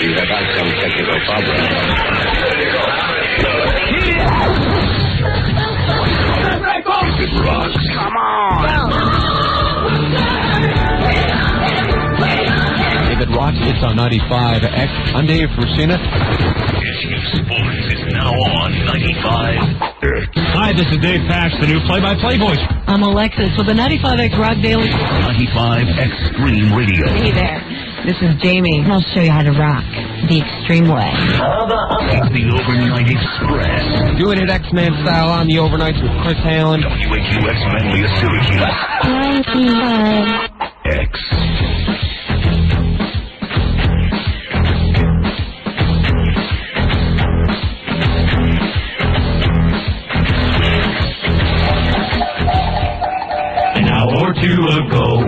You have had some technical problems. It rocks. Come on. David Rocks, it's on 95X. I'm Dave Racina. Sports is now on 95X. Hi, this is Dave Pash, the new play-by-play voice. I'm Alexis with the 95X Rock Daily. 95X Extreme Radio. Hey there. This is Jamie. I'll show you how to rock the extreme way. The Overnight Express. Doing it X-Men style on the overnights with Chris Hallen. WHUX Menlia Syracuse. 95X. Two ago,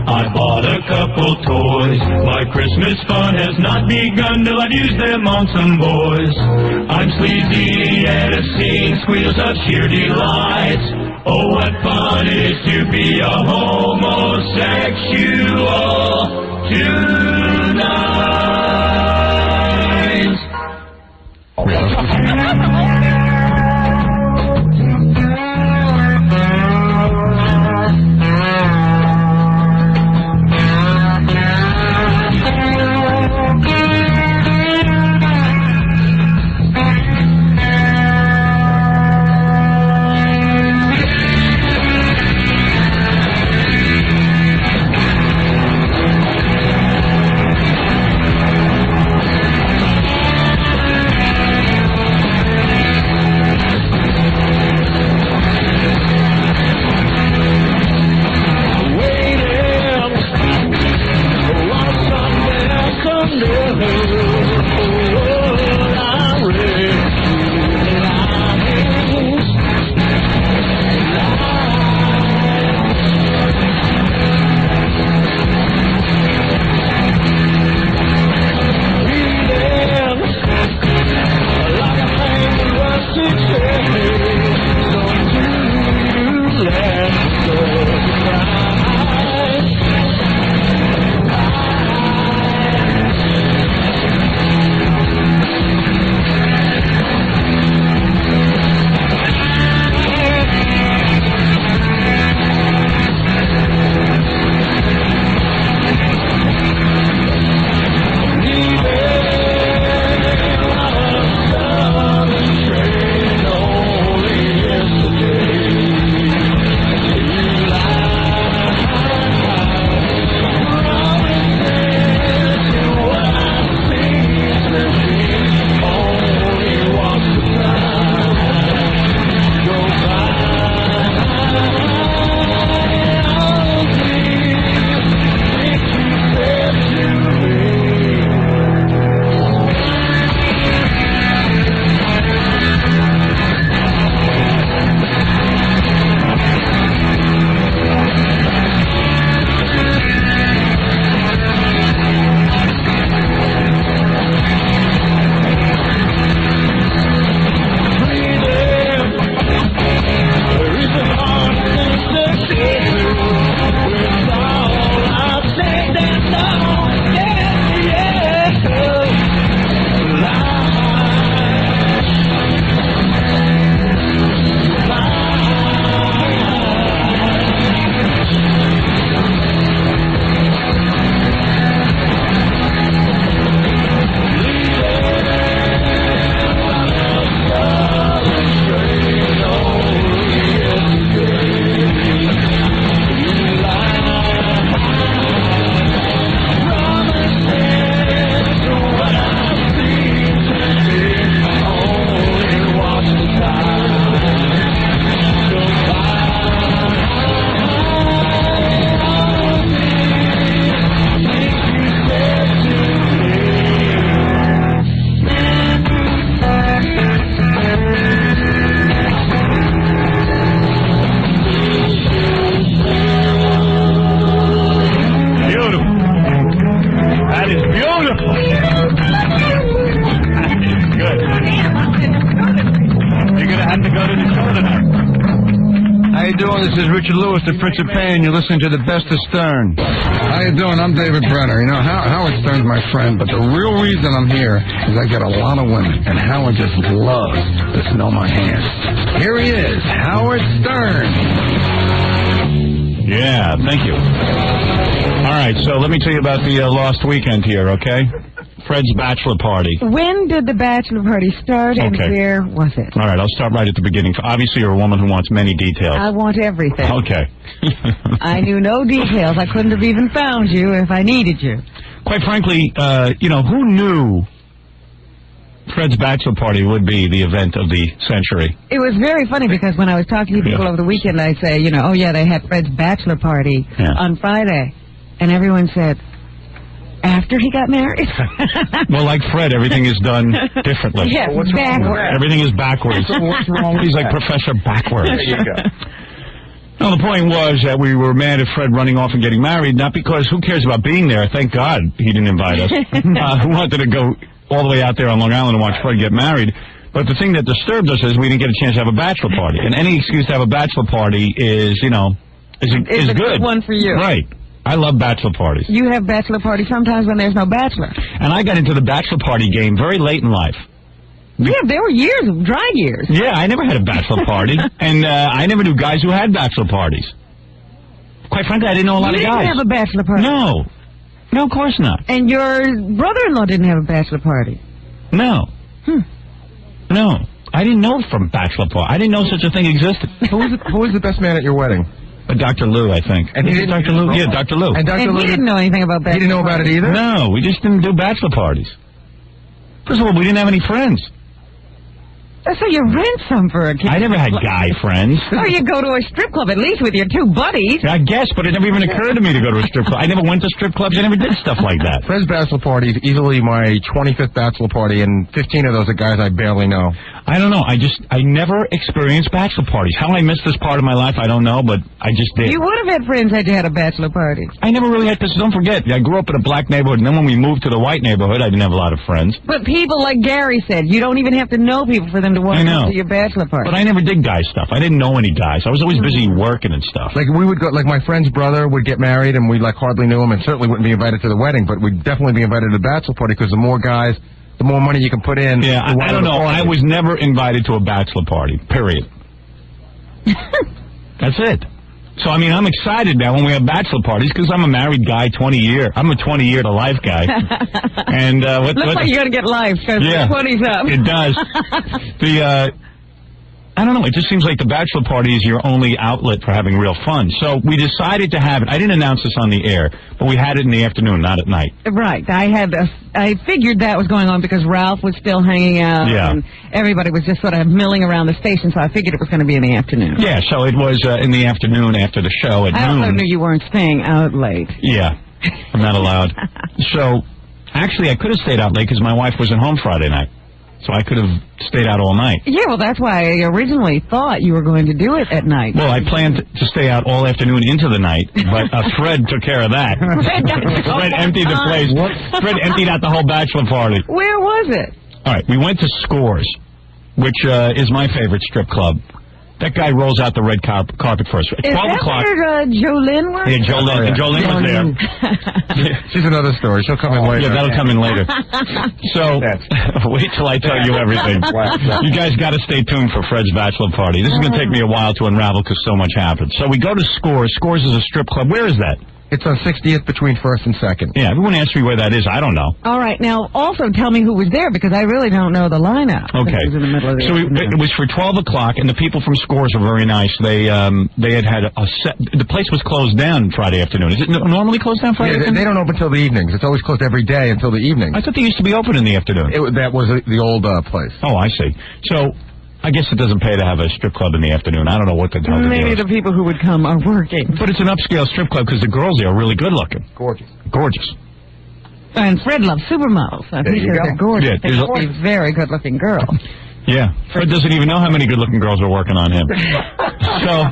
I bought a couple toys. My Christmas fun has not begun till I've used them on some boys. I'm sleazy and have seen squeals of sheer delight. Oh, what fun it is to be a homosexual tonight. How you doing? This is Richard Lewis, the Prince of Pain. You're listening to the best of Stern. How you doing? I'm David Brenner. You know, Howard Stern's my friend, but the real reason I'm here is I get a lot of women, and Howard just loves to smell my hands. Here he is, Howard Stern. Yeah, thank you. All right, so let me tell you about the lost weekend here, okay? Fred's bachelor party. When did the bachelor party start and Okay. where was it? All right, I'll start right at the beginning. Obviously, you're a woman who wants many details. I want everything. Okay. I knew no details. I couldn't have even found you if I needed you. Quite frankly, who knew Fred's bachelor party would be the event of the century? It was very funny because when I was talking to people over the weekend, I say, oh yeah, they had Fred's bachelor party on Friday. And everyone said, after he got married? Well, like Fred, everything is done differently. Yeah, what's wrong with that? Everything is backwards. What's wrong with He's like that? Professor Backwards. There you go. No, the point was that we were mad at Fred running off and getting married, not because who cares about being there. Thank God he didn't invite us. Who wanted to go all the way out there on Long Island and watch Fred get married. But the thing that disturbed us is we didn't get a chance to have a bachelor party. And any excuse to have a bachelor party is, is It's a good. good one for you. Right. I love bachelor parties. You have bachelor parties sometimes when there's no bachelor. And I got into the bachelor party game very late in life. Yeah, there were years, dry years. Yeah, I never had a bachelor party. And I never knew guys who had bachelor parties. Quite frankly, I didn't know a lot of You guys. didn't have a bachelor party. No. No, of course not. And your brother-in-law didn't have a bachelor party. No. No. I didn't know from bachelor party. I didn't know such a thing existed. Who was the best man at your wedding? Dr. Lou, I think. And he didn't- Dr. Lou? Yeah, Dr. Lou. And Dr. And Lou he didn't know anything about bachelor He didn't know about it either? No, we just didn't do bachelor parties. First of all, we didn't have any friends. So you rent some for a kid. I never had guy friends. Or you go to a strip club at least with your two buddies. I guess, but it never even occurred to me to go to a strip club. I never went to strip clubs. I never did stuff like that. Fred's bachelor party is easily my 25th bachelor party, and 15 of those are guys I barely know. I don't know. I never experienced bachelor parties. How I missed this part of my life, I don't know, but I just did. You would have had friends had you had a bachelor party. I never really had this. Don't forget, I grew up in a black neighborhood, and then when we moved to the white neighborhood, I didn't have a lot of friends. But people, like Gary said, you don't even have to know people for them to walk I know. into your bachelor party. But I never did guy stuff. I didn't know any guys. I was always busy working and stuff. Like, we would go, like, my friend's brother would get married, and we, like, hardly knew him, and certainly wouldn't be invited to the wedding, but we'd definitely be invited to the bachelor party, because the more guys, the more money you can put in. Yeah, I don't know. I was never invited to a bachelor party, period. That's it. So, I mean, I'm excited now when we have bachelor parties because I'm a married guy, I'm a 20-year to life guy. And Looks like you're going to get life because Yeah. 20's up. It does. I don't know. It just seems like the bachelor party is your only outlet for having real fun. So we decided to have it. I didn't announce this on the air, but we had it in the afternoon, not at night. Right. I figured that was going on because Ralph was still hanging out and everybody was just sort of milling around the station, so I figured it was going to be in the afternoon. Yeah, so it was in the afternoon after the show at I noon. also knew you weren't staying out late. Yeah, I'm not allowed. So, actually, I could have stayed out late because my wife wasn't home Friday night. So I could have stayed out all night. Yeah, well, that's why I originally thought you were going to do it at night. Well, I planned to stay out all afternoon into the night, but Fred took care of that. Fred emptied the place. Fred emptied out the whole bachelor party. Where was it? All right, we went to Scores, which is my favorite strip club. That guy rolls out the red carpet first. At 12 o'clock. Is that where Jolene was? Yeah, Jolene was there. She's another story. She'll come in later. Yeah, that'll come in later. So, wait till I tell you everything. You guys got to stay tuned for Fred's bachelor party. This is going to take me a while to unravel because so much happened. So we go to Scores. Scores is a strip club. Where is that? It's on 60th between 1st and 2nd. Yeah, everyone asks me where that is. I don't know. All right, now also tell me who was there because I really don't know the lineup. Okay. It was in the middle of the it was for 12 o'clock, and the people from Scores were very nice. They had a set. The place was closed down Friday afternoon. Is it normally closed down Friday afternoon? They don't open until the evenings. It's always closed every day until the evenings. I thought they used to be open in the afternoon. That was the old place. Oh, I see. So, I guess it doesn't pay to have a strip club in the afternoon. I don't know what the hell to do. Maybe the people who would come are working. But it's an upscale strip club because the girls there are really good looking. Gorgeous. Gorgeous. And Fred loves supermodels. I think they're gorgeous. Yeah, they must be very good-looking girls. Yeah. Fred doesn't even know how many good-looking girls are working on him.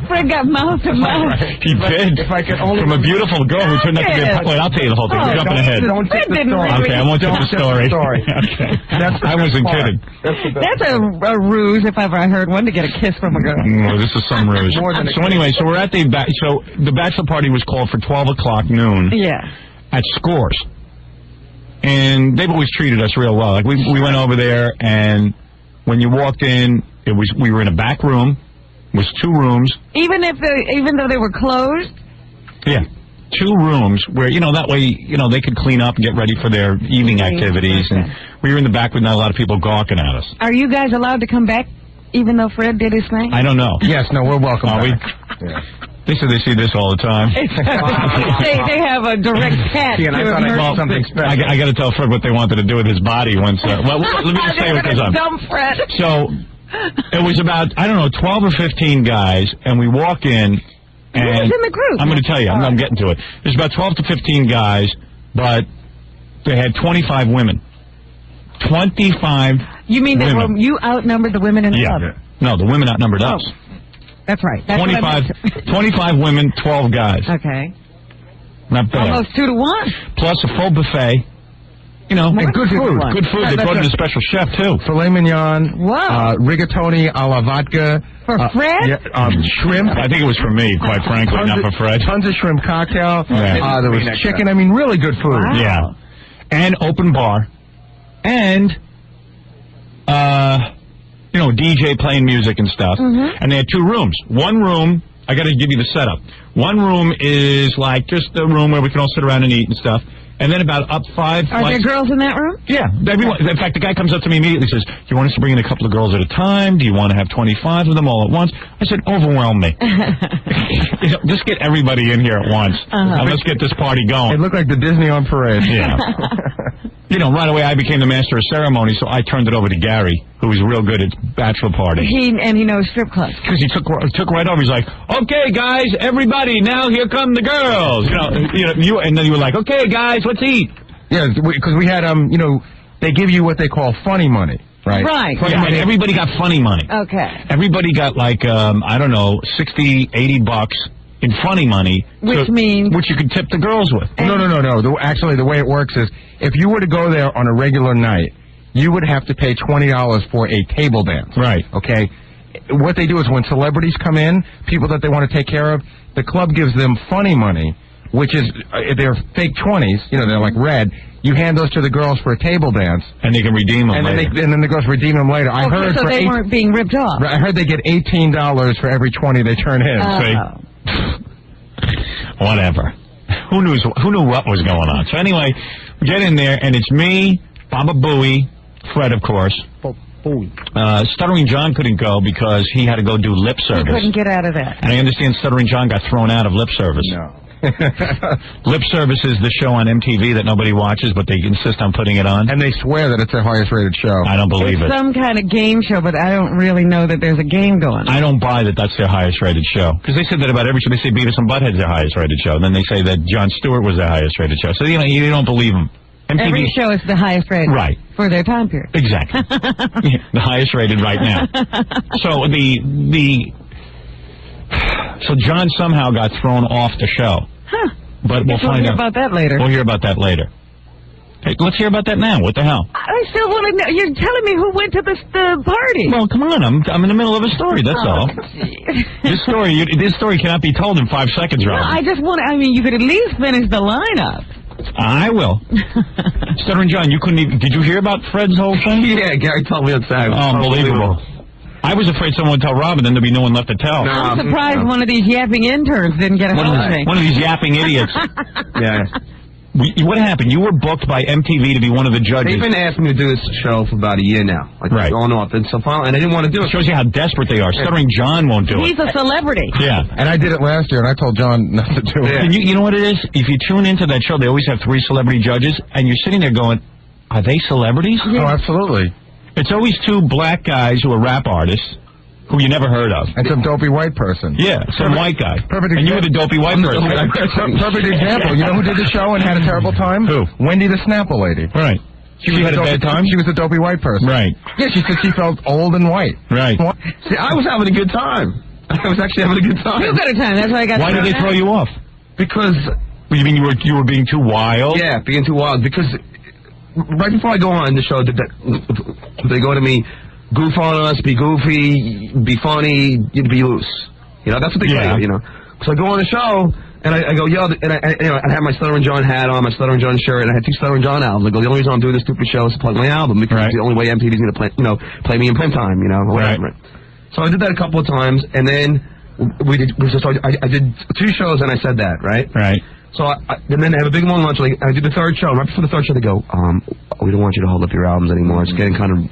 Fred got mouth to mouth. He did. If I could only... From a beautiful girl who turned out to be a... Wait, I'll tell you the whole thing. We're jumping ahead. Don't tip the story. Okay, I won't tip the story. Okay. I wasn't kidding. That's a ruse if ever I heard one, to get a kiss from a girl. No, this is some ruse. So anyway, so we're at the... So the bachelor party was called for 12 o'clock noon. Yeah. At Scores. And they've always treated us real well. Like, we went over there, and when you walked in, we were in a back room. It was 2 rooms. Even though they were closed? Yeah. 2 rooms where, that way, they could clean up and get ready for their evening activities. And we were in the back with not a lot of people gawking at us. Are you guys allowed to come back, even though Fred did his thing? I don't know. Yes, no, we're welcome back. Are we? Yeah. They said they see this all the time. they have a direct catch. Yeah, and I thought I heard something special. I got to tell Fred what they wanted to do with his body once. Let me just say what goes on. Dumb Fred. So it was about 12 or 15 guys, and we walk in. And who was in the group? I'm going to tell you. I'm getting to it. There's about 12 to 15 guys, but they had 25 women. 25. You mean that you outnumbered the women in the club? Yeah. No, the women outnumbered us. That's right. That's 25 women, 12 guys. Okay. Not bad. Almost 2 to 1. Plus a full buffet. And good food. Good food. They brought in a special chef, too. Filet mignon. Wow. Rigatoni a la vodka. For Fred? Yeah, shrimp. I think it was for me, quite frankly, not for Fred. Tons of shrimp cocktail. Yeah. There was chicken. I mean, really good food. Wow. Yeah. And open bar. And, DJ playing music and stuff. Mm-hmm. And they had 2 rooms. One room, I got to give you the setup. One room is like just a room where we can all sit around and eat and stuff. And then about up 5 Are there girls in that room? Yeah. Everyone. In fact, the guy comes up to me immediately and says, do you want us to bring in a couple of girls at a time? Do you want to have 25 of them all at once? I said, overwhelm me. Just get everybody in here at once. And let's get this party going. It looked like the Disney on parade. Yeah. Right away I became the master of ceremony, so I turned it over to Gary, who was real good at bachelor parties. He knows strip clubs. Because he took right over. He's like, okay, guys, everybody, now here come the girls. And then you were like, okay, guys, let's eat. Yeah, because we had, they give you what they call funny money, right? Right. Yeah, money. Everybody got funny money. Okay. Everybody got like, $60, $80 in funny money. Which means? Which you could tip the girls with. No. Actually, the way it works is, if you were to go there on a regular night, you would have to pay $20 for a table dance. Right. Okay? What they do is when celebrities come in, people that they want to take care of, the club gives them funny money, which is, they're fake 20s, they're like red. You hand those to the girls for a table dance. And they can redeem them later. And then the girls redeem them later. I heard so they weren't being ripped off. I heard they get $18 for every 20 they turn in. Whatever. Who knew what was going on? So anyway, we get in there, and it's me, Baba Booey, Fred, of course. Stuttering John couldn't go because he had to go do lip service. He couldn't get out of that. And I understand Stuttering John got thrown out of lip service. No. Lip Service is the show on MTV that nobody watches, but they insist on putting it on. And they swear that it's their highest rated show. I don't believe it. It's some kind of game show, but I don't really know that there's a game going on. I don't buy that that's their highest rated show. Because they said that about every show. They say Beavis and Butthead's their highest rated show. Then they say that Jon Stewart was their highest rated show. So, you don't believe them. MTV, every show is the highest rated. Right. For their time period. Exactly. The highest rated right now. So So John somehow got thrown off the show. Huh. But we'll find out about that later. We'll hear about that later. Hey, let's hear about that now. What the hell? I still want to know. You're telling me who went to the party. Well, come on. I'm in the middle of a story. That's all. This story cannot be told in 5 seconds, Robin. No, I just want. You could at least finish the lineup. I will. Stuttering John, you couldn't even... Did you hear about Fred's whole thing? Yeah, Gary told me outside. Unbelievable. I was afraid someone would tell Robin, then there'd be no one left to tell. No, I'm surprised one of these yapping interns didn't get a hold of me. One of these yapping idiots. Yeah. What happened? You were booked by MTV to be one of the judges. They've been asking me to do this show for about a year now. Right. Going off. And so finally, and I didn't want to do it. Shows you how desperate they are. Stuttering John won't do it. He's a celebrity. Yeah. And I did it last year, and I told John not to do it. Yeah. And you know what it is? If you tune into that show, they always have 3 celebrity judges, and you're sitting there going, are they celebrities? Yeah. Oh, absolutely. It's always 2 black guys who are rap artists, who you never heard of. And some dopey white person. Yeah, some white guy. Perfect example. And you were the dopey white person. Perfect example. You know who did the show and had a terrible time? Who? Wendy the Snapple lady. Right. She had a bad time? She was a dopey white person. Right. Yeah, she said she felt old and white. Right. See, I was having a good time. I was actually having a good time. Too good a time. That's why I got. Why did they throw you off? Because. You mean you were being too wild? Yeah, being too wild. Because right before I go on the show, they go to me, goof on us, be goofy, be funny, you'd be loose. You know, that's what they say. You know. So I go on the show. And I go, yo, and I have my Stuttering John hat on, my Stuttering John shirt, and I had 2 Stuttering John albums. I go, the only reason I'm doing this stupid show is to plug my album, because it's the only way MTV's going to play me in prime time, you know, whatever. Right. So I did that a couple of times, and then I did 2 shows, and I said that, right? Right. So and then I have a big long lunch. Like, I did the 3rd show, and right before the 3rd show, they go, we don't want you to hold up your albums anymore. It's getting kind of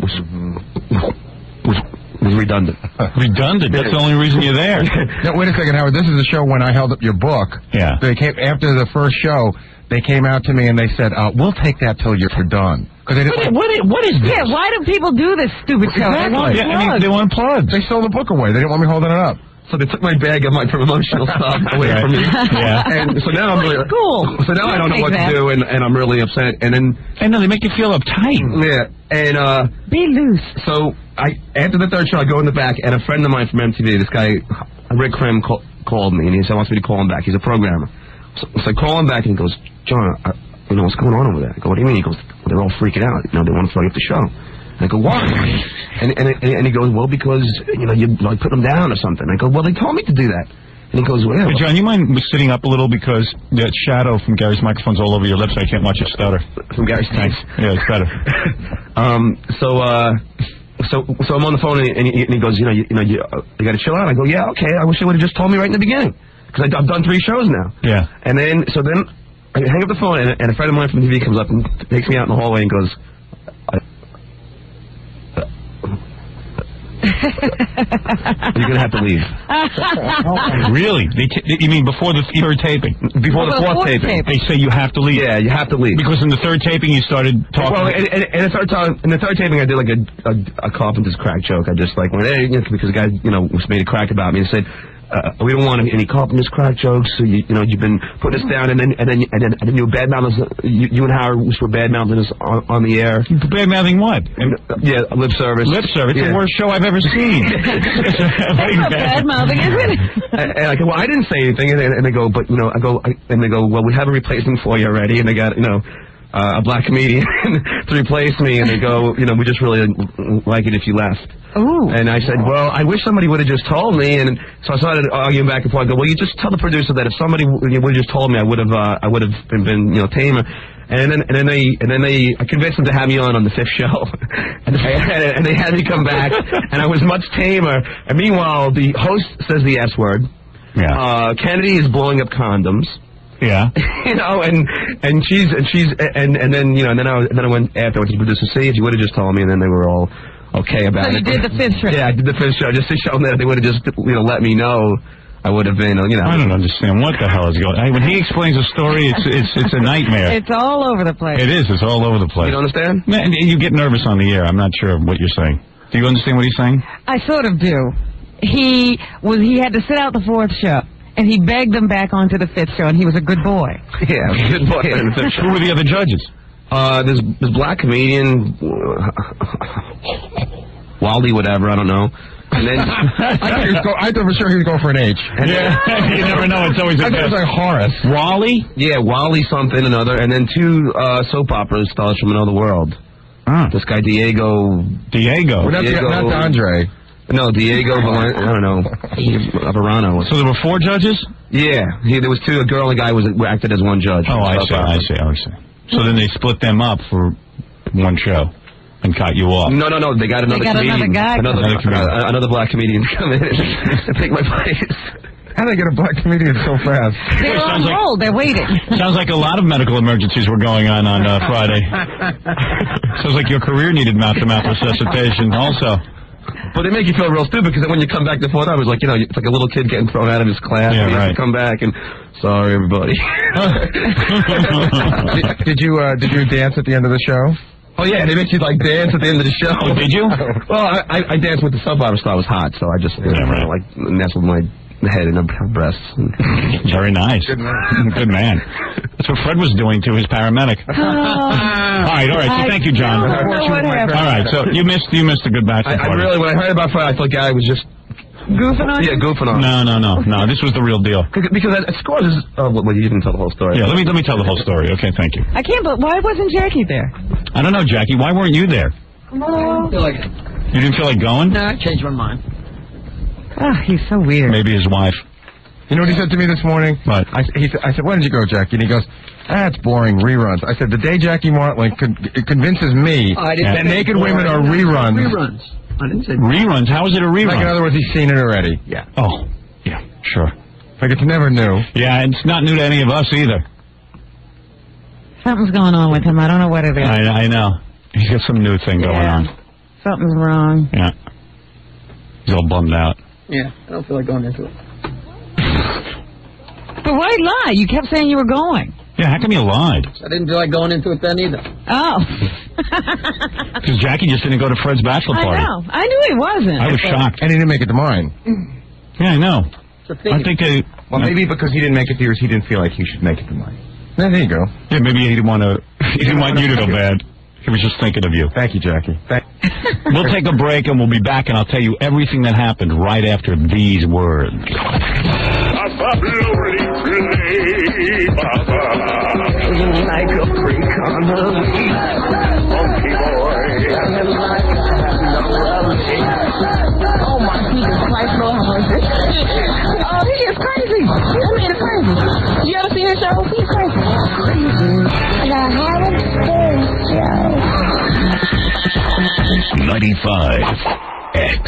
was redundant. Redundant? That's the only reason you're there. No, wait a second, Howard. This is the show when I held up your book. Yeah. They came after the first show. They came out to me and they said, "We'll take that till you're done." What is this? Yeah, why do people do this stupid show? Exactly. They want plugs. They stole the book away. They didn't want me holding it up. So they took my bag of my promotional stuff away from me. Yeah. And so now I'm really cool. So now I don't know what to do, and I'm really upset. And then I know they make you feel uptight. Yeah. And be loose. So after the 3rd show, I go in the back, and a friend of mine from MTV, this guy Rick Krim, called me, and he said he wants me to call him back. He's a programmer. So I call him back, and he goes, John, what's going on over there? I go, what do you mean? He goes, well, they're all freaking out. You know, they want to throw you off the show. I go, why? And he goes, well, because, you put them down or something. I go, well, they told me to do that. And he goes, well. Hey, John, you mind sitting up a little, because that shadow from Gary's microphone's all over your lips. I can't watch it stutter. From Gary's thanks. Yeah, it's better. So I'm on the phone, and he goes, you got to chill out. I go, yeah, okay. I wish you would have just told me right in the beginning, because I've done 3 shows now. Yeah. And then I hang up the phone, and a friend of mine from TV comes up and takes me out in the hallway and goes, you're going to have to leave. Really? You mean before the 3rd taping? Before the 4th taping. They say you have to leave. Yeah, you have to leave. Because in the 3rd taping you started talking. Well, in the third taping I did like a carpenter's crack joke. I just like went, hey, because the guy, made a crack about me and said, we don't want any carpenter's crack jokes. So you've been putting us down, and then you were bad mouthing us. You and Howard were bad mouthing us on the air. Bad mouthing what? Yeah, lip service. Lip service. It's the worst show I've ever seen. That's not bad mouthing, is it? And I go, well, I didn't say anything, and they go, but and they go, well, we have a replacement for you already, and they got a black comedian to replace me, and they go, we just really like it if you left. Ooh. And I said, well, I wish somebody would have just told me. And so I started arguing back and forth. I go, well, you just tell the producer that if somebody would have just told me, I would have been tamer. And then I convinced them to have me on the 5th show, and they had me come back, and I was much tamer. And meanwhile, the host says the S word. Yeah. Kennedy is blowing up condoms. Yeah. And then I went after to the producer, see, if you would have just told me, and then they were all okay about it. So you did the 5th show. Yeah, I did the 5th show, just to show them that if they would have just let me know, I would have been, I don't understand what the hell is going on. When he explains a story, it's a nightmare. It's all over the place. It is. It's all over the place. You don't understand? Man, you get nervous on the air. I'm not sure what you're saying. Do you understand what he's saying? I sort of do. He had to sit out the 4th show, and he begged them back onto the 5th show, and he was a good boy. Yeah, I was a good boy on the 5th show. Who were the other judges? This black comedian, Waldy, whatever, I don't know. And then I thought for sure he would go for an H. Yeah, you never know. It's always I thought it was like Horace. Wally? Yeah, Wally something another, and then 2 soap opera stars from another world. This guy Diego. Well, not Andre. No, Diego. I don't know. Verano. So there were 4 judges? Yeah, there was 2. A girl and a guy acted as 1 judge. Oh, I see. So then they split them up for 1 show and cut you off. No. They got another comedian. Another black comedian to come in and take my place. How did they get a black comedian so fast? They're on hold. They're waiting. Sounds like a lot of medical emergencies were going on Friday. Sounds like your career needed mouth-to-mouth resuscitation also. But they make you feel real stupid, because then when you come back the 4th time, it's like, it's like a little kid getting thrown out of his class. Yeah, and he has right. to come back and, sorry, everybody. Did you dance at the end of the show? Oh, yeah, they make you, dance at the end of the show. Oh, did you? Well, I danced with the soap opera star. It was hot, so I just, nestled my head in her breasts. Very nice. Good man. That's what Fred was doing to his paramedic. All right. So thank you, John. What happened. All right. So you missed a good bachelor party. When I heard about Fred, I thought Gary was just Goofing on Yeah, you? goofing on. No. This was the real deal. Because at Scores is... Oh, well, you didn't tell the whole story. Yeah, let me tell the whole story. Okay, thank you. I can't, but why wasn't Jackie there? I don't know, Jackie. Why weren't you there? No. You didn't feel like going? No, I changed my mind. Oh, he's so weird. Maybe his wife. You know what he said to me this morning? What? I said, why did you go, Jackie? And he goes, it's boring, reruns. I said, the day Jackie Martling convinces me that naked women are reruns. Reruns. I didn't say reruns. How is it a rerun? Like, in other words, he's seen it already. Yeah. Oh, yeah, sure. Like, it's never new. Yeah, it's not new to any of us either. Something's going on with him. I don't know what it is. I know. He's got some new thing going on. Something's wrong. Yeah. He's all bummed out. Yeah, I don't feel like going into it. But why lie? You kept saying you were going. Yeah, how come you lied? I didn't feel like going into it then either. Oh. Because Jackie just didn't go to Fred's bachelor party. I know. I knew he wasn't. I was shocked. And he didn't make it to mine. Yeah, I know. I think they... Well, maybe because he didn't make it to yours, he didn't feel like he should make it to mine. Yeah, there you go. Yeah, maybe he didn't want to... He didn't want you to go bad. He was just thinking of you. Thank you, Jackie. We'll take a break and we'll be back and I'll tell you everything that happened right after these words. Like a freak on the beat, funky boy. Oh my Jesus Christ, Lord, how is this? Oh, he is crazy. I mean, it's crazy. You ever see his show? He's crazy. And I haven't seen his show. 95X.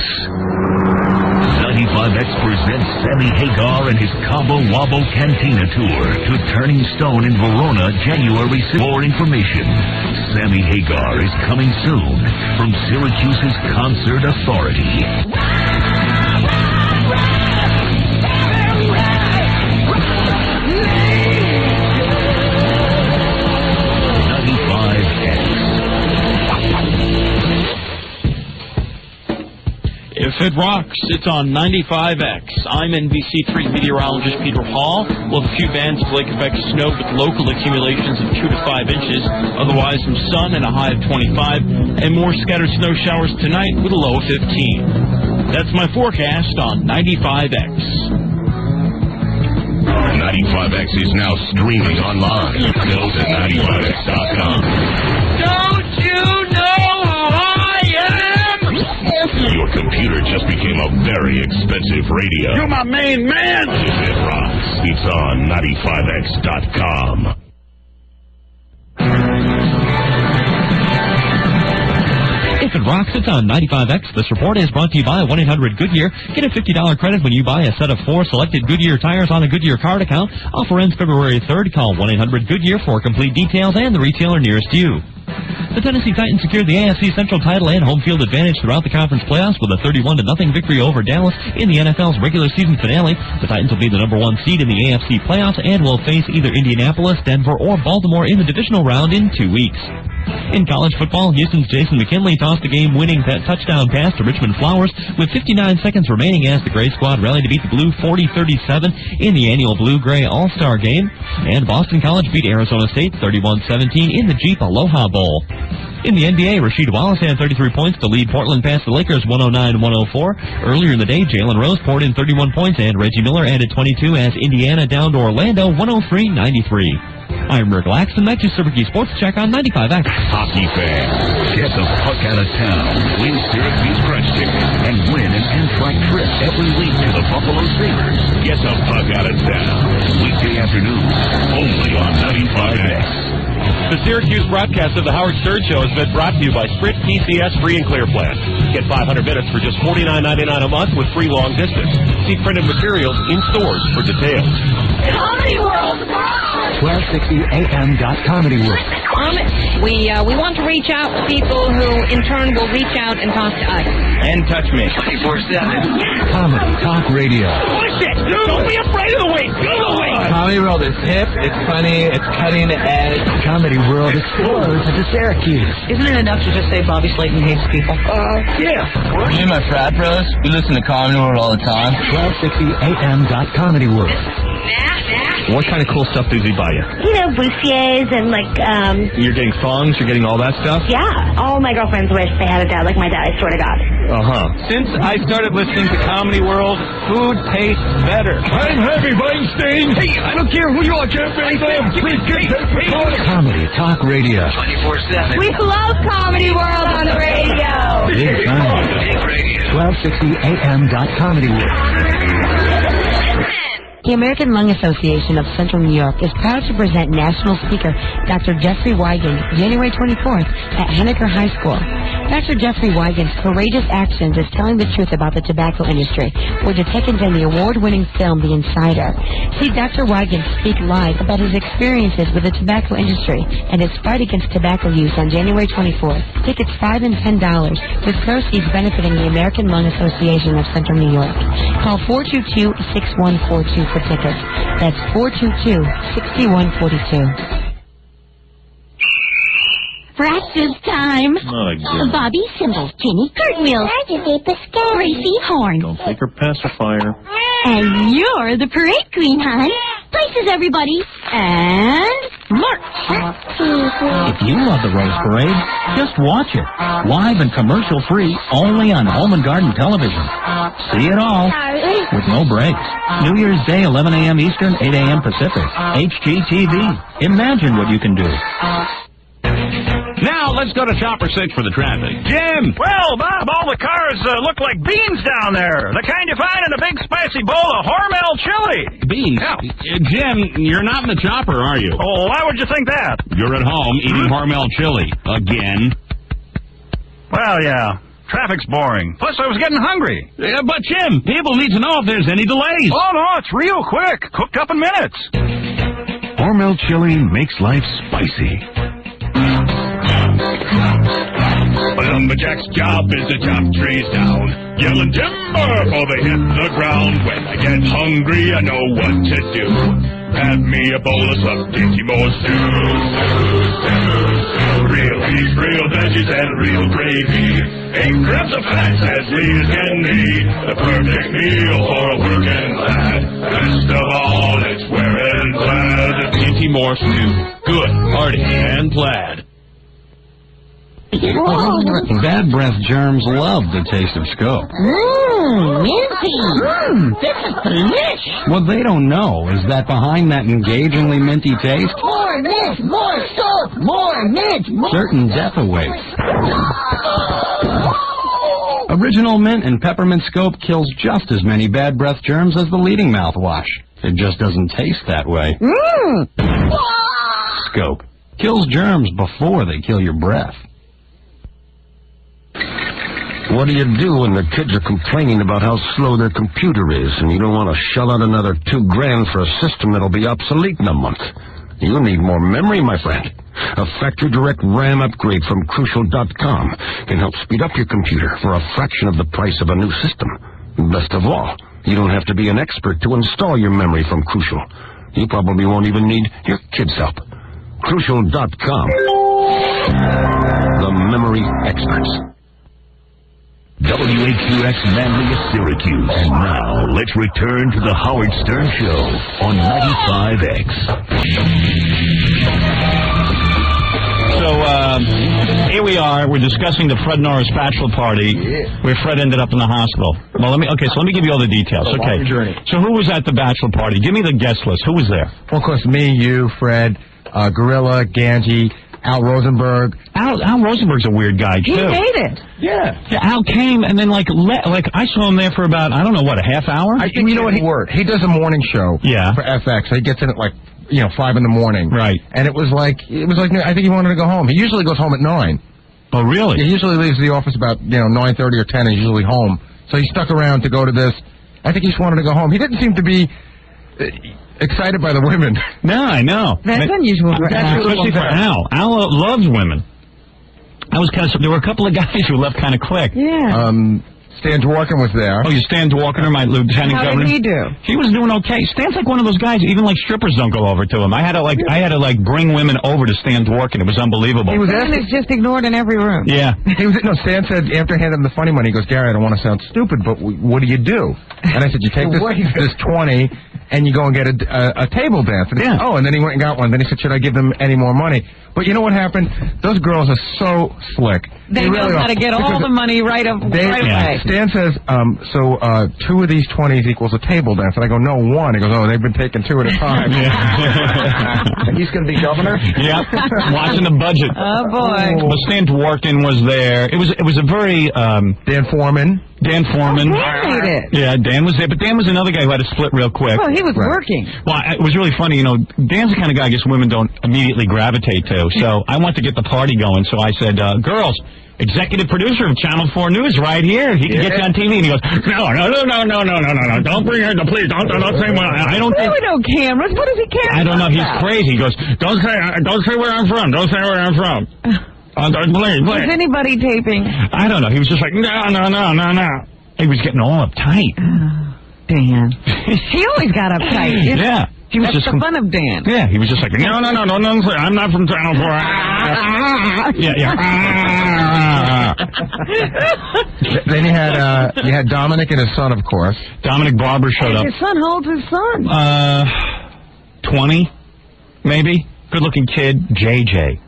95X presents Sammy Hagar and his Cabo Wabo Cantina Tour to Turning Stone in Verona, January 6th. More information. Sammy Hagar is coming soon from Syracuse's Concert Authority. If it rocks, it's on 95X. I'm NBC3 meteorologist Peter Hall. We'll have a few bands of lake effect snow with local accumulations of 2 to 5 inches. Otherwise, some sun and a high of 25. And more scattered snow showers tonight with a low of 15. That's my forecast on 95X. 95X is now streaming online. Go to 95X.com. Don't you know who I am? Your computer just became a very expensive radio. You're my main man. If it rocks, it's on 95X.com. If it rocks, it's on 95X. This report is brought to you by 1-800-GOODYEAR. Get a $50 credit when you buy a set of 4 selected Goodyear tires on a Goodyear card account. Offer ends February 3rd. Call 1-800-GOODYEAR for complete details and the retailer nearest you. The Tennessee Titans secured the AFC Central title and home field advantage throughout the conference playoffs with a 31-0 victory over Dallas in the NFL's regular season finale. The Titans will be the number 1 seed in the AFC playoffs and will face either Indianapolis, Denver, or Baltimore in the divisional round in 2 weeks. In college football, Houston's Jason McKinley tossed a game-winning touchdown pass to Richmond Flowers with 59 seconds remaining as the Gray squad rallied to beat the Blue 40-37 in the annual Blue-Gray All-Star Game. And Boston College beat Arizona State 31-17 in the Jeep Aloha Bowl. In the NBA, Rasheed Wallace had 33 points to lead Portland past the Lakers 109-104. Earlier in the day, Jalen Rose poured in 31 points and Reggie Miller added 22 as Indiana down to Orlando 103-93. I'm Rick Laxton. That's your Syracuse Sports Check on 95X. Hockey fans, get the fuck out of town. Win Syracuse Crunch tickets and win an Amtrak trip every week to the Buffalo Sabres. Get the fuck out of town. Weekday afternoons, only on 95X. The Syracuse broadcast of the Howard Stern Show has been brought to you by Sprint PCS Free and Clear Plan. Get 500 minutes for just $49.99 a month with free long distance. See printed materials in stores for details. Comedy World! 1260 AM.Comedy World. We want to reach out to people who, in turn, will reach out and talk to us. And touch me. 24/7. Comedy Talk Radio. Push it! Don't be afraid of the weight! Feel the weight! Comedy World is hip, it's funny, it's cutting edge. Comedy World explodes into Syracuse. Isn't it enough to just say Bobby Slayton hates people? Yeah. Me and my frat bros, we listen to Comedy World all the time. 1260 AM.Comedy World. Nah. What kind of cool stuff does he buy you? You know, bustiers and, like, You're getting thongs? You're getting all that stuff? yeah. All my girlfriends wish they had a dad like my dad, I swear to God. Uh-huh. Since I started listening to Comedy World, food tastes better. I'm Harvey Weinstein. Hey, I don't care who you are, can't be Comedy Talk Radio. 24/7. We love Comedy World on the radio. Big time. 1260 AM.comedyworld. The American Lung Association of Central New York is proud to present national speaker Dr. Jeffrey Wigand January 24th at Henniker High School. Dr. Jeffrey Wigand's Courageous Actions is telling the truth about the tobacco industry, were depicted in the award-winning film The Insider. See Dr. Wigand speak live about his experiences with the tobacco industry and his fight against tobacco use on January 24th. Tickets $5 and $10, with proceeds benefiting the American Lung Association of Central New York. Call 422-6142 for tickets. That's 422-6142. Breakfast time. Oh, God. Bobby Symbols, Jimmy Cartwheels, Gracie Horn. Don't take her pacifier. And you're the parade queen, hon. Places, everybody. And march. If you love the Rose Parade, just watch it. Live and commercial-free, only on Home and Garden Television. See it all, with no breaks. New Year's Day, 11 a.m. Eastern, 8 a.m. Pacific. HGTV. Imagine what you can do. Now, let's go to Chopper 6 for the traffic. Jim! Well, Bob, all the cars look like beans down there. The kind you find in a big spicy bowl of Hormel chili. Beans? Yeah. Jim, you're not in the chopper, are you? Oh, why would you think that? You're at home eating Hormel chili. Again. Well, yeah. Traffic's boring. Plus, I was getting hungry. But, Jim, people need to know if there's any delays. Oh, no, it's real quick. Cooked up in minutes. Hormel chili makes life spicy. A lumberjack's job is to chop trees down, yelling timber before they hit the ground. When I get hungry, I know what to do. Have me a bolus of Dinky Moore stew. Real beef, real veggies, and real gravy. 8 grams of fats as lean as can be. The perfect meal for a working lad. Best of all, it's wearing plaid. Dinky Moore stew. Good, hearty, and plaid. Bad breath germs love the taste of Scope. Minty. This is delish. What they don't know is that behind that engagingly minty taste, More mint, more salt, more mint, more... certain death awaits. Original mint and peppermint Scope kills just as many bad breath germs as the leading mouthwash. It just doesn't taste that way. Scope kills germs before they kill your breath. What do you do when the kids are complaining about how slow their computer is and you don't want to shell out another $2,000 for a system that'll be obsolete in a month? You need more memory, my friend. A factory direct RAM upgrade from Crucial.com can help speed up your computer for a fraction of the price of a new system. Best of all, you don't have to be an expert to install your memory from Crucial. You probably won't even need your kids' help. Crucial.com. The memory experts. WAQX Manly of Syracuse. And now, let's return to the Howard Stern Show on 95X. So, here we are. We're discussing the Fred Norris bachelor party, where Fred ended up in the hospital. Well, let me give you all the details. Okay. So, who was at the bachelor party? Give me the guest list. Who was there? Well, of course, me, you, Fred, Gorilla, Ganji, Al Rosenberg. Al Rosenberg's a weird guy, too. He made it. Yeah. Al came, and then, like I saw him there for about, I don't know, what, a half hour? I think, you know what, he does a morning show for FX. He gets in at, 5 in the morning. Right. And it was like, I think he wanted to go home. He usually goes home at 9. Oh, really? He usually leaves the office about, 9:30 or 10, and he's usually home. So he stuck around to go to this. I think he just wanted to go home. He didn't seem to be excited by the women. No, I know. That's unusual for Al. Especially for Al. Al loves women. There were a couple of guys who left kind of quick. Yeah. Stan Dworkin was there. Oh, Stan Dworkin, my lieutenant governor. How did he do? He was doing okay. Stan's like one of those guys. Even like strippers don't go over to him. I had to bring women over to Stan Dworkin. It was unbelievable. Stan is just ignored in every room. Yeah. Stan said after handing him the funny money, he goes, Gary, I don't want to sound stupid, but what do you do? And I said, you take this 20 and you go and get a table dance. And he said, and then he went and got one. Then he said, should I give them any more money? But you know what happened? Those girls are so slick. They know how to get all the money right away. Stan says, 2 of these 20s equals a table dance. And I go, no, 1. He goes, they've been taking 2 at a time. And he's going to be governor? Yep. Watching the budget. Oh, boy. Well, Stan Dworkin was there. It was a very... Dan Foreman. Dan Foreman. Oh, Dan made it. Yeah, Dan was there. But Dan was another guy who had to split real quick. Well, he was working. Well, it was really funny. Dan's the kind of guy I guess women don't immediately gravitate to. So I want to get the party going. So I said, girls, executive producer of Channel 4 News right here. He can get you on TV. And he goes, no. Don't bring her to, please. Don't say what. I don't think. There were no cameras. What does he care I don't know. about He's that? crazy. He goes, don't say where I'm from. Don't say where I'm from. Please. Was anybody taping? I don't know. He was just like, no. He was getting all uptight. Dan. He always got uptight. Yeah. He was That's just the fun of Dan. Yeah, he was just like, no, I'm not from Channel 4. Then you had Dominic and his son, of course. Dominic Barber showed up. His son holds his son. 20, maybe. Good-looking kid, JJ.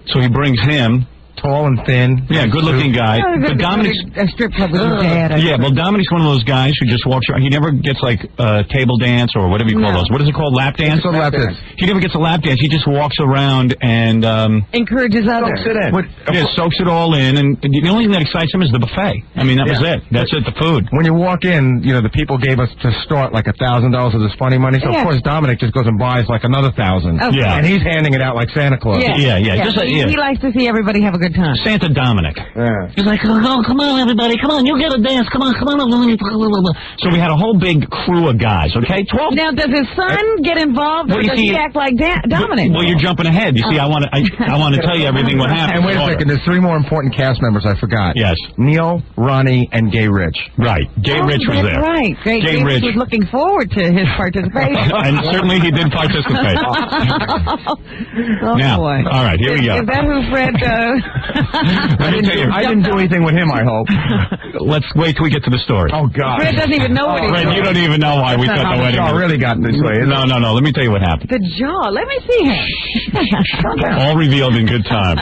So he brings him. Tall and thin. Yeah, good-looking guy. But Dominic's a strip club with his dad. well, Dominic's one of those guys who just walks around. He never gets like a table dance or whatever you call those. What is it called? Lap dance? It's called lap dance. He never gets a lap dance. He just walks around and encourages others. Soaks it in. Soaks it all in. And the only thing that excites him is the buffet. I mean, that was it. That's it. The food. When you walk in, the people gave us to start like $1,000 of this funny money. So of course Dominic just goes and buys like another 1,000. Okay. Yeah. And he's handing it out like Santa Claus. Yeah. He likes to see everybody have a good time. Santa Dominic. Yeah. He's like, oh, come on, everybody, come on, you get a dance, come on. So we had a whole big crew of guys, okay? 12. Now, does his son get involved, or does he act like Dominic? Well, you're jumping ahead. You see, I want to tell you everything what happened. And wait a second, there's 3 more important cast members I forgot. Yes. Neil, Ronnie, and Gay Rich. Right. Gay Rich was there. Right. Gay Rich was looking forward to his participation. And certainly he did participate. Now, boy. All right, here we go. Is that who Fred Let me tell you. I didn't do anything with him, I hope. Let's wait till we get to the story. Oh, God. Fred doesn't even know what he's doing. Fred, you don't even know why we thought the wedding was. Really got this way. No. Let me tell you what happened. The jaw. Let me see him. All revealed in good time.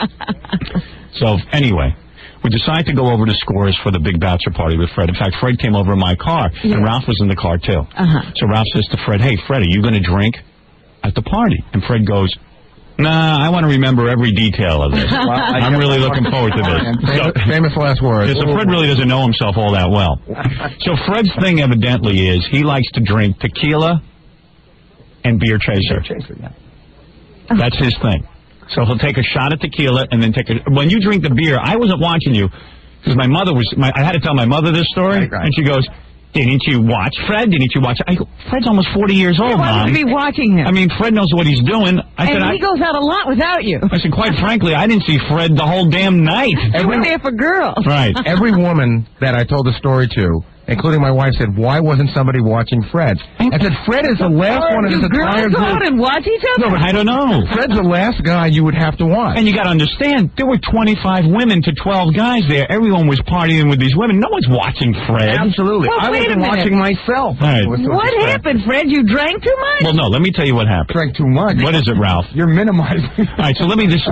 So, anyway, we decided to go over to Scores for the big bachelor party with Fred. In fact, Fred came over in my car, and Ralph was in the car, too. So Ralph says to Fred, hey, Fred, are you going to drink at the party? And Fred goes, nah, I want to remember every detail of this. I'm really looking forward to this. Famous last words. So Fred really doesn't know himself all that well. So Fred's thing evidently is he likes to drink tequila and beer chaser. That's his thing. So he'll take a shot of tequila and then when you drink the beer, I wasn't watching you because my mother I had to tell my mother this story, and she goes, didn't you watch Fred? Didn't you watch? I go, Fred's almost 40 years old, Mom. Why would you be watching him? I mean, Fred knows what he's doing. He goes out a lot without you. I said, quite frankly, I didn't see Fred the whole damn night. You were there for girls. Right. Every woman that I told the story to, including my wife, said, why wasn't somebody watching Fred? I said, Fred is the last one in this entire group. group. Go out and watch each other? No, but I don't know. Fred's the last guy you would have to watch. And you got to understand, there were 25 women to 12 guys there. Everyone was partying with these women. No one's watching Fred. Absolutely. Well, I wait wasn't a minute. watching myself. Right. What happened, Fred? You drank too much? Well, no, let me tell you what happened. Drank too much. What is it, Ralph? You're minimizing. All right, so let me just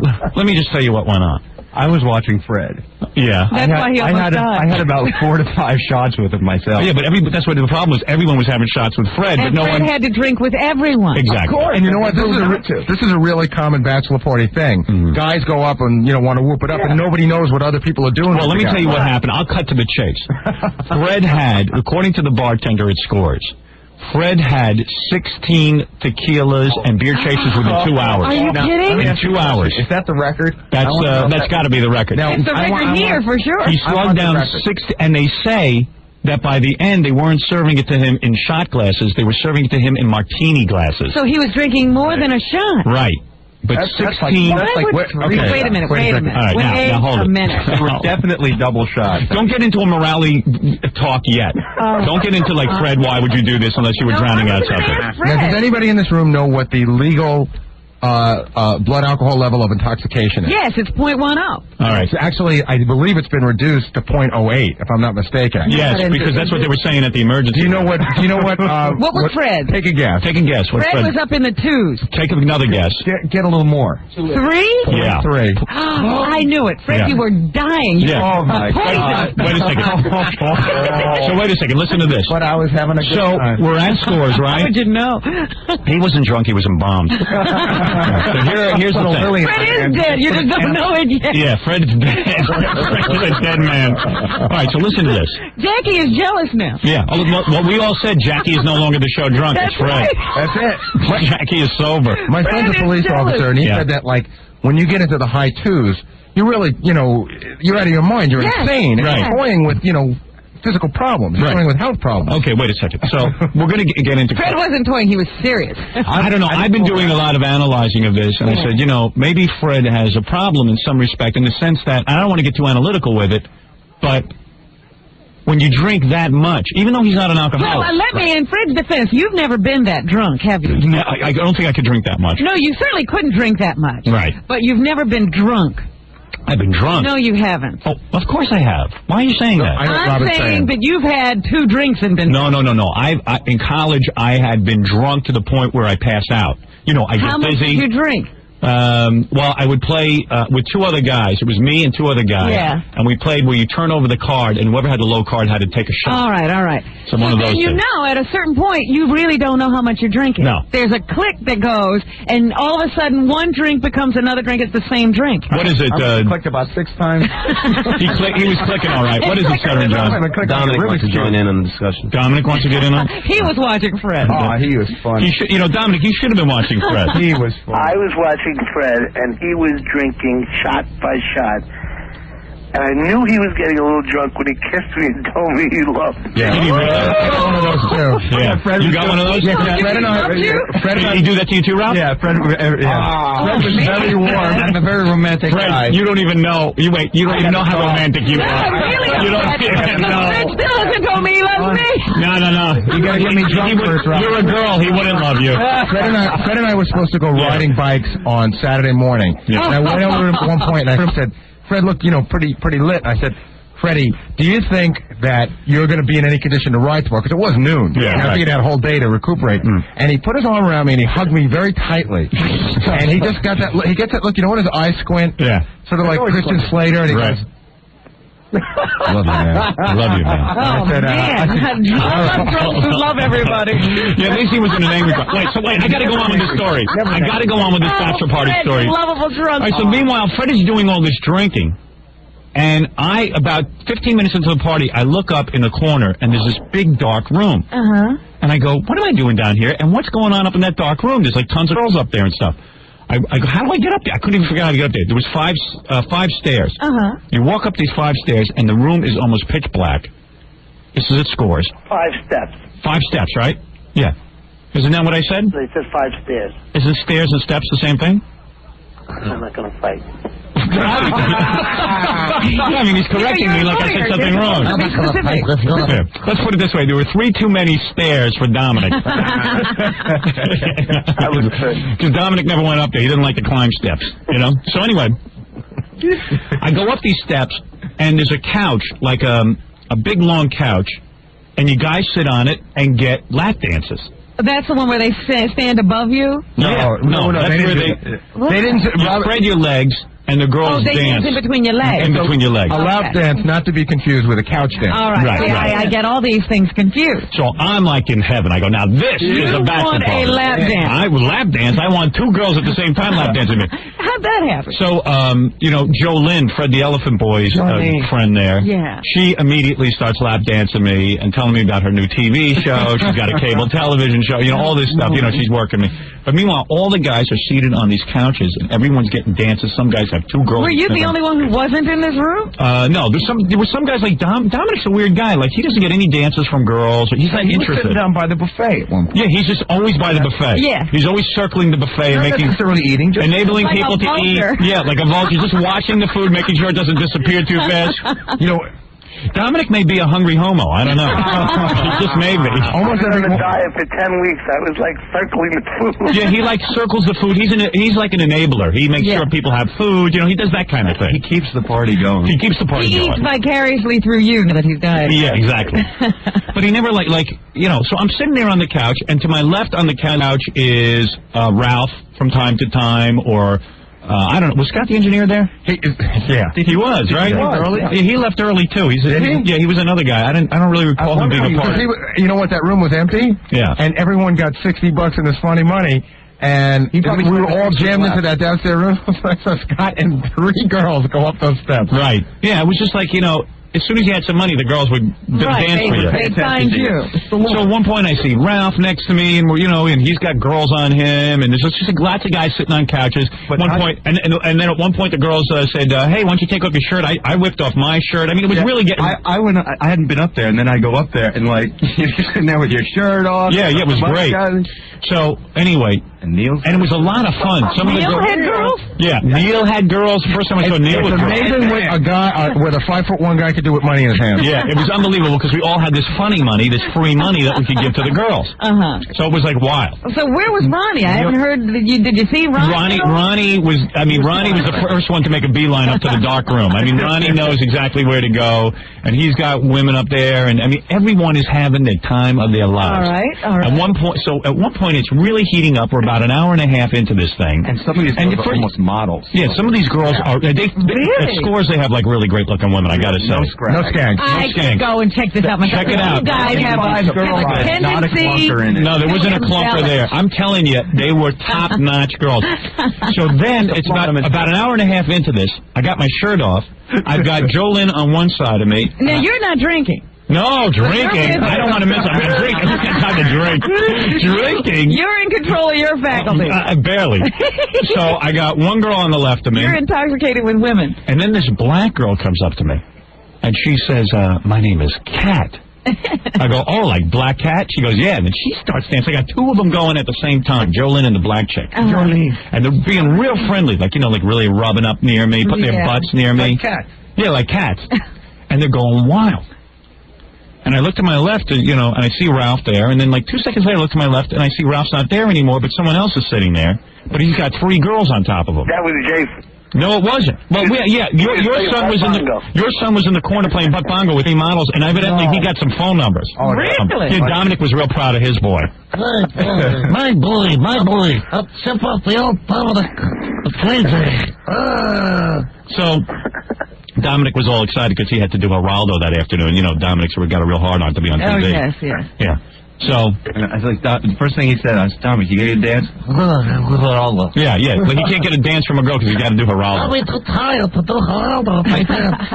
tell you what went on. I was watching Fred. Yeah. That's why he almost died. I had about 4 to 5 shots with him myself. Yeah, but that's what the problem was. Everyone was having shots with Fred, And but no Fred one had to drink with everyone. Exactly. Of course. And you know what? This is a really common bachelor party thing. Guys go up and want to whoop it up, and nobody knows what other people are doing. Well, let me tell you what happened. I'll cut to the chase. Fred had, according to the bartender at Scores, Fred had 16 tequilas and beer chasers within 2 hours. Are you kidding? In 2 hours. Is that the record? That's got to be the record. It's the record here, for sure. He slugged down 60, and they say that by the end, they weren't serving it to him in shot glasses. They were serving it to him in martini glasses. So he was drinking more than a shot. Right. But That's 16... Wait a minute. All right, now hold a it. minute. They were definitely double shots. Don't get into a morality talk yet. Don't get into, like, Fred, why would you do this unless you were drowning out something. Now, does anybody in this room know what the legal blood alcohol level of intoxication is? Yes, it's 0.10. All right. It's actually, I believe it's been reduced to 0.08, if I'm not mistaken. Yes, because that's what they were saying at the emergency. Do you know what? What was Fred? Take a guess. Take a guess. What's Fred was up in the 2s. Take another guess. Get a little more. 3? Yeah. 3. I knew it. Fred, you were dying. Yeah. Oh, my God. Wait a second. So wait a second. Listen to this. But I was having a good time. So we're at scores, right? How would you know? He wasn't drunk. He was embalmed. So here's the thing. Fred is dead. You just don't know it yet. Yeah, Fred's dead. Fred's a dead man. All right, so listen to this. Jackie is jealous now. Yeah. Well, we all said Jackie is no longer the show drunk. That's It's Fred. right. That's it. Jackie is sober. My friend's a police officer, and he said that, like, when you get into the high 2s, you really, you're out of your mind. You're insane. Right. You're toying with, physical problems. You're toying with health problems. Okay, wait a second. So we're going to get into... Fred wasn't toying. He was serious. I don't know. I've been doing a lot of analyzing of this, and I said, maybe Fred has a problem in some respect, in the sense that, I don't want to get too analytical with it, but when you drink that much, even though he's not an alcoholic... Well, let me, in Fred's defense, you've never been that drunk, have you? No, I don't think I could drink that much. No, you certainly couldn't drink that much. Right. But you've never been drunk. I've been drunk. No, you haven't. Oh, of course I have. Why are you saying that? I'm saying that you've had 2 drinks and been... No. In college, I had been drunk to the point where I passed out. I get How much busy. did you drink? Well, I would play with 2 other guys. It was me and 2 other guys. Yeah. And we played where you turn over the card, and whoever had the low card had to take a shot. All right. So one of those And things. at a certain point, you really don't know how much you're drinking. No. There's a click that goes, and all of a sudden, one drink becomes another drink. It's the same drink. What is it? I clicked about 6 times. He was clicking all right. What is it, Stuttering John? Dominic wants to join in on the discussion. Dominic wants to get in on? He was watching Fred. Oh, he was fun. Dominic, you should have been watching Fred. He was fun. I was watching Fred, and he was drinking shot by shot. And I knew he was getting a little drunk when he kissed me and told me he loved me. Yeah. Did he really? One of those too. Yeah. You got one of those? Yeah, Fred and I. Did he do that to you too, Ralph? Yeah, Fred. Fred was very warm and a very romantic guy. Fred, you don't even know. You don't even know how romantic you are. You don't even know. Fred still hasn't told me he loves me. No. You gotta get me drunk first, Ralph. You're a girl. He wouldn't love you. Fred and I were supposed to go riding bikes on Saturday morning. Yeah. And I went over at one point and I said, Fred looked, pretty lit. I said, Freddie, do you think that you're going to be in any condition to ride tomorrow? Because it was noon. Yeah, and I think he had a whole day to recuperate. And he put his arm around me and he hugged me very tightly. And he just got that. He gets that look. You know when his eyes squint? Yeah. Sort of like Christian Slater. And he goes. I love you, man. I love you, man. Oh, man. I love drunks who love everybody. Yeah, at least he was in an angry car. Wait, I got to go on with the story. I got to go on with this bachelor party Fred, story. lovable drunk. All right, so meanwhile, Fred is doing all this drinking. And about 15 minutes into the party, I look up in the corner, and there's this big, dark room. Uh-huh. And I go, what am I doing down here? And what's going on up in that dark room? There's like tons of girls up there and stuff. I go, how do I get up there? I couldn't even figure out how to get up there. There was five stairs. Uh-huh. You walk up these 5 stairs, and the room is almost pitch black. This is at Scores. 5 steps. 5 steps, right? Yeah. Isn't that what I said? They said 5 stairs. Isn't stairs and steps the same thing? I'm not going to fight. I mean, he's correcting me like I said something wrong. Yeah. Let's put it this way. There were 3 too many stairs for Dominic. Because Dominic never went up there. He didn't like to climb steps, So anyway, I go up these steps, and there's a couch, like a big, long couch, and you guys sit on it and get lap dances. That's the one where they stand above you? No. That's where they didn't. You spread your legs, and the girls they dance. in between your legs. In between your legs. A lap dance, not to be confused with a couch dance. All right. I get all these things confused. So I'm like in heaven. I go, now this is a bachelor party. You want a lap dance. I would lap dance. I want 2 girls at the same time lap dancing me. How'd that happen? So, Jolynn, Fred the Elephant Boy's friend there, yeah. She immediately starts lap dancing me and telling me about her new TV show. She's got a cable television show, all this stuff. She's working me. But meanwhile, all the guys are seated on these couches, and everyone's getting dances. Some guys have like 2 girls. Were you the only one who wasn't in this room? No, there were some guys like Dominic's a weird guy. Like, he doesn't get any dances from girls. He's not He was interested. sitting down by the buffet at one point. Yeah, he's just always by the buffet. Yeah. He's always circling the buffet and Not making... necessarily eating, just enabling like people a to eat. vulture. Yeah, like a vulture. Just watching the food, making sure it doesn't disappear too fast. You know, Dominic may be a hungry homo. I don't know. He just may be. Almost I was every on a diet for 10 weeks. I was like circling the food. Yeah, he like circles the food. He's like an enabler. He makes sure people have food. You know, he does that kind of thing. He keeps the party going. He keeps the party He eats going. vicariously through you that he's dying. Yeah, exactly. But he never like you know. So I'm sitting there on the couch, and to my left on the couch is Ralph from time to time, or. I don't know. Was Scott the engineer there? Yeah. He was, right? He was. Early? Yeah, he left early too. Yeah, he was another guy. I don't really recall him being a part. You know what? That room was empty. Yeah. And everyone got $60 in this funny money. And we were all jammed into that downstairs room. So Scott and 3 girls go up those steps. Right. Yeah, it was just like, you know, as soon as you had some money, the girls would dance for you. They find you. So at one point I see Ralph next to me, and we're, you know, and he's got girls on him, and there's just like lots of guys sitting on couches. And then at one point the girls said, "Hey, why don't you take off your shirt?" I whipped off my shirt. I mean, it was really getting. I hadn't been up there, and then I go up there, and like you're sitting there with your shirt off. Yeah, it was great. So anyway, and it was a lot of fun. Some Neil of the had girls? Yeah, Neil had girls. The first time I saw Neil was It's amazing what a guy, what a 5'1" guy could do with money in his hands. Yeah, it was unbelievable because we all had this funny money, this free money that we could give to the girls. So it was like wild. So where was Ronnie? I haven't heard. Did you see Ronnie? Ronnie was the first one to make a beeline up to the dark room. I mean, Ronnie knows exactly where to go, and he's got women up there, and I mean, everyone is having the time of their lives. All right. At one point, it's really heating up. We're about an hour and a half into this thing, and some of these girls are almost models. Yeah, some of these girls are. At Scores, they have like really great looking women. I got to say, no skanks. I could go and check this out myself. Check it out. You guys have a tendency. Not a clunker in it. No, there wasn't a clunker there. I'm telling you, they were top-notch girls. So then, it's about an hour and a half into this. I got my shirt off. I've got Jolene on one side of me. Now, you're not drinking. No, drinking. I don't want to miss it. I'm going to drink. I don't have time to drink. Drinking. You're in control of your faculty. Barely. So I got one girl on the left of me. You're intoxicated with women. And then this black girl comes up to me. And she says, my name is Kat. I go, oh, like Black Cat? She goes, yeah. And then she starts dancing. I got 2 of them going at the same time, Jolene and the black chick. Jolene. And they're being real friendly, like, you know, like really rubbing up near me, putting their butts near me. Like cats. Yeah, like cats. And they're going wild. And I look to my left, you know, and I see Ralph there. And then like 2 seconds later, I look to my left, and I see Ralph's not there anymore, but someone else is sitting there. But he's got 3 girls on top of him. That was Jason. No, it wasn't. Well, your son was in the corner playing butt bongo with 3 models, and evidently he got some phone numbers. Oh, really? Yeah, Dominic was real proud of his boy. My boy. Up, step up the old part of the crazy. So Dominic was all excited because he had to do Geraldo that afternoon. You know, Dominic's got a real hard on to be on TV. Oh, yes. Yeah. So I was like, the first thing he said, I was, Dominic, you get a dance? Yeah. But he can't get a dance from a girl because he's got to do Geraldo. I'll be too tired to do Geraldo.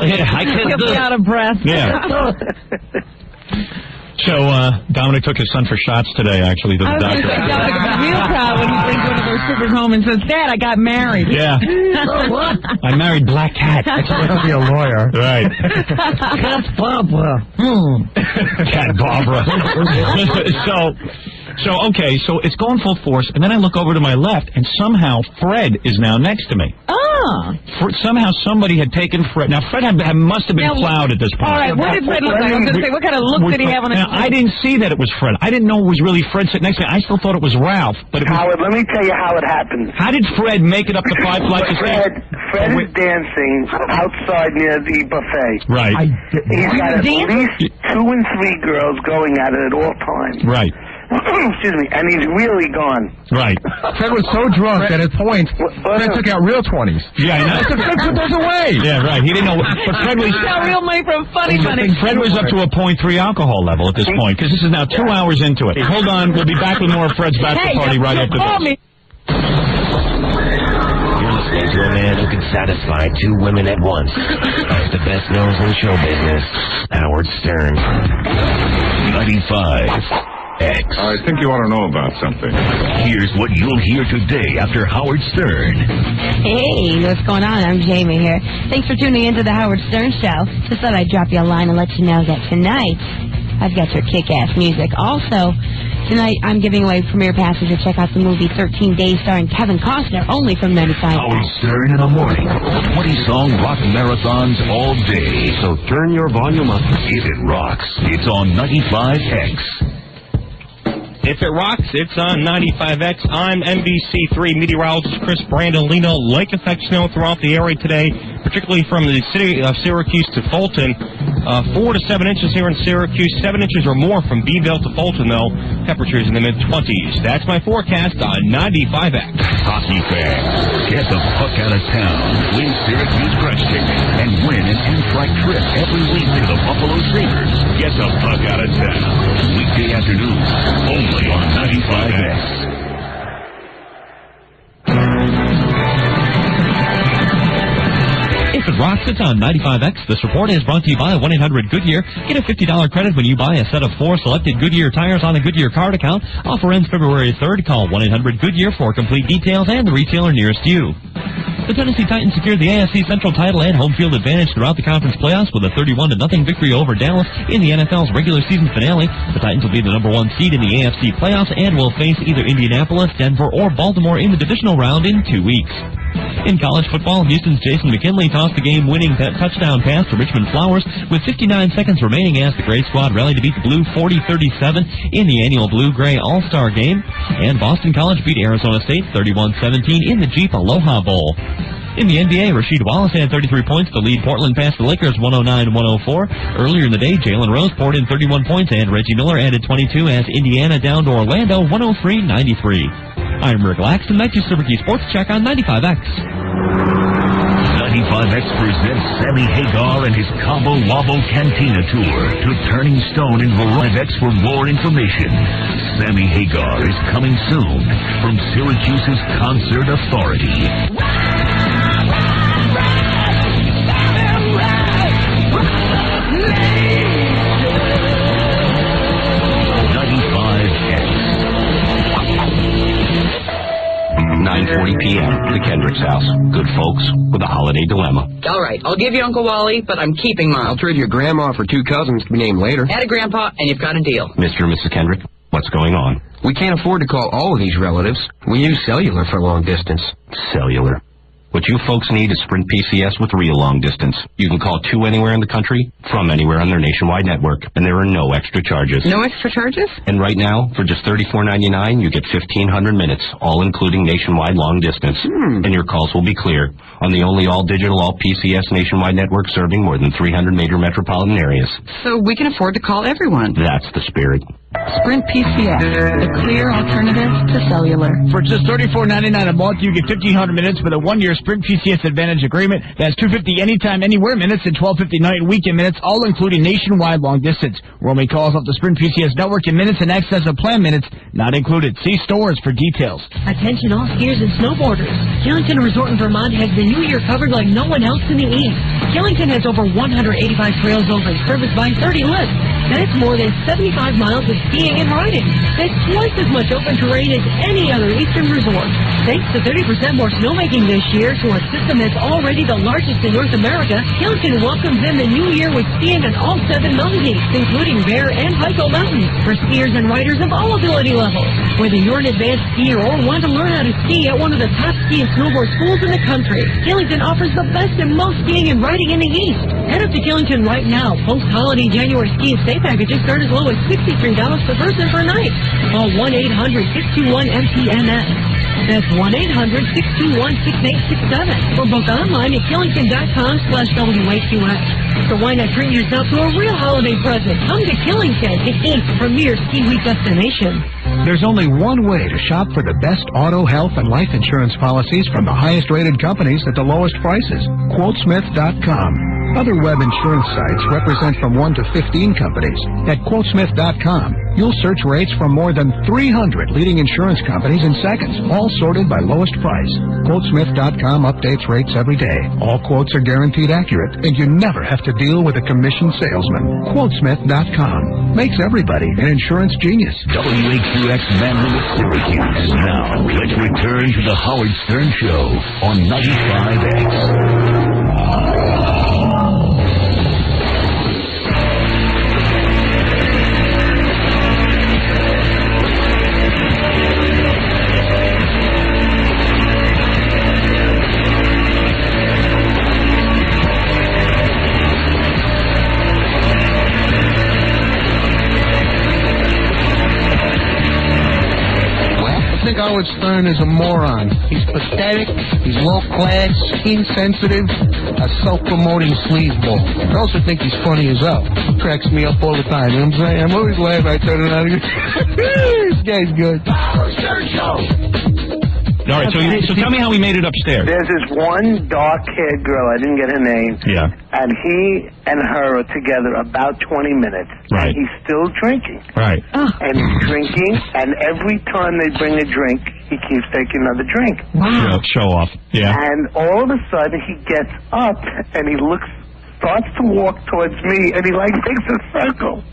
Yeah, I can't He'll do be out of breath. Yeah. So Dominic took his son for shots today, actually, to the doctor. Dominic will be real proud when he brings one of those strippers home and says, Dad, I got married. Yeah. What? I married Black Cat. He'll be a lawyer. Right. Cat Barbara. Cat Barbara. So it's going full force, and then I look over to my left, and somehow Fred is now next to me. Somehow somebody had taken Fred. Now, Fred must have been plowed at this point. All right, what did Fred look like? I was going to say, what kind of look did he have on his face? I didn't see that it was Fred. I didn't know it was really Fred sitting next to me. I still thought it was Ralph. But it was... Howard, let me tell you how it happened. How did Fred make it up the 5 flights of stairs? Fred is dancing outside near the buffet. Right. He's got at least 2 and 3 girls going at it at all times. Right. Excuse me, and he's really gone. Right. Fred was so drunk that at points, Fred took out real 20s. Yeah, I know. Fred put those away. Yeah, right. He didn't know. But Fred was... got real money from funny money. Fred was up to a 0.3 alcohol level at this point, because this is now 2 hours into it. Hold on. We'll be back with more of Fred's bachelor party right after this. You're listening to a man who can satisfy 2 women at once. The best nose in show business, Howard Stern. 95 X. I think you ought to know about something. Here's what you'll hear today after Howard Stern. Hey, what's going on? I'm Jamie here. Thanks for tuning into the Howard Stern Show. Just thought I'd drop you a line and let you know that tonight I've got your kick-ass music. Also, tonight I'm giving away premiere passes to check out the movie 13 Days starring Kevin Costner, only from 95. Howard Stern in the morning. 20-song rock marathons all day. So turn your volume up. If it rocks, it's on 95X. If it rocks, it's on 95X. I'm NBC3 meteorologist Chris Brandolino. Lake effect snow throughout the area today, particularly from the city of Syracuse to Fulton. 4 to 7 inches here in Syracuse, 7 inches or more from Beeville to Fulton, though. Temperatures in the mid-20s. That's my forecast on 95X. Hockey fans, get the fuck out of town. Win Syracuse Crunch Ticket and win an Amtrak trip every week to the Buffalo Sabres. Get the fuck out of town. Weekday afternoons, only on 95X. If it rocks, it's on 95X. This report is brought to you by 1-800-GOODYEAR. Get a $50 credit when you buy a set of 4 selected Goodyear tires on a Goodyear card account. Offer ends February 3rd. Call 1-800-GOODYEAR for complete details and the retailer nearest you. The Tennessee Titans secured the AFC Central title and home field advantage throughout the conference playoffs with a 31-0 victory over Dallas in the NFL's regular season finale. The Titans will be the number 1 seed in the AFC playoffs and will face either Indianapolis, Denver, or Baltimore in the divisional round in 2 weeks. In college football, Houston's Jason McKinley tossed the game-winning touchdown pass to Richmond Flowers with 59 seconds remaining as the Gray Squad rallied to beat the Blue 40-37 in the annual Blue-Gray All-Star Game. And Boston College beat Arizona State 31-17 in the Jeep Aloha Bowl. In the NBA, Rasheed Wallace had 33 points to lead Portland past the Lakers 109-104. Earlier in the day, Jalen Rose poured in 31 points and Reggie Miller added 22 as Indiana down to Orlando 103-93. I'm Rick Laxton. That's your Syracuse Sports Check on 95X. 95X presents Sammy Hagar and his Cabo Wabo Cantina Tour to Turning Stone in Verona. For more information, Sammy Hagar is coming soon from Syracuse's Concert Authority. p.m. The Kendricks house. Good folks with a holiday dilemma. All right, I'll give you Uncle Wally, but I'm keeping mine. I'll trade your grandma for 2 cousins to be named later. Add a grandpa, and you've got a deal. Mr. and Mrs. Kendrick, what's going on? We can't afford to call all of these relatives. We use cellular for long distance. Cellular. What you folks need is Sprint PCS with real long distance. You can call to anywhere in the country, from anywhere on their nationwide network, and there are no extra charges. No extra charges? And right now, for just $34.99, you get 1,500 minutes, all including nationwide long distance. And your calls will be clear on the only all-digital, all-PCS nationwide network serving more than 300 major metropolitan areas. So we can afford to call everyone. That's the spirit. Sprint PCS, the clear alternative to cellular. For just $34.99 a month, you get 1,500 minutes with a 1-year Sprint PCS Advantage agreement. That's $250 anytime, anywhere minutes and $12.50 night and weekend minutes, all including nationwide long distance. Roaming calls off the Sprint PCS network in minutes and access of plan minutes not included. See stores for details. Attention all skiers and snowboarders. Killington Resort in Vermont has the new year covered like no one else in the East. Killington has over 185 trails open, serviced by 30 lifts. That's more than 75 miles of skiing and riding. That's twice as much open terrain as any other eastern resort. Thanks to 30% more snowmaking this year to a system that's already the largest in North America, Killington welcomes in the new year with skiing on all 7 mountain peaks, including Bear and Hyco Mountains, for skiers and riders of all ability levels. Whether you're an advanced skier or want to learn how to ski at one of the top ski and snowboard schools in the country, Killington offers the best and most skiing and riding in the East. Head up to Killington right now. Post-holiday January ski and stay packages start as low as $63 per person per night. Call 1-800-621-MTNS. That's 1-800-621-6867. Or book online at Killington.com/WAQX. So why not treat yourself to a real holiday present? Come to Killington, the 8th premier ski week destination. There's only one way to shop for the best auto, health, and life insurance policies from the highest rated companies at the lowest prices. Quotesmith.com. Other web insurance sites represent from 1 to 15 companies. At Quotesmith.com, you'll search rates from more than 300 leading insurance companies in seconds, all sorted by lowest price. Quotesmith.com updates rates every day. All quotes are guaranteed accurate, and you never have to deal with a commissioned salesman. Quotesmith.com makes everybody an insurance genius. WAQX Van Louis, Syracuse. Now, let's return to the Howard Stern Show on 95X. I think Howard Stern is a moron. He's pathetic, he's low-class, skin-sensitive, a self-promoting sleazeball. I also think he's funny as hell. He cracks me up all the time, you know what I'm saying? I'm always laughing. I turn around and go, this guy's good. Howard Stern Show! All right, so tell me how we made it upstairs. There's this one dark-haired girl, I didn't get her name. Yeah. And he and her are together about 20 minutes. Right. And he's still drinking. Right. And he's drinking, and every time they bring a drink, he keeps taking another drink. Wow. Show off. Yeah. And all of a sudden, he gets up, and he starts to walk towards me, and he, makes a circle.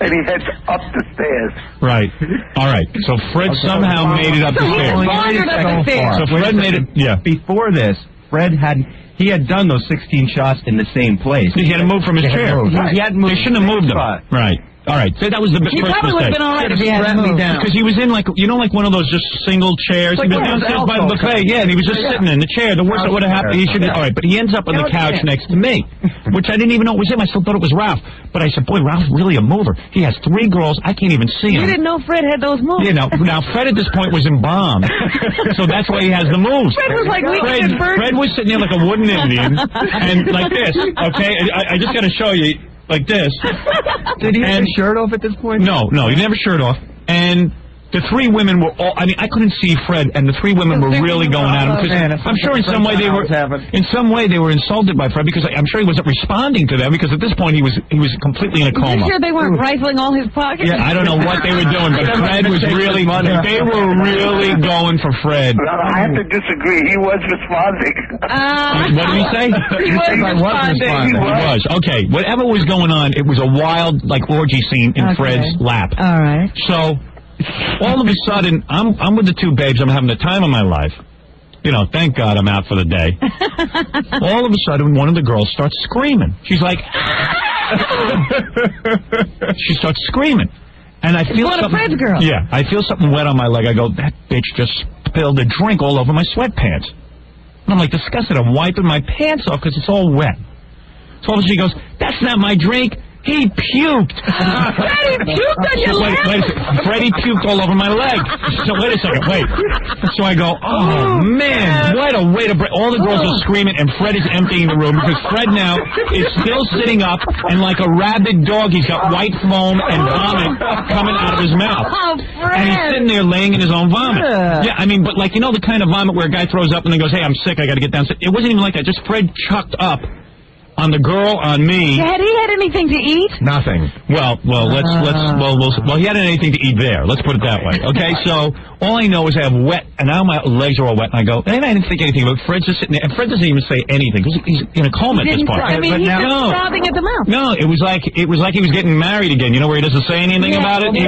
And he heads up the stairs. Right. All right. So Fred somehow made it up the stairs. So Fred made it. Yeah. Before this, Fred had done those 16 shots in the same place. He had to move from his chair. He had moved. They shouldn't have moved him. Right. All right. So that was the first mistake. He probably would have been all right if he hadn't moved. Because he was in one of those just single chairs. He was downstairs by the buffet. Yeah, and he was just sitting in the chair. The worst that would have happened, he should have. All right, but he ends up on the couch next to me, which I didn't even know it was him. I still thought it was Ralph. But I said, boy, Ralph's really a mover. He has 3 girls. I can't even see him. You didn't know Fred had those moves. You know, now Fred at this point was embalmed, so that's why he has the moves. Fred was like Fred was sitting there like a wooden Indian, and like this. Okay, I just got to show you. Like this. Did he have his shirt off at this point? No, he didn't have a shirt off. And the 3 women were all, I couldn't see Fred, and the 3 women were really going at him. Because I'm sure in some way they were insulted by Fred, because I'm sure he wasn't responding to them, because at this point he was completely in a coma. Are you sure they weren't rifling all his pockets? Yeah, I don't know what they were doing, but Fred was really, they were really going for Fred. No, I have to disagree. He was responding. What did he say? He was responding. He was. Okay, whatever was going on, it was a wild, orgy scene in Fred's lap. All right. So, all of a sudden, I'm with the 2 babes. I'm having the time of my life. You know, thank God I'm out for the day. All of a sudden, one of the girls starts screaming. She's like, she starts screaming. And I feel something. Fred's girl. Yeah, I feel something wet on my leg. I go, that bitch just spilled a drink all over my sweatpants. And I'm like disgusted. I'm wiping my pants off because it's all wet. So all of a sudden she goes, that's not my drink. He puked. Freddie puked on your leg. Wait a second. Freddie puked all over my leg. So wait a second. Wait. So I go, oh man, what a way to break. All the girls are screaming, and Fred is emptying the room because Fred now is still sitting up, and like a rabid dog, he's got white foam and vomit coming out of his mouth. Oh, Fred. And he's sitting there laying in his own vomit. Yeah, but the kind of vomit where a guy throws up and then goes, hey, I'm sick, I got to get downstairs. It wasn't even like that. Just Fred chucked up. On the girl, on me. Had he had anything to eat? Nothing. Well, he hadn't anything to eat there. Let's put it that way. Okay, so all I know is I have wet, and now my legs are all wet, and I go, and I didn't think anything, but Fred's just sitting there, and Fred doesn't even say anything, because he's in a coma at this point. He's just frothing at the mouth. No, it was like he was getting married again, where he doesn't say anything about it. He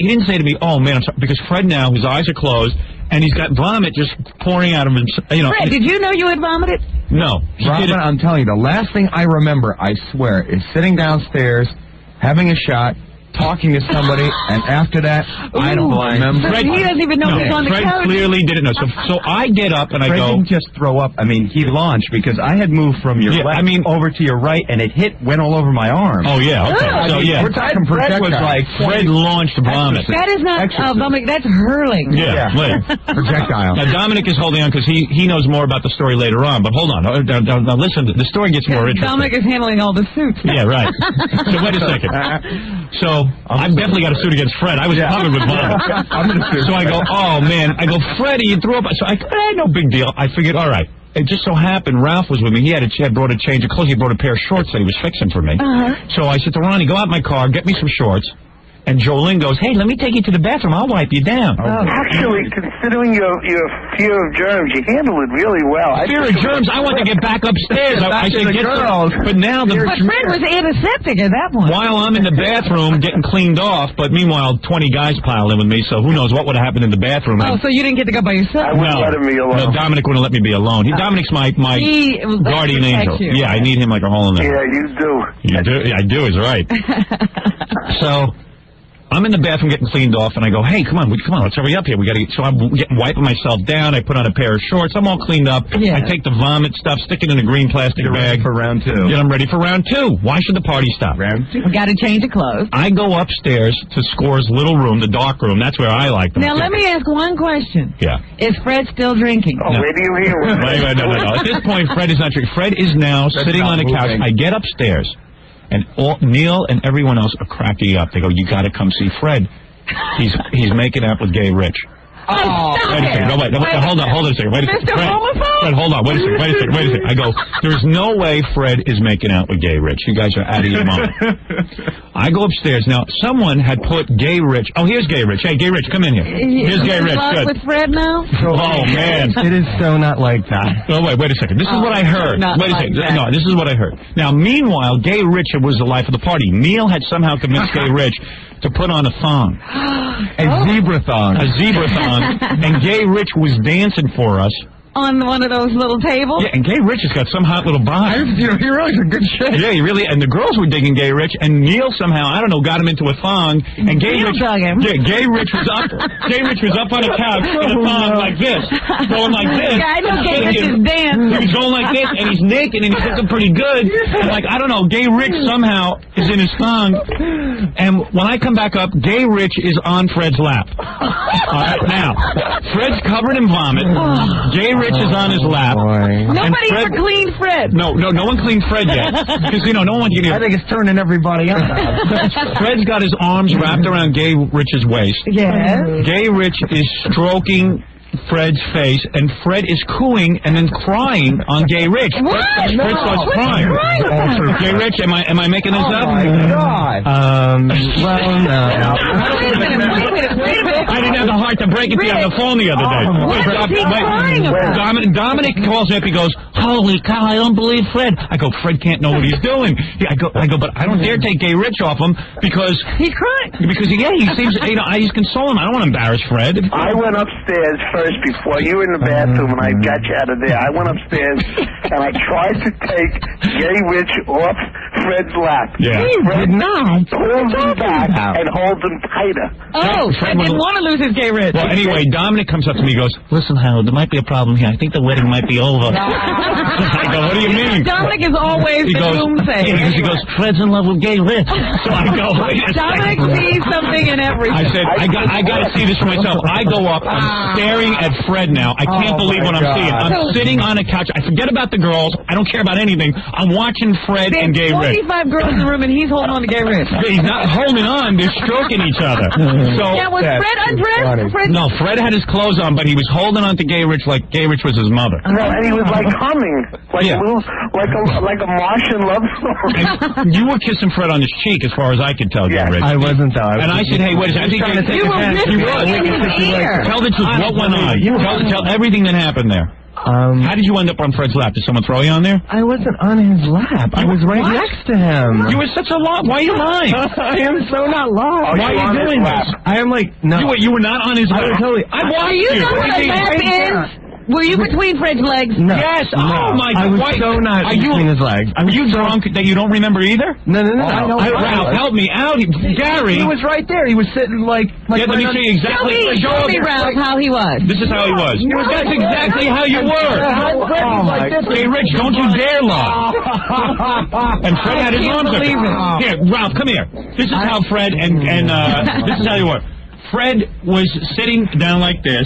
didn't say to me, oh man, I'm sorry, because Fred now, his eyes are closed, and he's got vomit just pouring out of him. Fred, did you know you had vomited? No. Robin, I'm telling you, the last thing I remember, I swear, is sitting downstairs, having a shot, talking to somebody, and after that, I don't remember. Fred, he doesn't even know he's on the couch. Fred clearly didn't know. So I get up and I go. Fred didn't just throw up. He launched because I had moved from your left over to your right, and it went all over my arm. Oh, yeah, okay. So, yeah. We're talking projectile. Fred was like, Fred launched vomit. That is not vomit, that's hurling. Yeah. Projectile. Now, Dominic is holding on because he knows more about the story later on, but hold on. Now, listen, the story gets more interesting. Dominic is handling all the suits. Yeah, right. So, wait a second. So, I've definitely got a suit against Fred. I was covered with vomit. So I go, oh, man. I go, Freddie, you threw up. So no big deal. I figured, all right. it just so happened Ralph was with me. He had brought a change of clothes. He brought a pair of shorts that he was fixing for me. So I said to Ronnie, go out in my car, get me some shorts. And Jolene goes, hey, let me take you to the bathroom. I'll wipe you down. Actually, considering your fear of germs, you handle it really well. Fear of germs? I want to get back upstairs. I should get girls. But now But Fred was antiseptic at that point. While I'm in the bathroom getting cleaned off, but meanwhile 20 guys piled in with me, so who knows what would have happened in the bathroom. Oh, so you didn't get to go by yourself? I wouldn't let him be alone. No, Dominic wouldn't let me be alone. Dominic's my guardian angel. You. Yeah, I need him like a hole in the Yeah, you do. You do? I do is right. So I'm in the bathroom getting cleaned off, and I go, hey, come on, let's hurry up here. We got to get. So I'm wiping myself down. I put on a pair of shorts. I'm all cleaned up. Yeah. I take the vomit stuff, stick it in a green plastic bag for round 2. Get I'm ready for round 2. Why should the party stop? Round 2. We got to change the clothes. I go upstairs to Score's little room, the dark room. That's where I like them. Now let me ask one question. Yeah. Is Fred still drinking? Oh, wait till you hear it. No. At this point, Fred is not drinking. Fred is now sitting on the couch. I get upstairs, and Neil and everyone else are cracking up. They go, you got to come see Fred. He's making out with Gay Rich. Oh, wait a second. No, wait, hold on a second. Wait a second. Fred, hold on. Wait a second. I go, there's no way Fred is making out with Gay Rich. You guys are out of your mind. I go upstairs. Now, someone had put Gay Rich. Oh, here's Gay Rich. Hey, Gay Rich, come in here. Here's Gay Rich. Good. With Fred now? Oh, man. It is so not like that. Oh, wait a second. This is what I heard. Wait a second. No, this is what I heard. Now, meanwhile, Gay Rich was the life of the party. Neil had somehow convinced Gay Rich to put on a thong. A zebra thong. A zebra thong. And Gay Rich was dancing for us. On one of those little tables? Yeah, and Gay Rich has got some hot little body. He really is a good shape. Yeah, he really, and the girls were digging Gay Rich, and Neil somehow, I don't know, got him into a thong, and Gay Rich dug him. Yeah, Gay Rich was up on a couch in a thong like this, going like this. Yeah, I know Gay Rich's dance. He was going like this, and he's naked, and he's looking pretty good. And like, I don't know, Gay Rich somehow is in his thong, and when I come back up, Gay Rich is on Fred's lap. All right, now, Fred's covered in vomit. Gay Rich is on his lap. Nobody ever cleaned Fred. No one cleaned Fred yet. Because, no one can. I think it's turning everybody up. Fred's got his arms wrapped around Gay Rich's waist. Yes. Gay Rich is stroking Fred's face, and Fred is cooing and then crying on Gay Rich. What? Fred starts crying. Gay Rich, am I making this up? Oh my God. Well, no. Wait a minute. I didn't have the heart to break it to you on the phone the other day. What is he crying about? Dominic calls me up. He goes, "Holy cow! I don't believe Fred." I go, "Fred can't know what he's doing." I go, but I don't dare take Gay Rich off him because he's crying. Because he seems, he's consoling him. I don't want to embarrass Fred. I went upstairs first before you were in the bathroom, and I got you out of there. I went upstairs and I tried to take Gay Rich off Fred's lap. Yeah. Fred pulls him back and holds him tighter. Oh, Fred didn't want to lose his Gay Rich. Well, anyway, Dominic comes up to me and goes, "Listen, Howard, there might be a problem here. I think the wedding might be over." I go, "What do you mean?" Dominic is always the doomsayer. He goes, "Fred's in love with Gay Rich." So I go, Dominic sees something in everything. I said, I got to see this for myself. I go up, I'm staring at Fred now. I can't believe what I'm seeing. I'm sitting on a couch. I forget about the girls. I don't care about anything. I'm watching Fred and Gay Rich. 45 girls in the room, and he's holding on to Gay Rich. He's not holding on. They're stroking each other. So now, was Fred undressed? No, Fred had his clothes on, but he was holding on to Gay Rich like Gay Rich was his mother. No, and he was like humming, like a Martian love song. You were kissing Fred on his cheek, as far as I could tell, Gay Rich. I wasn't, though. And I said, "Hey, wait a second." Tell the truth. What went on? Tell everything that happened there. How did you end up on Fred's lap? Did someone throw you on there? I wasn't on his lap. I was right next to him. You were such a lie. Why are you lying? I am so not lying. Why are you doing this? I am like, no. You were not on his lap. I Are you know what a lap is? Were you between Fred's legs? No. Yes. No. Oh my God. I was so not between his legs. Are you drunk that you don't remember either? No. Ralph, help me out. Gary. He was right there. He was sitting like let me see exactly. Show me, Ralph, how he was. This is how he was. That's exactly how you were. Hey, Rich, don't you dare lie. And Fred had his arms up. Here, Ralph, come here. This is how Fred and this is how you were. Fred was sitting down like this.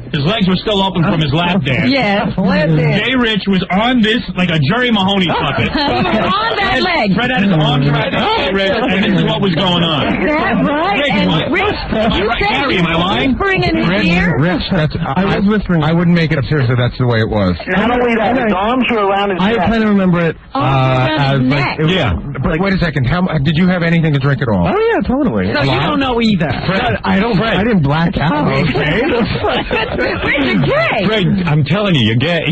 His legs were still open from his lap dance. Yes, lap dance. Gay Rich was on this like a Jerry Mahoney puppet. On that leg. Fred had his arms around Gay Rich, and this is what was going on. Is that right? Rich, And what? Rich, you said Gary, am I lying? whispering in his ear? Rich, I was whispering. I wouldn't make it up seriously. That's the way it was. Not only that, his arms were around his neck. I kind of remember it. around his neck. But wait a second. Did you have anything to drink at all? Oh yeah, totally. So you don't know either. Fred, I didn't black out. Okay. Richard Gay. Fred, I'm telling you, you're gay.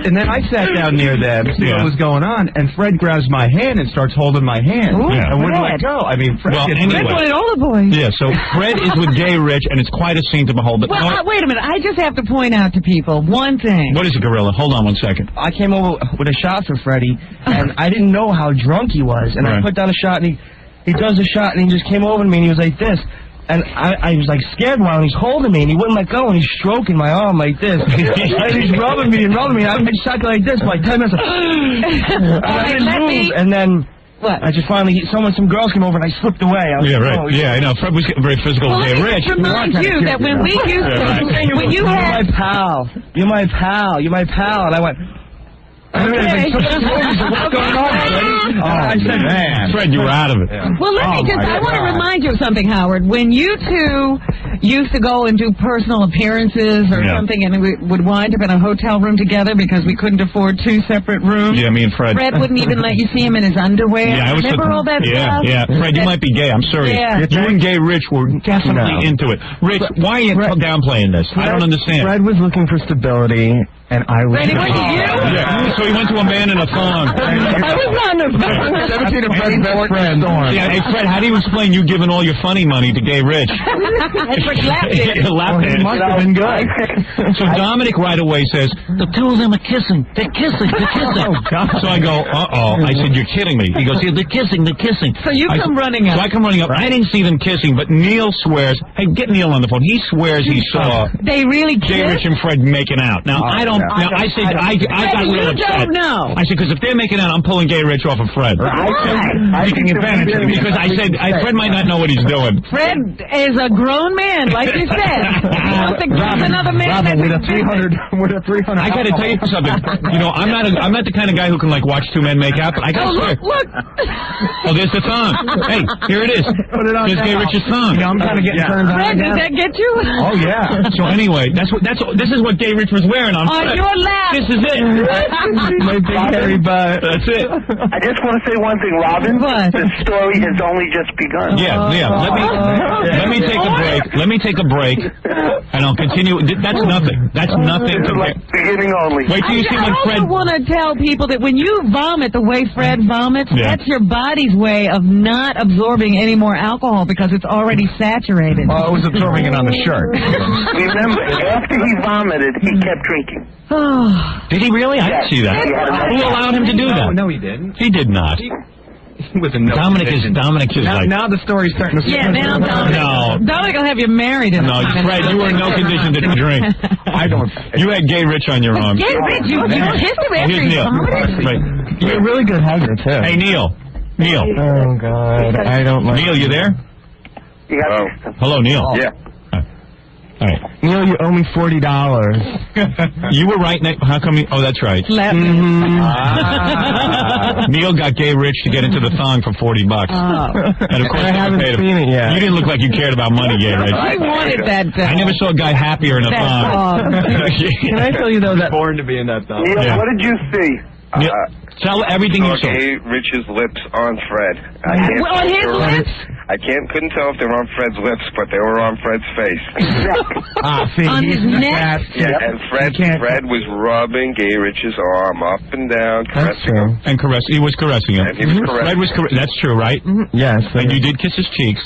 And then I sat down near them, see what was going on, and Fred grabs my hand and starts holding my hand. Ooh, and wouldn't let Fred. go. I mean, Fred Fred wanted all the boys. Yeah, so Fred is with Gay Rich, and it's quite a scene to behold. But Well, wait a minute. I just have to point out to people one thing. what is it, Gorilla? Hold on 1 second. I came over with a shot for Freddie, and I didn't know how drunk he was. And I put down a shot, and he does a shot, and he just came over to me, and he was like this. And I was like scared while he's holding me, and he wouldn't let go, and he's stroking my arm like this. And he's rubbing me. I was stuck like this for like 10 minutes. I didn't move, and then... What? I just finally, some girls came over and I slipped away. I was Yeah, like, right. oh, Yeah, I know. Fred was getting very physical with Gay Rich. Let me just remind you that when we used to, when you had... You're my pal. And I went... Okay. What's going on, Freddie? I said, man. Fred, you were out of it. Well, let me just, I want to remind you of something, Howard. When you two used to go and do personal appearances or something, and we would wind up in a hotel room together because we couldn't afford 2 separate rooms. Yeah, me and Fred. Fred wouldn't even let you see him in his underwear. Yeah, I was Remember all that stuff? Yeah, Fred, you might be gay. I'm sorry. Yeah. You and Gay Rich were definitely into it. Rich, why are you downplaying this? I don't understand. Fred was looking for stability, and I was... Freddie, was it you? Yeah, so he went to a man in a thong. I was not in a thong. 17 of Fred's best friends. Yeah, hey, Fred, how do you explain you giving all your funny money to Gay Rich? That's what lap dance. Lap dance. Must have been good. So Dominic right away says, the two of them are kissing. They're kissing. Oh, God. So I go, uh-oh. I said, you're kidding me. He goes, yeah, they're kissing. So you come running up. So I come running up. I didn't see them kissing, but Neil swears. Hey, get Neil on the phone. He swears he saw They really Gay Rich kissed? and Fred making out. Now, I don't... Now, I said, I got real upset. You don't know. I said, because if they're making out, I'm pulling Gay Rich off of Fred. Taking advantage of him. Because I said, Fred might not know what he's doing. Fred is a grown man, like you said. You don't think there's another man that with a 300. I got to tell you something. You know, I'm not the kind of guy who can like watch 2 men make out. But I got to swear. Look. Oh, there's the thong. Hey, here it is. Put it on There's Gay Rich's thong. I'm kind of getting turned on. Fred, does that get you? Oh yeah. So anyway, this is what Gay Rich was wearing on Fred. your lap. This is it. My big hairy butt. That's it. I just want to say one thing, Robin. What? The story has only just begun. Yeah. Let me take a break. Let me take a break, and I'll continue. That's nothing. That's nothing. Like beginning only. Wait till you see when Fred. I also want to tell people that when you vomit the way Fred vomits, that's your body's way of not absorbing any more alcohol because it's already saturated. I was absorbing it on the shirt. Remember, after he vomited, he kept drinking. Did he really? I didn't see that. Who allowed him to do that? No, he didn't. He did not. With a no Dominic is like. Now the story's starting to... Yeah, now Dominic will have you married in No, Fred, you were in no condition to drink. I don't... You had Gay Rich on your arm. Gay Rich, you kissed him after Here's he Neil. vomited? Right. You're a really good hugger, too. Hey, Neil. Oh, God. I don't like... Neil, you there? Hello, Neil. Yeah. All right. Neil, you owe me $40. You were right next. How come? Oh, that's right. Neil got Gay Rich to get into the thong for $40. And of course, I haven't seen it yet. You didn't look like you cared about money, Gay Rich. I wanted that. I never saw a guy happier in a thong. Can I tell you though that born to be in that thong? Neil, Yeah. what did you see? Neil, tell everything you saw. Gay Rich's lips on Fred. On his lips? I couldn't tell if they were on Fred's lips, but they were on Fred's face. See, On his neck? And Fred was rubbing Gay Rich's arm up and down, caressing him. And he was caressing him. And he was caressing Fred was that's true, right? Yes. And you did kiss his cheeks.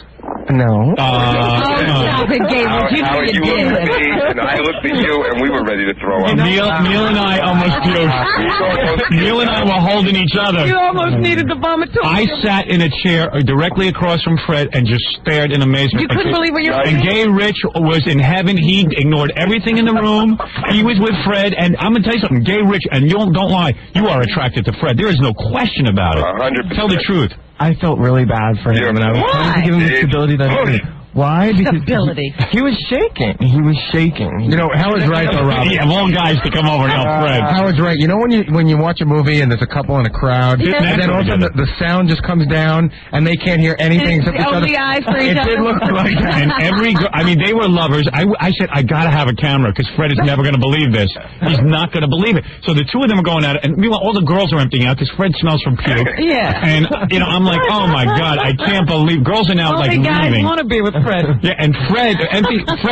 No. Stop it, Gay Rich. You know Howard, you you looked at did. me, and I looked at you, and we were ready to throw up. Neil and I almost puked. Neil and I were holding each other. You almost needed to vomit too. I sat in a chair directly across from Fred and just stared in amazement. You couldn't believe what you were And Gay Rich was in heaven. He ignored everything in the room. He was with Fred, and I'm going to tell you something. Gay Rich, and don't lie, you are attracted to Fred. There is no question about it. 100%. Tell the truth. I felt really bad for him, and I was trying to give him the stability that he needed. Why? Because Stability. he was shaking. He was shaking. You know, Howard's right, though, Rob. Yeah, of all guys to come over and help Fred. Howard's right. You know when you watch a movie and there's a couple in a crowd, Yeah. and then all of a sudden the sound just comes down and they can't hear anything except each other. Only eyes for each It other. did look like that. And every girl, I mean, they were lovers. I said, I gotta have a camera, because Fred is never gonna believe this. He's not gonna believe it. So the two of them are going at it, and meanwhile, all the girls are emptying out, because Fred smells from puke. Yeah. And, I'm like, oh my God, I can't believe, girls are now Only like guys leaving. want to be with Fred. Yeah, and Fred,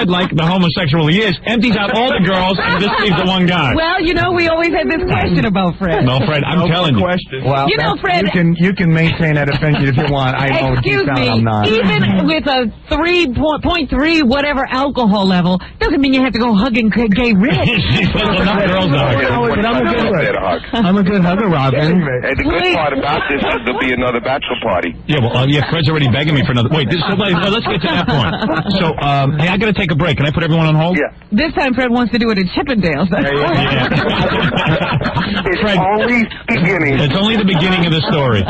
like the homosexual he is, empties out all the girls and just leaves the one guy. Well, we always had this question about Fred. No, Fred, I'm telling you. Well, Fred. You can maintain that opinion if you want. I know Excuse deep down me, I'm not. even with a 3.3 whatever alcohol level, doesn't mean you have to go hugging gay Rich. Enough girls I'm a good hugger, Robin. Hey, the good part about this is there'll be another bachelor party. Yeah, well, Fred's already begging me for another. Wait, let's get to that point. So, hey, I gotta take a break. Can I put everyone on hold? Yeah. This time Fred wants to do it at Chippendales. It's only beginning. It's only the beginning of the story.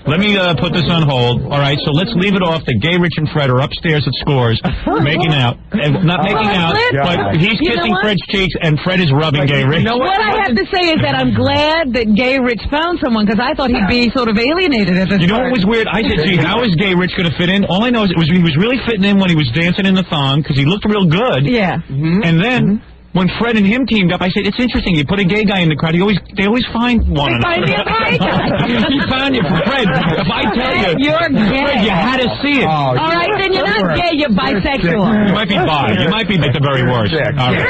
Let me put this on hold. All right, so let's leave it off that Gay Rich and Fred are upstairs at Scores making out. And not making out, but he's kissing Fred's cheeks and Fred is rubbing Gay Rich. What I have to say is that I'm glad that Gay Rich found someone, because I thought he'd be sort of alienated at this You know part. what was weird? I said, gee, how is Gay Rich going to fit in? All I know is he was really fitting in when he was dancing in the thong, because he looked real good. Yeah. And then... when Fred and him teamed up, I said, it's interesting. You put a gay guy in the crowd, they always find one another. Find me a gay guy. He found you, Fred. If I tell you, You're gay. Fred, you had to see it. All right, then you're not gay. You're bisexual. You might be bi. You might be at the very worst. You're bisexual.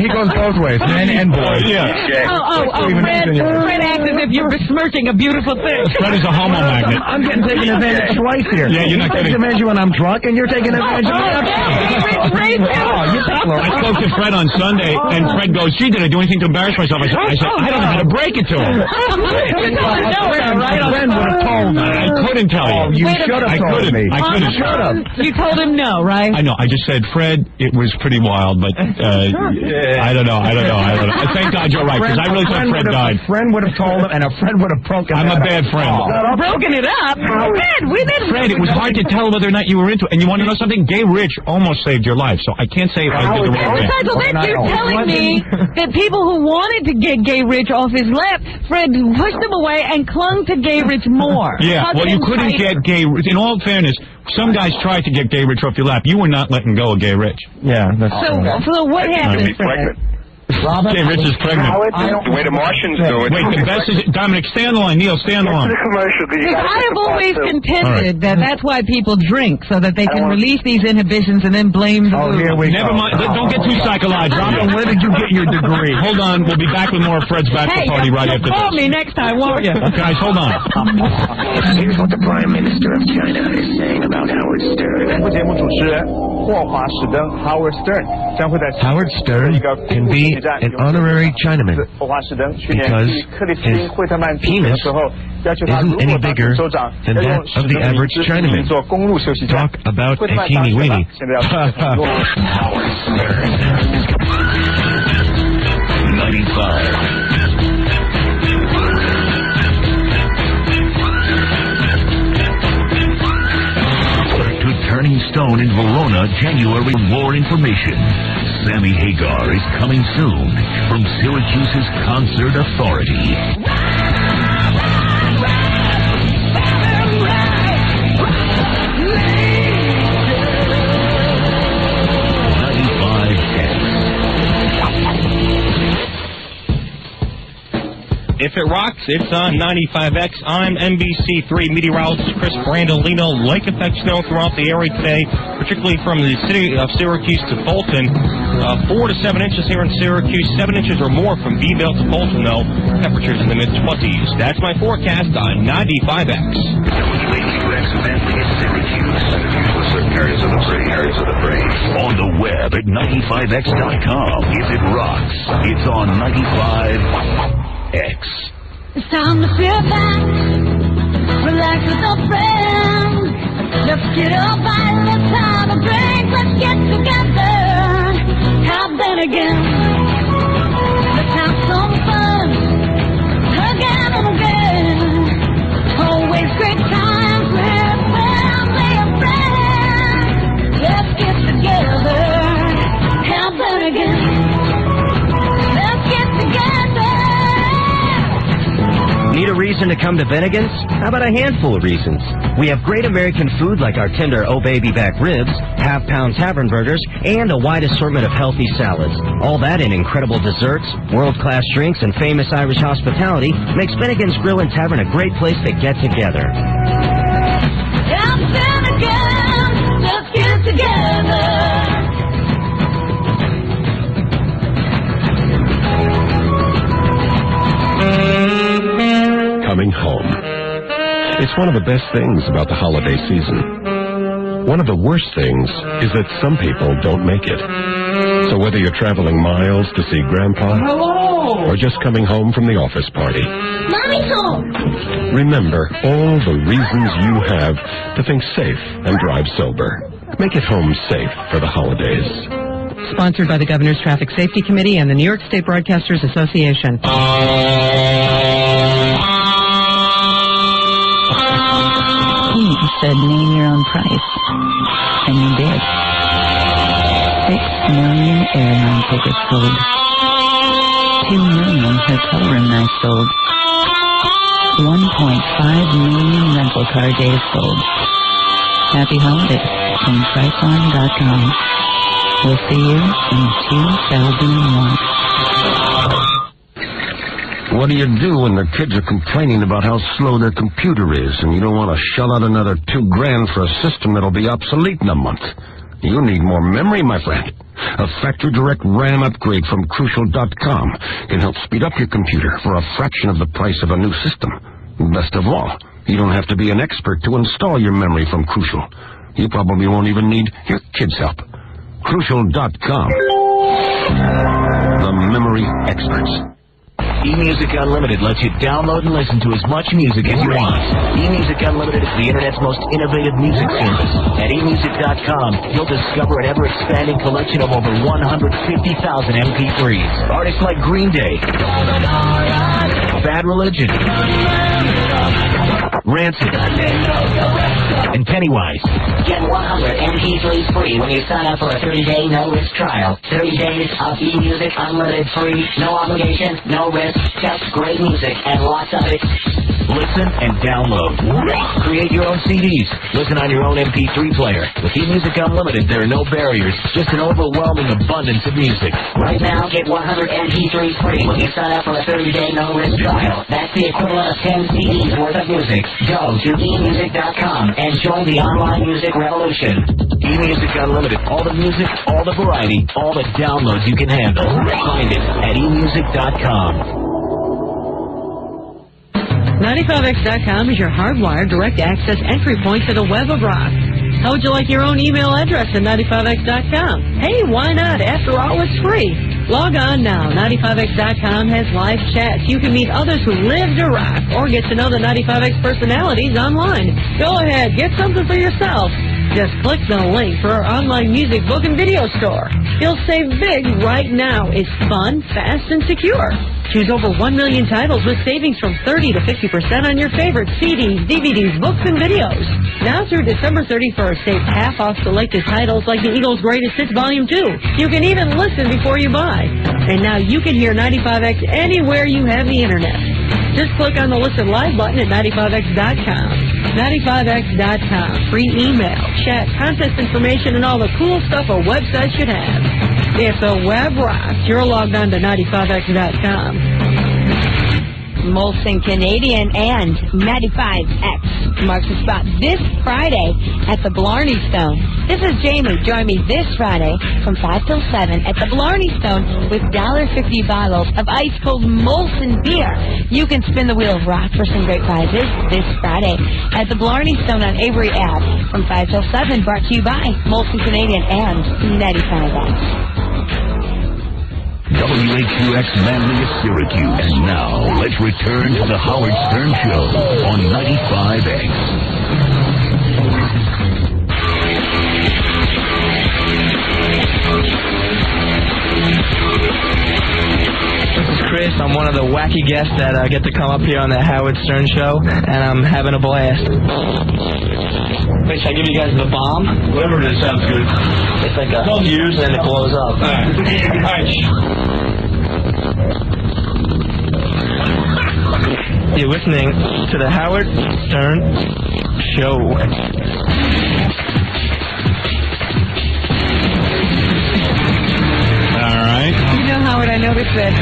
He goes both ways, men and boys. Yeah. Fred acts as if you're besmirching a beautiful thing. Fred is a homo magnet. I'm getting taken advantage twice here. Yeah, you're not taking kidding. advantage when I'm drunk, and you're taking advantage of me. I spoke to Fred on Sunday, and Fred goes, gee, did I do anything to embarrass myself? I said, I don't know how to break it to him. Fred would have told me. I couldn't tell you. You should have told me. I couldn't. You told him no, right? I know. I just said, Fred, it was pretty wild, but I don't know. Thank God you're right, because I really thought Fred died. A friend would have told him, and a friend would have broken I'm a bad friend. Broken it up? We didn't. Fred, it was hard to tell whether or not you were into it. And you want to know something? Gay Rich almost saved your life, so I can't say if I did the wrong thing. Besides all that, you're telling me that people who wanted to get Gay Rich off his lap, Fred pushed them away and clung to Gay Rich more. Yeah, well, you couldn't get Gay Rich. In all fairness, some guys tried to get Gay Rich off your lap. You were not letting go of Gay Rich. Yeah, that's So what happened, Fred? Gay Rich is pregnant. The way the Martians do it. Wait, the best is... Dominic, stand the line. Neil, stand the line. I have always contended that that's why people drink, so that they can release these inhibitions and then blame the booze. Never mind. Don't get too psychologized. Robin, where did you get your degree? Hold on. We'll be back with more of Fred's bachelor party right after Call this. me next time, won't you? Guys, hold on. Here's what the Prime Minister of China is saying about Howard Stern. 节目主持人霍华史登 Howard Stern 将会在 Howard Stern can be an honorary Chinaman 霍华史登去年 because 替克里斯汀惠特曼主持的时候，要求他 isn't 如 any 果当 bigger 州长 than 要 that 用 of the average Chinaman. 做公路休息站。 Talk about 惠特 a 曼 teeny 当选 weeny. 了，现在要去很多。 95. Turning Stone in Verona, January. More information. Sammy Hagar is coming soon from Syracuse's Concert Authority. If it rocks, it's on 95X. I'm NBC3 meteorologist Chris Brandolino. Lake effect snow throughout the area today, particularly from the city of Syracuse to Fulton. 4 to 7 inches here in Syracuse, 7 inches or more from Beeville to Fulton, though. Temperatures in the mid-20s. That's my forecast on 95X. WHUX family in Syracuse. For certain areas of the brain. On the web at 95x.com. If it rocks, it's on 95X. It's time to sit back, relax with a friend. Let's get up, let's have a drink, let's get together, have then again. Let's have some fun, again and again. Always great times with family a reason to come to Bennigan's? How about a handful of reasons? We have great American food like our tender Oh Baby Back ribs, half-pound tavern burgers, and a wide assortment of healthy salads. All that and incredible desserts, world-class drinks, and famous Irish hospitality makes Bennigan's Grill and Tavern a great place to get together. Let's get together. Coming home. It's one of the best things about the holiday season. One of the worst things is that some people don't make it. So whether you're traveling miles to see Grandpa, or just coming home from the office party, Mommy's home. remember all the reasons you have to think safe and drive sober. Make it home safe for the holidays. Sponsored by the Governor's Traffic Safety Committee and the New York State Broadcasters Association. He said, name your own price. And you did. 6 million airline tickets sold. 2 million hotel room nights sold. 1.5 million rental car days sold. Happy holidays from Priceline.com. We'll see you in 2001. What do you do when the kids are complaining about how slow their computer is and you don't want to shell out another $2,000 for a system that'll be obsolete in a month? You need more memory, my friend. A factory direct RAM upgrade from Crucial.com can help speed up your computer for a fraction of the price of a new system. Best of all, you don't have to be an expert to install your memory from Crucial. You probably won't even need your kids' help. Crucial.com. The memory experts. eMusic Unlimited lets you download and listen to as much music as you want. eMusic Unlimited is the Internet's most innovative music service. At eMusic.com, you'll discover an ever-expanding collection of over 150,000 MP3s. Artists like Green Day, Bad Religion, Rancid, and Pennywise. Get 100 MP3s free when you sign up for a 30-day no-risk trial. 30 days of eMusic Unlimited free, no obligation, no risk, just great music and lots of it. Listen and download. Create your own CDs. Listen on your own MP3 player. With eMusic Unlimited, there are no barriers, just an overwhelming abundance of music. Right now, get 100 MP3s free when you sign up for a 30-day no-risk trial. That's the equivalent of 10 CDs worth of music. Go to eMusic.com and join the online music revolution. eMusic Unlimited. All the music, all the variety, all the downloads you can handle. Find it at eMusic.com. 95X.com is your hardwired direct access entry point to the web of rock. How would you like your own email address at 95X.com? Hey, why not? After all, it's free. Log on now. 95X.com has live chats. You can meet others who live to rock or get to know the 95X personalities online. Go ahead, get something for yourself. Just click the link for our online music book and video store. You'll save big right now. It's fun, fast, and secure. Choose over 1 million titles with savings from 30 to 50% on your favorite CDs, DVDs, books, and videos. Now through December 31st, save half off selected titles like the Eagles' Greatest Hits Volume 2. You can even listen before you buy. And now you can hear 95X anywhere you have the internet. Just click on the Listen Live button at 95X.com. 95X.com. Free email, chat, contest information, and all the cool stuff a website should have. If the web rocks, you're logged on to 95X.com. Molson Canadian and 95X marks the spot this Friday at the Blarney Stone. This is Jamie. Join me this Friday from 5 till 7 at the Blarney Stone with $1.50 bottles of ice-cold Molson beer. You can spin the wheel of rock for some great prizes this Friday at the Blarney Stone on Avery Ave from 5 till 7, brought to you by Molson Canadian and 95X. WHUX Manly of Syracuse. And now, let's return to the Howard Stern Show on 95X. This is Chris. I'm one of the wacky guests that get to come up here on the Howard Stern Show, and I'm having a blast. Wait, should I give you guys the bomb? Whatever it is, sounds good. It's like a fuse and it blows up. All right. You You're listening to the Howard Stern Show. All right. You know, Howard, I noticed that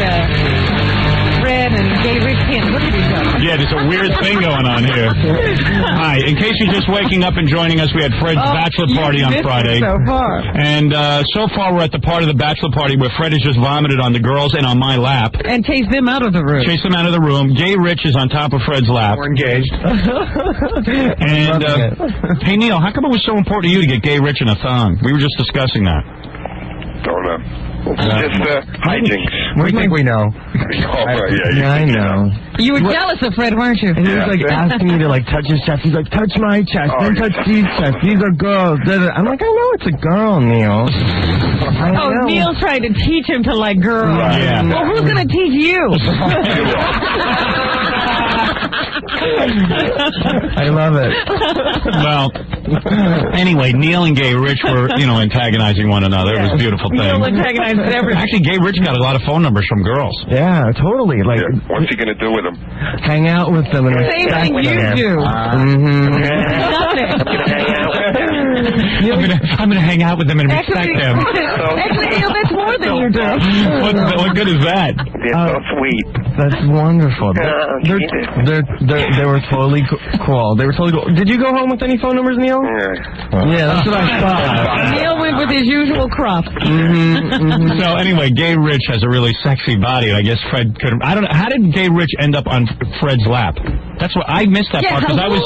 Fred and Gay Rich can't look at each other. Yeah, there's a weird thing going on here. Hi, in case you're just waking up and joining us, we had Fred's bachelor party on Friday. So far. And so far we're at the part of the bachelor party where Fred has just vomited on the girls and on my lap. And chased them out of the room. Chased them out of the room. Gay Rich is on top of Fred's lap. We're engaged. And, hey, Neil, how come it was so important to you to get Gay Rich in a thong? We were just discussing that. Don't know. Just hijinks. We think we know. Yeah, I know. You were jealous of Fred, weren't you? And he was like asking me to like touch his chest. He's like, touch my chest, then touch these chests. These are girls. I'm like, I know it's a girl, Neil. Neil tried to teach him to like girls. Right. Yeah. Well, who's going to teach you? I love it. Well, anyway, Neil and Gay Rich were, antagonizing one another. It was a beautiful thing. Neil antagonized everyone. Actually, Gay Rich got a lot of phone numbers from girls. Yeah, totally. Like, what's he gonna do with them? Hang out with them and same thing you do. I'm gonna hang out with them and respect them. Actually, Neil, that's more than you do. What good is that? They're so sweet. That's wonderful. They were totally cool. They were totally cool. Did you go home with any phone numbers, Neil? Yeah, that's what I thought. Neil went with his usual crop. So anyway, Gay Rich has a really sexy body, and I guess Fred could. I don't know. How did Gay Rich end up on Fred's lap? That's what I missed that part because How did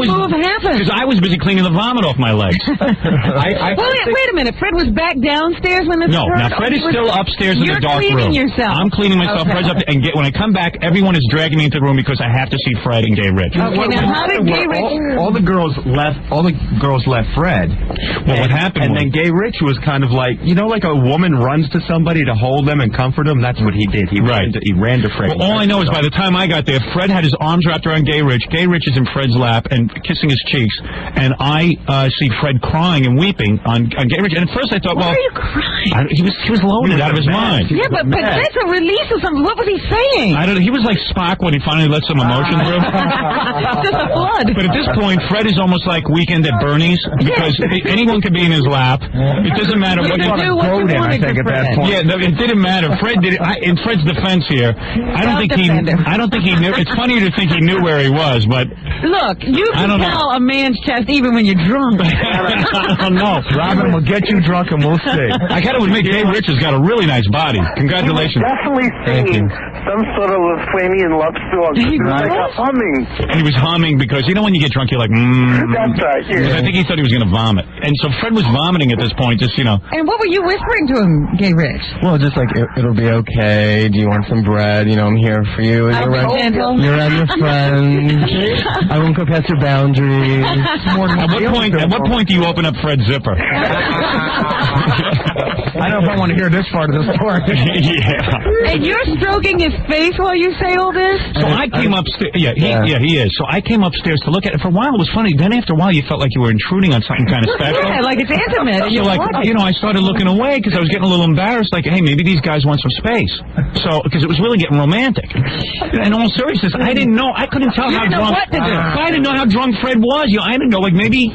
the move happen? Because I was busy cleaning the vomit off my legs. Wait a minute. Fred was back downstairs when this No, occurred? now Fred is still upstairs in the dark room. You're cleaning yourself. I'm cleaning myself. Fred's up there, and when I come back, everyone is dragging me into the room because I have to see Fred and Gay Rich. Okay, now how did Gay Rich? All the girls left Fred. Well, what happened? And then Gay Rich was kind of like, like a woman runs to somebody to hold them and comfort them. That's what he did. He ran to Fred. Well, all I know is by the time I got there, Fred had his arms wrapped around Gay Rich. Gay Rich is in Fred's lap and kissing his cheeks, and I see Fred crying and weeping on Gay Rich. And at first I thought, Why are you crying? He was loaded out of his mind. Yeah, but that's a release of something. What was he saying? I don't know. He was like Spock when he finally let some emotion through. It's just a flood. But at this point, Fred is almost like Weekend at Bernie's because anyone could be in his lap. It doesn't matter what you do. What you wanted at that point. Yeah, it didn't matter. Fred did it. In Fred's defense here, I don't think he knew. It's funny to think he knew where he was, but look, you can tell a man's chest even when you're drunk. I don't know. Robin will get you drunk and we'll see. I gotta admit, Gay Rich has got a really nice body. Congratulations. He was definitely singing some sort of Lithuanian love song. He was like humming. He was humming because when you get drunk, you're like, That's right. Yeah. I think he thought he was going to vomit, and so Fred was vomiting at this point. Just And what were you whispering to him, Gay Rich? Well, just like it'll be okay. Do you want some bread? I'm here for you. You're around your friends. I won't go past your boundaries. At what point do you open up Fred's zipper? I don't know if I want to hear this part of the story. Yeah. And you're stroking his face while you say all this? So I came upstairs. Yeah, he is. So I came upstairs to look at it. For a while, it was funny. Then after a while, you felt like you were intruding on something kind of special. Yeah, like it's intimate. So I started looking away because I was getting a little embarrassed. Like, hey, maybe these guys want some space. So because it was really getting romantic. In all seriousness, I didn't know. I couldn't tell how drunk. What to do. I didn't know how drunk Fred was. I didn't know. Like maybe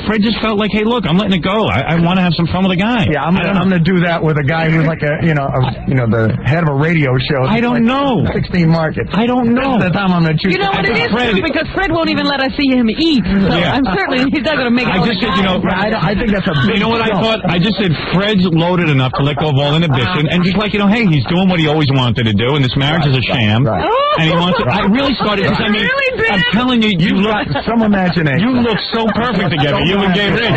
Fred just felt like, hey, look, I'm letting it go. I want to have some fun with a guy. Yeah, I'm going to do that with a guy who's like the head of a radio show. I don't know. 16 markets. I don't know. That's the time I'm going to choose. You know what it is, too, because Fred won't even let us see him eat. So I'm certainly he's not going to make it. I just said, I think that's a big You know what I thought? I just said Fred's loaded enough to let go of all inhibition, and just like, hey, he's doing what he always wanted to do, and this marriage is a sham. Right. And he wants to. I really started. I'm telling you, you look. Some imagination. You look so perfect together. You and Gay Rich.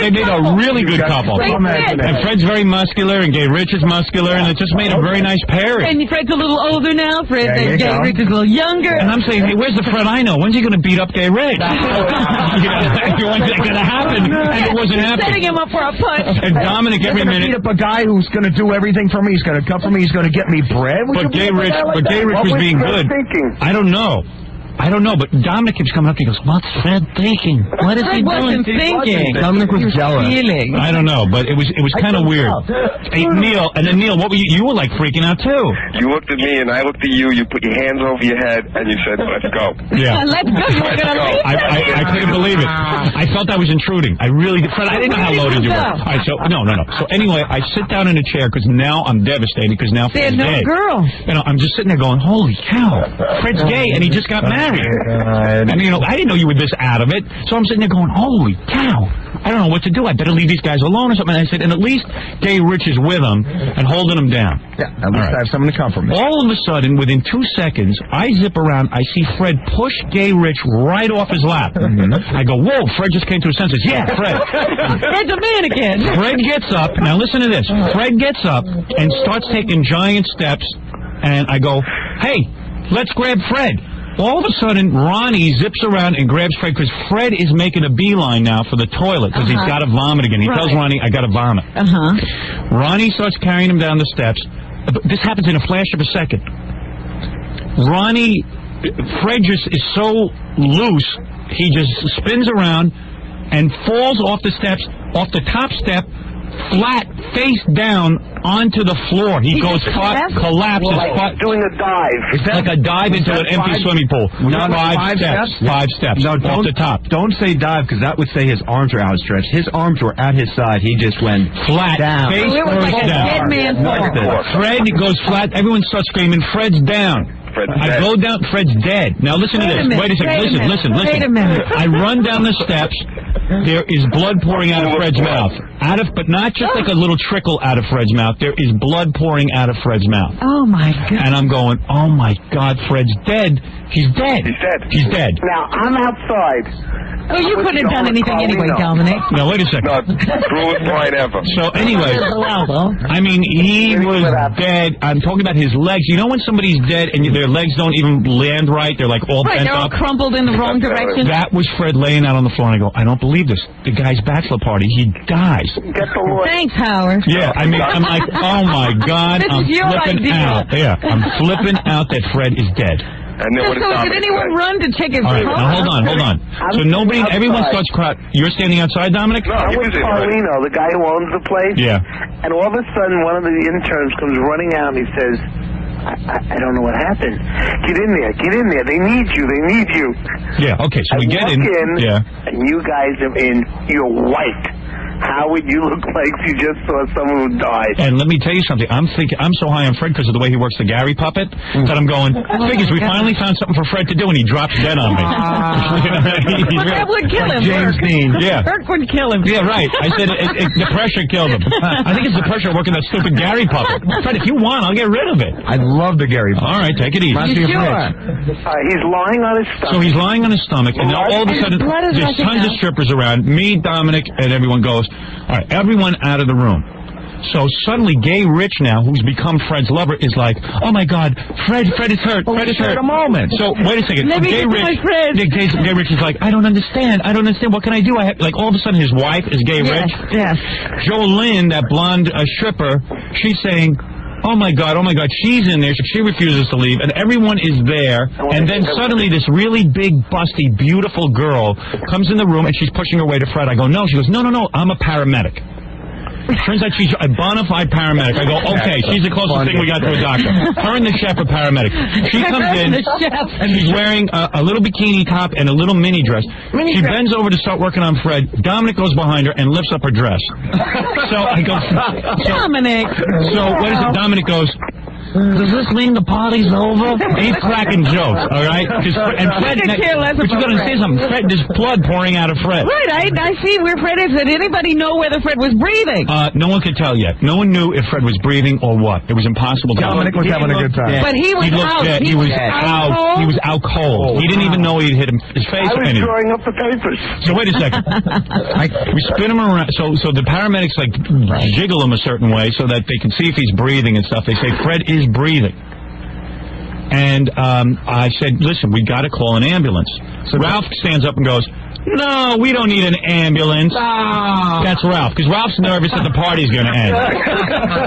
They made a really good couple. And Fred's very muscular, and Gay Rich is muscular, and it just made a very nice pairing. And Fred's a little older now. Gay Rich is a little younger. And I'm saying, hey, where's the Fred I know? When's he going to beat up Gay Rich? When's it going to happen? And it wasn't happening. Setting him up for a punch. And Dominic every minute. Beat up a guy who's going to do everything for me. He's going to cook for me. He's going to get me bread. But Gay Rich was being good. I don't know. I don't know, but Dominic keeps coming up. He goes, "What's Fred thinking? What is he doing?" Dominic was jealous. I don't know, but it was kind of weird. Hey, Neil, and then Neil, what were you were like freaking out too. You looked at me and I looked at you. You put your hands over your head and you said, "Let's go." Yeah. Let's go. You were Let's gonna go. leave? I couldn't believe it. I felt I was intruding. I really did. Fred, I didn't know how loaded you were. All right, so no. So anyway, I sit down in a chair because now I'm devastated because now Fred's gay. Girl. You know, I'm just sitting there going, "Holy cow, Fred's gay and he just got married." And you know, I didn't know you were this out of it. So I'm sitting there going, "Holy cow, I don't know what to do. I better leave these guys alone or something." And I said, and at least Gay Rich is with him and holding him down. Yeah, at least I have someone to comfort me. All of a sudden, within 2 seconds, I zip around. I see Fred push Gay Rich right off his lap. I go, "Whoa, Fred just came to his senses." Yeah, Fred. Fred's a man again. Fred gets up. Now listen to this. Fred gets up and starts taking giant steps. And I go, "Hey, let's grab Fred." All of a sudden, Ronnie zips around and grabs Fred because Fred is making a beeline now for the toilet because he's got to vomit again. He tells Ronnie, "I got to vomit." Ronnie starts carrying him down the steps. This happens in a flash of a second. Fred just is so loose, he just spins around and falls off the steps, off the top step, flat, face down onto the floor. He goes collapses. Doing a dive. It's like a dive into an empty swimming pool. No, five steps. 5 steps. No, off the top. Don't say dive because that would say his arms are outstretched. His arms were at his side. He just went flat down. Face it was like a dead man fall. Fred goes flat. Everyone starts screaming, "Fred's down." I go down. Fred's dead. Now listen to this. Wait a second. Listen. Wait a minute. I run down the steps. There is blood pouring out of Fred's mouth. But not just like a little trickle out of Fred's mouth. There is blood pouring out of Fred's mouth. Oh my God. And I'm going, "Oh my God, Fred's dead. He's dead. He's dead." Now, I'm outside. Oh, you couldn't have done anything anyway, Dominic. No, wait a second. Screwest line ever. So anyway, I mean, he was dead. I'm talking about his legs. You know when somebody's dead and their legs don't even land right? They're like all bent they're all up. crumpled in the wrong direction. That was Fred laying out on the floor, and I go, "I don't believe this. The guy's bachelor party, he dies." Thanks, Howard. Yeah, I mean, I'm like, "Oh my God, This I'm is your flipping idea. out." Yeah, I'm flipping out that Fred is dead. And then what So did anyone run to check his All right, phone? now hold on. So everyone starts crying. You're standing outside, Dominic? No, I'm with Paulino, the guy who owns the place. Yeah. And all of a sudden, one of the interns comes running out and he says, I don't know what happened. Get in there. They need you. Yeah, okay, so we get in. Yeah. And you guys are in. You're white. How would you look like you just saw someone who died? And let me tell you something. I'm so high on Fred because of the way he works the Gary puppet that I'm going, figures we finally found something for Fred to do, and he drops dead on me. But that would kill him. James Dean. Yeah. Burke would kill him. Yeah, right. I said the pressure killed him. I think it's the pressure of working that stupid Gary puppet. Fred, if you want, I'll get rid of it. I love the Gary puppet. All right, take it easy. He's lying on his stomach. So he's lying on his stomach, and now all of a sudden, there's tons of strippers around. Me, Dominic, and everyone goes, "All right, everyone out of the room." So suddenly, Gay Rich now, who's become Fred's lover, is like, "Oh my God, Fred is hurt. Fred is hurt." A moment. So wait a second. Let me Gay get my Fred. Gay Rich is like, "I don't understand. What can I do?" Like all of a sudden, his wife is Gay Rich. Yes. Jolynn, that blonde stripper, she's saying, "Oh my God, she's in there." She refuses to leave, and everyone is there. And then suddenly this really big, busty, beautiful girl comes in the room, and she's pushing her way to Fred. I go, "No." She goes, No, I'm a paramedic." Turns out she's a bona fide paramedic. I go, "Okay, she's the closest thing we got to a doctor." Her and the chef are paramedics. She comes in, and she's wearing a little bikini top and a little mini dress. She bends over to start working on Fred. Dominic goes behind her and lifts up her dress. So I go, Dominic. So what is it? Dominic goes, "Does this mean the party's over?" He's cracking jokes, all right? But you got to say something. Fred, there's blood pouring out of Fred. Right, I see where Fred is. Did anybody know whether Fred was breathing? No one could tell yet. No one knew if Fred was breathing or what. It was impossible to tell. Dominic was having a good time. But he was out. Dead. He was out. He was out cold. He didn't even know he'd hit his face. I was drawing up the papers. So wait a second. We spin him around. So the paramedics like jiggle him a certain way so that they can see if he's breathing and stuff. They say Fred is breathing. And I said, "Listen, we got to call an ambulance." So Ralph stands up and goes, No, we don't need an ambulance. Oh. That's Ralph, because Ralph's nervous that the party's going to end.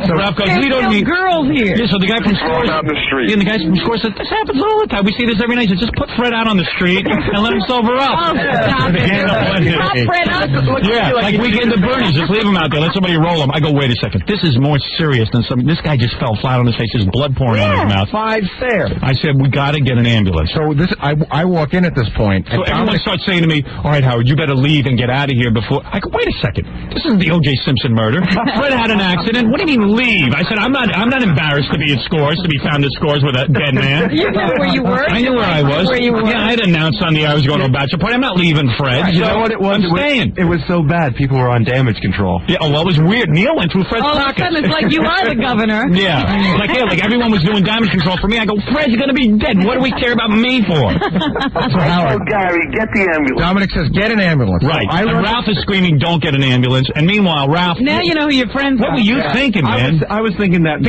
So Ralph goes, we don't need girls here. Yeah, so the guy from Scores out the street. And the guy from Scores said, this happens all the time. We see this every night. So just put Fred out on the street and let him sober up. Oh, stop it. Stop Fred up. Yeah, like Weekend at Bernie's. Just leave him out there. Let somebody roll him. I go, wait a second. This is more serious than some. This guy just fell flat on his face. There's blood pouring out of his mouth. 5 stairs. I said, we got to get an ambulance. So I walk in at this point. So everyone starts saying to me, all right, Howard, you better leave and get out of here before. I go, wait a second. This isn't the O.J. Simpson murder. Fred had an accident. What do you mean leave? I said, I'm not embarrassed to be at Scores, to be found at Scores with a dead man. You know where you were? I knew where I was. Where you were. Yeah, I'd announced on the air I was going to a bachelor party. I'm not leaving Fred. You know what it was? I'm staying. It was so bad. People were on damage control. Yeah, well, it was weird. Neil went through Fred's All of a pockets. sudden, it's like you are the governor. Yeah. Like everyone was doing damage control for me. I go, Fred's going to be dead. What do we care about me for? So Howard, Gary, get the ambulance. Dominic says, get an ambulance. Right. So and Ralph is screaming, don't get an ambulance. And meanwhile, Ralph... Now you know who your friends are. What were you thinking, man? I was thinking that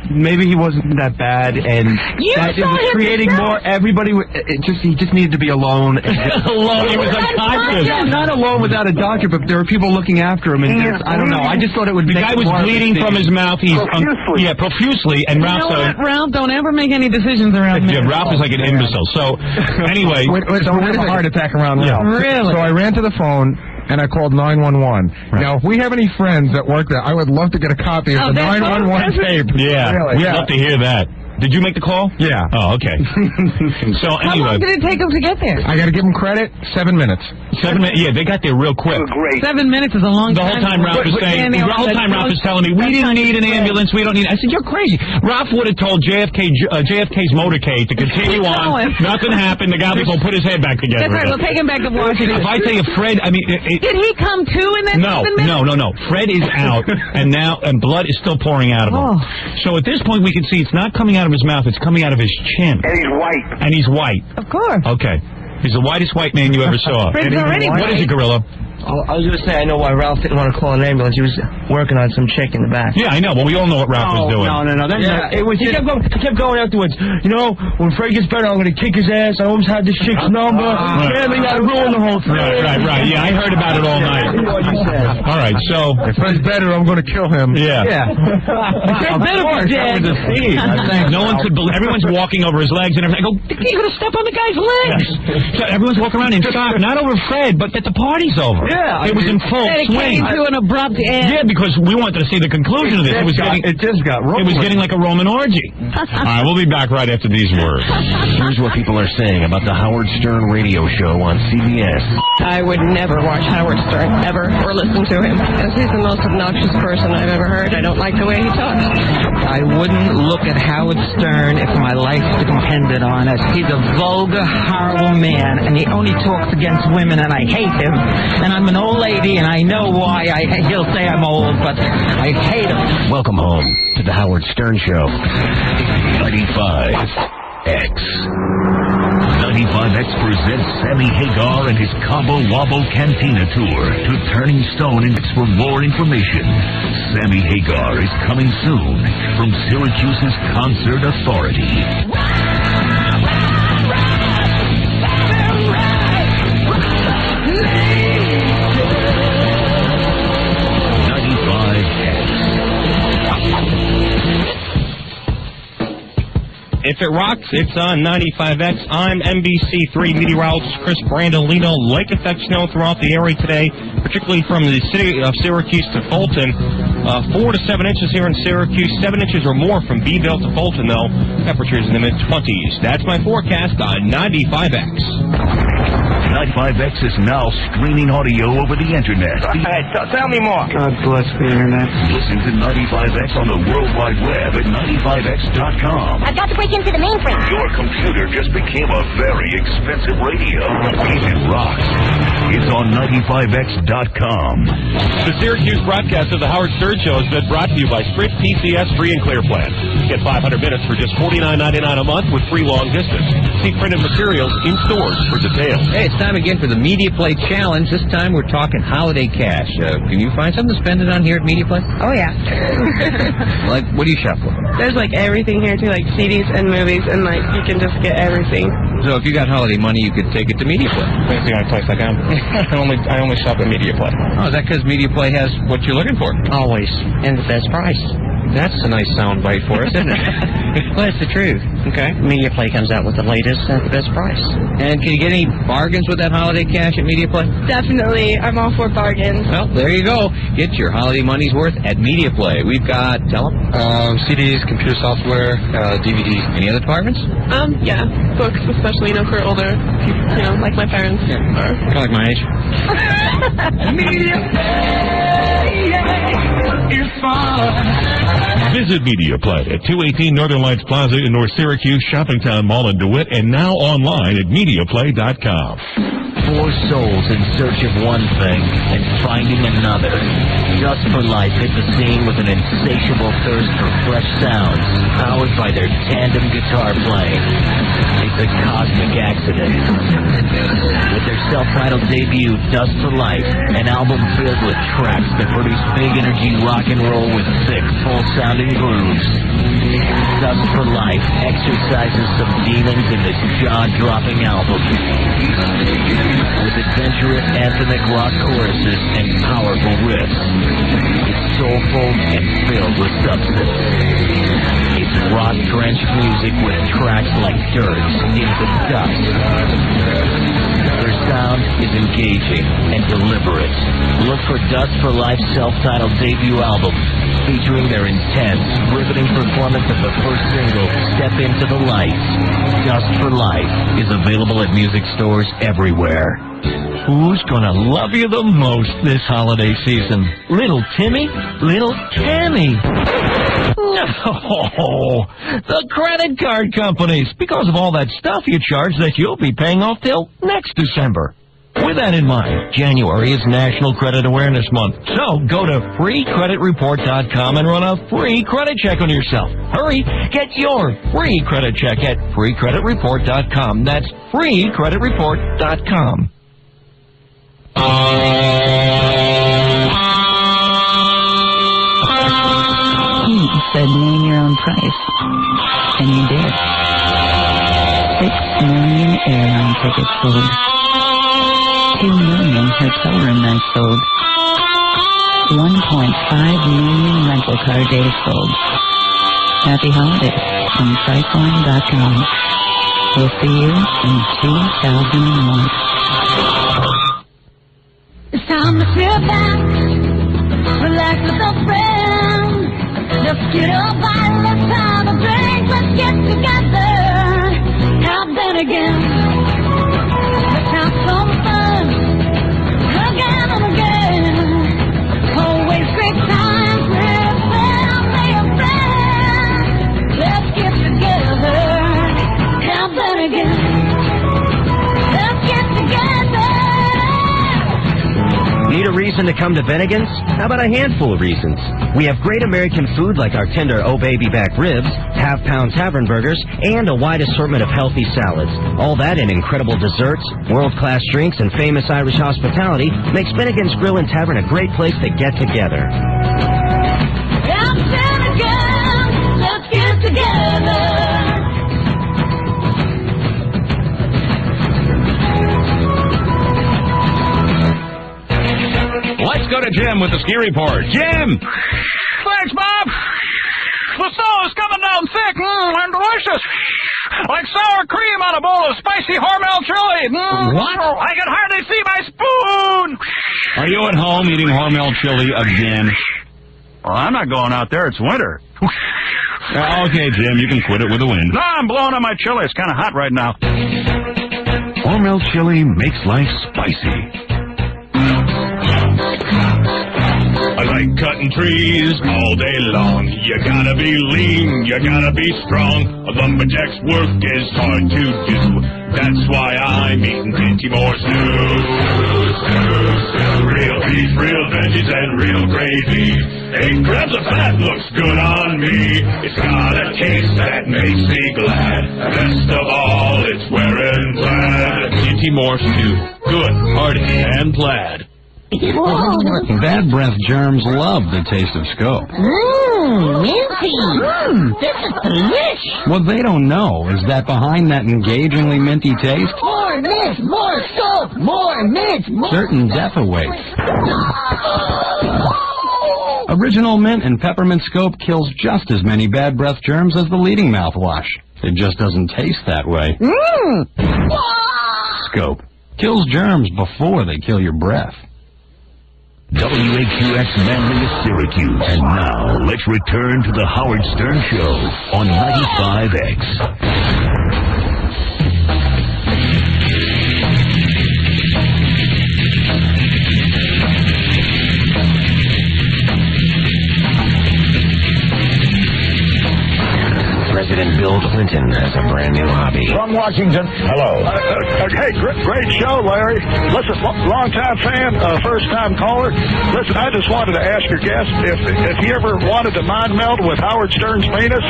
maybe he wasn't that bad, and that it was creating more. Everybody, he just needed to be alone. Alone. He was unconscious. Yeah, not alone without a doctor, but there were people looking after him, and I don't know. I just thought it would. The guy was bleeding from his mouth. He's profusely, and Ralph. You know what, Ralph? Don't ever make any decisions around me. Yeah, Ralph is like an imbecile. So anyway, so we had a heart attack around Ralph. Really? So I ran to the phone. And I called 911. Right. Now, if we have any friends that work there, I would love to get a copy of the 911 tape. Yeah, really? We'd love to hear that. Did you make the call? Yeah. Oh, okay. So How long did it take them to get there? I got to give them credit. 7 minutes. 7 minutes. Yeah, they got there real quick. Great. 7 minutes is a long The time. whole time Ralph was saying. The whole time Ralph was telling me we didn't need an ambulance. We don't need. I said you're crazy. Ralph would have told JFK's motorcade to continue on. Nothing happened. The guy will put his head back together. That's right. We'll take him back to Washington. If I tell you, Fred, I mean, did he come to in that 7 minutes? No. Fred is out, and blood is still pouring out of him. So at this point, we can see it's not coming out of his mouth; it's coming out of his chin. And he's white. Of course. Okay. He's the whitest white man you ever saw. Fred's already What is it, Gorilla? I was going to say, I know why Ralph didn't want to call an ambulance. He was working on some chick in the back. Yeah, I know. Well, we all know what Ralph was doing. No. He kept going afterwards. You know, when Fred gets better, I'm going to kick his ass. I almost had this chick's number. Yeah, they got to ruin the whole thing. Right. Yeah, I heard about it all night. All right, so... If Fred's better, I'm going to kill him. Yeah. Fred's better be dead. No one could believe... Everyone's walking over his legs and everything. I go, you're going to step on the guy's legs. So everyone's walking around in shock, not over Fred, but that the party's over. Yeah. It was in full swing. It came to an abrupt end. Yeah, because we wanted to see the conclusion of this. It just got It was getting like a Roman orgy. All right, we'll be back right after these words. Here's what people are saying about the Howard Stern radio show on CBS. I would never watch Howard Stern, ever, or listen to him, because he's the most obnoxious person I've ever heard. I don't like the way he talks. I wouldn't look at Howard Stern if my life depended on it. He's a vulgar, horrible man, and he only talks against women, and I hate him. And I'm an old lady, and I know why. He'll say I'm old, but I hate him. Welcome home to the Howard Stern Show. 95X. 95X presents Sammy Hagar and his Cabo Wabo Cantina Tour to Turning Stone and for more information. Sammy Hagar is coming soon from Syracuse's Concert Authority. If it rocks, it's on 95X. I'm NBC3 meteorologist Chris Brandolino. Lake effect snow throughout the area today, particularly from the city of Syracuse to Fulton. 4 to 7 inches here in Syracuse, 7 inches or more from Beeville to Fulton, though. Temperatures in the mid-20s. That's my forecast on 95X. 95X is now streaming audio over the internet. Hey, tell me more. God bless the internet. Listen to 95X on the World Wide Web at 95X.com. I've got to break into the mainframe. Your computer just became a very expensive radio. It rocks. It's on 95X.com. The Syracuse broadcast of the Howard Stern Show has been brought to you by Sprint PCS Free and Clear Plan. Get 500 minutes for just $49.99 a month with free long distance. See printed materials in stores for details. Hey, it's time again for the Media Play Challenge. This time we're talking holiday cash. Can you find something to spend it on here at Media Play? Oh, yeah. Like, what do you shop for? There's, like, everything here, too, like CDs and movies, and, like, you can just get everything. So if you got holiday money, you could take it to Media Play. That's the only place I can. I only shop at Media Play. Oh, is that because Media Play has what you're looking for? Always. And the best price. That's a nice sound bite for us, isn't it? Well, it's the truth. Okay. Media Play comes out with the latest at the best price. And can you get any bargains with that holiday cash at Media Play? Definitely. I'm all for bargains. Well, there you go. Get your holiday money's worth at Media Play. We've got, tell them. CDs, computer software, DVDs. Any other departments? Yeah. Books, especially, for older people, like my parents. Yeah. Kind of like my age. Media Play is fun. Visit Media Play at 218 Northern Lights Plaza in North Syracuse, Shoppingtown Mall in DeWitt, and now online at MediaPlay.com. Four souls in search of one thing and finding another. Just for Life hit the scene with an insatiable thirst for fresh sounds, powered by their tandem guitar playing. It's a cosmic accident. With their self-titled debut, Dust for Life, an album filled with tracks that produce big energy rock and roll with thick, full-sounding grooves. Dust for Life exercises some demons in this jaw-dropping album. With adventurous anthemic rock choruses and powerful riffs. It's soulful and filled with substance. It's rock-drenched music with tracks like Dirt, Into Dust. Their sound is engaging and deliberate. Look for Dust for Life's self-titled debut album, featuring their intense, riveting performance of the first single, Step Into the Light. Dust for Life is available at music stores everywhere. Who's gonna love you the most this holiday season? Little Timmy? Little Tammy? No, the credit card companies, because of all that stuff you charge that you'll be paying off till next December. With that in mind, January is National Credit Awareness Month. So go to freecreditreport.com and run a free credit check on yourself. Hurry, get your free credit check at freecreditreport.com. That's freecreditreport.com. He said name your own price. And you did. 6 million airline tickets sold. 2 million hotel room nights sold. 1.5 million rental car days sold. Happy holidays from Priceline.com. We'll see you in 2001. It's time to sit back, relax with a friend. Let's get a bottle, let's have a drink, let's get together. Have that again. Let's have some fun, again and again. Always great times with family and friends. Let's get together. Have that again. Let's get together. Need a reason to come to Bennigan's? How about a handful of reasons? We have great American food like our tender Oh Baby Back ribs, half-pound tavern burgers, and a wide assortment of healthy salads. All that and incredible desserts, world-class drinks, and famous Irish hospitality makes Bennigan's Grill and Tavern a great place to get together. Have Bennigan's, let's get together. Let's go to Jim with the ski report. Jim! Thanks, Bob. The snow is coming down thick and delicious. Like sour cream on a bowl of spicy Hormel chili. What? I can hardly see my spoon. Are you at home eating Hormel chili again? Well, I'm not going out there. It's winter. Okay, Jim, you can quit it with a win. No, I'm blowing on my chili. It's kind of hot right now. Hormel chili makes life spicy. I like cutting trees all day long. You gotta be lean, you gotta be strong. A lumberjack's work is hard to do. That's why I'm eating plenty more stew. Real beef, real veggies, and real gravy. 8 grams of fat looks good on me. It's got a taste that makes me glad. Best of all, it's wearing plaid. Plenty morphs to good, hearty, and plaid. Bad breath germs love the taste of Scope. Minty. This is delish. What they don't know is that behind that engagingly minty taste, More mint, more Scope, more mint, more... certain death awaits. Original mint and peppermint Scope kills just as many bad breath germs as the leading mouthwash. It just doesn't taste that way. Scope kills germs before they kill your breath. WAQX Manly of Syracuse. And now, let's return to the Howard Stern Show on 95X. President Bill Clinton has a brand new hobby. From Washington, hello. Hey, great show, Larry. Listen, long-time fan, first-time caller. Listen, I just wanted to ask your guest if he ever wanted to mind meld with Howard Stern's penis.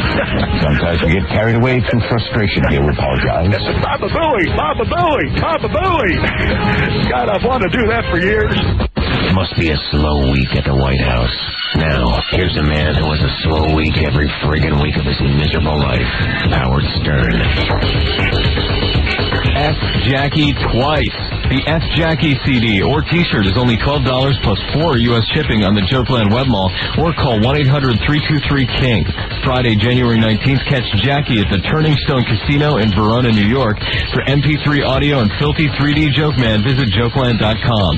Sometimes we get carried away through frustration here. We apologize. Baba Booey, Baba Booey, Baba Booey. God, I've wanted to do that for years. Must be a slow week at the White House. Now, here's a man who has a slow week every friggin' week of his miserable life. Howard Stern. F Jackie twice. The F Jackie CD or T-shirt is only $12 plus $4 U.S. shipping on the Jokeland Web Mall, or call 1-800-323-KING. Friday, January 19th, catch Jackie at the Turning Stone Casino in Verona, New York. For MP3 audio and filthy 3D Joke Man, visit jokeland.com.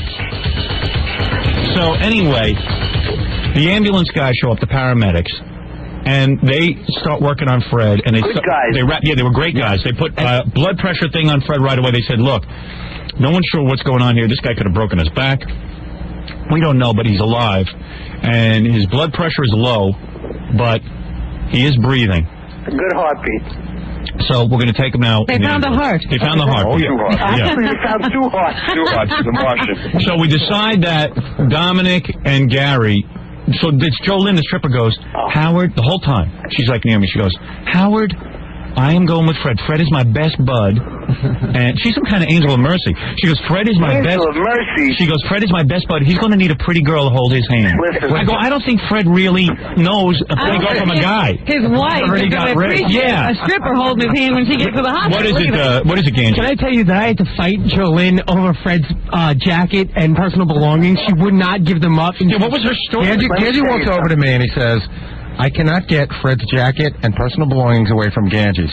So anyway, the ambulance guys show up, the paramedics, and they start working on Fred. And they they were great guys. They put blood pressure thing on Fred right away. They said, look, no one's sure what's going on here. This guy could have broken his back. We don't know, but he's alive. And his blood pressure is low, but he is breathing. A good heartbeat. So we're going to take him now. They found the heart. They found the heart. Oh, yeah. Yeah. Actually, they found two hearts. Two hearts. The Martian. So we decide that Dominic and Gary. So it's Jolene, the stripper, goes, Howard, the whole time. She's like near me. She goes, Howard, I am going with Fred. Fred is my best bud. And she's some kind of angel of mercy. She goes, Fred is my best... Angel of mercy? She goes, Fred is my best bud. He's going to need a pretty girl to hold his hand. Listen. I go, I don't think Fred really knows a pretty girl from a guy. His wife is going to appreciate a stripper holding his hand when she gets to the hospital. What is it, Ganji? Can I tell you that I had to fight Jolene over Fred's jacket and personal belongings? She would not give them up. Yeah, what was her story? Ganji walks over to me and he says, I cannot get Fred's jacket and personal belongings away from Ganji,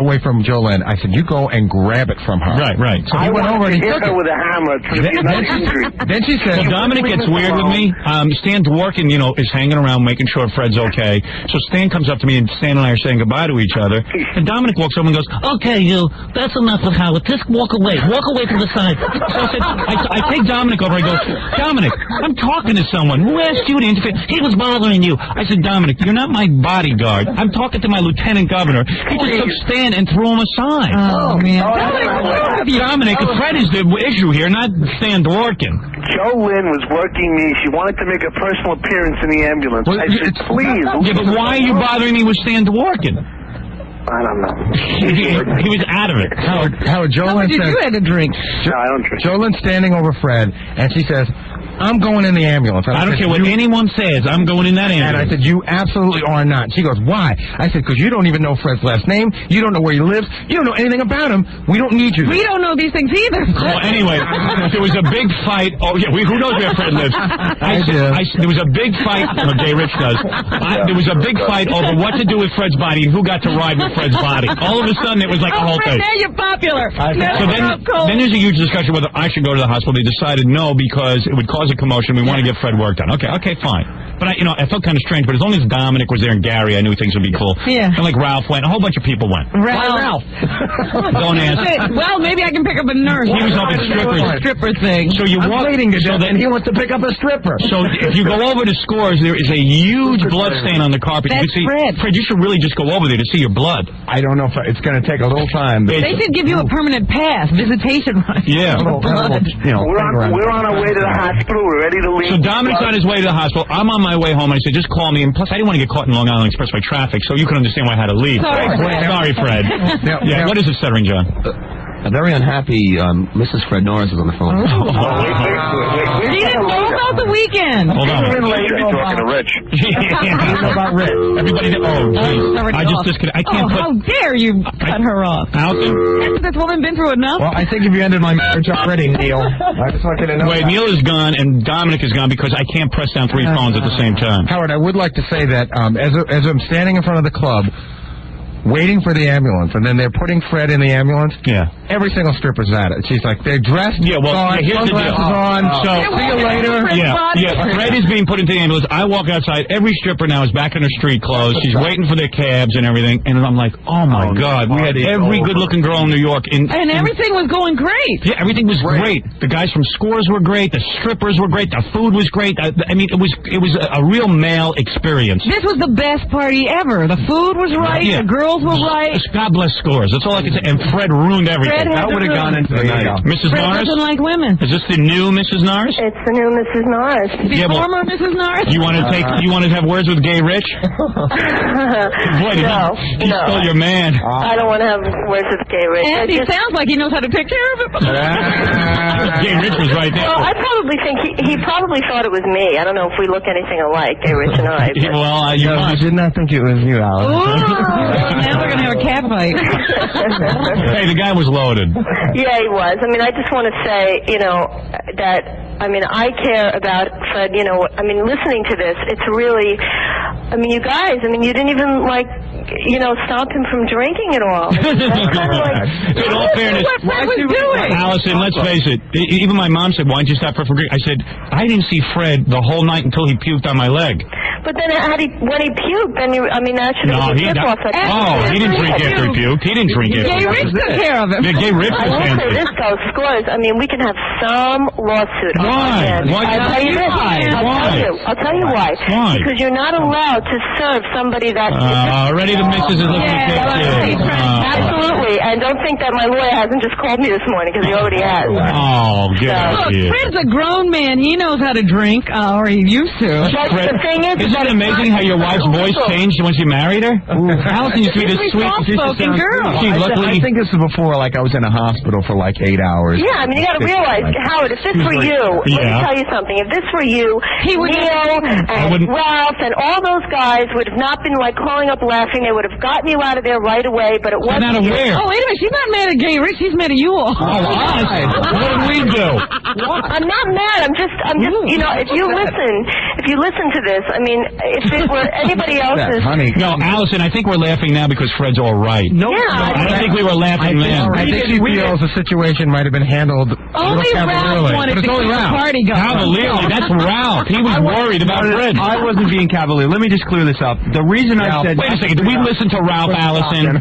away from Jolene. I said, you go and grab it from her. Right. So he went over and he hit took her it. with a hammer to the injury. Then she said, well, Dominic gets weird with me. Stan Dworkin, is hanging around making sure Fred's okay. So Stan comes up to me, and Stan and I are saying goodbye to each other. And Dominic walks over and goes, okay, you, that's enough of Howard. Just walk away. Walk away from the side. So I said, I take Dominic over. I go, Dominic, I'm talking to someone. Who asked you to interfere? He was bothering you. I said, Dominic, you're not my bodyguard. I'm talking to my lieutenant governor. He just took Stan and threw him aside. Oh, man. Dominic, Fred is the issue here, not Stan Dworkin. Jolene was working me. She wanted to make a personal appearance in the ambulance. I said, please. Yeah, but why are you bothering me with Stan Dworkin? I don't know. He was out of it. Howard, Jolene says... you had a drink? No, I don't drink. Jolene's standing over Fred, and she says, I'm going in the ambulance. I don't care what anyone says. I'm going in that ambulance. And I said, you absolutely are not. She goes, why? I said, because you don't even know Fred's last name. You don't know where he lives. You don't know anything about him. We don't need you. We don't know these things either. Well, anyway, there was a big fight. Oh, yeah, who knows where Fred lives? There was a big fight. Okay, Rich does. There was a big fight over what to do with Fred's body and who got to ride with Fred's body. All of a sudden, it was like a whole thing. Now you're popular. So then there's a huge discussion whether I should go to the hospital. They decided no, because it would cause a commotion. We want to get Fred work done. Okay, fine. But I felt kind of strange. But as long as Dominic was there and Gary, I knew things would be cool. Yeah. And like Ralph went, a whole bunch of people went. Ralph. Don't ask. Well, maybe I can pick up a nurse. He was up at stripper thing. So you walk. He wants to pick up a stripper. So if you go over to Scores, there is a huge blood stain on the carpet. That's you can see, Fred, you should really just go over there to see your blood. I don't know if it's going to take a little time. They should give you a permanent pass, visitation right. Yeah. We're on our way to the hospital. We're ready to leave. So Dominic's on his way to the hospital. I'm on my way home. I said, just call me. And plus, I didn't want to get caught in Long Island Expressway traffic, so you can understand why I had to leave. Sorry, Fred. Yeah, what is it, Stuttering John? very unhappy Mrs. Fred Norris is on the phone. He didn't know about the weekend. Hold on. Talking to Rich. about Rich. Everybody, I just disconnected. I can't how dare you cut her off? Alton? Hasn't this woman been through enough? Well, I think if you ended my marriage already, Neil. I just want you to know. Wait, Neil is gone and Dominic is gone because I can't press down 3 phones at the same time. Howard, I would like to say that as I'm standing in front of the club, waiting for the ambulance, and then they're putting Fred in the ambulance. Yeah. Every single stripper's at it. She's like, they're dressed. Yeah, well, here's the deal. On. So, see you later. Fred is being put into the ambulance. I walk outside. Every stripper now is back in her street clothes. She's waiting for their cabs and everything. And I'm like, oh my God, we had every good-looking girl in New York. And everything was going great. Yeah, everything was great. The guys from Scores were great. The strippers were great. The food was great. I mean, it was a real male experience. This was the best party ever. The food was right. Yeah. The girls were right. God bless Scores. That's all I can say. And Fred ruined everything. That would have gone into the night. Mrs. Fred Norris? doesn't like women. Is this the new Mrs. Norris? It's the new Mrs. Norris. The former Mrs. Norris? You want to have words with Gay Rich? Boy, he stole your man. I don't want to have words with Gay Rich. And he sounds like he knows how to take care of it. Gay Rich was right there. Well, I probably think he probably thought it was me. I don't know if we look anything alike, Gay Rich and I. Well, you did not think it was you, Alice. Now we're going to have a cat fight. Hey, the guy was loaded. Yeah, he was. I mean, I just want to say, that, I care about Fred, listening to this, it's really, you guys, you didn't even, stop him from drinking at all. That's kind of like... In all fairness, what Fred was doing. Allison, let's face it, even my mom said, why didn't you stop Fred from drinking? I said, I didn't see Fred the whole night until he puked on my leg. But then when he puked, then that should have been a tip-off. He didn't drink after he puked. He didn't drink after he puked. Gay Rich took care of him. Yeah, Gay Rich was I will say this, though, Scores, we can have some lawsuit. Why? I'll tell you this. I'll tell you why. Why? Because you're not allowed to serve somebody that... Already the missus is looking at this. Absolutely. And don't think that my lawyer hasn't just called me this morning, because he already has. Oh, get out here. Fred's a grown man. He knows how to drink, or he used to. But the thing is... Isn't it amazing how your wife's voice changed once you married her? Allison used to be this sweet... soft-spoken girl. I think this was before, I was in a hospital for 8 hours. Yeah, you got to realize, Howard, if this were you, let me tell you something. If this were you, Neil and Ralph and all those guys would have not been calling up laughing. They would have gotten you out of there right away. But it wasn't. Out of where? Oh, wait a minute. She's not mad at Gay Rich. She's mad at you all. Oh, what did we do? I'm not mad. I'm just. If you listen to this, if it were anybody else's. No, Allison, I think we're laughing now because Fred's all right. No, I don't think we were laughing then. I think she feels the situation might have been handled only Ralph wanted to keep the party going. Cavalierly, that's Ralph. He was worried about Fred. I wasn't being cavalier. Let me just clear this up. The reason I said... Wait a second. Did we listen to Ralph, Allison?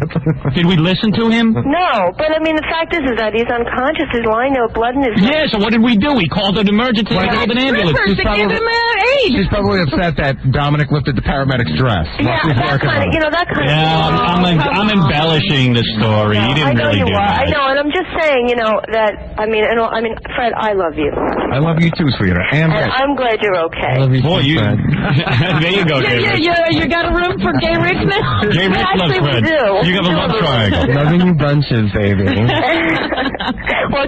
Did we listen to him? No, but the fact is that he's unconscious. His line of blood in his... Yeah, so what did we do? We called an emergency. We called an ambulance. She's probably upset that Dominic lifted the paramedic's dress. Yeah, that kind of... Yeah, I'm embellishing the story. He didn't really do that. I know, and I'm just saying, that, Fred, I love you. I love you too, sweetheart. And I'm glad you're okay. I love you Boy, too, Fred. There you go, Gay Rich. You got a room for Gay Rich now? Gay Rich loves Fred. You have a love triangle. Loving you bunches, baby. Well,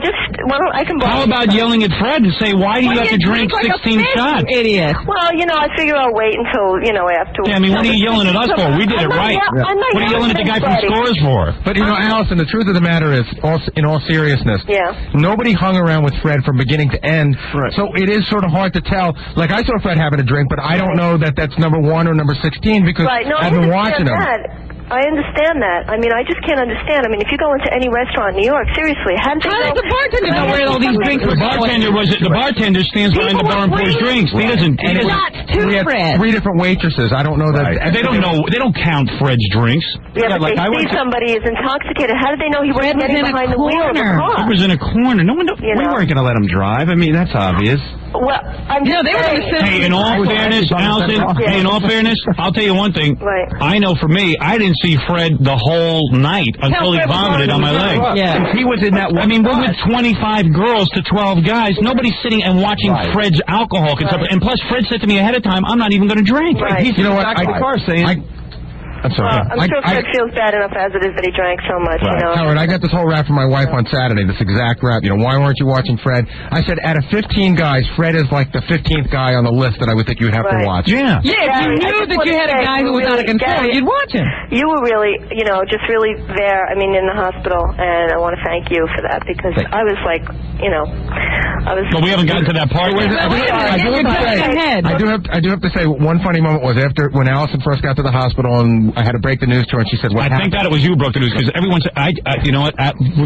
I can... How about yelling at Fred and say, why do you have to drink 16 shots? Idiot. Well, I figure I'll wait until, after... Yeah, what are you yelling at us for? We did it right. What are you yelling at the guy from Scores for? But, Allison, the truth of the matter is, in all seriousness, nobody hung around with Fred from beginning to end, so it is sort of hard to tell. I saw Fred having a drink, but I don't know that that's number 1 or number 16 because I've been watching him. I understand that. I just can't understand. If you go into any restaurant in New York, seriously, how does the bartender know where all these drinks were going? The bartender stands behind the bar and pours drinks. He doesn't. We had Fred. 3 different waitresses. I don't know that. They don't know. They don't count Fred's drinks. Yeah, but they see somebody is intoxicated. How did they know he wasn't getting behind the wheel of the car? He was in a corner. No one. We weren't going to let him drive. That's obvious. Well, I'm just Hey, in all fairness, Allison, I'll tell you one thing. Right. I know for me, I didn't see Fred the whole night until he vomited on my leg. Yeah. He was in that one. We're with 25 girls to 12 guys. Nobody's sitting and watching Fred's alcohol consumption. And plus, Fred said to me ahead of time, I'm not even going to drink. You know what? I'm sorry. I'm sure Fred feels bad enough as it is that he drank so much, you know. Howard, I got this whole rap from my wife on Saturday, this exact rap. You know, why weren't you watching Fred? I said, out of 15 guys, Fred is like the 15th guy on the list that I would think you'd have to watch. Yeah, if you knew that you had a guy who was out of control, you'd watch him. You were really, you know, just really there, I mean, in the hospital, and I want to thank you for that, because I was like, you know, I was... Well, we haven't gotten to that part. I do have to say, one funny moment was after, when Allison first got to the hospital, and I had to break the news to her, and she said, what happened? Thank God it was you who broke the news, because everyone said, you know what,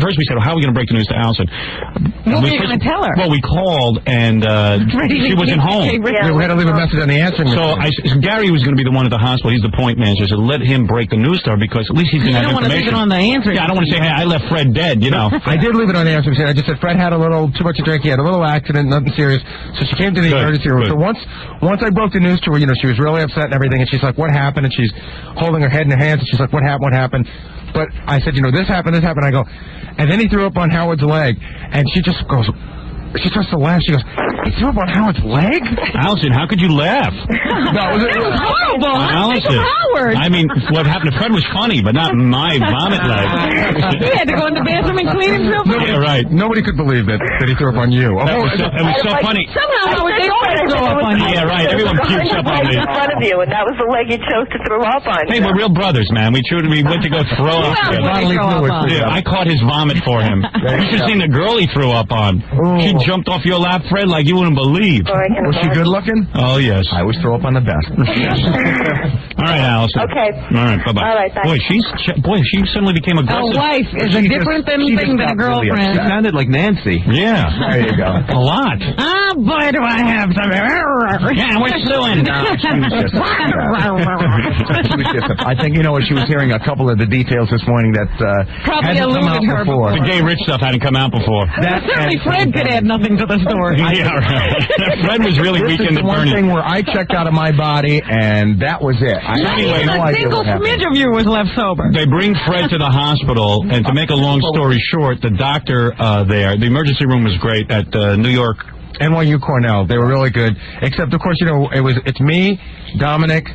first we said, well, how are we going to break the news to Allison? What were you going to tell her? Well, we called, and she wasn't home. We had to leave a message on the answering machine. So Gary was going to be the one at the hospital. He's the point manager, so let him break the news to her, because at least he's going to have information. You don't want to leave it on the answering I don't want to say, hey, I left Fred dead, you know. I did leave it on the answering machine. I just said Fred had a little too much to drink. He had a little accident, nothing serious. So she came to the emergency room. So once I broke the news to her, you know, she was really upset and everything, and she's like, what happened? And she's holding her head in her hands, and she's like, what happened? But I said, you know, this happened. I go, and then he threw up on Howard's leg, and she just goes, she starts to laugh. She goes, he threw up on Howard's leg? Allison, how could you laugh? No, it was horrible. Allison, Howard. I mean, what happened to Fred was funny, but not my vomit leg. He had to go in the bathroom and clean himself. Yeah, right. Nobody could believe that he threw up on you. It was so funny. Somehow Howard did throw up on you. Yeah, right. Everyone pukes up on me. in front of you, and that was the leg you chose to throw up on. Hey, we're real brothers, man. We went to go throw up together. Yeah, I caught his vomit for him. You should have seen the girl he threw up on. She jumped off your lap, Fred, like you wouldn't believe. Was she good looking? Oh, yes. I always throw up on the best. All right, Allison. Okay. All right, bye-bye. All right, thanks. Boy, she suddenly became aggressive. A wife is a different thing than a girlfriend. She sounded like Nancy. Yeah. There you go. A lot. Ah, boy, do I have some. Yeah, we're suing. I think, you know what, she was hearing a couple of the details this morning that probably hadn't come out eluded her before. The gay rich stuff hadn't come out before. Certainly Fred could add nothing to the story. Yeah, right. Fred was really weak in the one burning. thing where I checked out of my body, and that was it. Anyway, a single smidge of you was left sober. They bring Fred to the hospital, and to make a long story short, the doctor there, the emergency room was great at New York. NYU Cornell, they were really good. Except, of course, you know, it's me, Dominic's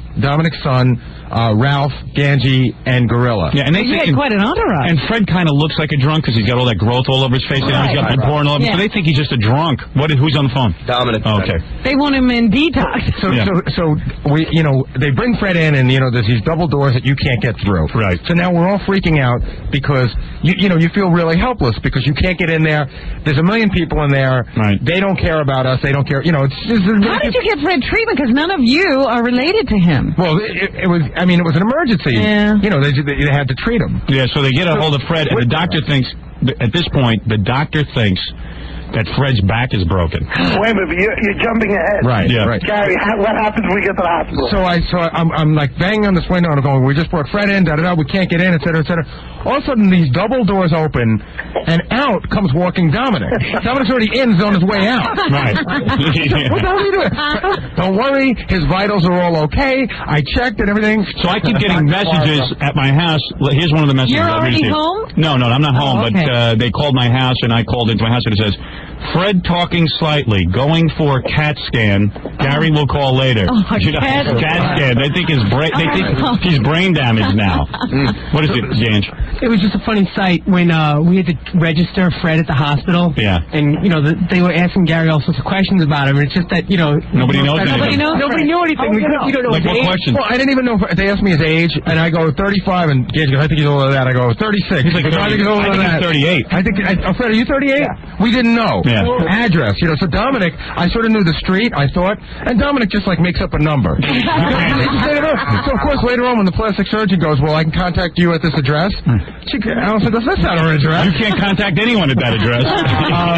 son, Ralph, Ganji, and Gorilla. Yeah, and they had quite an entourage. And Fred kind of looks like a drunk because he's got all that growth all over his face. He's got the porn all over. So they think he's just a drunk. Who's on the phone? Dominic. Oh, okay. They want him in detox. So we, you know, they bring Fred in, and you know, there's these double doors that you can't get through. Right. So now we're all freaking out because you know you feel really helpless because you can't get in there. There's a million people in there. Right. They don't care about us. They don't care. You know, it's just. How did you get Fred treatment? Because none of you are related to him. Well, it was. I mean, it was an emergency. Yeah. You know, they had to treat him. Yeah. So they get a hold of Fred, and the doctor thinks at this point the doctor thinks that Fred's back is broken. Wait a minute, you're jumping ahead. Right, yeah. Right. Gary, what happens when we get to the hospital? So I'm like banging on this window and I'm going, we just brought Fred in, we can't get in, et cetera, et cetera. All of a sudden, these double doors open, and out comes walking Dominic. Dominic's already in, he's on his way out. Right. What the hell are you doing? Don't worry, his vitals are all okay. I checked and everything. So I keep getting messages at my house. Here's one of the messages. You're already home? No, I'm not home, okay. but they called my house, and I called into my house, and it says, Fred talking slightly, going for CAT scan. Gary will call later. CAT scan. They think he's brain damaged now. What is it, Gange? It was just a funny sight when we had to register Fred at the hospital. Yeah. And, you know, they were asking Gary all sorts of questions about him. And it's just that, you know... Nobody knows anything. Nobody knew anything. You don't know like his what age. questions? Well, I didn't even know. They asked me his age, and I go 35, and Gage goes, I think he's older than that. I go 36. He's like 30, I think he's older than that. 38. I think, Fred, are you 38? Yeah. We didn't know. Yeah. Address, you know. So Dominic, I sort of knew the street, I thought, and Dominic just like makes up a number. So of course later on when the plastic surgeon goes, well, I can contact you at this address. Allison goes, that's not our address. You can't contact anyone at that address.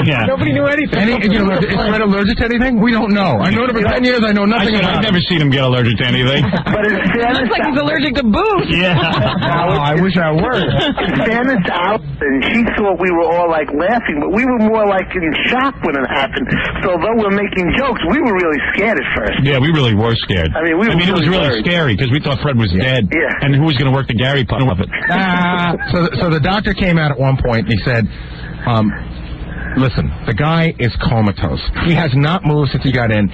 Yeah. Nobody knew anything. You know, is Fred allergic to anything? We don't know. I've known him for 10 years. I know nothing about I've never seen him get allergic to anything. But in fairness, Looks like he's allergic to booze. Yeah. I wish I were. In fairness to Allison, she thought we were all like laughing, but we were more like in shock when it happened. So although we're making jokes, we were really scared at first. Yeah, we really were scared. I mean, it was really scary because we thought Fred was dead. Yeah. And who was going to work the Gary part of it? So the doctor came out at one point and he said, listen, the guy is comatose. He has not moved since he got in.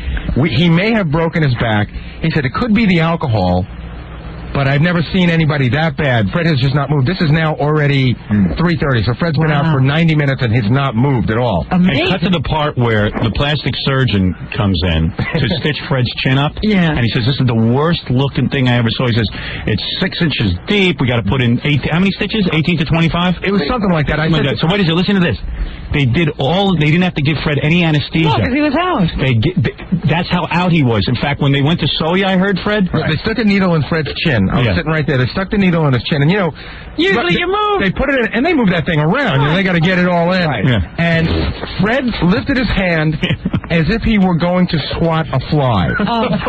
He may have broken his back. He said it could be the alcohol, but I've never seen anybody that bad. Fred has just not moved. This is now already 3:30, so Fred's been out for 90 minutes and has not moved at all. And cut to the part where the plastic surgeon comes in to stitch Fred's chin up. Yeah. And he says, this is the worst looking thing I ever saw. He says, it's 6 inches deep. We got to put in 18, how many stitches? 18 to 25? It was something like that. So what is it? Listen to this. They didn't have to give Fred any anesthesia. No, because he was out. That's how out he was. In fact, when they went to sew you, I heard, Fred. Right. They stuck a needle in Fred's chin. I was sitting right there. They stuck the needle in his chin. And, you know, usually you move. They put it in, and they move that thing around. You know, they got to get it all in. Right. Yeah. And Fred lifted his hand as if he were going to swat a fly.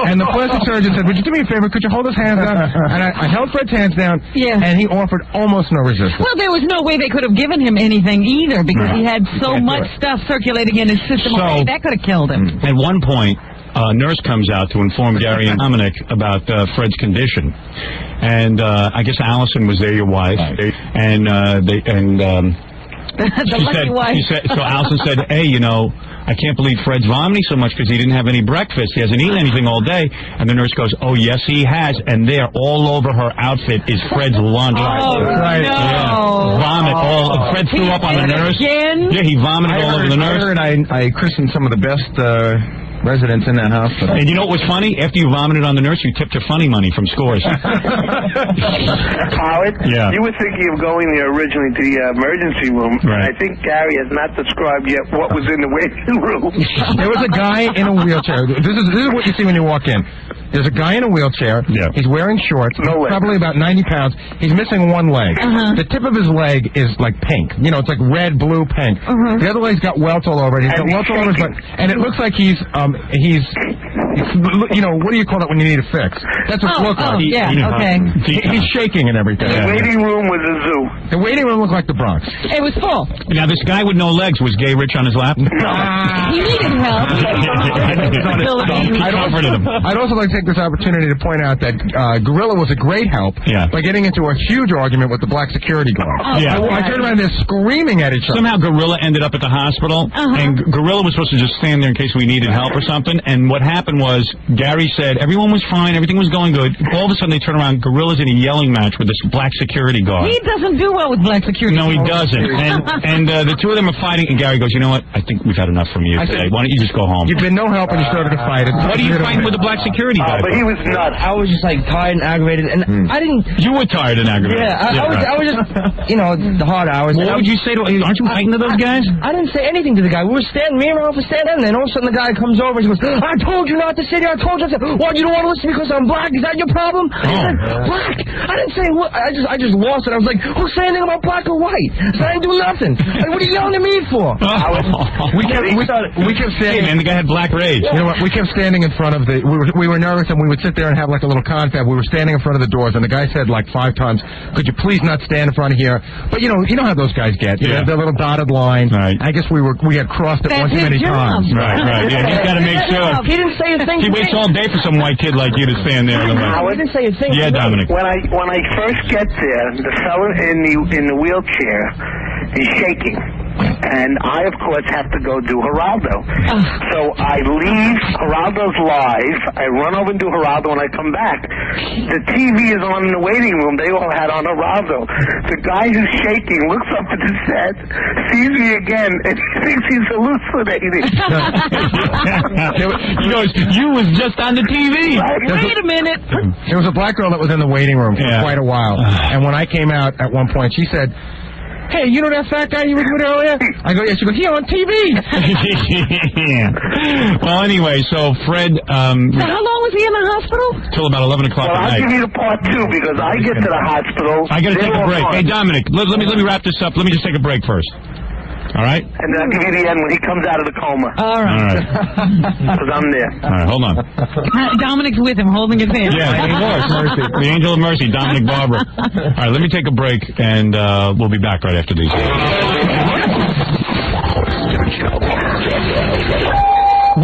And the plastic surgeon said, would you do me a favor? Could you hold his hands down? And I held Fred's hands down, and he offered almost no resistance. Well, there was no way they could have given him anything either because he had so much stuff circulating in his system already. That could have killed him. At one point, a nurse comes out to inform Gary and Dominic about Fred's condition. And I guess Allison was there, your wife. And she said, so Allison said, hey, you know, I can't believe Fred's vomiting so much because he didn't have any breakfast. He hasn't eaten anything all day. And the nurse goes, oh, yes, he has. And there, all over her outfit, is Fred's lunch. Oh, right. no. Yeah. Vomit. Fred threw up on the nurse. Again? Yeah, he vomited all over the nurse. I christened some of the best residents in that hospital. And you know what was funny? After you vomited on the nurse, you tipped her funny money from Scores. Howard, you were thinking of going there originally to the emergency room. Right. I think Gary has not described yet what was in the waiting room. There was a guy in a wheelchair. This is what you see when you walk in. There's a guy in a wheelchair. Yeah. He's wearing shorts. Probably about 90 pounds. He's missing one leg. The tip of his leg is like pink. You know, it's like red, blue, pink. The other leg's got welts all over it. He's got welts all over his leg. And it looks like he's, you know, what do you call it when you need a fix? That's what it looks like. He's shaking and everything. The waiting room was a zoo. The waiting room looked like the Bronx. It was full. Now, this guy with no legs, was Gay Rich on his lap? He needed help. I'd also like to take this opportunity to point out that Gorilla was a great help by getting into a huge argument with the black security guard. I turned around and they're screaming at each other. Somehow Gorilla ended up at the hospital, and Gorilla was supposed to just stand there in case we needed help or something, and what happened was Gary said everyone was fine, everything was going good. All of a sudden they turn around, Gorilla's in a yelling match with this black security guard. He doesn't do well with black security. No, he doesn't. And the two of them are fighting, and Gary goes, you know what, I think we've had enough from you today. Why don't you just go home? You've been no help and you started to fight. What are you fighting with the black security guy? But he was nuts. I was just like tired and aggravated, and I didn't. You were tired and aggravated. Yeah, I was just, you know, the hard hours. Well, what would you say to? Aren't you fighting to those guys? I didn't say anything to the guy. We were standing, me and Ralph were standing, and then all of a sudden the guy comes over and he goes, I told you not to sit here. I told you. I said, what? You don't want to listen because I'm black? Is that your problem? I said, black. I didn't say what. I just lost it. I was like, who's saying anything about black or white? I said, I didn't do nothing. Like, what are you yelling at me for? We kept standing. Hey, man, the guy had black rage. You know what? We kept standing in front of the. We were nervous, and we would sit there and have like a little confab. We were standing in front of the doors, and the guy said like 5 times, "Could you please not stand in front of here?" But you know how those guys get. You know, the little dotted line. Right. I guess we had crossed it one too many times. Right. Yeah, he's got to make sure. He didn't say a thing. He waits all day for some white kid like you to stand there. He didn't say a thing. Yeah, Dominic. When I first get there, the fellow in the wheelchair is shaking. And I, of course, have to go do Geraldo. So I leave, Geraldo's live, I run over and do Geraldo, and I come back. The TV is on in the waiting room. They all had on Geraldo. The guy who's shaking looks up at the set, sees me again, and he thinks he's hallucinating. He goes, you was just on the TV. Wait a minute. There was a black girl that was in the waiting room for quite a while. And when I came out at one point, she said, hey, you know that fat guy you were with earlier? I go, yeah. She goes, he on TV. Well, anyway, so Fred... how long was he in the hospital? Till about 11 o'clock at night. I'll give you the part 2 because I get to the hospital. I got to take a break. Hey, Dominic, let me wrap this up. Let me just take a break first. All right? And then I'll give you the end when he comes out of the coma. All right. Because I'm there. All right, hold on. Dominic's with him, holding his hand. Yeah, he was. Mercy. The angel of mercy, Dominic Barber. All right, let me take a break, and we'll be back right after these.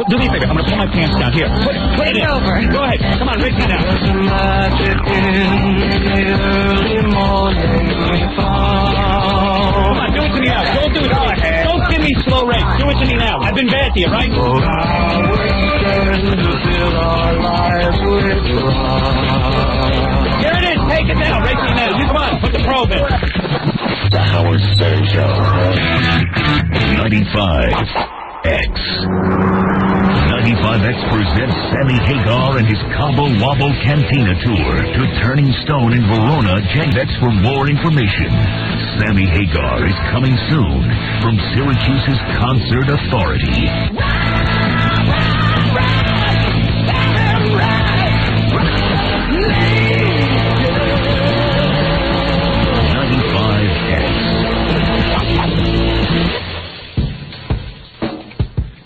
Do me a favor. I'm going to pull my pants down. Here. Put it in. Over. Go ahead. Come on, raise me down. Come on, do it to me now. Don't do it to me. Don't give me slow rate. Do it to me now. I've been bad to you, right? Here it is. Hey, get down, racing now. You come on, put the probe in. The Howard Stern Show. 95X. 95X presents Sammy Hagar and his Cabo Wabo Cantina Tour to Turning Stone in Verona. X for more information. Sammy Hagar is coming soon from Syracuse's Concert Authority. 95X.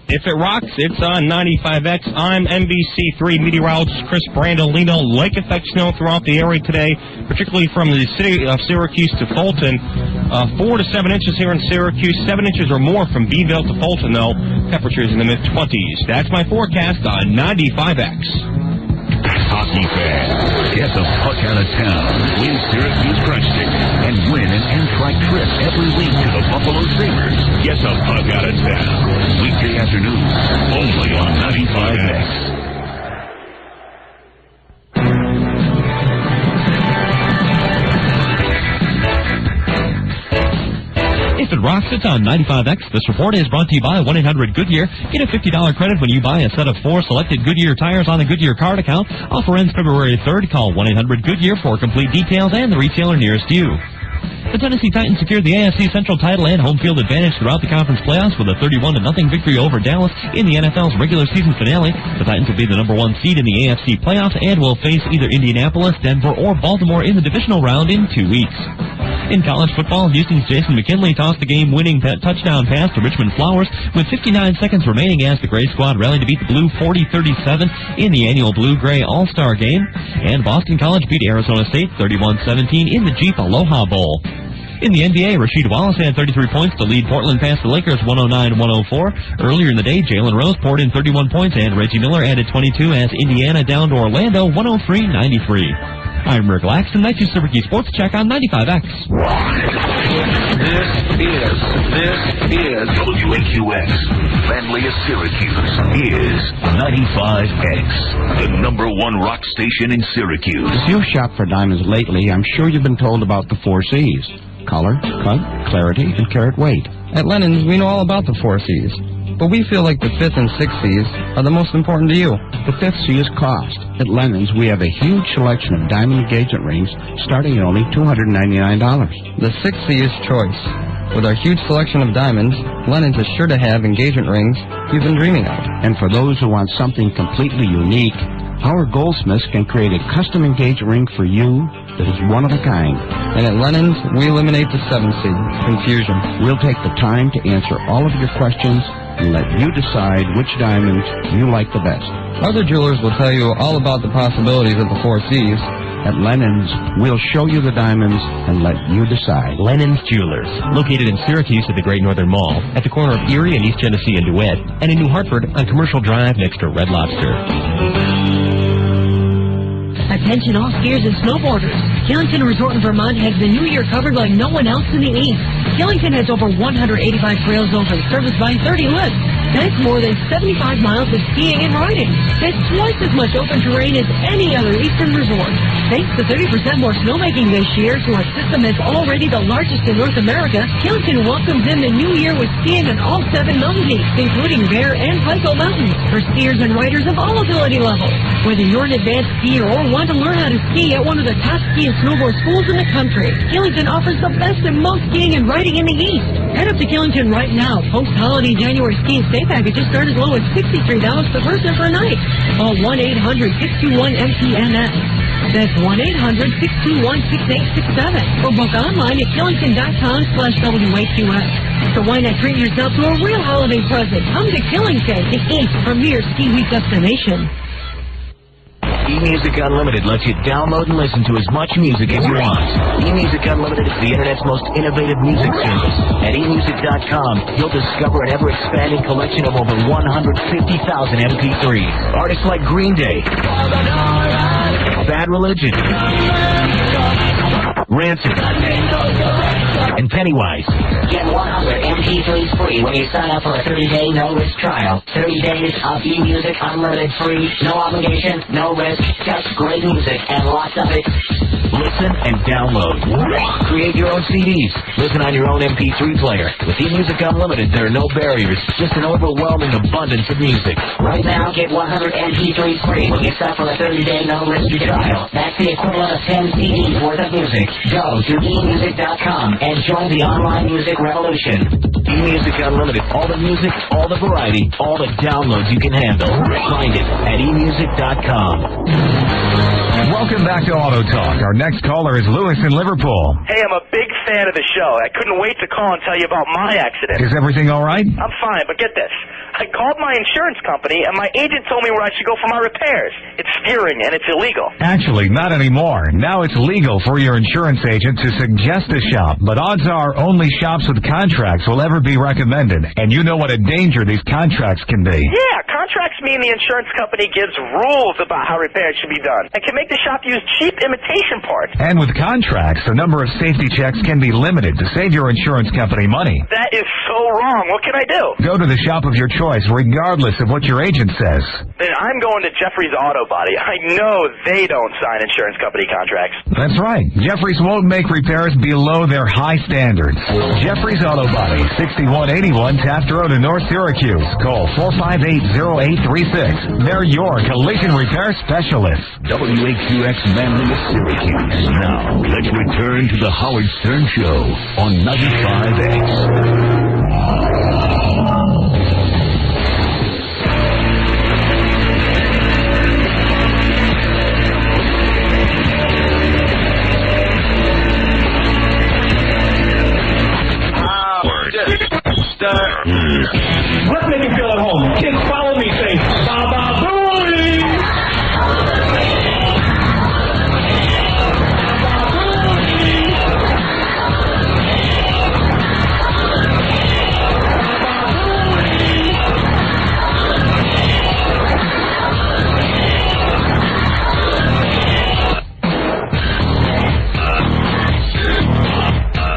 If it rocks, it's on 95X. I'm NBC3 meteorologist Chris Brandolino. Lake effect snow throughout the area today, particularly from the city of Syracuse to Fulton. 4 to 7 inches here in Syracuse, 7 inches or more from Beeville to Fulton, though. Temperatures in the mid-20s. That's my forecast on 95X. Hockey fans, get the puck out of town, win Syracuse Crunch Tickets, and win an Amtrak trip every week to the Buffalo Sabres. Get the puck out of town. Weekday afternoons, only on 95X. If it rocks, it's on 95X. This report is brought to you by 1-800-GOODYEAR. Get a $50 credit when you buy a set of 4 selected Goodyear tires on a Goodyear card account. Offer ends February 3rd. Call 1-800-GOODYEAR for complete details and the retailer nearest you. The Tennessee Titans secured the AFC Central title and home field advantage throughout the conference playoffs with a 31-0 victory over Dallas in the NFL's regular season finale. The Titans will be the number 1 seed in the AFC playoffs and will face either Indianapolis, Denver, or Baltimore in the divisional round in 2 weeks. In college football, Houston's Jason McKinley tossed the game-winning touchdown pass to Richmond Flowers with 59 seconds remaining as the Gray squad rallied to beat the Blue 40-37 in the annual Blue-Gray All-Star Game. And Boston College beat Arizona State 31-17 in the Jeep Aloha Bowl. In the NBA, Rasheed Wallace had 33 points to lead Portland past the Lakers 109-104. Earlier in the day, Jalen Rose poured in 31 points and Reggie Miller added 22 as Indiana downed Orlando 103-93. I'm Rick Laxton, Night 2 Syracuse Sports Check on 95X. This is WAQX. Friendliest Syracuse is 95X, the number 1 rock station in Syracuse. If you've shopped for diamonds lately, I'm sure you've been told about the 4 C's. Color, cut, clarity, and carat weight. At Lennon's, we know all about the 4 C's. But we feel like the 5th and 6th C's are the most important to you. The 5th C is cost. At Lennon's, we have a huge selection of diamond engagement rings starting at only $299. The 6th C is choice. With our huge selection of diamonds, Lennon's is sure to have engagement rings you've been dreaming of. And for those who want something completely unique, our goldsmiths can create a custom engagement ring for you that is one of a kind. And at Lennon's, we eliminate the 7th C, confusion. We'll take the time to answer all of your questions and let you decide which diamonds you like the best. Other jewelers will tell you all about the possibilities of the 4 C's. At Lennon's, we'll show you the diamonds and let you decide. Lennon's Jewelers, located in Syracuse at the Great Northern Mall, at the corner of Erie and East Genesee and DeWitt, and in New Hartford on Commercial Drive next to Red Lobster. Attention all skiers and snowboarders. Killington Resort in Vermont has the new year covered like no one else in the East. Killington has over 185 trails open, serviced by 30 lifts. That's more than 75 miles of skiing and riding. That's twice as much open terrain as any other eastern resort. Thanks to 30% more snowmaking this year to a system that's already the largest in North America, Killington welcomes in the new year with skiing on all 7 mountain peaks, including Bear and Pico Mountains, for skiers and riders of all ability levels. Whether you're an advanced skier or want to learn how to ski at one of the top ski and snowboard schools in the country, Killington offers the best in most skiing and riding in the East. Head up to Killington right now. Post-holiday January ski and stay packages start as low as $63 per person per night. Call 1-800-621-MTNS. That's 1-800-621-6867. Or book online at Killington.com/WAQX. So why not treat yourself to a real holiday present? Come to Killington, the East's premier ski week destination. eMusic Unlimited lets you download and listen to as much music as you want. eMusic Unlimited is the Internet's most innovative music service. At eMusic.com, you'll discover an ever-expanding collection of over 150,000 MP3s. Artists like Green Day, Bad Religion, Rancid, and Pennywise. Get 100 MP3s free when you sign up for a 30-day no-risk trial. 30 days of eMusic Unlimited free. No obligation, no risk, just great music and lots of it. Listen and download. Create your own CDs. Listen on your own MP3 player. With eMusic Unlimited, there are no barriers, just an overwhelming abundance of music. Right now, get 100 MP3s free when you sign for a 30-day no-restriction trial. That's the equivalent of 10 CDs worth of music. Go to eMusic.com and join the online music revolution. eMusic Unlimited. All the music, all the variety, all the downloads you can handle. Find it at eMusic.com. Welcome back to Auto Talk. Our next caller is Lewis in Liverpool. Hey, I'm a big fan of the show. I couldn't wait to call and tell you about my accident. Is everything all right? I'm fine, but get this. I called my insurance company, and my agent told me where I should go for my repairs. It's steering, and it's illegal. Actually, not anymore. Now it's legal for your insurance agent to suggest a shop, but odds are only shops with contracts will ever be recommended. And you know what a danger these contracts can be. Yeah, contracts mean the insurance company gives rules about how repairs should be done and can make the shop use cheap imitation parts. And with contracts, the number of safety checks can be limited to save your insurance company money. That is so wrong. What can I do? Go to the shop of your choice, regardless of what your agent says. Then I'm going to Jeffrey's Auto Body. I know they don't sign insurance company contracts. That's right. Jeffrey's won't make repairs below their high standards. Jeffrey's Auto Body, 6181 Taft Road in North Syracuse. Call 458-0836. They're your collision repair specialists. WAQX Manly of Syracuse. Now, let's return to the Howard Stern Show on 95X. Let's make him feel at home. Kids, follow me. Say, Baba Booey!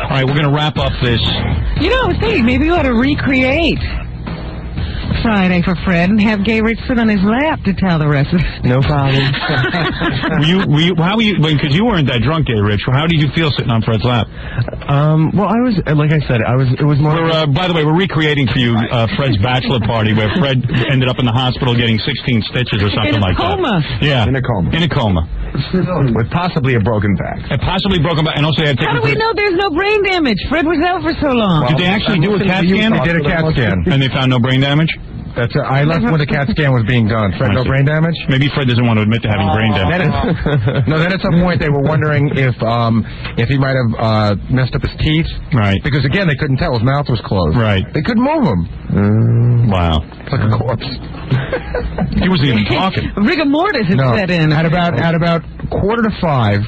All right, we're going to wrap up this. You know, I was thinking maybe you ought to recreate Friday for Fred and have Gay Rich sit on his lap to tell the rest of it. No problem. How were you, because you weren't that drunk, Gay Rich, how did you feel sitting on Fred's lap? Well, I was, like I said, it was more... by the way, we're recreating for you Fred's bachelor party where Fred ended up in the hospital getting 16 stitches or something like that. Yeah. In a coma. In a coma. With possibly a broken back. And possibly broken back, and also had How do we know there's no brain damage? Fred was out for so long. Did they actually do a CAT scan? They did a CAT scan. And they found no brain damage? That's it. I left when the CAT scan was being done. Fred, no brain damage? Maybe Fred doesn't want to admit to having brain damage. Then at some point they were wondering if he might have messed up his teeth. Right. Because again, they couldn't tell. His mouth was closed. Right. They couldn't move him. Wow. It's like a corpse. He wasn't even talking. Rigor mortis had set in. At about 4:45,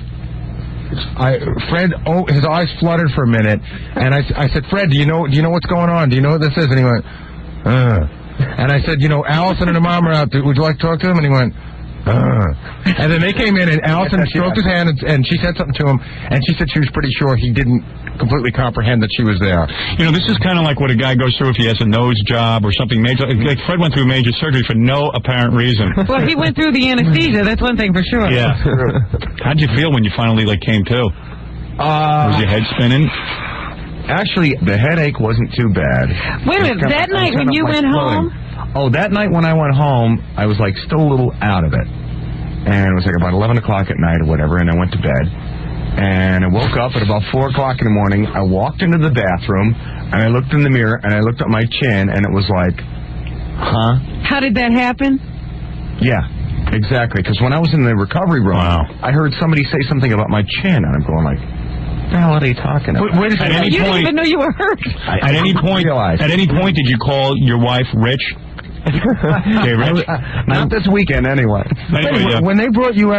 Fred, his eyes fluttered for a minute, and I said, Fred, do you know what's going on? Do you know what this is? And he went, And I said, Allison and her mom are out. Would you like to talk to them? And he went, And then they came in, and Allison stroked his hand, and she said something to him, and she said she was pretty sure he didn't completely comprehend that she was there. This is kind of like what a guy goes through if he has a nose job or something major. Like Fred went through major surgery for no apparent reason. Well, he went through the anesthesia. That's one thing for sure. Yeah. How'd you feel when you finally came to? Was your head spinning? Actually, the headache wasn't too bad. Wait a minute. That night when you went home? Oh, that night when I went home, I was still a little out of it. And it was about 11 o'clock at night or whatever, and I went to bed. And I woke up at about 4 o'clock in the morning. I walked into the bathroom, and I looked in the mirror, and I looked at my chin, and it was like, huh? How did that happen? Yeah, exactly. Because when I was in the recovery room, I heard somebody say something about my chin, and I'm going like, what the hell are they talking about? Wait a second. You didn't even know you were hurt. At any point, did you call your wife Rich? Okay, Rich? Not this weekend, anyway. When they brought you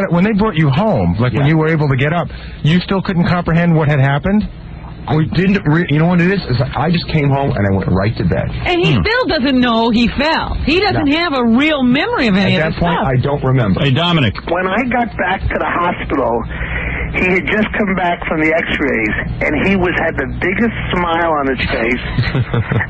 home, when you were able to get up, you still couldn't comprehend what had happened? You know what it is? I just came home and I went right to bed. And he still doesn't know he fell. He doesn't have a real memory of any of that this point, stuff. I don't remember. Hey, Dominic. When I got back to the hospital, He had just come back from the X-rays, and he had the biggest smile on his face.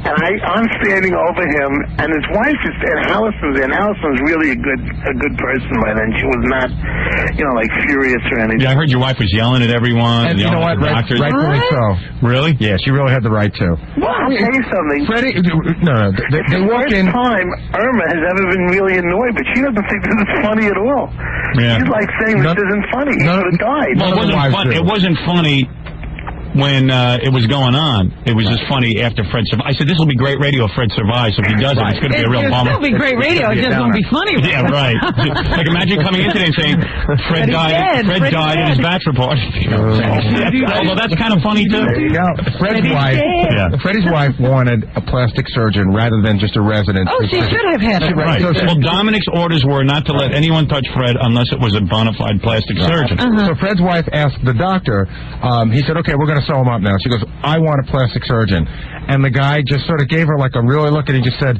And I'm standing over him, and his wife is, and Allison's there. And Allison's really a good person by then. She was not, like furious or anything. Yeah, I heard your wife was yelling at everyone. And you know what? Rightfully so. Really? Yeah, she really had the right to. Well, I'll tell you something. Freddie, no, they walk in. First time Irma has ever been really annoyed, but she doesn't think this is funny at all. Yeah. She's like saying this isn't funny. He could have died. Well, it wasn't funny when it was going on. It was just funny after Fred survived. I said, this will be great radio if Fred survives. If he doesn't, it's going to be a real bummer. It'll still be great radio. It just won't be funny. Yeah, right. Like, imagine coming in today and saying, Fred died in his bachelor party. Although that's kind of funny, too. Freddie's wife wanted a plastic surgeon rather than just a resident. Oh, she should have had it. Right. Well, Dominic's orders were not to let anyone touch Fred unless it was a bona fide plastic surgeon. So Fred's wife asked the doctor, he said, okay, we're going to sew him up now. She goes, I want a plastic surgeon. And the guy just sort of gave her like a really look, and he just said,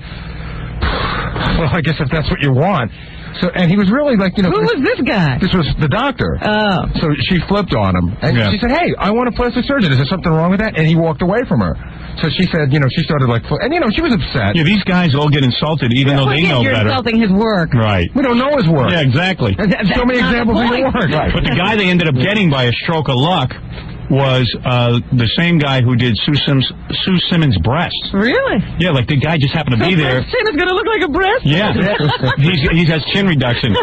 well, I guess if that's what you want. So, and he was really like, Who was this guy? This was the doctor. Oh. So she flipped on him. And she said, hey, I want a plastic surgeon. Is there something wrong with that? And he walked away from her. So she said, she started like, and she was upset. Yeah, these guys all get insulted even though they know you're better. Insulting his work. Right. We don't know his work. Yeah, exactly. So many examples of your work. Right. But the guy they ended up getting by a stroke of luck was the same guy who did Sue Simmons' breasts. Really? Yeah, like the guy just happened to be there. His chin is going to look like a breast? Yeah. he has chin reduction.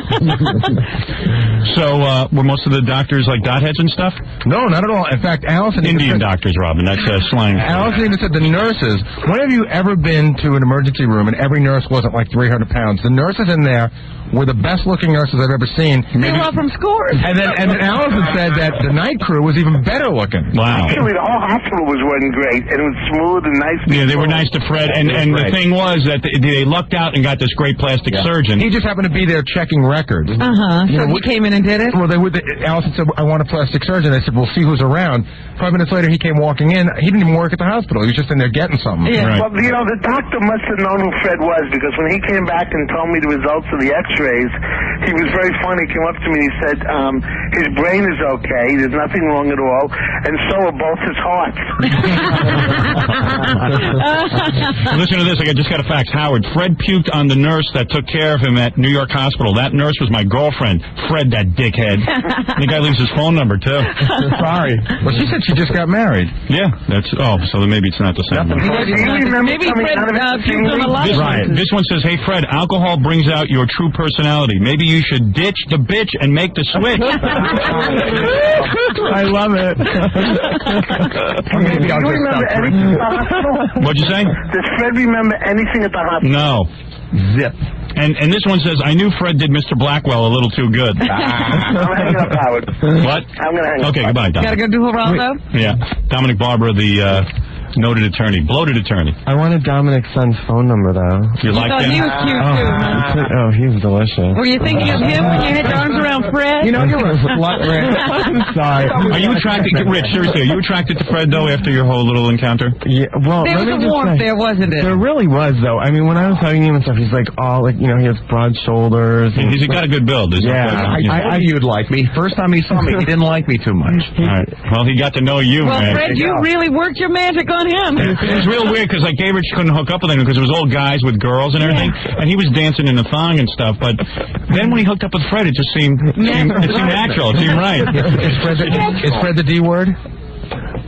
So were most of the doctors like dotheads and stuff? No, not at all. In fact, Allison... Indian doctors, Robin. That's slang. Allison even said the nurses... When have you ever been to an emergency room and every nurse wasn't like 300 pounds? The nurses in there were the best-looking nurses I've ever seen. They were all from Scores. And then Allison said that the night crew was even better looking. Wow. Actually, the whole hospital was running great, and it was smooth and nice. Yeah, they were nice to Fred, and the thing was that they lucked out and got this great plastic surgeon. He just happened to be there checking records. So he came in and did it? Well, Allison said, I want a plastic surgeon. I said, we'll see who's around. 5 minutes later, he came walking in. He didn't even work at the hospital. He was just in there getting something. Yeah. Right. Well, the doctor must have known who Fred was, because when he came back and told me the results of the X-rays, he was very funny. He came up to me and he said, his brain is okay. There's nothing wrong at all. And so are both his hearts. Listen to this. I just got a fax. Howard, Fred puked on the nurse that took care of him at New York Hospital. That nurse was my girlfriend. Fred, that dickhead. The guy leaves his phone number, too. Sorry. Well, she said she just got married. Yeah. So then maybe it's not the same one. Maybe Fred puked on a lot of This one says, hey, Fred, alcohol brings out your true personality. Maybe you should ditch the bitch and make the switch. I love it. Maybe I'll remember anything at the hospital? What'd you say? Does Fred remember anything at the hospital? No. Zip. And this one says, I knew Fred did Mr. Blackwell a little too good. I'm hanging up, Howard. What? I'm going to hang up. Okay, goodbye, Dominic. Gotta go do Geraldo? Yeah. Dominic Barbara, the noted attorney. Bloated attorney. I wanted Dominic's son's phone number, though. You like him? He was cute, too, huh? Oh, he was delicious. Were you thinking of him when you had your arms around Fred? You were a slut, Rick. I'm sorry. Are you attracted, Rich, seriously, are you attracted to Fred, though, after your whole little encounter? Yeah, well, there was a warmth there, wasn't it? There really was, though. I mean, when I was hugging him and stuff, he's like all, he has broad shoulders. And he's got a good build. I you'd like me. First time he saw me, he didn't like me too much. All right. Well, he got to know you, man. Well, Fred, you really worked your magic on him. It was real weird because like Gay Rich couldn't hook up with him because it was all guys with girls and everything, and he was dancing in the thong and stuff. But then when he hooked up with Fred, it just seemed natural. It seemed right. Is Fred the D word?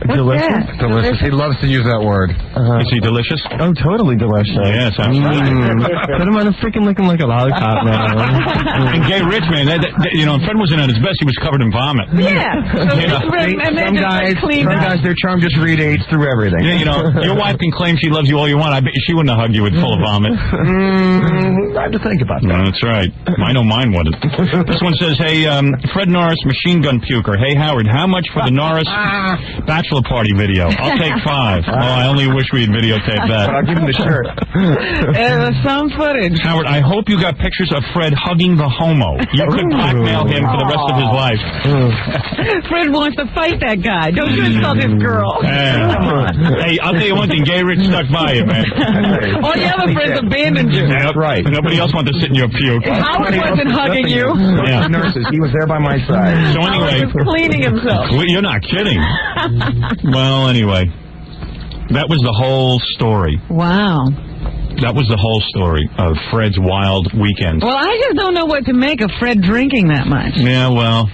Delicious? Delicious. He loves to use that word. Is he delicious? Oh, totally delicious. Yeah, sounds right. Put him on a freaking looking like a lollipop now. And Gay Rich, man, Fred wasn't at his best. He was covered in vomit. Yeah. Some guys, their charm just radiates through everything. Yeah, your wife can claim she loves you all you want. I bet she wouldn't have hugged you with full of vomit. I have to think about that. No, that's right. I know mine wouldn't. This one says, hey, Fred Norris, machine gun puker. Hey, Howard, how much for the Norris bachelor bachelor party video. I'll take 5. Oh, I only wish we had videotaped that. But I'll give him the shirt. There was some footage. Howard, I hope you got pictures of Fred hugging the homo. You could blackmail him for the rest of his life. Fred wants to fight that guy. Don't you insult his girl. Hey, I'll tell you one thing. Gay Rich stuck by you, man. All the other friends abandoned you. That's right. Nobody else wanted to sit in your puke. Howard wasn't hugging you. Yeah. Nurses. He was there by my side. So anyway, Howard was cleaning himself. Well, you're not kidding. Well, anyway, that was the whole story. Wow. That was the whole story of Fred's wild weekend. Well, I just don't know what to make of Fred drinking that much. Yeah, well.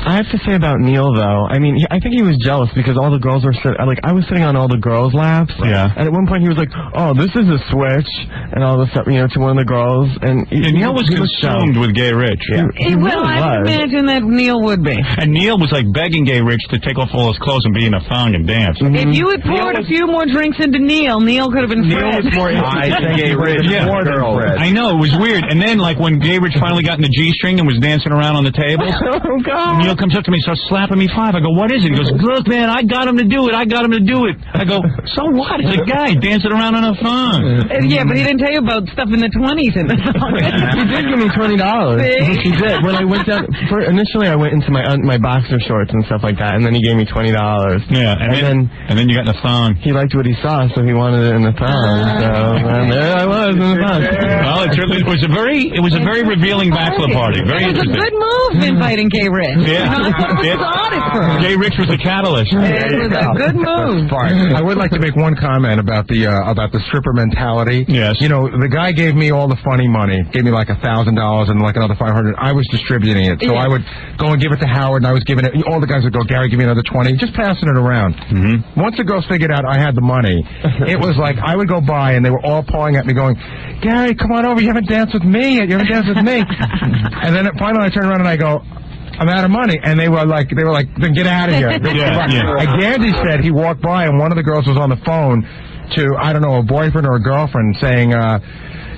I have to say about Neil, though, I mean, I think he was jealous because all the girls were I was sitting on all the girls' laps. Yeah. And at one point he was like, oh, this is a switch, and all this stuff, to one of the girls. And Neil was consumed with Gay Rich. Yeah. Well, I would imagine that Neil would be. And Neil was like begging Gay Rich to take off all his clothes and be in a thong and dance. If you had poured a few more drinks into Neil could have been Fred. Neil was more into Gay Rich. Yeah. I know, it was weird. And then, like, when Gay Rich finally got in the G-string and was dancing around on the table, Neil comes up to me and starts slapping me 5. I go, what is it? He goes, look, man, I got him to do it. I got him to do it. I go, so what? It's a guy dancing around on a thong. Yeah, but he didn't tell you about stuff in the 20s in the song. He did give me $20. He did. When I went down, initially I went into my boxer shorts and stuff like that, and then he gave me $20. Yeah, and then you got in the thong. He liked what he saw, so he wanted it in the thong. So and there I was in the thong. Well, it was a very revealing bachelor party. Very interesting. It was a good move inviting Gay Rich. Yeah. Gay Rich was the catalyst. It was a good move. I would like to make one comment about the stripper mentality. Yes. The guy gave me all the funny money. Gave me like $1,000 and like another $500. I was distributing it, so I would go and give it to Howard, and I was giving it. All the guys would go, Gary, give me another 20, just passing it around. Mm-hmm. Once the girls figured out I had the money, it was like I would go by and they were all pawing at me, going, Gary, come on over. You haven't danced with me yet. You haven't danced with me. And then finally I turn around and I go, I'm out of money. And they were like, then get out of here. Gandhi said he walked by and one of the girls was on the phone to, I don't know, a boyfriend or a girlfriend saying,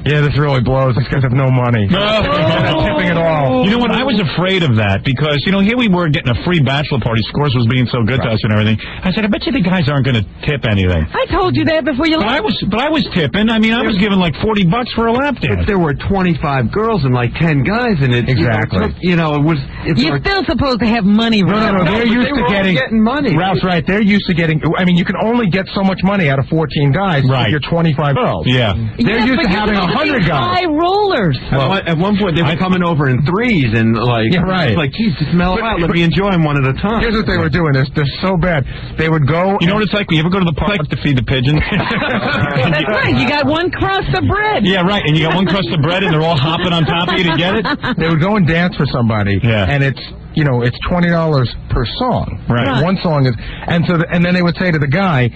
yeah, this really blows. These guys have no money. Not tipping at all. You know what? I was afraid of that because, here we were getting a free bachelor party. Scores was being so good to us and everything. I said, I bet you the guys aren't going to tip anything. I told you that before you left. But I was tipping. I mean, I was giving like $40 for a lap dance. But there were 25 girls and like 10 guys in it. Exactly. It was. You're still supposed to have money. No. They're used to getting money. Ralph's right. They're used to getting. I mean, you can only get so much money out of 14 guys. Right. If you're 25 girls. Yeah. They're used to having 100 guys. Rollers. Well, at one point they were coming over in threes and like, right. It's like, geez, just mellow out. Let me enjoy them one at a time. Here's what they were doing. They're so bad. They would go. You know what it's like? You ever go to the park to feed the pigeons? That's right. You got one crust of bread. Yeah, right. And you got one crust of bread, and they're all hopping on top of you to get it. They would go and dance for somebody. Yeah. And it's $20 per song. Right. One song is, and then they would say to the guy,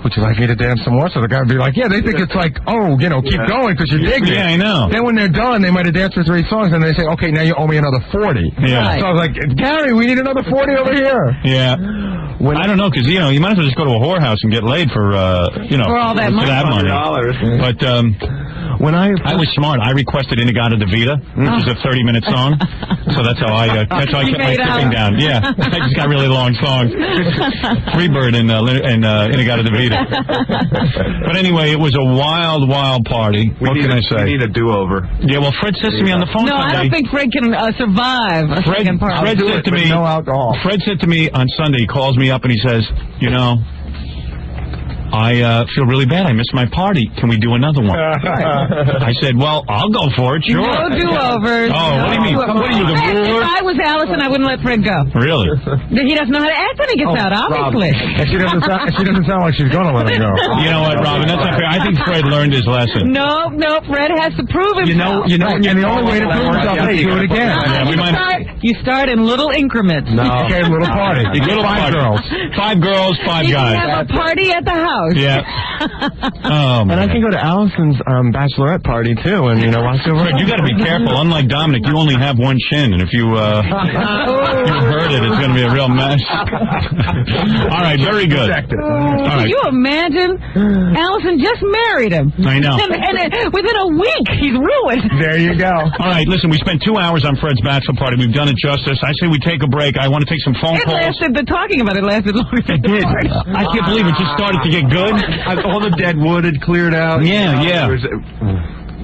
would you like me to dance some more? So the guy would be like, yeah, they think it's like, keep going because you dig it. Yeah, I know. Then when they're done, they might have danced for 3 songs, and they say, okay, now you owe me another 40. Yeah. Right. So I was like, Gary, we need another 40 over here. Yeah. I don't know, because, you might as well just go to a whorehouse and get laid for all that money. $100. But, when I was smart. I requested Inagata Davida, which is a 30-minute song. So that's how I kept my tipping down. Yeah. I just got really long songs. Freebird and Inagata Davida. But anyway, it was a wild, wild party. What can I say? We need a do-over. Yeah, well, Fred says to me on the phone No, Sunday. I don't think Fred can survive a second party. Fred said to me, no alcohol. Fred said to me on Sunday, he calls me up and he says, I feel really bad. I missed my party. Can we do another one? I said, well, I'll go for it. Sure. No do-overs. Oh, what do you mean? What are you, the ruler? If I was Allison, I wouldn't let Fred go. Really? He doesn't know how to act when he gets out, obviously. And she doesn't sound like she's going to let him go. You know what, Robin? That's not fair. I think Fred learned his lesson. No, Fred has to prove himself. And the only way to prove himself is to do it again. You start in little increments. No. Okay, little party. Little 5 girls. 5 girls, 5 you guys. You can have a party at the house. Yeah. Oh, man. And I can go to Allison's bachelorette party too, and watch over. Fred, you got to be careful. Unlike Dominic, you only have one chin, and if you hurt it, it's going to be a real mess. All right, very good. Can you imagine? Allison just married him. I know. And within a week, he's ruined. There you go. All right, listen, we spent 2 hours on Fred's bachelor party. We've done done it justice. I say we take a break. I want to take some phone calls. The talking about it lasted longer than it did. I can't believe it just started to get good. All the dead wood had cleared out. Yeah.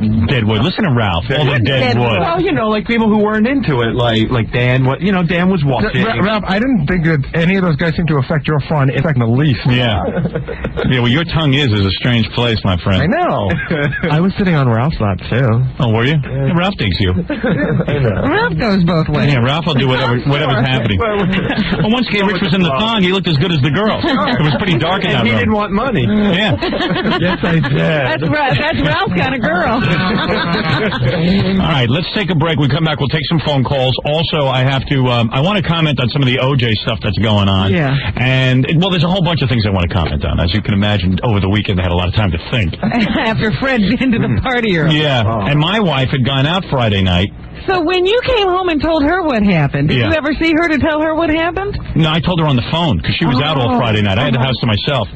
Deadwood. Listen to Ralph. All the Deadwood. Well, like people who weren't into it, like Dan. Dan was watching. Ralph, I didn't think that any of those guys seemed to affect your fun, in fact, in the least. Yeah. Well, your tongue is a strange place, my friend. I know. I was sitting on Ralph's lap, too. Oh, were you? Yeah, Ralph digs you. Ralph goes both ways. Yeah, Ralph will do whatever's happening. Well, once Gay Rich was in the thong, he looked as good as the girl. It was pretty dark in that room. He didn't want money. Yeah. Yes, I did. That's Ralph's kind of girl. All right, let's take a break. We come back, we'll take some phone calls. Also, I have to, I want to comment on some of the OJ stuff that's going on. Yeah. And, well, there's a whole bunch of things I want to comment on. As you can imagine, over the weekend, I had a lot of time to think. After Fred ended the party early. Yeah, and my wife had gone out Friday night. So when you came home and told her what happened, did you ever see her to tell her what happened? No, I told her on the phone, because she was out all Friday night. I had the house to myself.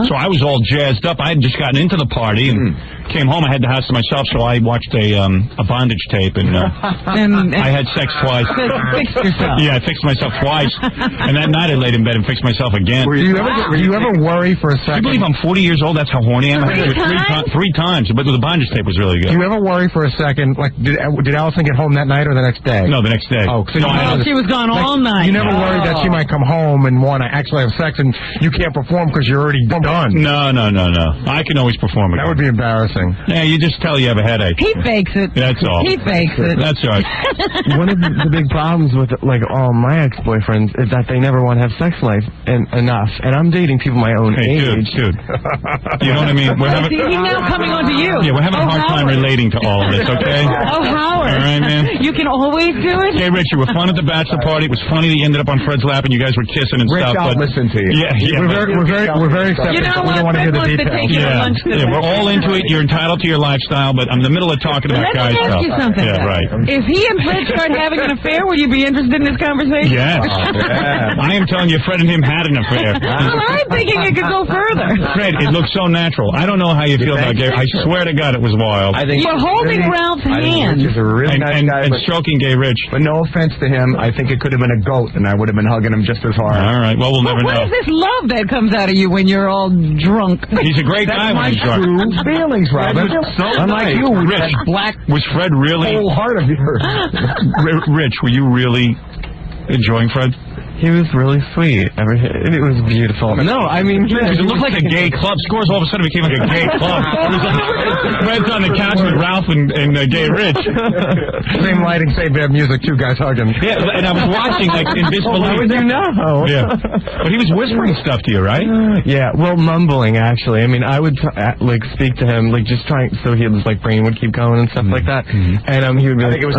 So I was all jazzed up. I had just gotten into the party and came home. I had the house to myself, so I watched a bondage tape, and I had sex twice. Fixed yourself. Yeah, I fixed myself twice. And that night I laid in bed and fixed myself again. Were you ever worry for a second? Do you believe I'm 40 years old? That's how horny I am. I had it three times, but the bondage tape was really good. Do you ever worry for a second, like, did Allison get home that night or the next day? No, the next day. Oh, so she was gone all night. You never worried that she might come home and want to actually have sex and you can't perform because you're already done? No. I can always perform again. That would be embarrassing. Yeah, you just tell you have a headache. He fakes it. That's all. He fakes it. That's right. One of the big problems with, like, all my ex-boyfriends is that they never want to have sex life enough. And I'm dating people my own age. Dude. You know what I mean? He's now coming on to you. Yeah, we're having a hard time relating to all of this, okay? Oh, Howard. All right, man. You can always do it. Hey, Rich, you were fun at the bachelor party. It was funny that you ended up on Fred's lap and you guys were kissing and Rich, stuff. I'll listen to you. Yeah. We're very accepting. You know We don't what? want to hear the Fred wants to details. take you to lunch today. We're all into it. You're entitled to your lifestyle, but I'm in the middle of talking about guy stuff. Let me ask you something. Yeah, right. If he and Fred start having an affair, would you be interested in this conversation? Yes. I am telling you, Fred and him had an affair. Well, I'm thinking it could go further. Fred, it looks so natural. I don't know how you feel about Gay. I swear to God, it was wild. I think you're holding Ralph's hand. Rich is a really nice guy, and stroking Gay Rich. But no offense to him, I think it could have been a goat, and I would have been hugging him just as hard. All right. Well, we'll never know. What is this love that comes out of you when you're all drunk? He's a great guy when he's drunk. True feelings, Robin. Unlike you, Rich. Black was Fred really whole heart of yours. Rich, were you really enjoying Fred? He was really sweet. It was beautiful. No, I mean, it looked like a gay club. Scores all of a sudden became like a gay club. It was like Fred's on the couch with Ralph and Gay Rich. Same lighting, same bad music, two guys hugging. Yeah, and I was watching like in disbelief. How would you know? Yeah, but he was whispering stuff to you, right? Yeah, well, mumbling actually. I mean, I would like speak to him, like just trying, so his like brain would keep going and stuff like that, and he would be like, oh,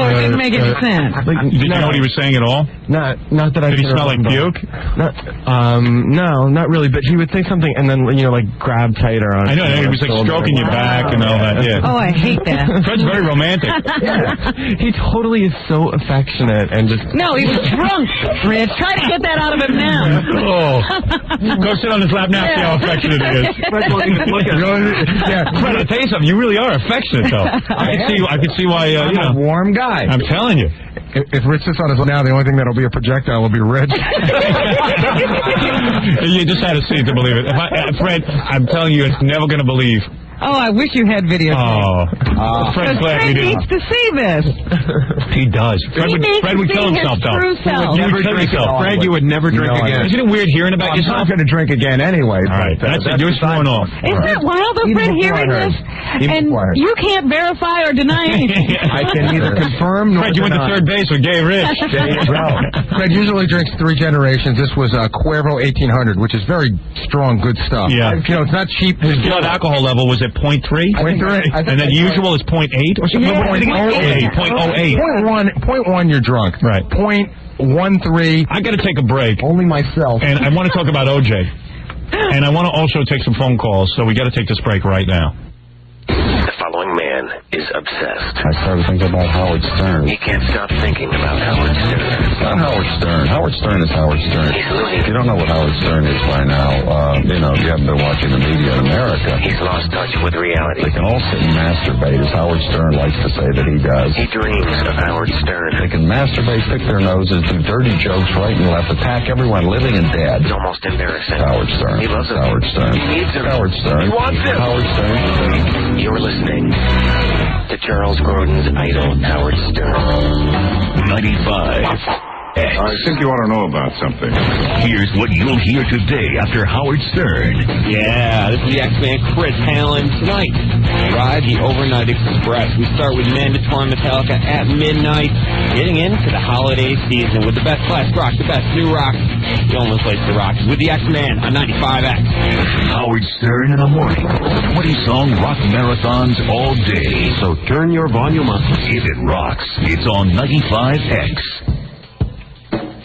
it didn't make any sense. Like, did you know what he was saying at all? Not that I. Did he smell like puke? No, not really. But he would say something and then like grab tighter on. I know. He was like stroking your back and all that. Yeah. Oh, I hate that. Fred's very romantic. He totally is so affectionate and just. No, he was drunk, Rich. Try to get that out of him now. Oh, go sit on his lap now. See how affectionate he is. Fred, I'll tell you something. You really are affectionate, though. I can see why. I'm a warm guy. I'm telling you. If Rich sits on his lap now, the only thing that'll be a projectile will be Rich. You just had to see it to believe it. Fred, I'm telling you, it's never going to believe. Oh, I wish you had video. Fred's glad we didn't. Fred needs to see this. He does. Fred would kill himself, though. You would never drink again. Fred, you would never drink again. Isn't it weird hearing about yourself? I'm not going to drink again anyway. All right, that's it. You're sworn off. Isn't that wild, though, Fred, hearing this? And you can't verify or deny anything. I can neither confirm nor Fred, you went to third base with Gay Rich. Fred usually drinks 3 generations. This was Cuervo 1800, which is very strong, good stuff. Yeah. You know, it's not cheap. His blood alcohol level was at 0.3. 0.3. And then usual is 0.8 or something? Yeah, 0.08. 0.1, you're drunk. Right. 0.13. I got to take a break. Only myself. And I want to talk about OJ. And I want to also take some phone calls, so we got to take this break right now. The following man man is obsessed. I started thinking about Howard Stern. He can't stop thinking about Howard Stern. It's not Howard Stern. Howard Stern is Howard Stern. If you don't know what Howard Stern is by now, you haven't been watching the media in America. He's lost touch with reality. They can all sit and masturbate, as Howard Stern likes to say that he does. He dreams of Howard Stern. They can masturbate, pick their noses, do dirty jokes right and left, attack everyone living and dead. It's almost embarrassing. Howard Stern. He loves him. Howard Stern. He needs him. Howard Stern. He wants him. Howard Stern. You're listening to Charles Grodin's idol, Howard Stern. 95. I think you want to know about something. Here's what you'll hear today after Howard Stern. Yeah, this is the X-Man Chris Allen. Tonight, ride the Overnight Express. We start with Mandatory Metallica at midnight, getting into the holiday season with the best classic rock, the best new rock. The only place to rock is with the X-Man on 95X. Howard Stern in the morning. 20-song rock marathons all day. So turn your volume up. If it rocks, it's on 95X.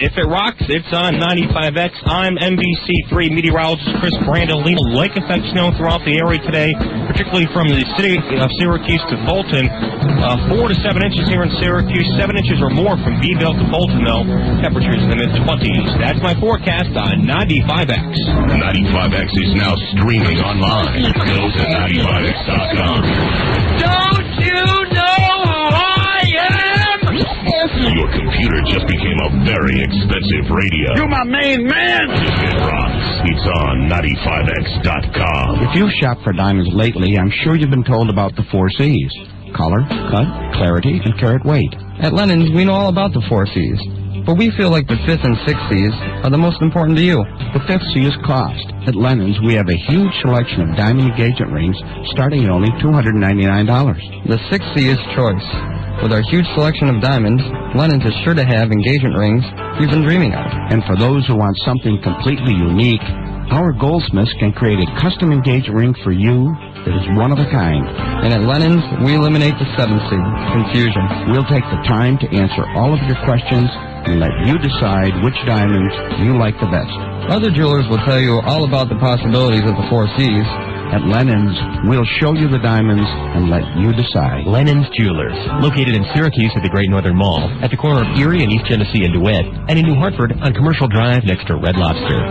If it rocks, it's on 95X. I'm NBC3 meteorologist Chris Brandolino. Lake effect snow throughout the area today, particularly from the city of Syracuse to Fulton. 4 to 7 inches here in Syracuse, 7 inches or more from Beeville to Fulton, though. Temperatures in the mid-20s. That's my forecast on 95X. 95X is now streaming online. Go to 95X.com. Don't you know who I am? Your computer just became a very expensive radio. You're my main man. If it rocks, it's on 95X.com. If you've shopped for diamonds lately, I'm sure you've been told about the 4 C's. Color, cut, clarity, and carat weight. At Lennon's, we know all about the 4 C's. But we feel like the 5th and 6th C's are the most important to you. The 5th C is cost. At Lennon's, we have a huge selection of diamond engagement rings starting at only $299. The 6th C is choice. With our huge selection of diamonds, Lennon's is sure to have engagement rings you've been dreaming of. And for those who want something completely unique, our goldsmiths can create a custom engagement ring for you that is one of a kind. And at Lennon's, we eliminate the 7th C, confusion. We'll take the time to answer all of your questions and let you decide which diamonds you like the best. Other jewelers will tell you all about the possibilities of the 4 C's. At Lennon's, we'll show you the diamonds and let you decide. Lennon's Jewelers, located in Syracuse at the Great Northern Mall, at the corner of Erie and East Genesee and DeWitt, and in New Hartford on Commercial Drive next to Red Lobster.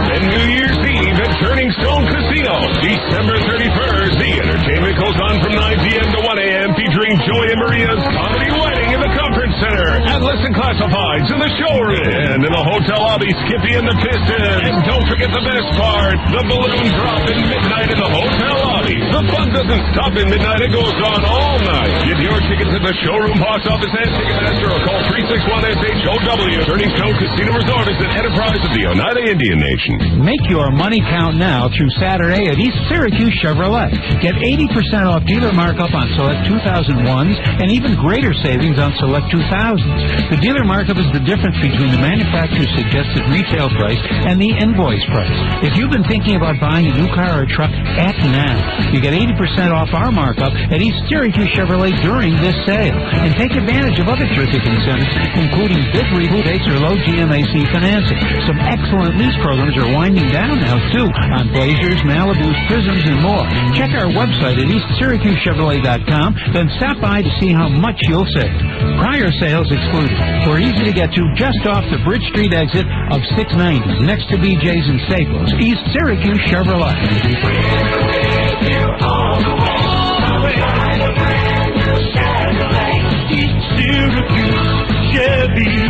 And New Year's Eve at Turning Stone Casino, December 31st. The entertainment goes on from 9 p.m. to 1 a.m. featuring Joy and Maria's Comedy Wedding in the Conference Center, Atlas and Classifieds in the showroom, and in the hotel lobby, Skippy and the Pistons. And don't forget the best part, the balloon drop at midnight in the hotel lobby. The fun doesn't stop at midnight, it goes on all night. Get your tickets at the showroom, box office, and Ticketmaster, or call 361-SHOW. Turning Stone Casino Resort is an enterprise of the Oneida Indian Nation. Make your money count now through Saturday at East Syracuse Chevrolet. Get 80% off dealer markup on select 2001s and even greater savings on select 2000s. The dealer markup is the difference between the manufacturer's suggested retail price and the invoice price. If you've been thinking about buying a new car or truck, act now. You get 80% off our markup at East Syracuse Chevrolet during this sale. And take advantage of other terrific incentives, including big rebates or low GMAC financing. Some excellent lease programs are winding down now, too, on Blazers, Malibus, Prisms, and more. Check our website at EastSyracuseChevrolet.com, then stop by to see how much you'll save. Prior sales excluded. We're easy to get to just off the Bridge Street exit of 690, next to BJ's and Staples. East Syracuse Chevrolet. East Syracuse Chevy.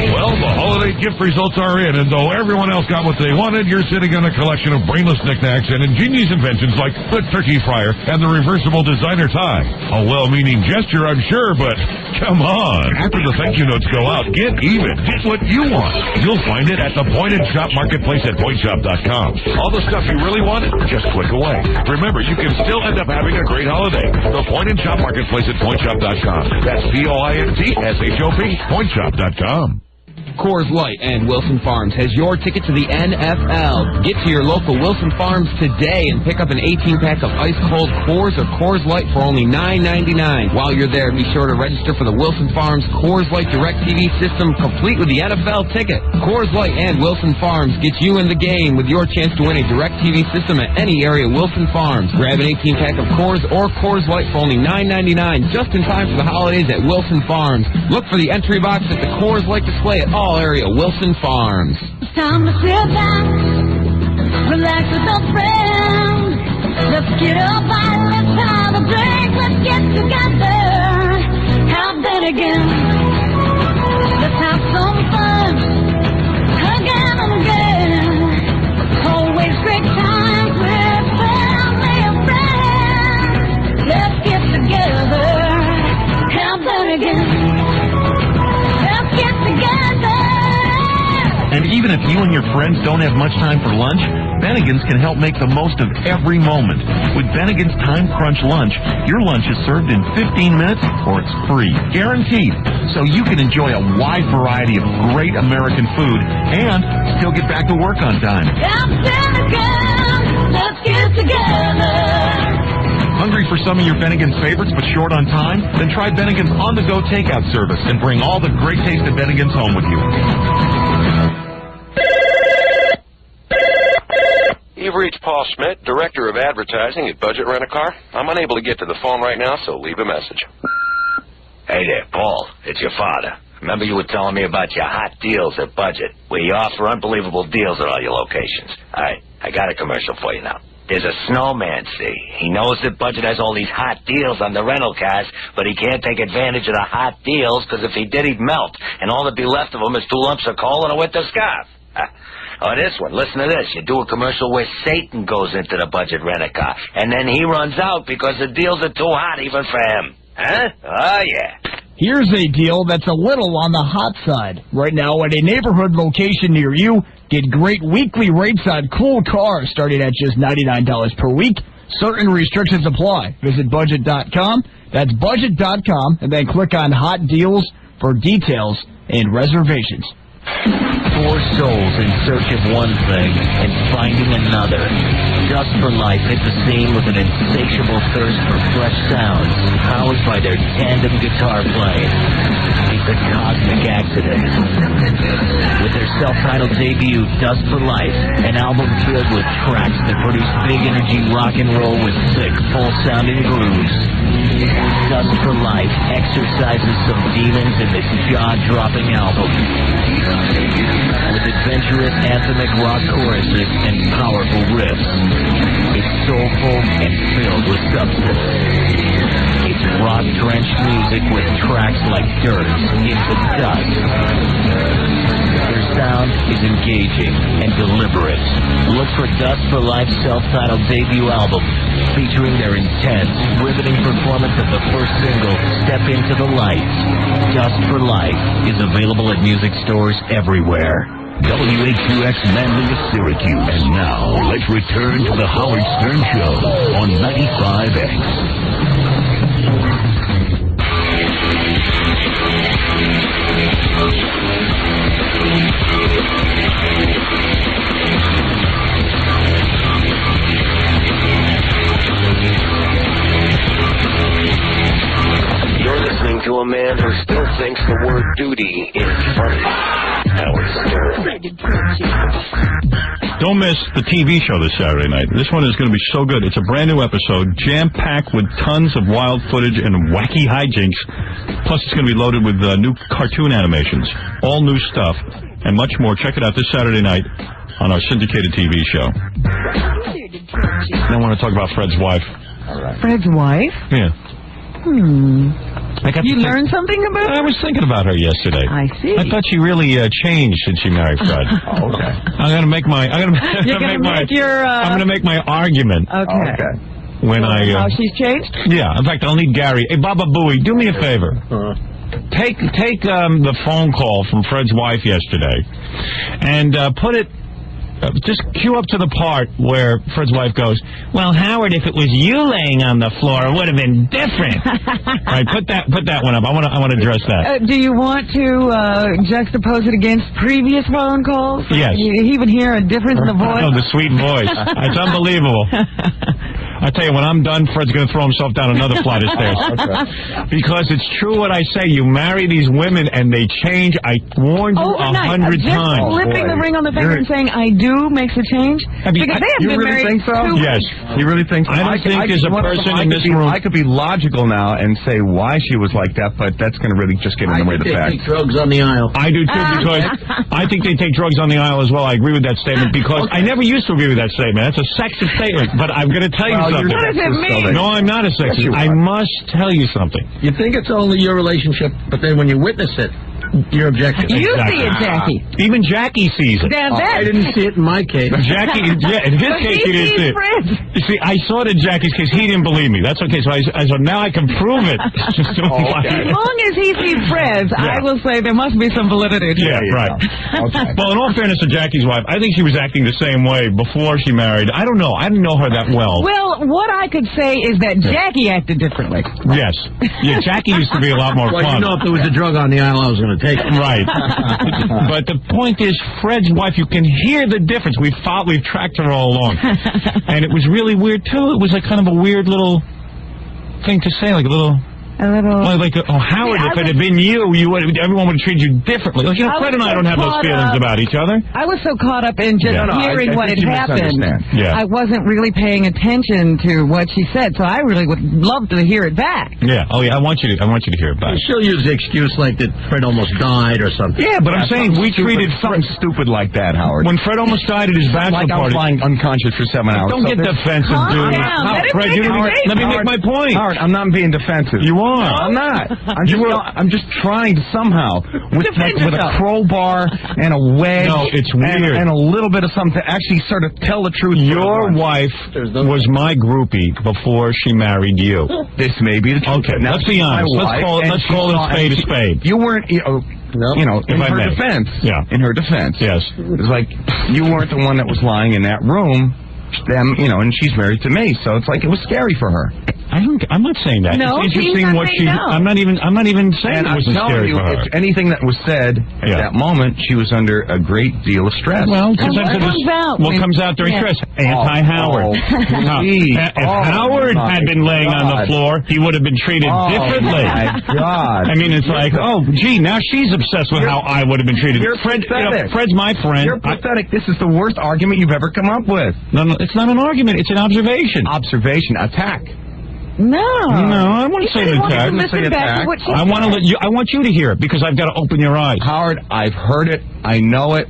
Well, the holiday gift results are in, and though everyone else got what they wanted, you're sitting on a collection of brainless knickknacks and ingenious inventions like the turkey fryer and the reversible designer tie. A well-meaning gesture, I'm sure, but come on. After the thank you notes go out, get even. Get what you want. You'll find it at the Point & Shop Marketplace at pointshop.com. All the stuff you really wanted, just click away. Remember, you can still end up having a great holiday. The Point & Shop Marketplace at pointshop.com. That's POINTSHOP, pointshop.com. Coors Light and Wilson Farms has your ticket to the NFL. Get to your local Wilson Farms today and pick up an 18-pack of ice-cold Coors or Coors Light for only $9.99. While you're there, be sure to register for the Wilson Farms Coors Light Direct TV system, complete with the NFL ticket. Coors Light and Wilson Farms gets you in the game with your chance to win a Direct TV system at any area Wilson Farms. Grab an 18-pack of Coors or Coors Light for only $9.99, just in time for the holidays at Wilson Farms. Look for the entry box at the Coors Light display at all area Wilson Farms. It's time to sit back, relax with a friend. Let's get up, let's have a drink, let's get together. Have that again. Let's have some fun again and again. Always great times with family and friends. Let's get together. Have that again. Let's get together. And even if you and your friends don't have much time for lunch, Bennigan's can help make the most of every moment. With Bennigan's Time Crunch Lunch, your lunch is served in 15 minutes or it's free. Guaranteed. So you can enjoy a wide variety of great American food and still get back to work on time. Let's get together. Hungry for some of your Bennigan's favorites but short on time? Then try Bennigan's on-the-go takeout service and bring all the great taste of Bennigan's home with you. You've reached Paul Schmidt, Director of Advertising at Budget Rent-A-Car. I'm unable to get to the phone right now, so leave a message. Hey there, Paul. It's your father. Remember you were telling me about your hot deals at Budget, where you offer unbelievable deals at all your locations. All right, I got a commercial for you now. There's a snowman, see. He knows that Budget has all these hot deals on the rental cars, but he can't take advantage of the hot deals, because if he did, he'd melt, and all that'd be left of him is 2 lumps of coal and a winter scarf. Oh, this one, listen to this. You do a commercial where Satan goes into the Budget Rent-A-Car, and then he runs out because the deals are too hot even for him. Huh? Oh, yeah. Here's a deal that's a little on the hot side. Right now, at a neighborhood location near you, get great weekly rates on cool cars starting at just $99 per week. Certain restrictions apply. Visit Budget.com. That's Budget.com, and then click on Hot Deals for details and reservations. 4 souls in search of one thing and finding another. Just for Life hit the scene with an insatiable thirst for fresh sounds, powered by their tandem guitar playing. It's a cosmic accident. With their self-titled debut, Dust for Life, an album filled with tracks that produce big energy rock and roll with sick, full-sounding grooves. Dust for Life exorcises some demons in this jaw-dropping album. With adventurous anthemic rock choruses and powerful riffs. It's soulful and filled with substance. It's rock-drenched music with tracks like Dirt, Into Dust. Their sound is engaging and deliberate. Look for Dust for Life's self-titled debut album, featuring their intense, riveting performance of the first single, Step Into the Light. Dust for Life is available at music stores everywhere. WHUX Manly, Syracuse. And now, let's return to the Howard Stern Show on 95X. You're listening to a man who still thinks the word duty is funny. Howard Stern. Don't miss the TV show this Saturday night. This one is going to be so good. It's a brand new episode, jam-packed with tons of wild footage and wacky hijinks. Plus, it's going to be loaded with new cartoon animations, all new stuff, and much more. Check it out this Saturday night on our syndicated TV show. I want to talk about Fred's wife. Fred's wife? Yeah. You learned something about her? I was thinking about her yesterday. I see. I thought she really changed since she married Fred. Oh, okay. I'm going to make my. I'm going to make my argument. Okay. When how she's changed? Yeah. In fact, I'll need Gary. Hey, Baba Booey, do me a favor. Take the phone call from Fred's wife yesterday, and put it Just cue up to the part where Fred's wife goes, well, Howard, if it was you laying on the floor, it would have been different. All right, put that one up. I want to address that. Do you want to juxtapose it against previous phone calls? Yes. You even hear a difference in the voice? Oh, the sweet voice. It's unbelievable. I tell you, when I'm done, Fred's going to throw himself down another flight of stairs. Because it's true what I say. You marry these women and they change. I warned you 100 times. Slipping the ring on the finger and saying, I do, makes a change? Because they have been married think so? Yes. You really think so? I don't think there's a person in this room. I could be logical now and say why she was like that, but that's going to really just get in the way of the facts. I think they take drugs on the aisle. I do, too, because I think they take drugs on the aisle as well. I agree with that statement because I never used to agree with that statement. That's a sexist statement, but I'm going to tell you something. What does it mean? No, I'm not a sexist. I must tell you something. You think it's only your relationship, but then when you witness it, you're objective. You see it, Jackie. Even Jackie sees it. I didn't see it in my case. Jackie, yeah, in his case, he didn't see it. You see, I saw it in Jackie's case. He didn't believe me. That's okay. So now I can prove it. As long as he sees Fred's, I will say there must be some validity to it. Yeah, right. Okay. Well, in all fairness to Jackie's wife, I think she was acting the same way before she married. I don't know. I didn't know her that well. Well, what I could say is that Jackie acted differently. Yes. Yeah, Jackie used to be a lot more well, fun. You know, if there was a drug on the aisle, I was going to take it. Right. But the point is, Fred's wife, you can hear the difference. We've tracked her all along. And it was really weird, too. It was like kind of a weird little thing to say, like a little... Howard, if it had been you, everyone would have treated you differently. Like, Fred and I don't have those feelings about each other. I was so caught up in just hearing what had happened. Yeah. I wasn't really paying attention to what she said, so I really would love to hear it back. Yeah. Oh, yeah. I want you to hear it back. She'll use the excuse like that Fred almost died or something. Yeah, but I'm saying we treated something stupid like that, Howard. When Fred almost died at his bachelor party. I was lying unconscious for 7 hours. Don't get defensive, dude. Fred, let me make my point. Howard, I'm not being defensive. You are. I'm not. I'm just trying to somehow with a crowbar and a wedge. No, it's weird. And a little bit of something to actually sort of tell the truth. Your wife was my groupie before she married you. This may be the truth. Okay, let's be honest. Let's call it a spade a spade. You weren't. In her defense. Yeah. In her defense. Yes. It's like you weren't the one that was lying in that room. And she's married to me, so it's like it was scary for her. I'm not saying that. No, it's interesting what she. I'm not even saying it wasn't scary for her. If anything that was said at that moment, she was under a great deal of stress. Well, what comes out during stress? Anti-Howard. If Howard had been laying on the floor, he would have been treated differently. Oh my God! I mean, it's like, now she's obsessed with how I would have been treated. Fred's my friend. You're pathetic. This is the worst argument you've ever come up with. No, it's not an argument. It's an observation. Attack. No, I wouldn't say attack. I want you to hear it because I've got to open your eyes. Howard, I've heard it. I know it.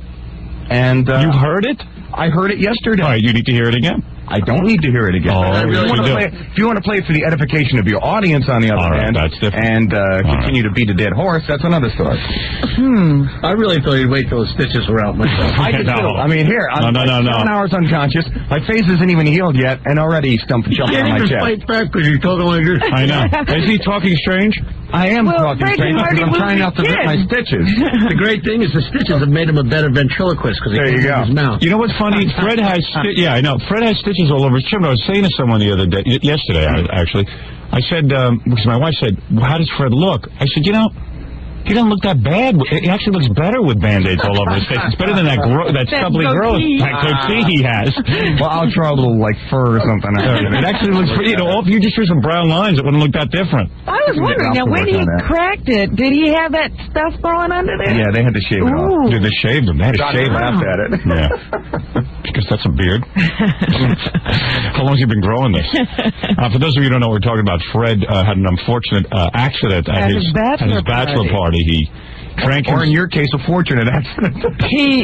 And you heard it? I heard it yesterday. All right, you need to hear it again. I don't need to hear it again. If you want to play it for the edification of your audience, on the other hand, and continue to beat a dead horse, that's another story. I really thought you'd wait till the stitches were out myself. I did too. I mean, here, I'm 7 hours unconscious. My face isn't even healed yet, and already he's jumping on my chest. Fight back because you're talking like this. I know. Is he talking strange? I am talking strange because I'm trying not to rip my stitches. The great thing is the stitches have made him a better ventriloquist because he can't move his mouth. You know what's funny? Fred has I know. Fred has stitches all over his chin. I was saying to someone the other day, yesterday actually, I said, because my wife said, how does Fred look? I said, he doesn't look that bad. He actually looks better with Band-Aids all over his face. It's better than that stubbly growth, that goatee he has. Well, I'll draw a little, fur or something. It actually looks pretty. If you just drew some brown lines, it wouldn't look that different. I was wondering, now, when he cracked it, did he have that stuff growing under there? Yeah, they had to shave it off. They shaved him. They had to shave him. Laughed at it. Yeah. Because that's a beard. How long has he been growing this? For those of you who don't know what we're talking about, Fred had an unfortunate accident at his bachelor party. He drank or in your case, a fortunate accident. Why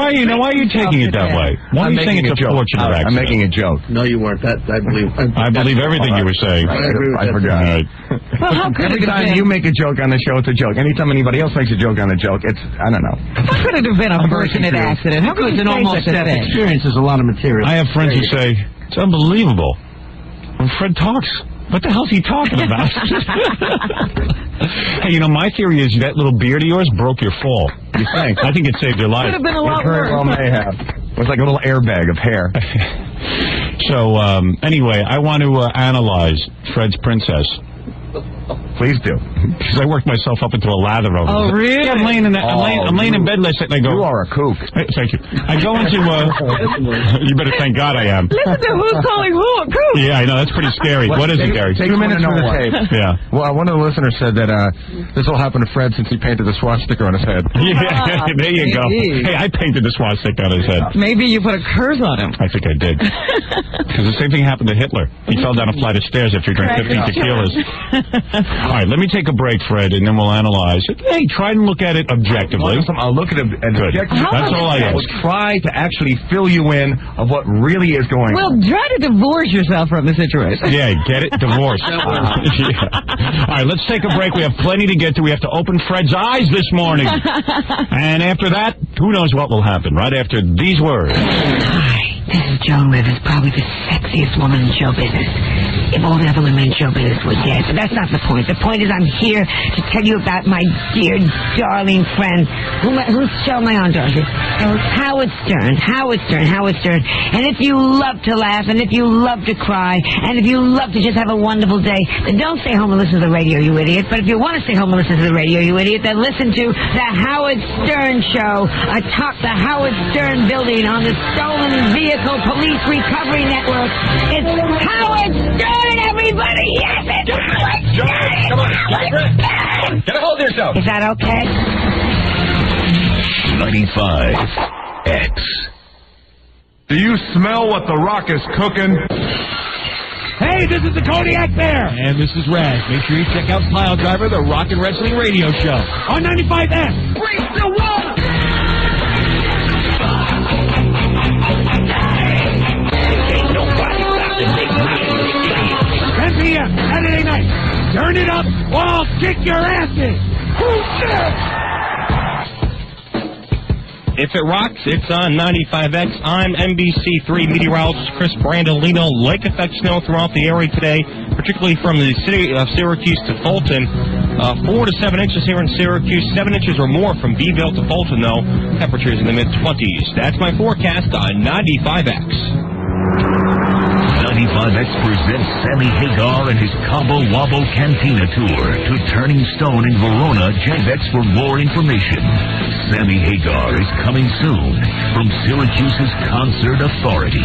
are you taking it that way? Why are you saying it's a fortunate accident? I'm making a joke. No, you weren't. I believe everything you were saying. I forgot. Well, how could every time you make a joke on the show, it's a joke. Anytime anybody else makes a joke on the joke, it's, I don't know. How could it have been a fortunate accident? How could an almost death experience is a lot of material. I have friends who say, it's unbelievable. When Fred talks, what the hell's he talking about? Hey, my theory is that little beard of yours broke your fall. You think? I think it saved your life. Could have been a lot worse. Well, may have. It was like a little airbag of hair. So, anyway, I want to analyze Fred's princess. Please do. Because I worked myself up into a lather over Oh, it. really? Yeah, I'm laying in bed last night and I go... You are a kook. Thank you. I go into... you better thank God I am. Listen to who's calling who a kook. Yeah, I know. That's pretty scary. What is it, Gary? Take 2 minutes for the tape. Yeah. Well, one of the listeners said that this will happen to Fred since he painted the swastika on his head. Yeah, there you go. Hey, I painted the swastika on his head. Maybe you put a curse on him. I think I did. Because the same thing happened to Hitler. He fell down a flight of stairs after he drank 15 tequilas. All right, let me take a break, Fred, and then we'll analyze it. Hey, try and look at it objectively. I'll look at it objectively. That's all I ask. I will try to actually fill you in of what really is going on. Well, try to divorce yourself from the situation. Yeah, get it? Divorce. Yeah. All right, let's take a break. We have plenty to get to. We have to open Fred's eyes this morning. And after that, who knows what will happen right after these words. Hi, this is Joan Rivers, probably the sexiest woman in show business. If all the other women in show business were dead. But that's not the point. The point is I'm here to tell you about my dear, darling friend. Whose show am I on, Dorothy? Howard Stern. Howard Stern. Howard Stern. And if you love to laugh, and if you love to cry, and if you love to just have a wonderful day, then don't stay home and listen to the radio, you idiot. But if you want to stay home and listen to the radio, you idiot, then listen to the Howard Stern Show atop the Howard Stern building on the Stolen Vehicle Police Recovery Network. It's Howard Stern, everybody! Yes, it's Howard Stern! Come on, get a hold of yourself. Is that okay? 95X. Do you smell what The Rock is cooking? Hey, this is the Kodiak Bear. And this is Raz. Make sure you check out Pile Driver, the Rock and Wrestling Radio Show on 95X. Bring the one! 10 p.m. Saturday night. Turn it up or I'll kick your asses. Who's there? If it rocks, it's on 95X. I'm NBC3 meteorologist Chris Brandolino. Lake effect snow throughout the area today, particularly from the city of Syracuse to Fulton. 4 to 7 inches here in Syracuse, 7 inches or more from Beeville to Fulton, though. Temperatures in the mid-20s. That's my forecast on 95X. 95X presents Sammy Hagar and his Cabo Wabo Cantina Tour to Turning Stone in Verona. Check X for more information. Sammy Hagar is coming soon from Syracuse's Concert Authority.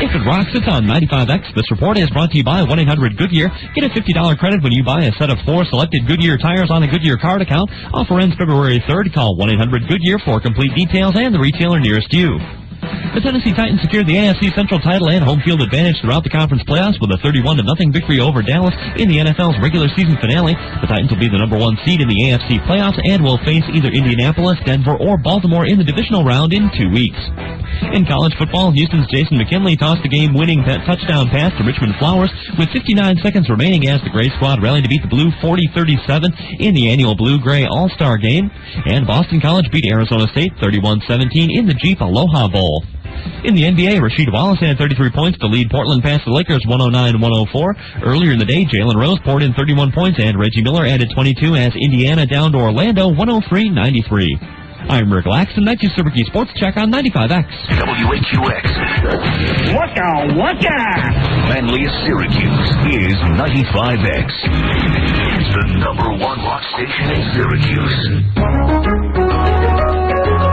If it rocks, it's on 95X. This report is brought to you by 1-800-GOODYEAR. Get a $50 credit when you buy a set of 4 selected Goodyear tires on a Goodyear card account. Offer ends February 3rd. Call 1-800-GOODYEAR for complete details and the retailer nearest you. The Tennessee Titans secured the AFC Central title and home field advantage throughout the conference playoffs with a 31-0 victory over Dallas in the NFL's regular season finale. The Titans will be the number 1 seed in the AFC playoffs and will face either Indianapolis, Denver, or Baltimore in the divisional round in 2 weeks. In college football, Houston's Jason McKinley tossed the game-winning touchdown pass to Richmond Flowers with 59 seconds remaining as the Gray squad rallied to beat the Blue 40-37 in the annual Blue-Gray All-Star Game. And Boston College beat Arizona State 31-17 in the Jeep Aloha Bowl. In the NBA, Rasheed Wallace had 33 points to lead Portland past the Lakers 109-104. Earlier in the day, Jalen Rose poured in 31 points and Reggie Miller added 22 as Indiana downed Orlando 103-93. I'm Rick Laxton, Night Syracuse Sports Check on 95X. WHUX. Waka! Manliest Syracuse is 95X. It's the number 1 rock station in Syracuse.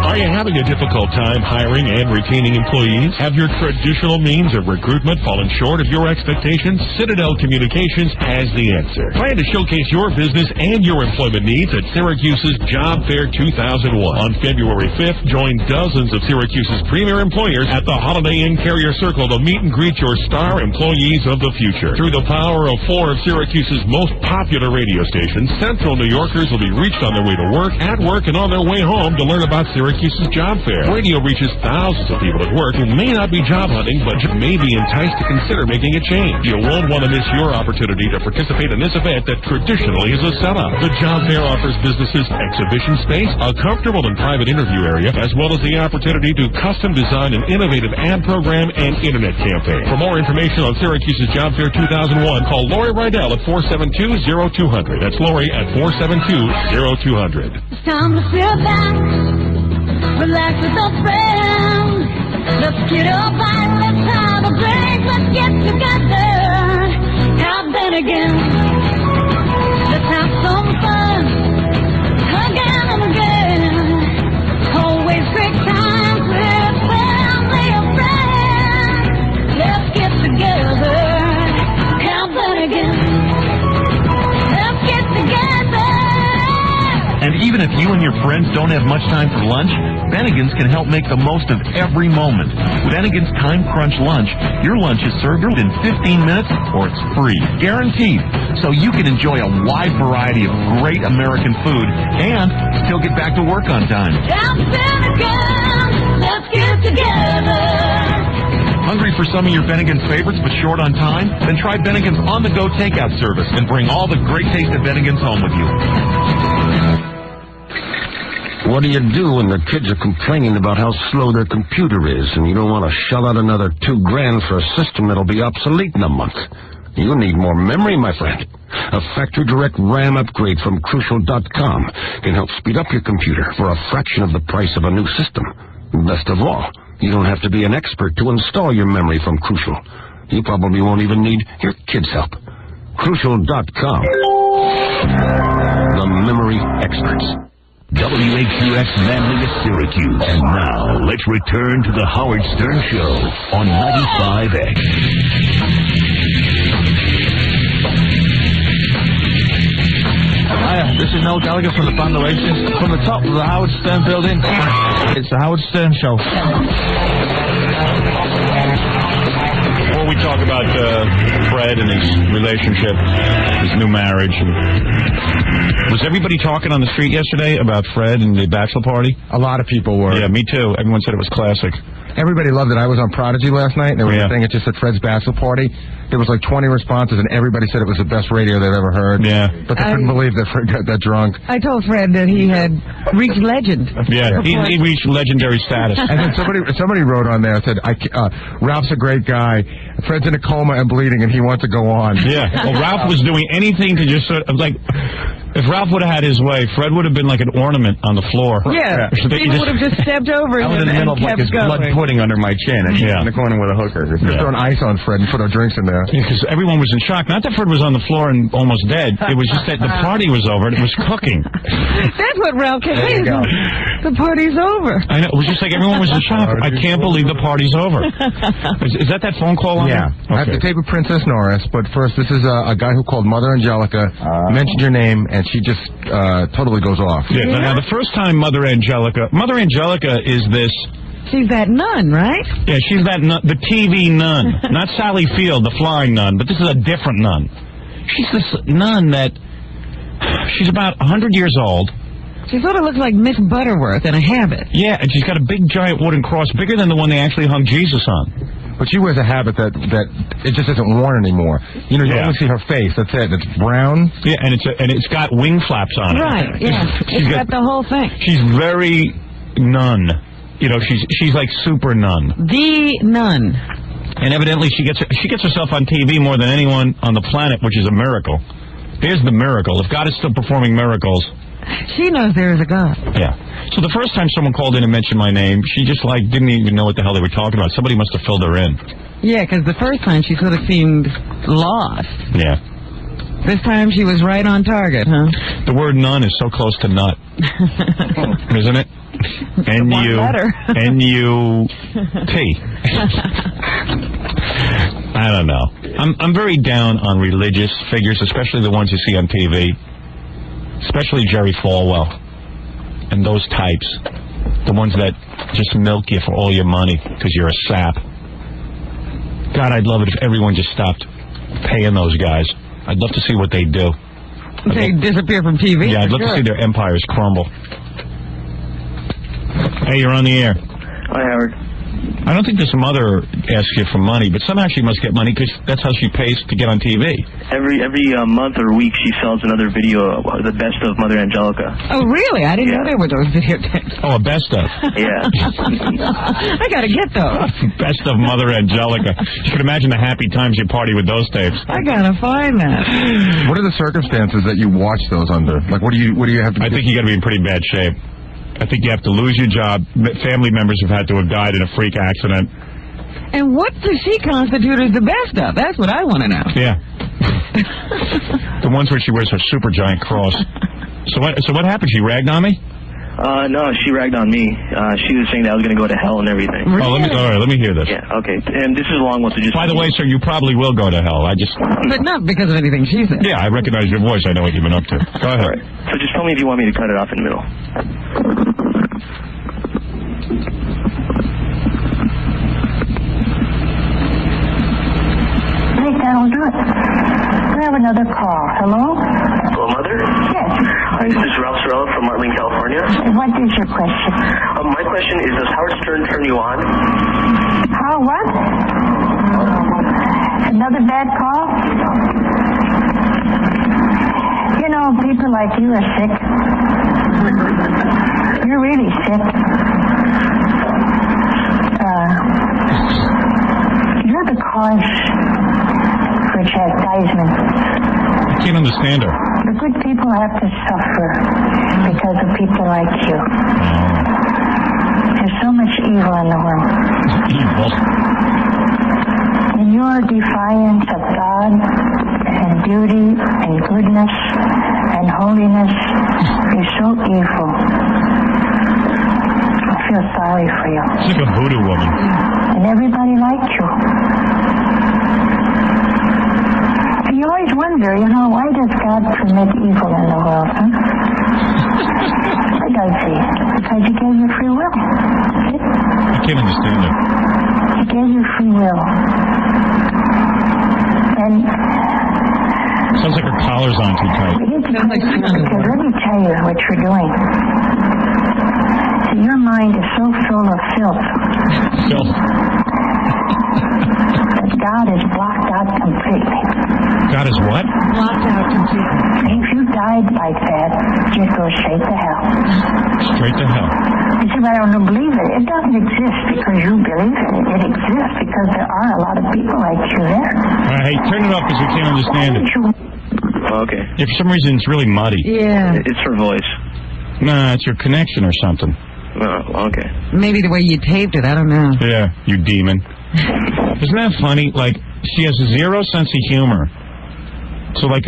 Are you having a difficult time hiring and retaining employees? Have your traditional means of recruitment fallen short of your expectations? Citadel Communications has the answer. Plan to showcase your business and your employment needs at Syracuse's Job Fair 2001. On February 5th, join dozens of Syracuse's premier employers at the Holiday Inn Carrier Circle to meet and greet your star employees of the future. Through the power of 4 of Syracuse's most popular radio stations, Central New Yorkers will be reached on their way to work, at work, and on their way home to learn about Syracuse's Job Fair. Radio reaches thousands of people at work who may not be job hunting, but may be enticed to consider making a change. You won't want to miss your opportunity to participate in this event that traditionally is a sellout. The Job Fair offers businesses exhibition space, a comfortable and private interview area, as well as the opportunity to custom design an innovative ad program and internet campaign. For more information on Syracuse's Job Fair 2001, call Lori Rydell at 472-0200. That's Lori at 472-0200. It's time to sit back, relax with a friend. Let's get up and let's have a drink. Let's get together, have that again. Let's have some fun, again and again. Always great times with family and friends. Let's get together, have that again. Let's get together. And even if you and your friends don't have much time for lunch, Bennigan's can help make the most of every moment. With Bennigan's Time Crunch Lunch, your lunch is served in 15 minutes or it's free. Guaranteed. So you can enjoy a wide variety of great American food and still get back to work on time. Let's get together. Hungry for some of your Bennigan's favorites but short on time? Then try Bennigan's on-the-go takeout service and bring all the great taste of Bennigan's home with you. What do you do when the kids are complaining about how slow their computer is and you don't want to shell out another $2,000 for a system that'll be obsolete in a month? You need more memory, my friend. A factory direct RAM upgrade from Crucial.com can help speed up your computer for a fraction of the price of a new system. Best of all, you don't have to be an expert to install your memory from Crucial. You probably won't even need your kids' help. Crucial.com. The memory experts. WHUS Manly is Syracuse. And now, let's return to the Howard Stern Show on 95X. Hi, this is Noel Gallagher from the Band Oasis. From the top of the Howard Stern building, it's the Howard Stern Show. Before we talk about Fred and his relationship, his new marriage, was everybody talking on the street yesterday about Fred and the bachelor party? A lot of people were. Yeah, me too. Everyone said it was classic. Everybody loved it. I was on Prodigy last night, and there was a thing that just said Fred's bachelor party. There was like 20 responses, and everybody said it was the best radio they've ever heard. Yeah. But they couldn't believe that Fred got that drunk. I told Fred that he had reached legend. Yeah, he reached legendary status. And then somebody wrote on there, said, Ralph's a great guy. Fred's in a coma and bleeding, and he wants to go on. Yeah. Well, Ralph was doing anything to just sort of, like... If Ralph would have had his way, Fred would have been like an ornament on the floor. Yeah, people would have just stepped over him and kept his blood going. pudding under my chin and in the corner with a hooker. Just throwing ice on Fred and put our drinks in there. Because everyone was in shock. Not that Fred was on the floor and almost dead. It was just that the party was over and it was cooking. That's what Ralph kept saying. The party's over. I know. It was just like everyone was in shock. I can't believe the party's over. Is that phone call on there? I have to tape with Princess Norris, but first, this is a guy who called Mother Angelica, mentioned your name, and she just totally goes off. Yeah, now the first time Mother Angelica is this... She's that nun, right? Yeah, she's that nun, the TV nun. Not Sally Field, the flying nun, but this is a different nun. She's this nun that... She's about 100 years old. She sort of looks like Miss Butterworth in a habit. Yeah, and she's got a big giant wooden cross, bigger than the one they actually hung Jesus on. But she wears a habit that it just isn't worn anymore. You know, you only see her face. That's it. It's brown. Yeah, and it's got wing flaps on it. Right. Yeah. It's got the whole thing. She's very nun. You know, she's like super nun. The nun. And evidently she gets herself on TV more than anyone on the planet, which is a miracle. Here's the miracle. If God is still performing miracles. She knows there is a God. Yeah. So the first time someone called in and mentioned my name, she just didn't even know what the hell they were talking about. Somebody must have filled her in. Yeah, because the first time she sort of seemed lost. Yeah. This time she was right on target, huh? The word nun is so close to nut. Isn't it? N-U-N-U-T. I don't know. I'm very down on religious figures, especially the ones you see on TV. Especially Jerry Falwell and those types. The ones that just milk you for all your money because you're a sap. God, I'd love it if everyone just stopped paying those guys. I'd love to see what they do. They disappear from TV? Yeah, I'd love to see their empires crumble. Hey, you're on the air. Hi, Howard. I don't think this mother asks you for money, but somehow she must get money because that's how she pays to get on TV. Every month or week, she sells another video of the best of Mother Angelica. Oh, really? I didn't know there were those videotapes. Oh, a best of. Yeah. I gotta get those. Best of Mother Angelica. You can imagine the happy times you party with those tapes. I gotta find that. What are the circumstances that you watch those under? Like, what do you have to do? I think you got to be in pretty bad shape. I think you have to lose your job. Family members have had to have died in a freak accident. And what does she constitute as the best of? That's what I want to know. Yeah. The ones where she wears her super giant cross. So what happened? She ragged on me? No, she ragged on me. She was saying that I was going to go to hell and everything. Really? Oh, all right, let me hear this. Yeah, okay. And this is along with the just... By the way, sir, you probably will go to hell. But not because of anything she said. Yeah, I recognize your voice. I know what you've been up to. Go ahead. All right. So just tell me if you want me to cut it off in the middle. That'll do it. We have another call. Hello? Hello, Mother? Yes. Hi, this is Ralph Sorella from Martling, California. What is your question? My question is, does Howard Stern turn you on? How, what? Another bad call? You know, people like you are sick. You're really sick. You're the cause for chastisement. I can't understand her. The good people have to suffer because of people like you. There's so much evil in the world. Evil? And your defiance of God and duty and goodness and holiness is so evil. I feel sorry for you. She's like a voodoo woman. And everybody liked you. You always wonder, why does God permit evil in the world, huh? Why does he? Because he gave you free will. I can't understand it. He gave you free will. And... Sounds like her collar's on too tight. Because let me tell you what you're doing. See, your mind is so full of filth. Filth? That God is blocked out completely. God is what? Blocked out completely. If you died like that, you'd go straight to hell. Straight to hell. You see, but I don't believe it. It doesn't exist because you believe it. It exists because there are a lot of people like you there. All right, hey, turn it up because we can't understand it. Okay. Yeah, for some reason, it's really muddy. Yeah. It's her voice. Nah, it's your connection or something. Oh, okay. Maybe the way you taped it, I don't know. Yeah, you demon. Isn't that funny? Like, she has zero sense of humor. So, like,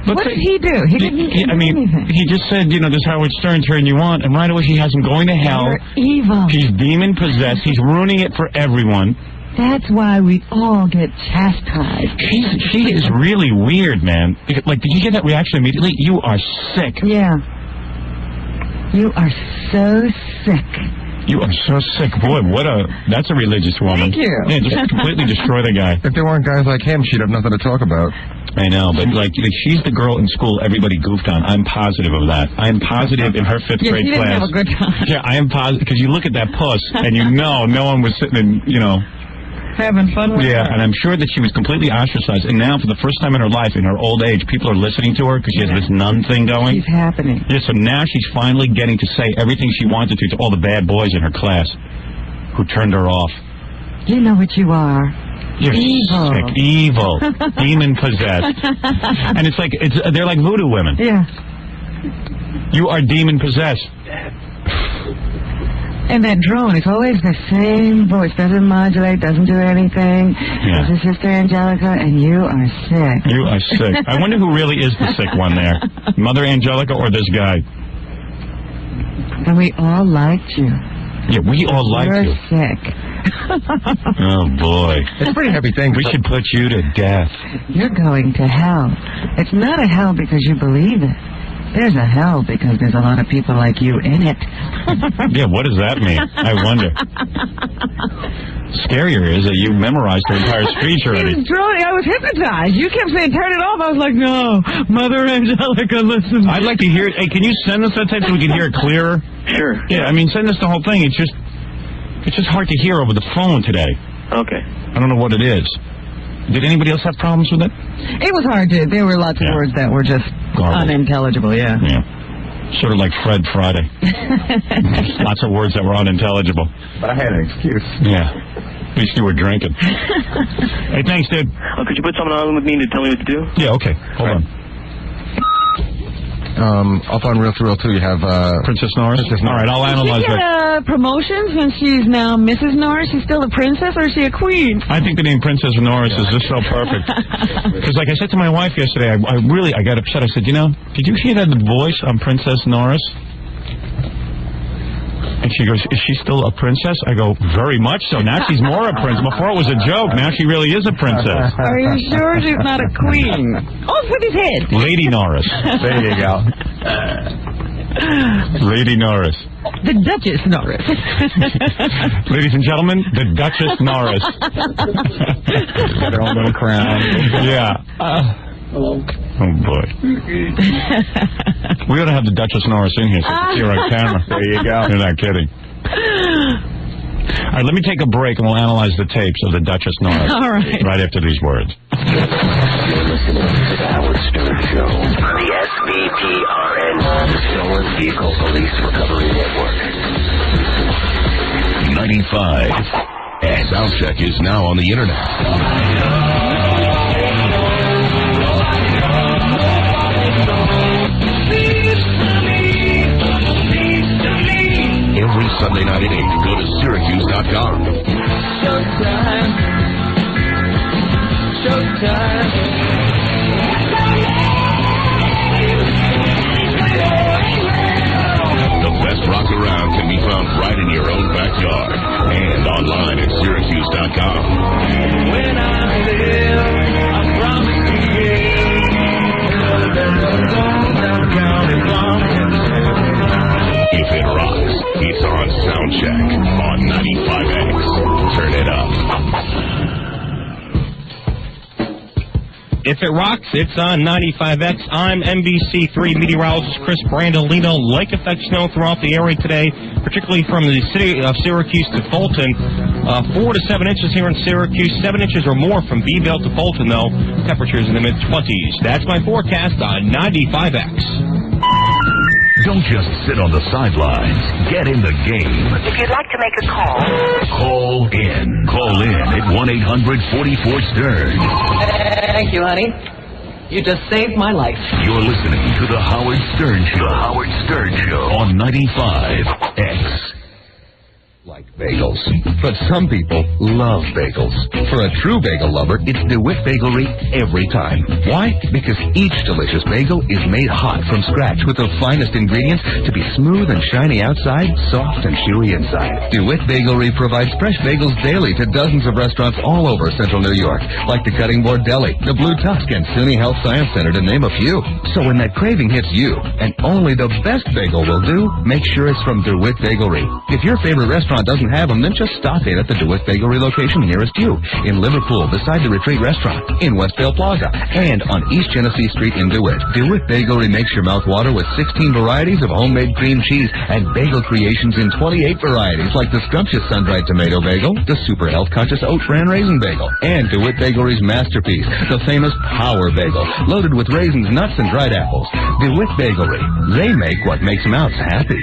what did he do? He didn't do anything. He just said, does Howard Stern turn you on? And right away he has him going to hell. You're evil. He's demon-possessed. He's ruining it for everyone. That's why we all get chastised. She is really weird, man. Like, did you get that reaction immediately? You are sick. Yeah. You are so sick. You are so sick. Boy, that's a religious woman. Thank you. Yeah, just completely destroy the guy. If there weren't guys like him, she'd have nothing to talk about. I know, but she's the girl in school everybody goofed on. I'm positive of that. I'm positive in her fifth grade she didn't class. have a good time. Yeah, I am positive, because you look at that puss, and no one was sitting in, having fun with her. And I'm sure that she was completely ostracized. And now, for the first time in her life, in her old age, people are listening to her because she has this nun thing going. She's happening. Yeah, so now she's finally getting to say everything she wanted to all the bad boys in her class who turned her off. You know what you are. You're evil. Sick, evil, demon-possessed. And they're like voodoo women. Yeah. You are demon-possessed. And that drone, it's always the same voice. Doesn't modulate, doesn't do anything. Yeah. This is Sister Angelica, and you are sick. You are sick. I wonder who really is the sick one there. Mother Angelica or this guy? And we all liked you. Yeah, we all liked you. You're sick. Oh, boy. It's a pretty heavy thing. We should put you to death. You're going to hell. It's not a hell because you believe it. There's a hell because there's a lot of people like you in it. Yeah, what does that mean? I wonder. scarier is that you memorized her entire speech already. I was hypnotized. You kept saying, turn it off. I was like, no, Mother Angelica, listen. I'd like to hear it. Hey, can you send us that tape so we can hear it clearer? Sure. Yeah, I mean, send us the whole thing. It's just hard to hear over the phone today. Okay. I don't know what it is. Did anybody else have problems with it? It was hard to. There were lots of words that were just unintelligible, yeah. Sort of like Fred Friday. Lots of words that were unintelligible. But I had an excuse. Yeah. At least you were drinking. Hey, thanks, dude. Could you put someone on with me to tell me what to do? Yeah, okay. Hold on. Up on Real Thrill 2, you have Princess Norris. All right, I'll analyze that. Did she get promotions when she's now Mrs. Norris? She's still a princess, or is she a queen? I think the name Princess Norris is just so perfect. Because, like I said to my wife yesterday, I got upset. I said, did you hear that voice on Princess Norris? And she goes, is she still a princess? I go, very much so. Now she's more a princess. Before it was a joke. Now she really is a princess. Are you sure she's not a queen? Oh, with his head. Lady Norris. There you go. Lady Norris. The Duchess Norris. Ladies and gentlemen, the Duchess Norris. Got her own little crown. Yeah. Hello. Oh, boy. We ought to have the Duchess Norris in here so we can see her on camera. There you go. You're not kidding. All right, let me take a break and we'll analyze the tapes of the Duchess Norris. All right. Right after these words. You're listening to the Howard Stern Show on the SVPRN, the Stolen Vehicle Police Recovery Network. 95. Soundcheck is now on the internet. Every Sunday night at 8, go to Syracuse.com. Showtime. Showtime. The best rock around can be found right in your own backyard and online at Syracuse.com. When I live, I promise to If it rocks, it's on Soundcheck on 95X. Turn it up. If it rocks, it's on 95X. I'm NBC3 meteorologist Chris Brandolino. Lake effect snow throughout the area today, particularly from the city of Syracuse to Fulton. 4 to 7 inches here in Syracuse, 7 inches or more from Beeville to Fulton, though. Temperatures in the mid-20s. That's my forecast on 95X. Don't just sit on the sidelines. Get in the game. If you'd like to make a call, Call in. Call in at 1-800-44-STERN. Thank you, honey. You just saved my life. You're listening to The Howard Stern Show. The Howard Stern Show on 95X. Like bagels. But some people love bagels. For a true bagel lover, it's DeWitt Bagelry every time. Why? Because each delicious bagel is made hot from scratch with the finest ingredients to be smooth and shiny outside, soft and chewy inside. DeWitt Bagelry provides fresh bagels daily to dozens of restaurants all over Central New York, like the Cutting Board Deli, the Blue Tusk, and SUNY Health Science Center, to name a few. So when that craving hits you, and only the best bagel will do, make sure it's from DeWitt Bagelry. If your favorite restaurant doesn't have them, then just stop in at the DeWitt Bagelry location nearest you. In Liverpool, beside the Retreat Restaurant. In Westdale Plaza. And on East Genesee Street in DeWitt. DeWitt Bagelry makes your mouth water with 16 varieties of homemade cream cheese and bagel creations in 28 varieties, like the scrumptious sun-dried tomato bagel, the super health-conscious oat bran raisin bagel, and DeWitt Bagelry's masterpiece, the famous Power Bagel, loaded with raisins, nuts, and dried apples. DeWitt Bagelry. They make what makes mouths happy.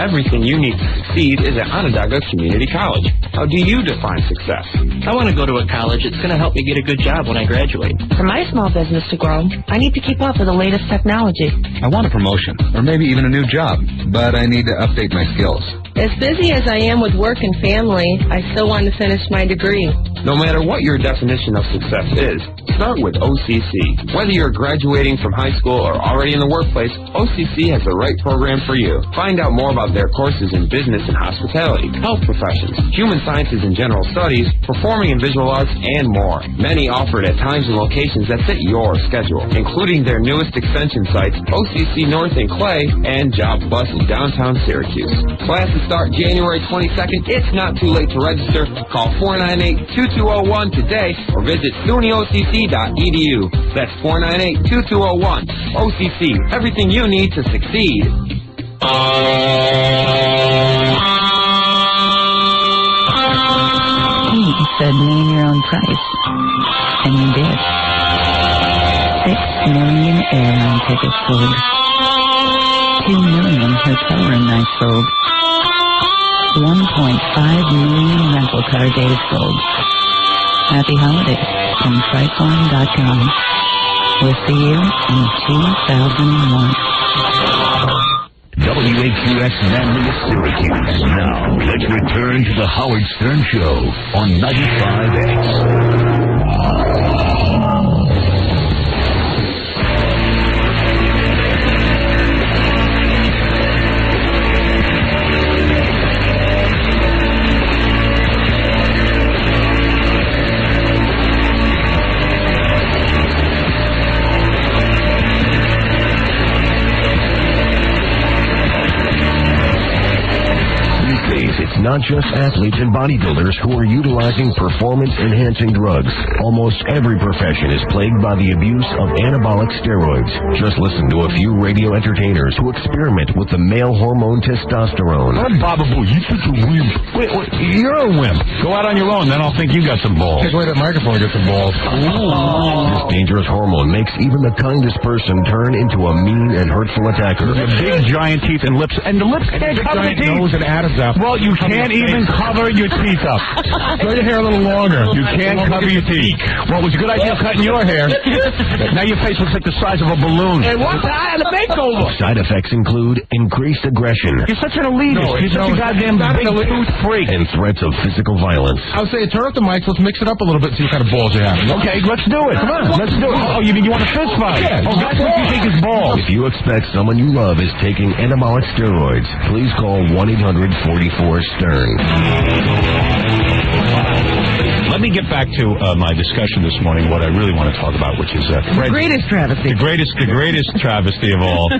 Everything you need to succeed is at Onondaga Community College. How do you define success? I want to go to a college that's going to help me get a good job when I graduate. For my small business to grow, I need to keep up with the latest technology. I want a promotion, or maybe even a new job, but I need to update my skills. As busy as I am with work and family, I still want to finish my degree. No matter what your definition of success is, start with OCC. Whether you're graduating from high school or already in the workplace, OCC has the right program for you. Find out more about their courses in business and hospitality, health professions, human sciences and general studies, performing and visual arts, and more. Many offered at times and locations that fit your schedule, including their newest extension sites, OCC North in Clay and Job Plus in downtown Syracuse. Classes start January 22nd. It's not too late to register. Call 498-2201 today or visit sunyocc.edu. That's 498-2201. OCC, everything you need to succeed. He said, name your own price. And you did. 6 million airline tickets sold. 2 million hotel room nights sold. 1.5 million rental car days sold. Happy holidays from Priceline.com. With the year in 2001. WAQX Manlius Syracuse. Now, let's return to the Howard Stern Show on 95X. It's not just athletes and bodybuilders who are utilizing performance-enhancing drugs. Almost every profession is plagued by the abuse of anabolic steroids. Just listen to a few radio entertainers who experiment with the male hormone testosterone. I'm Baba Boo. You such a wimp. Wait, you're a wimp. Go out on your own, then I'll think you got some balls. Take away that microphone and get some balls. This dangerous hormone makes even the kindest person turn into a mean and hurtful attacker. With big giant teeth and lips, and the lips can't cover the teeth. Nose and Adam's apple. Well, you can't even cover your teeth up. Grow your hair a little longer. You can't cover your teeth. Well, it was a good idea cutting your hair. Now your face looks like the size of a balloon. And what's I had a makeover? Side effects include increased aggression. You're such an elitist. You're such a goddamn big tooth freak. And threats of physical violence. I would say turn up the mics. Let's mix it up a little bit and see what kind of balls you have. Okay, let's do it. Come on, let's do it. Oh, you mean you want a fist fight? Yeah. Oh, that's what you think is balls. If you expect someone you love is taking anabolic steroids, please call 1-800-44-STERN. Let me get back to my discussion this morning, what I really want to talk about, which is the greatest travesty. The greatest travesty of all.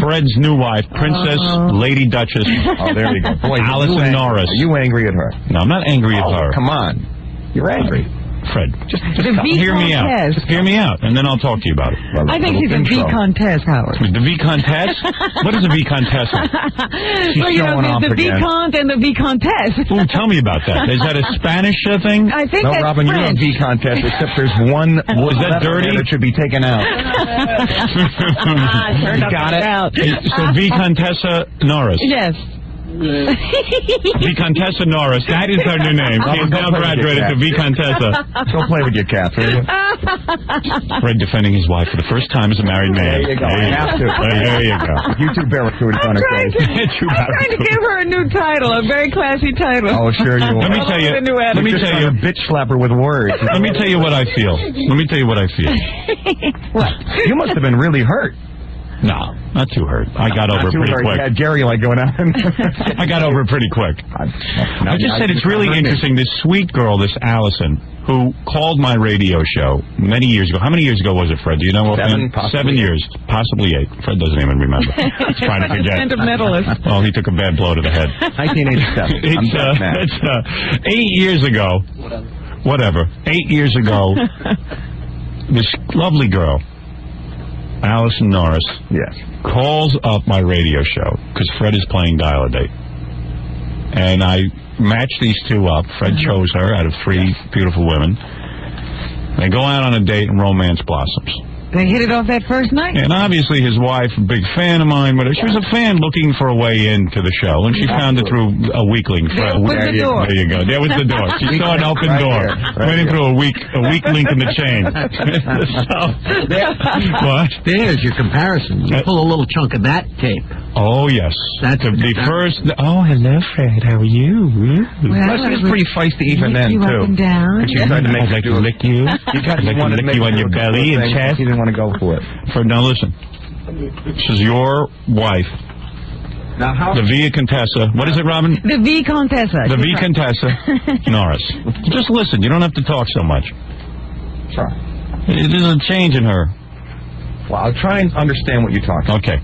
Fred's new wife, Princess Lady Duchess. Oh, there you go. Boy, Alison Norris. Are you angry at her? No, I'm not angry at her. Come on. You're angry. Fred, just the hear me out. Just hear me out, and then I'll talk to you about it. I think she's a Vicomtesse, Howard. The Vicomtesse? What is a Vicomtesse? She's showing off the Vicomte and the Vicomtesse. Ooh, tell me about that. Is that a Spanish thing? I think that's Robin, French. you're a Vicomtesse, except there's one is that dirty? That should be taken out. Got it. So Vicomtesse Norris. Yes. Vicomtesse Norris. That is her new name. She is now graduated to Vicomtesse. Go play with your cat, will you? Fred defending his wife for the first time as a married man. There you go. I have to. There you go. You two barracuda I'm trying to give her a new title, a very classy title. Oh, sure you will. Let me tell you. Let me tell you. A bitch slapper with words. Let me tell you what I feel. Let me tell you what I feel. What? You must have been really hurt. No, not too hurt. I got over it pretty quick. You had Gary like going out. I got over it pretty quick. I just said it's really interesting. This sweet girl, this Allison, who called my radio show many years ago. How many years ago was it, Fred? Do you know? 7 years, possibly 8. Fred doesn't even remember. He's trying to forget. Sentimentalist. Well, he took a bad blow to the head. 1987. It's 8 years ago. Whatever. 8 years ago, this lovely girl, Alison Norris, calls up my radio show because Fred is playing Dial-A-Date. And I matched these two up. Fred chose her out of 3 beautiful women. They go out on a date and romance blossoms. They hit it off that first night. And obviously his wife, a big fan of mine, but she was a fan looking for a way into the show, and she found it through a weakling. There was the door. There you go. There was the door. She saw an open door. Went in through a weak link in the chain. What? There's your comparison. You pull a little chunk of that tape. Oh, yes. That's the first... Oh, hello, Fred. How are you? Well, she was pretty feisty even then, you too. Up and down. She tried to make I'd like to lick you. I'd like to lick you on your belly and chest. She didn't want to go for it. Fred, now listen. This is your wife. Now, how... The Vicomtesse. What is it, Robin? The Vicomtesse. The Vicomtesse Norris. Just listen. You don't have to talk so much. Sure. There's a change in her. Well, I'll try and understand what you're talking about. Okay.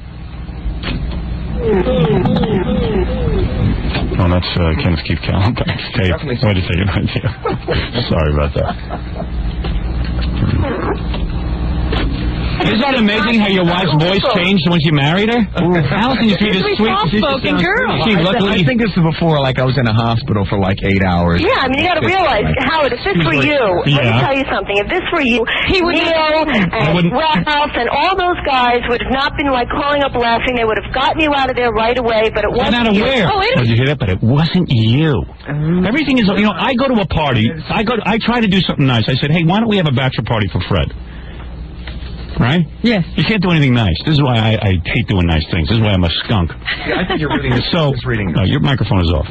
Oh, that's Kenneth Keith Callen's tape. Wait a second. Sorry about that. Isn't that amazing how your wife's voice changed once you married her? Allison used to be this sweet, soft-spoken girl. I think this is before, like, I was in a hospital for like 8 hours. Yeah, I mean, you got to realize, Howard, if this were you, let me tell you something. If this were you, Neil and Ralph and all those guys would have not been like calling up laughing. They would have gotten you out of there right away. But it wasn't out of you. where? Did you hear that? But it wasn't you. Everything is. You know, I go to a party. I try to do something nice. I said, hey, why don't we have a bachelor party for Fred? Right? Yes. You can't do anything nice. This is why I hate doing nice things. This is why I'm a skunk. I think you're reading this. No, your microphone is off.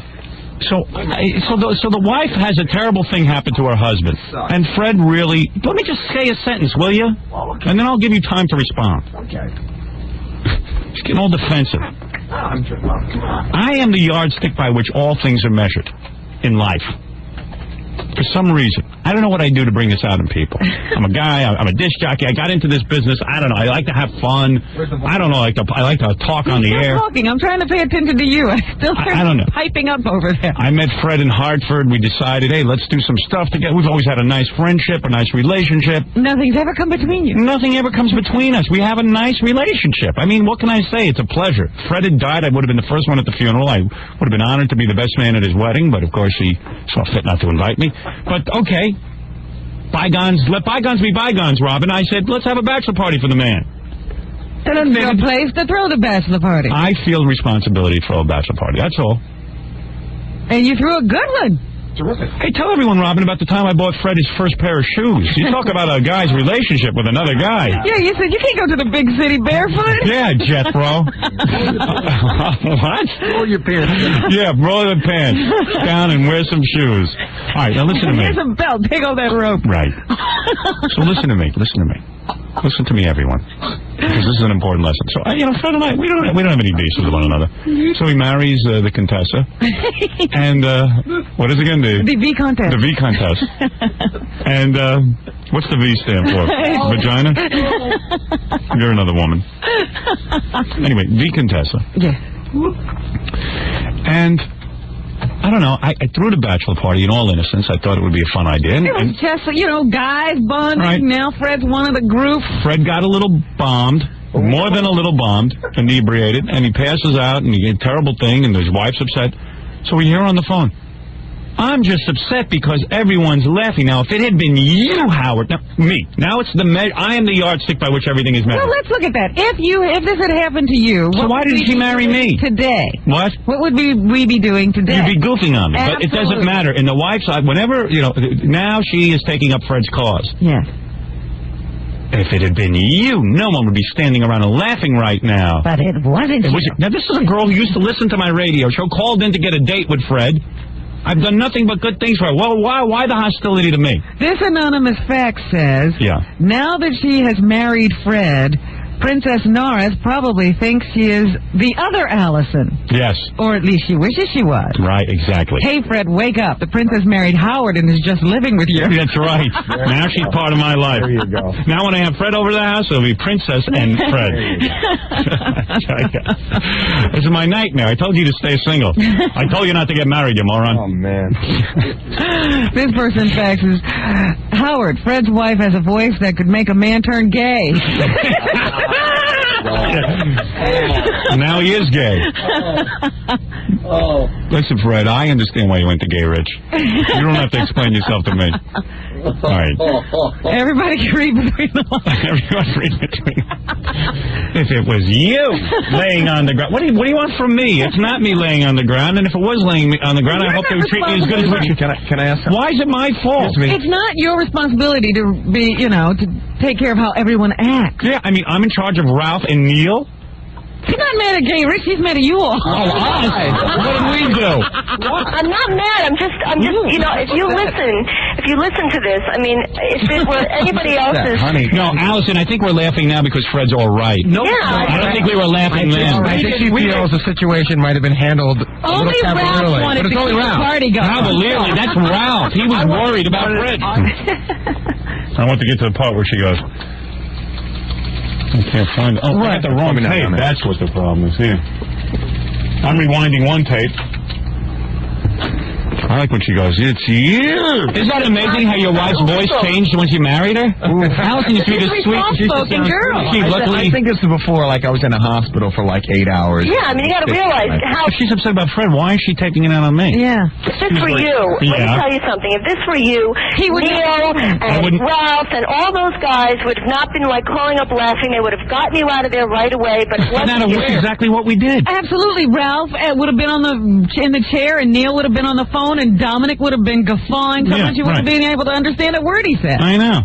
So the wife has a terrible thing happen to her husband. And Fred really... Let me just say a sentence, will you? And then I'll give you time to respond. Okay. He's getting all defensive. I am the yardstick by which all things are measured in life. For some reason. I don't know what I do to bring this out in people. I'm a guy, I'm a disc jockey, I got into this business, I don't know, I like to have fun. I don't know, I like to talk on the air. Talking. I'm trying to pay attention to you. I don't know. Hyping up over there. I met Fred in Hartford, we decided, hey, let's do some stuff together. We've always had a nice friendship, a nice relationship. Nothing's ever come between you. Nothing ever comes between us. We have a nice relationship. I mean, what can I say? It's a pleasure. Fred had died, I would have been the first one at the funeral. I would have been honored to be the best man at his wedding, but of course he saw fit not to invite me. But, okay, bygones, let bygones be bygones, Robin. I said, let's have a bachelor party for the man. And then a place to throw the bachelor party. I feel responsibility to throw a bachelor party, that's all. And you threw a good one. Terrific. Hey, tell everyone, Robin, about the time I bought Fred his first pair of shoes. You talk about a guy's relationship with another guy. Yeah, you said you can't go to the big city barefoot. Yeah, Jethro. What? Roll your pants. Yeah, roll the pants down and wear some shoes. All right, now listen to me. Here's a belt. Take all that rope. Right. So listen to me. Listen to me. Listen to me, everyone, because this is an important lesson. So, Fred and I, we don't have any beefs with one another. So he marries the Contessa, and what is it again? The V contest. The V contest. And what's the V stand for? Vagina. You're another woman. Anyway, V Contessa. Yeah. And I don't know. I threw the bachelor party in all innocence. I thought it would be a fun idea. It was just, guys bonding. Right. Now Fred's one of the group. Fred got a little bombed, more than a little bombed, inebriated, and he passes out, and he did a terrible thing, and his wife's upset. So we hear her on the phone. I'm just upset because everyone's laughing. Now, if it had been you, Howard, me. Now it's I am the yardstick by which everything is measured. Well, let's look at that. If this had happened to you, so why didn't she marry me today? What? What would we be doing today? You'd be goofing on me, Absolutely. But it doesn't matter. In the wife's side, whenever now she is taking up Fred's cause. Yes. If it had been you, no one would be standing around and laughing right now. But it wasn't you. Now, this is a girl who used to listen to my radio show, called in to get a date with Fred. I've done nothing but good things for her. Well, why the hostility to me? This anonymous fax says, now that she has married Fred, Princess Norris probably thinks she is the other Allison. Yes. Or at least she wishes she was. Right, exactly. Hey, Fred, wake up. The princess married Howard and is just living with you. That's right. Now she's part of my life. There you go. Now when I have Fred over the house, it'll be Princess and Fred. This is my nightmare. I told you to stay single. I told you not to get married, you moron. Oh, man. This person faxes, Howard, Fred's wife has a voice that could make a man turn gay. Now he is gay. Listen, Fred, I understand why you went to Gay Rich. You don't have to explain yourself to me. All right. Everybody can read between the lines. Everyone read between. If it was you laying on the ground, what do you want from me? It's not me laying on the ground, and if it was laying on the ground, I hope they would treat me as good as what you. Can I ask? Why is it my fault? It's not your responsibility to be, to take care of how everyone acts. Yeah, I mean, I'm in charge of Ralph and Neil. She's not mad at Gay Rich. She's mad at you all. Oh, us? What did we do? I'm not mad. I'm just, if you listen to this, I mean, if it were anybody else's. No, Allison, I think we're laughing now because Fred's all right. No, I don't think we were laughing then. I think she feels the situation might have been handled only Ralph wanted to keep the party going. Clearly, that's Ralph. He was worried about Fred. I want to get to the part where she goes, I can't find it. Oh, I got the wrong tape. That's what the problem is here. I'm rewinding one tape. I like when she goes, it's you. Isn't that amazing how your wife's voice changed when you married her? Allison used to be the sweet, soft-spoken girl. I think this was before, like, I was in a hospital for like 8 hours. Yeah, I mean, you got to realize how... If she's upset about Fred, why is she taking it out on me? Yeah. If this were you, let me tell you something. If this were you, Neil and Ralph and all those guys would have not been, like, calling up laughing. They would have gotten you out of there right away, but it wasn't you. That's exactly what we did. Absolutely. Ralph would have been in the chair, and Neil would have been on the phone, and Dominic would have been guffawing so much you wouldn't have been able to understand a word he said. I know.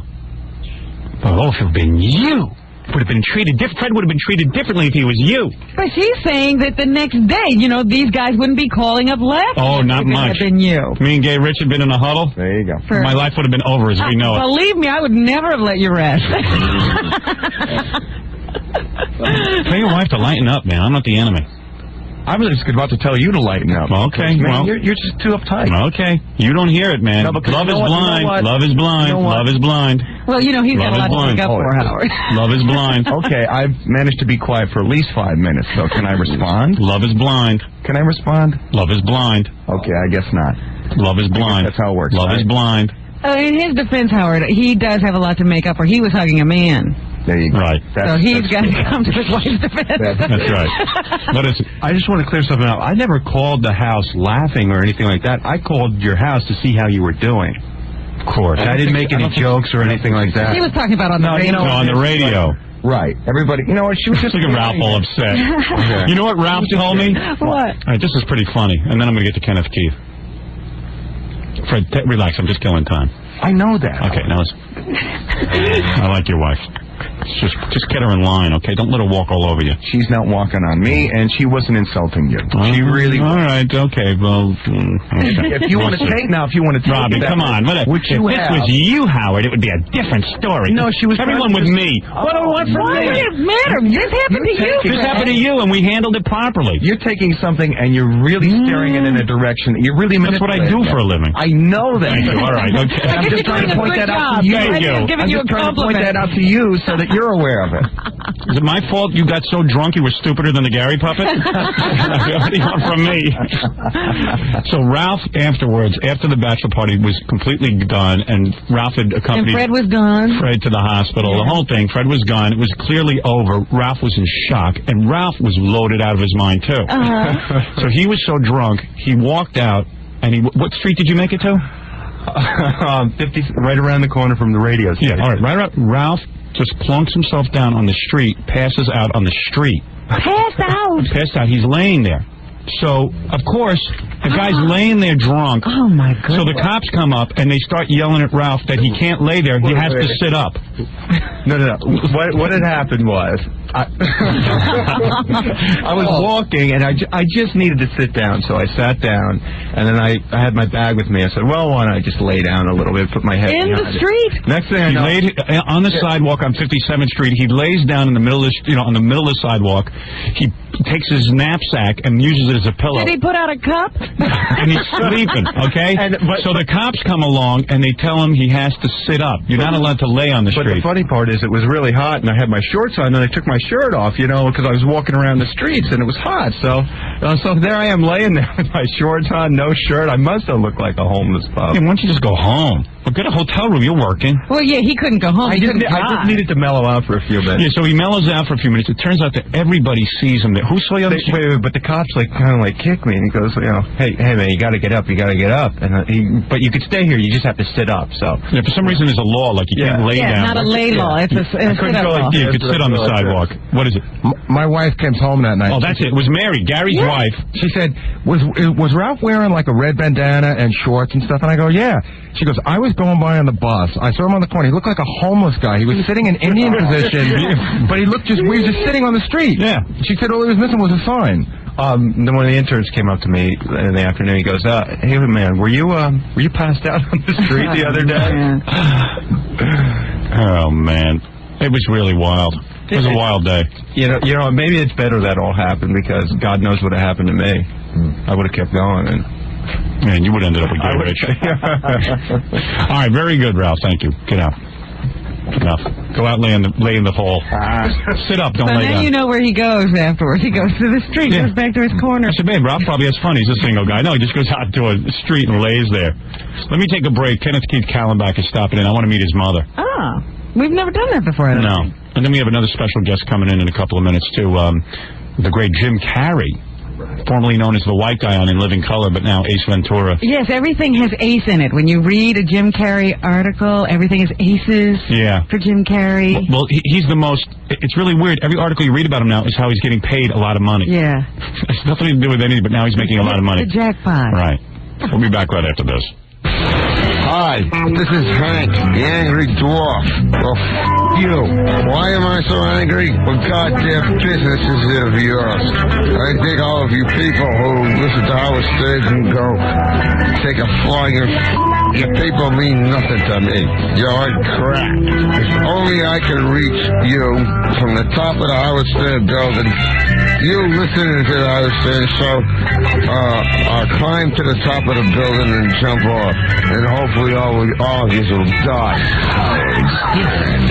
But if it would have been you, would have been treated Fred would have been treated differently if he was you. But she's saying that the next day, these guys wouldn't be calling up laughing. Oh, not much. If it had been you. Me and Gay Rich had been in a huddle. There you go. My life would have been over as we know it. Believe me, I would never have let you rest. Tell your wife to lighten up, man. I'm not the enemy. I was just about to tell you to lighten up. Okay, man, you're just too uptight. Okay, you don't hear it, man. No, love is blind. Love is blind. Love is blind. Well, he's got a lot to make up for, Howard. Love is blind. Okay, I've managed to be quiet for at least 5 minutes, so can I respond? Love is blind. Can I respond? Love is blind. Okay, I guess not. Love is blind. That's how it works. Love is blind. In his defense, Howard, he does have a lot to make up for. He was hugging a man. There you go. Right. So he's got to come to his wife's defense. That's right. But I just want to clear something up. I never called the house laughing or anything like that. I called your house to see how you were doing. Of course. I didn't make any jokes or anything like that. He was talking about on the radio. No, on the radio. Right. Everybody, you know what? She was just... Look at Ralph all upset. Okay. You know what Ralph told me? What? All right, this is pretty funny. And then I'm going to get to Kenneth Keith. Fred, relax. I'm just killing time. I know that. Okay, now listen. I like your wife. Just get her in line, okay? Don't let her walk all over you. She's not walking on me, and she wasn't insulting you. She really was. All right, okay, well... Okay. If you want to take... Now, if you want to take... Robbie, come on. If this was you, Howard, it would be a different story. No, she was... Everyone with me. Why would it matter? This happened to you. This happened to you, and we handled it properly. You're taking something, and you're really steering it in a direction. You're really... That's what I do for a living. I know that. All right, okay. I'm just trying to point that out to you. Thank you. I'm just trying to point that out to you so that you're aware of it. Is it my fault you got so drunk you were stupider than the Gary puppet? What do you want from me? So Ralph, afterwards, after the bachelor party was completely done, and Ralph had accompanied... And Fred was gone. Fred to the hospital. Yeah. The whole thing. Fred was gone. It was clearly over. Ralph was in shock, and Ralph was loaded out of his mind, too. So he was so drunk, he walked out, and what street did you make it to? 50, right around the corner from the radio station. Yeah, all right. Right around, Ralph just plunks himself down on the street, passes out on the street. Passed out? Passed out. He's laying there. So, of course, the guy's laying there drunk. Oh, my goodness. So the cops come up, and they start yelling at Ralph that he can't lay there. He has to sit up. No. What had happened was, I was walking, and I just needed to sit down, so I sat down, and then I had my bag with me. I said, well, why don't I just lay down a little bit, put my head in the street? Next thing I know, he laid on the sidewalk on 57th Street. He lays down in the middle of on the middle of the sidewalk. He takes his knapsack and uses it as a pillow. Did he put out a cup? And he's sleeping, okay? So the cops come along, and they tell him he has to sit up. You're not allowed to lay on the street. But the funny part is it was really hot, and I had my shorts on, and I took my shirt off, because I was walking around the streets, and it was hot. So there I am laying there with my shorts on, no shirt. I must have looked like a homeless pup. Yeah, why don't you just go home? Well, get a hotel room. You're working. Well, yeah, he couldn't go home. I just needed to mellow out for a few minutes. Yeah, so he mellows out for a few minutes. It turns out that everybody sees him there. Who saw you on the street? Wait, but the cops kind of kick me, and he goes, hey man, you got to get up, and but you could stay here, you just have to sit up. So yeah, for some reason there's a law you can't lay down. Not a lay law. It's a sit-up law. You could sit on the sidewalk. What is it? My wife came home that night. Oh, that's it. It was Mary, Gary's wife. She said, was Ralph wearing like a red bandana and shorts and stuff? And I go, yeah. She goes, I was going by on the bus. I saw him on the corner. He looked like a homeless guy. He was sitting in Indian position, but he was just sitting on the street. Yeah. She said all he was missing was a sign. Then one of the interns came up to me in the afternoon. He goes, hey man, were you passed out on the street the other day? Oh man, it was really wild. It was a wild day. You know, maybe it's better that all happened because God knows what happened to me. I would have kept going, and man, you would have ended up with Gary Rich. All right, very good, Ralph. Thank you. Get out. Enough. Go out and lay in the hall. Sit up, don't so lay now down. you know where he goes afterwards. He goes to the street, goes back to his corner. I said, babe, Rob probably has fun. He's a single guy. No, he just goes out to a street and lays there. Let me take a break. Kenneth Keith Kallenbach is stopping in. I want to meet his mother. Ah, we've never done that before. No. And then we have another special guest coming in a couple of minutes, too. The great Jim Carrey, formerly known as the white guy on In Living Color, but now Ace Ventura. Yes, everything has ace in it. When you read a Jim Carrey article, everything is aces for Jim Carrey. Well, he's the most... It's really weird. Every article you read about him now is how he's getting paid a lot of money. Yeah. It's nothing to do with anything, but now he's making a lot of money. The jackpot. Right. We'll be back right after this. Hi, this is Hank, the Angry Dwarf. Well, you. Why am I so angry? Well, goddamn businesses of yours. I think all of you people who listen to Howard Stern can go take a flying... Your people mean nothing to me. You're on crack. If only I could reach you from the top of the Howard Stern building. You listening to the Howard Stern show, climb to the top of the building and jump off. And hopefully all of you will die. Howard Stern.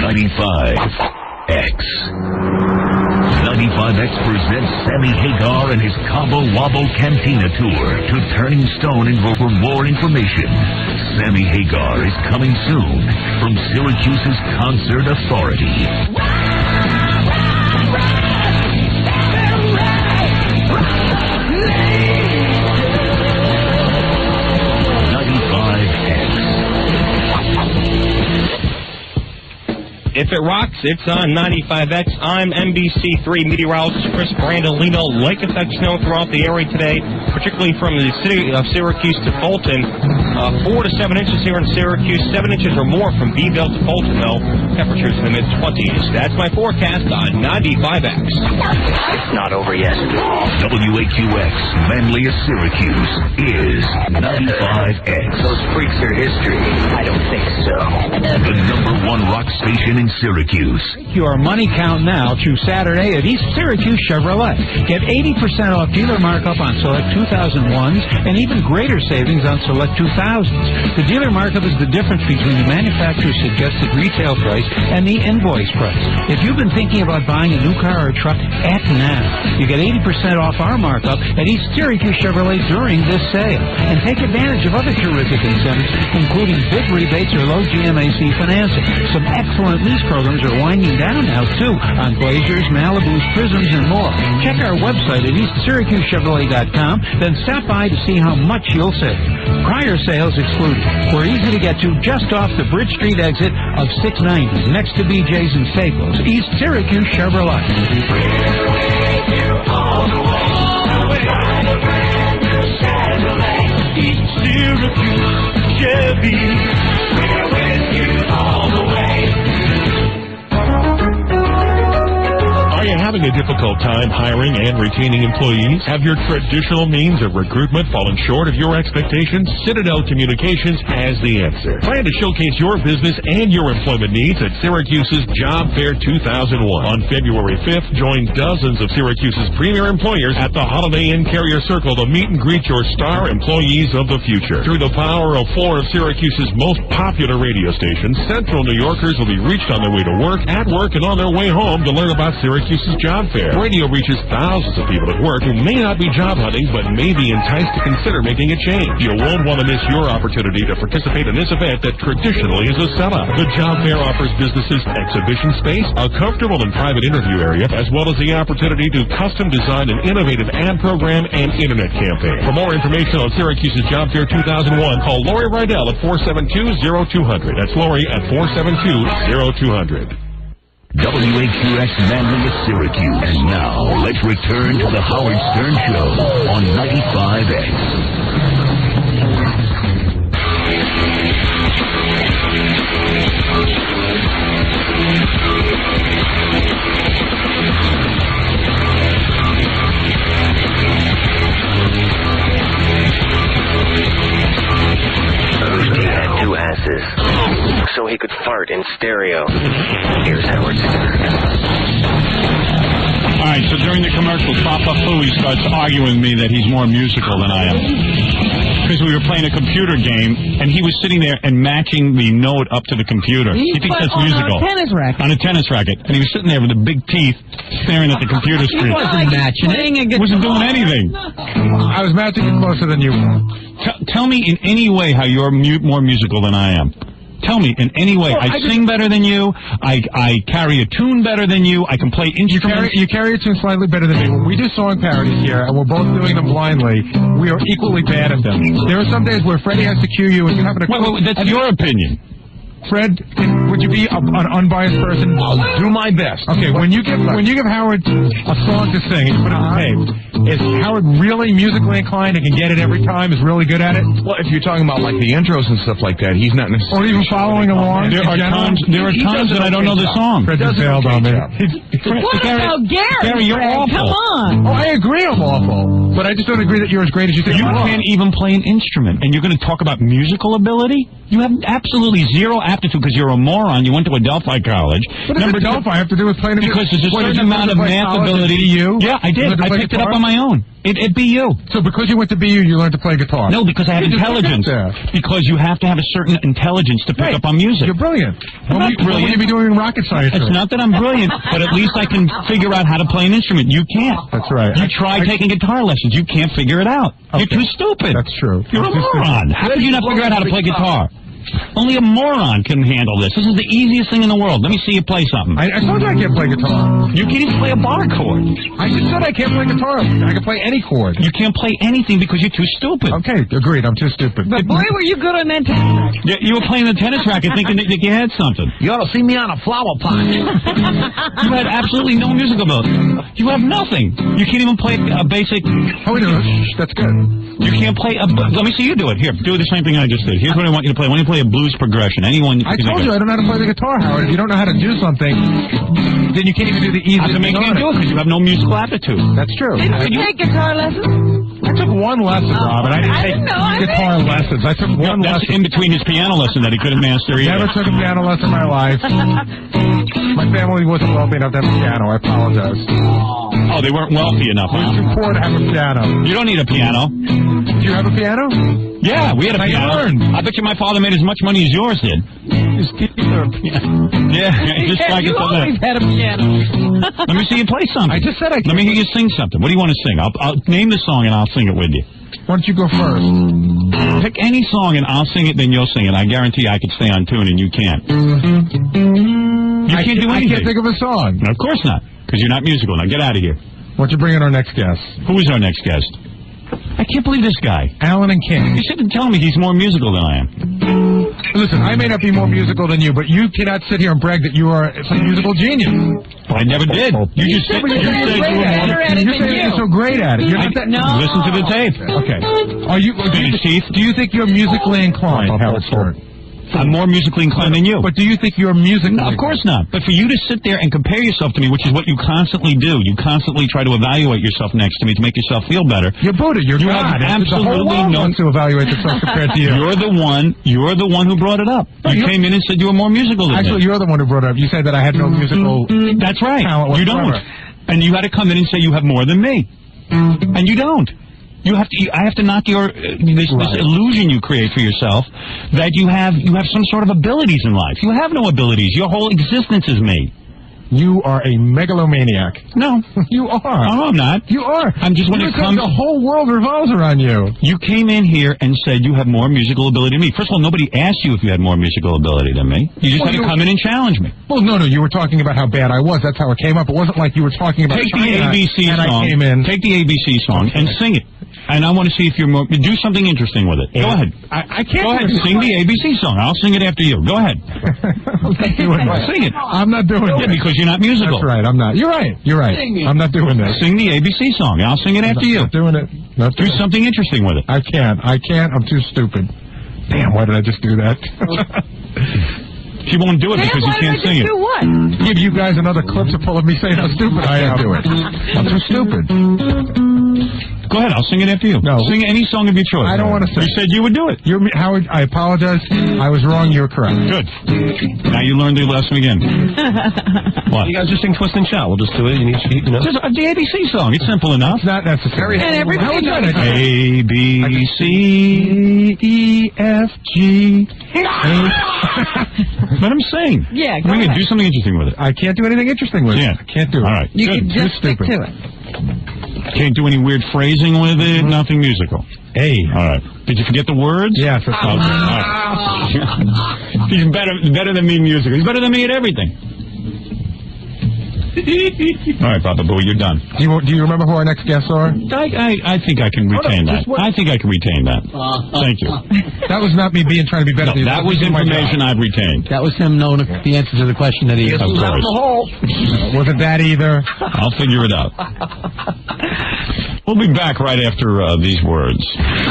95X. 95X presents Sammy Hagar and his Cabo Wabo Cantina Tour to Turning Stone. And for more information, Sammy Hagar is coming soon from Syracuse's Concert Authority. If it rocks, it's on 95X. I'm NBC3 meteorologist Chris Brandolino. Lake effect snow throughout the area today, particularly from the city of Syracuse to Fulton. 4 to 7 inches here in Syracuse, 7 inches or more from Beeville to Fulton, though. Temperatures in the mid-20s. That's my forecast on 95X. It's not over yet. WAQX, manliest Syracuse, is 95X. Those freaks are history. I don't think so. The #1 rock station in Syracuse. Your money count now through Saturday at East Syracuse Chevrolet. Get 80% off dealer markup on select 2001s and even greater savings on select 2000s. The dealer markup is the difference between the manufacturer's suggested retail price and the invoice price. If you've been thinking about buying a new car or truck, act now. You get 80% off our markup at East Syracuse Chevrolet during this sale. And take advantage of other terrific incentives, including big rebates or low GMAC financing. Some excellent lease programs are winding down now, too, on Blazers, Malibus, Prisms, and more. Check our website at EastSyracuseChevrolet.com, then stop by to see how much you'll save. Prior sales excluded. We're easy to get to just off the Bridge Street exit of 690, next to BJ's and Staples. East Syracuse Chevrolet. East Syracuse Chevy. We're with you all the way. Are you having a difficult time hiring and retaining employees? Have your traditional means of recruitment fallen short of your expectations? Citadel Communications has the answer. Plan to showcase your business and your employment needs at Syracuse's Job Fair 2001. On February 5th, join dozens of Syracuse's premier employers at the Holiday Inn Carrier Circle to meet and greet your star employees of the future. Through the power of 4 of Syracuse's most popular radio stations, Central New Yorkers will be reached on their way to work, at work, and on their way home to learn about Syracuse's Job Fair. Radio reaches thousands of people at work who may not be job hunting, but may be enticed to consider making a change. You won't want to miss your opportunity to participate in this event that traditionally is a sellout. The Job Fair offers businesses exhibition space, a comfortable and private interview area, as well as the opportunity to custom design an innovative ad program and internet campaign. For more information on Syracuse's Job Fair 2001, call Lori Rydell at 472-0200. That's Lori at 472-0200. WAQX manliest Syracuse. And now, let's return to the Howard Stern Show on 95X. He had 2 asses, so he could fart in stereo. Here's Howard Stern. All right, so during the commercials, Papa Fooey starts arguing with me that he's more musical than I am. Because we were playing a computer game, and he was sitting there and matching the note up to the computer. He thinks that's musical. On a tennis racket. On a tennis racket. And he was sitting there with a big teeth staring at the computer screen. He wasn't matching it. Wasn't doing anything. I was matching it closer than you were. Tell me in any way how you're more musical than I am. Tell me in any way. I sing better than you. I carry a tune better than you. I can play instruments. You carry a tune slightly better than me. When we do song parodies here, and we're both doing them blindly, we are equally bad at them. There are some days where Freddie has to cue you, and you happen to... Wait, that's your opinion. Fred, would you be an unbiased person? I'll do my best. Okay, when you give Howard a song to sing and you put it on tape, is Howard really musically inclined and can get it every time, is really good at it? Well, if you're talking about like the intros and stuff like that, he's not necessarily... Or even following along? There are times that I don't know the song. Fred just bailed on me. What about Gary? You're awful. Come on. Oh, I agree I'm awful. But I just don't agree that you're as great as you think you are. You can't even play an instrument, and you're going to talk about musical ability? You have absolutely zero aptitude because you're a moron. You went to Adelphi College. What does Adelphi have to do with playing a Because there's a certain amount of math ability. BU? Yeah, I did. I picked it up on my own. At BU. So because you went to BU, you learned to play guitar? No, because I have intelligence. Because you have to have a certain intelligence to pick up on music. You're brilliant. I'm not brilliant. What would you be doing in rocket science? It's not that I'm brilliant, but at least I can figure out how to play an instrument. You can't. That's right. You try taking guitar lessons. You can't figure it out. Okay. You're too stupid. That's true. You're a moron. How could you not figure out how to play guitar? Only a moron can handle this. This is the easiest thing in the world. Let me see you play something. I told you I can't play guitar. You can't even play a bar chord. I just said I can't play guitar. I can play any chord. You can't play anything because you're too stupid. Okay, agreed. I'm too stupid. But boy, were you good on that tennis racket. Yeah, you were playing the tennis racket thinking that you had something. You ought to see me on a flower pot. You had absolutely no musical ability. You have nothing. You can't even play a basic... Oh, wait a minute. That's good. You can't play a... Let me see you do it. Here, do the same thing I just did. Here's what I want you to play. I want you to play a blues progression. Anyone... I told you I don't know how to play the guitar, Howard. If you don't know how to do something, then you can't even do the easiest thing. You can't do it because you have no musical aptitude. That's true. Did you take guitar lessons? I took one lesson, Robin. I didn't take guitar lessons. I took one lesson. That's in between his piano lesson that he couldn't master either. Never took a piano lesson in my life. My family wasn't wealthy enough to have a piano. I apologize. Oh, they weren't wealthy enough, huh? We're too poor to have a piano. You don't need a piano. Do you have a piano? Yeah, we had a piano. I bet you my father made as much money as yours did. His kids are a piano. Yeah, just like you always had a piano. Let me see you play something. I just said I can't. Let me hear you sing something. What do you want to sing? I'll name the song and I'll sing it with you. Why don't you go first? Pick any song and I'll sing it, then you'll sing it. I guarantee I could stay on tune and you can't. You can't do anything. I can't think of a song. No, of course not, because you're not musical. Now get out of here. Why don't you bring in our next guest? Who is our next guest? I can't believe this guy. Alan and King. You shouldn't tell me he's more musical than I am. Listen, I may not be more musical than you, but you cannot sit here and brag that you are a musical genius. I never did. You just said you were you're so great at it. You're not that, no. Listen to the tape. Okay. Do you think you're musically inclined, Howard Stern? I'm more musically inclined than you. But do you think you're musically inclined? No, of course not. But for you to sit there and compare yourself to me, which is what you constantly do, you constantly try to evaluate yourself next to me to make yourself feel better. You're Buddha. You're God. Absolutely no to evaluate themselves compared to you. You're the one who brought it up. You came in and said you were more musical than me. Actually, you're the one who brought it up. You said that I had no musical That's right. talent whatsoever. You don't. And you had to come in and say you have more than me. And you don't. I have to knock your this illusion you create for yourself that you have some sort of abilities in life. You have no abilities. Your whole existence is me. You are a megalomaniac. No, you are. No, I'm not. You are. I'm just when it comes. The whole world revolves around you. You came in here and said you have more musical ability than me. First of all, nobody asked you if you had more musical ability than me. You just had to come in and challenge me. Well, no, you were talking about how bad I was. That's how it came up. It wasn't like you were talking about Take the ABC and song. I came in. Take the ABC song and sing it. And I want to see if you're more... Do something interesting with it. Go ahead. I can't... Go ahead. Sing the ABC song. I'll sing it after you. Go ahead. Sing it. I'm not doing it. Yeah, because you're not musical. That's right. I'm not. You're right. You're right. I'm not doing that. Sing the ABC song. I'll sing it after you. Not doing it. Do something interesting with it. I can't. I'm too stupid. Damn, why did I just do that? She won't do it because you can't sing it. Do what? Give you guys another clip to pull of me saying how stupid I am. Do it. I'm too stupid. Go ahead, I'll sing it after you. No. Sing any song of your choice. I don't want to sing. You said you would do it. Howard, I apologize. I was wrong. You're correct. Good. Now you learned your lesson again. What? You guys just sing Twist and Shout. We'll just do it. You know. Just the ABC song. It's simple enough. It's not necessary. And everybody knows it. A, B, C, E, F, G, H. Let him sing. Yeah, go ahead. Do something interesting with it. I can't do anything interesting with it. Yeah. I can't do it. All right. You Good. can just stick stupid. to it. Can't do any weird phrasing with it. Nothing musical. Hey. All right. Did you forget the words? Yes. That's Okay. All right. He's better than me musical. He's better than me at everything. All right, Papa Boo, you're done. Do you remember who our next guests are? I think I can retain that. I think I can retain that. Thank you. That was not me trying to be better. No, that was information I've retained. That was him knowing the answer to the question that he asked. Of course. Wasn't that either? I'll figure it out. We'll be back right after these words.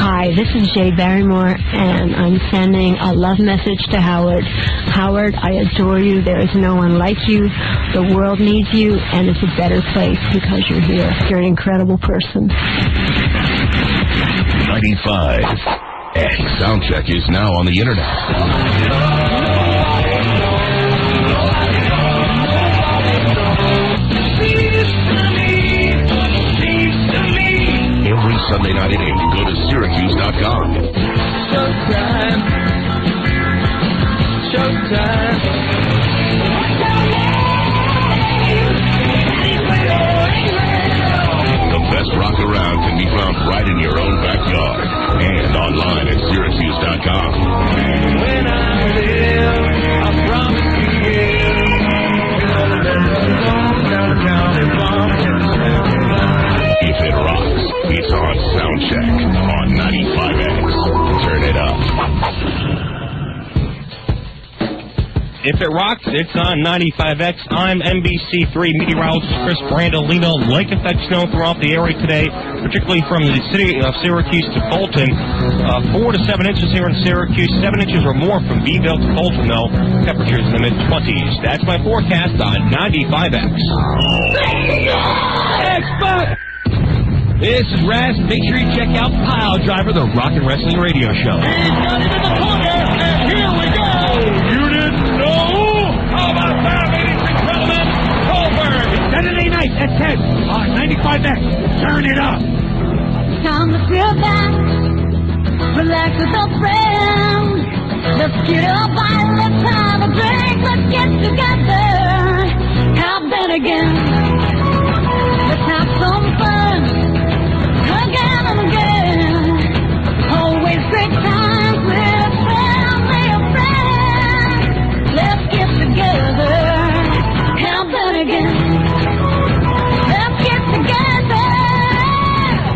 Hi, this is Jay Barrymore, and I'm sending a love message to Howard. Howard, I adore you. There is no one like you. The world needs you, and it's a better place because you're here. You're an incredible person. 95 X Soundcheck is now on the internet. Every Sunday night at 8, go to Syracuse.com. Showtime. Showtime. The best rock around can be found right in your own backyard and online at Syracuse.com. When I live, I promise to give. If it rocks, it's on Soundcheck on 95X. Turn it up. If it rocks, it's on 95X. I'm NBC3 meteorologist Chris Brandolino. Lake effect snow throughout the area today, particularly from the city of Syracuse to Fulton. 4 to 7 inches here in Syracuse, 7 inches or more from Beeville to Fulton, though. Temperatures in the mid-20s. That's my forecast on 95X. Expert! This is Raz. Make sure you check out Pile Driver, the rock and wrestling radio show. He's got it in the corner, and here we go! You didn't know? How about that, ladies and gentlemen? Goldberg! Saturday night at 10 on 95X. Turn it up. Time to feel back, relax with a friend. Let's get a bite, let's have a drink, let's get together. Have that again. Let's have some fun. Again and again, always great times with family and friends. Let's get together, have that again. Let's get together.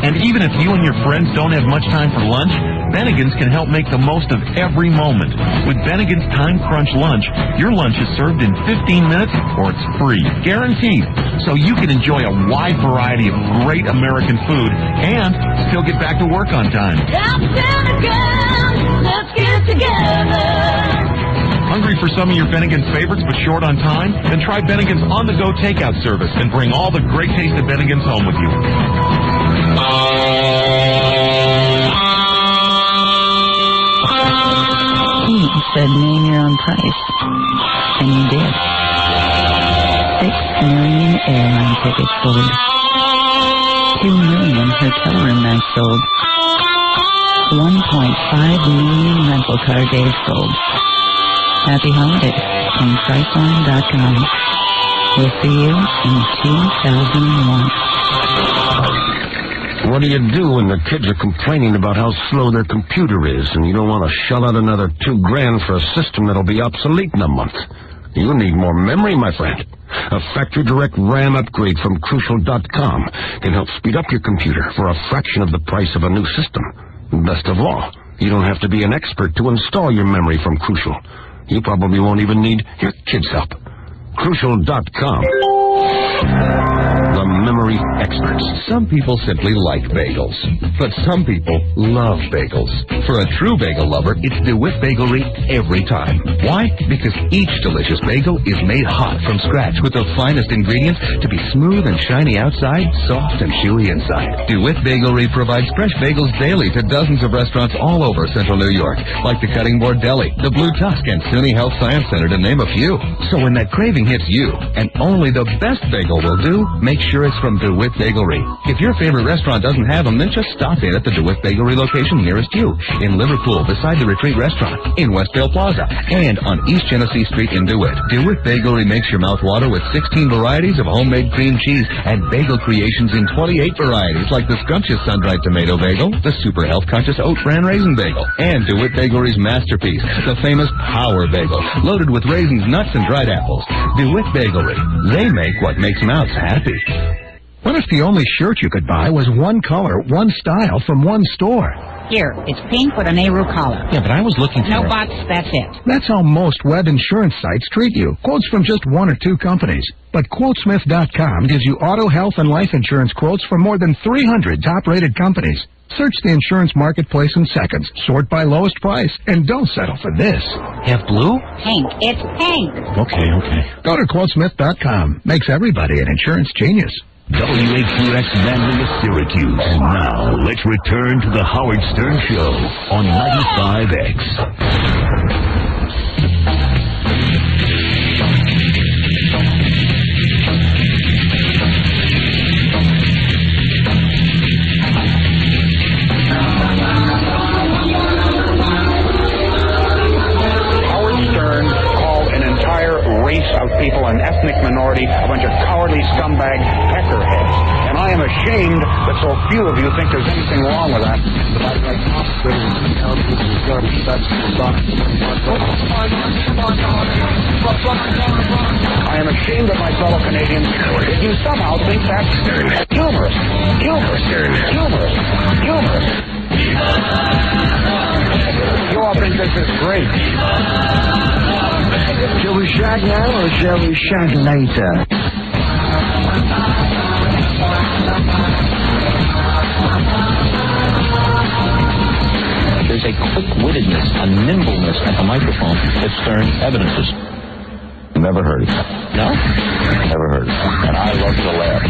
And even if you and your friends don't have much time for lunch, Bennigan's can help make the most of every moment. With Bennigan's Time Crunch Lunch, your lunch is served in 15 minutes or it's free. Guaranteed. So you can enjoy a wide variety of great American food and still get back to work on time. Have that again. Let's get together. Hungry for some of your Bennigan's favorites but short on time? Then try Bennigan's on-the-go takeout service and bring all the great taste of Bennigan's home with you. He said, name your own price. And he did. 6 million airline tickets sold. 2 million hotel room nights sold. 1.5 million rental car days sold. Happy holidays from Priceline.com. We'll see you in 2001. What do you do when the kids are complaining about how slow their computer is and you don't want to shell out another $2,000 for a system that'll be obsolete in a month? You need more memory, my friend. A factory direct RAM upgrade from Crucial.com can help speed up your computer for a fraction of the price of a new system. Best of all, you don't have to be an expert to install your memory from Crucial. You probably won't even need your kids' help. Crucial.com. The memory bakery experts. Some people simply like bagels, but some people love bagels. For a true bagel lover, it's DeWitt Bakery every time. Why? Because each delicious bagel is made hot from scratch with the finest ingredients to be smooth and shiny outside, soft and chewy inside. DeWitt Bakery provides fresh bagels daily to dozens of restaurants all over Central New York, like the Cutting Board Deli, the Blue Tusk, and SUNY Health Science Center, to name a few. So when that craving hits you, and only the best bagel will do, make sure it's from DeWitt Bakery. If your favorite restaurant doesn't have them, then just stop in at the DeWitt Bakery location nearest you, in Liverpool beside the Retreat Restaurant, in Westdale Plaza, and on East Genesee Street in DeWitt. DeWitt Bakery makes your mouth water with 16 varieties of homemade cream cheese and bagel creations in 28 varieties, like the scrumptious sun-dried tomato bagel, the super health-conscious oat bran raisin bagel, and DeWitt Bakery's masterpiece, the famous Power Bagel, loaded with raisins, nuts, and dried apples. DeWitt Bakery. They make what makes mouths happy. What if the only shirt you could buy was one color, one style from one store? Here, it's pink with a Nehru collar. Yeah, but I was looking for... No buts, that's it. That's how most web insurance sites treat you. Quotes from just one or two companies. But Quotesmith.com gives you auto, health, and life insurance quotes from more than 300 top-rated companies. Search the insurance marketplace in seconds, sort by lowest price, and don't settle for this. Have blue? Pink. It's pink. Okay. Go to Quotesmith.com. Makes everybody an insurance genius. WAQX Manly, Syracuse. Now, let's return to the Howard Stern Show on 95X. Race of people, an ethnic minority, a bunch of cowardly scumbag peckerheads. And I am ashamed that so few of you think there's anything wrong with that. I am ashamed of my fellow Canadians that you somehow think that's humorous. You all think this is great. Shall we shag now or shall we shag later? There's a quick-wittedness, a nimbleness at the microphone that Stern evidences. Never heard it. No? Never heard it. And I love to laugh.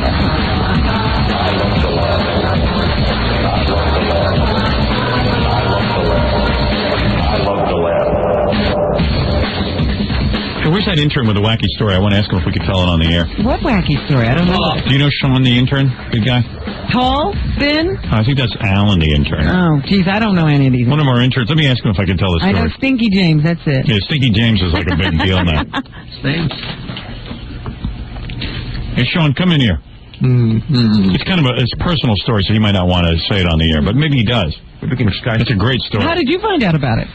Hey, where's that intern with the wacky story? I want to ask him if we could tell it on the air. What wacky story? I don't know. Do you know Sean, the intern? Big guy? Tall? Thin? I think that's Alan, the intern. Oh, geez, I don't know any of these. One of our interns. Let me ask him if I can tell the story. I know Stinky James, that's it. Yeah, Stinky James is like a big deal now. Thanks. Hey, Sean, come in here. It's kind of it's a personal story, so he might not want to say it on the air, but maybe he does. It's a great story. How did you find out about it?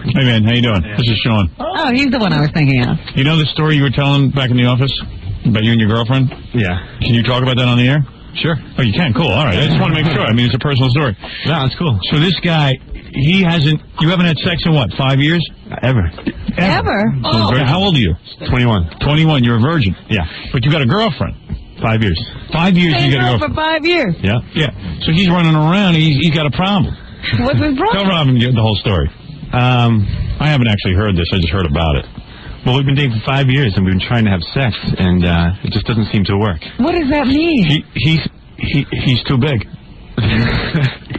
Hey, man, how you doing? This is Sean. Oh, he's the one I was thinking of. You know the story you were telling back in the office about you and your girlfriend? Yeah. Can you talk about that on the air? Sure. Oh, you can? Cool. All right. I just want to make sure. I mean, it's a personal story. No, it's cool. So this guy, you haven't had sex in what, 5 years? Ever. Oh. How old are you? 21. 21. You're a virgin. Yeah. But you got a girlfriend. 5 years. 5 years you got a for girlfriend. 5 years. Yeah. Yeah. So he's running around. He's got a problem. What's his problem? Tell Robin the whole story. I haven't actually heard this. I just heard about it. Well, we've been dating for 5 years, and we've been trying to have sex, and it just doesn't seem to work. What does that mean? He's too big.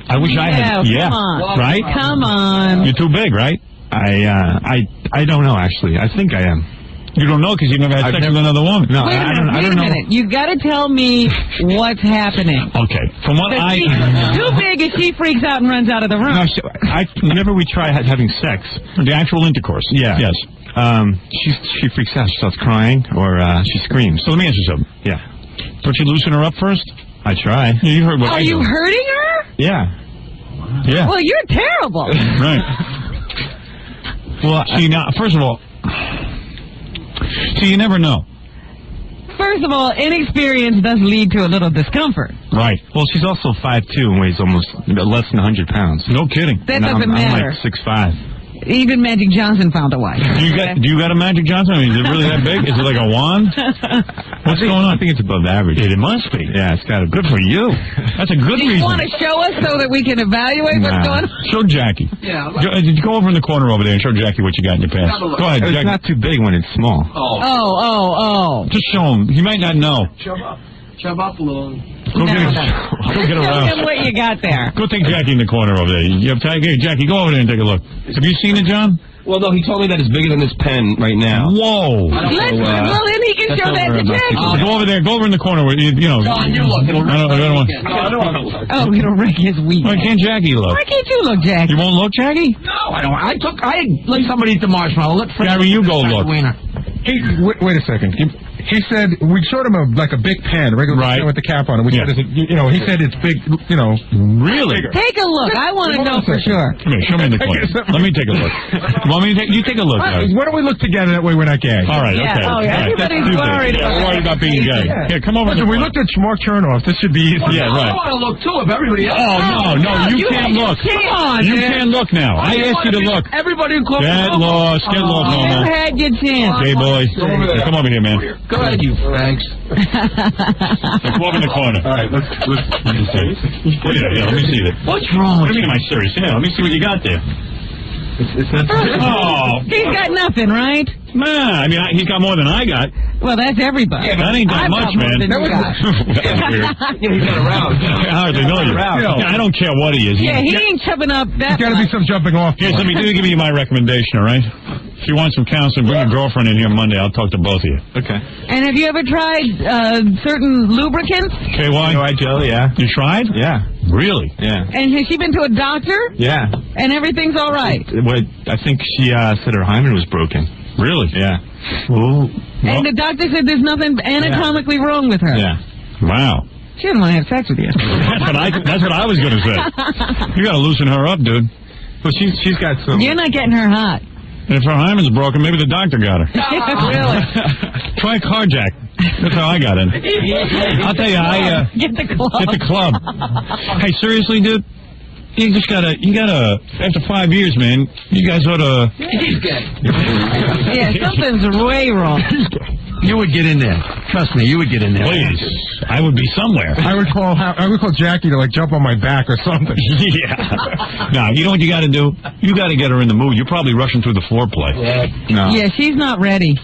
I wish I had. Yeah, come on. Right? Come on. You're too big, right? I don't know, actually. I think I am. You don't know because you've never had sex with another woman. No, Wait a minute. You've got to tell me what's happening. Okay. From what too big and she freaks out and runs out of the room. No, whenever we try having sex, the actual intercourse. Yeah. Yes. She freaks out. She starts crying or she screams. So let me ask you something. Yeah. Don't you loosen her up first? I try. Yeah, you heard what Are you hurting her? Yeah. Yeah. Well, you're terrible. Right. Well, see, now, first of all, you never know. First of all, inexperience does lead to a little discomfort. Right. Well, she's also 5'2" and weighs almost less than 100 pounds. No kidding. That doesn't matter. I'm like 6'5". Even Magic Johnson found a wife. Do you got a Magic Johnson? I mean, is it really that big? Is it like a wand? What's going on? I think it's above average. It must be. Yeah, it's got a good for you. That's a good Do you reason. want to show us so that we can evaluate what's going on? Show Jackie. Yeah. Go over in the corner over there and show Jackie what you got in your pants. Go ahead, Jackie. It's not too big when it's small. Oh. Just show him. He might not know. Shove up a little. Go get Show around. him what you got there. Go take Jackie in the corner over there. You have time? Hey, Jackie, go over there and take a look. Have you seen it, John? Well, no, he told me that it's bigger than this pen right now. Whoa. Well, then he can show that to Jackie. Go over there. Go over in the corner where, you know. John, you look. It'll I don't want. Oh, it'll wreck his weekend. Why can't Jackie look? Why can't you look, Jackie? You won't look, Jackie? No, I don't. I let somebody eat the marshmallow. Let Gary, you go look. Wait a second. He said we showed him like a big pen, a regular pen with the cap on it. He said it's big. Really? Take a look. I want to know for sure. Come here, show me in the corner. Let me take a look. You want me to take? You take a look, guys. Why don't we look together? That way we're not gay. All right. Yeah. Okay. Oh, yeah. Everybody's worried about being gay. Here, come over. Listen, we looked at Mark Chernoff. This should be easy. Yeah, right. I want to look too. If everybody else. Oh no, you can't look. Come on, You can't look now. I asked you to look. Everybody in club. Get lost, You homo. had your chance. Gay boy. Come over here, man. Go ahead, you fags. Let's walk in the corner. All right, let's see. Yeah, let me see that. What's wrong? What do you mean, am I serious? Yeah, let me see what you got there. It's not. Oh, He's got nothing, right? man. I mean, he's got more than I got. Well, that's everybody. Yeah, that ain't that I've much, got more man. than you got. That's weird. He's got around. I hardly know you. I don't care what he is. Yeah, he ain't chubbing up that There's got to be some jumping off. Here, let me give you my recommendation, all right? If you want some counseling, bring your girlfriend in here Monday. I'll talk to both of you. Okay. And have you ever tried certain lubricants? KY? Joe, yeah. You tried? Yeah. Really? Yeah. And has she been to a doctor? Yeah. And everything's all right? I think she said her hymen was broken. Really? Yeah. Ooh. And the doctor said there's nothing anatomically wrong with her? Yeah. Wow. She doesn't want to have sex with you. That's what I was going to say. You got to loosen her up, dude. Well, she's got some. You're not getting her hot. And if her hymen's broken, maybe the doctor got her. Really? Try carjack. That's how I got in. I'll tell you, Get the club. Get the club. Hey, seriously, dude? You just gotta, after 5 years, man, you guys ought to... He's gay. Yeah, something's way wrong. You would get in there. Trust me, you would get in there. Please. I would be somewhere. I would call Jackie to jump on my back or something. Yeah. Now, you know what you got to do? You got to get her in the mood. You're probably rushing through the foreplay. No. Yeah, she's not ready.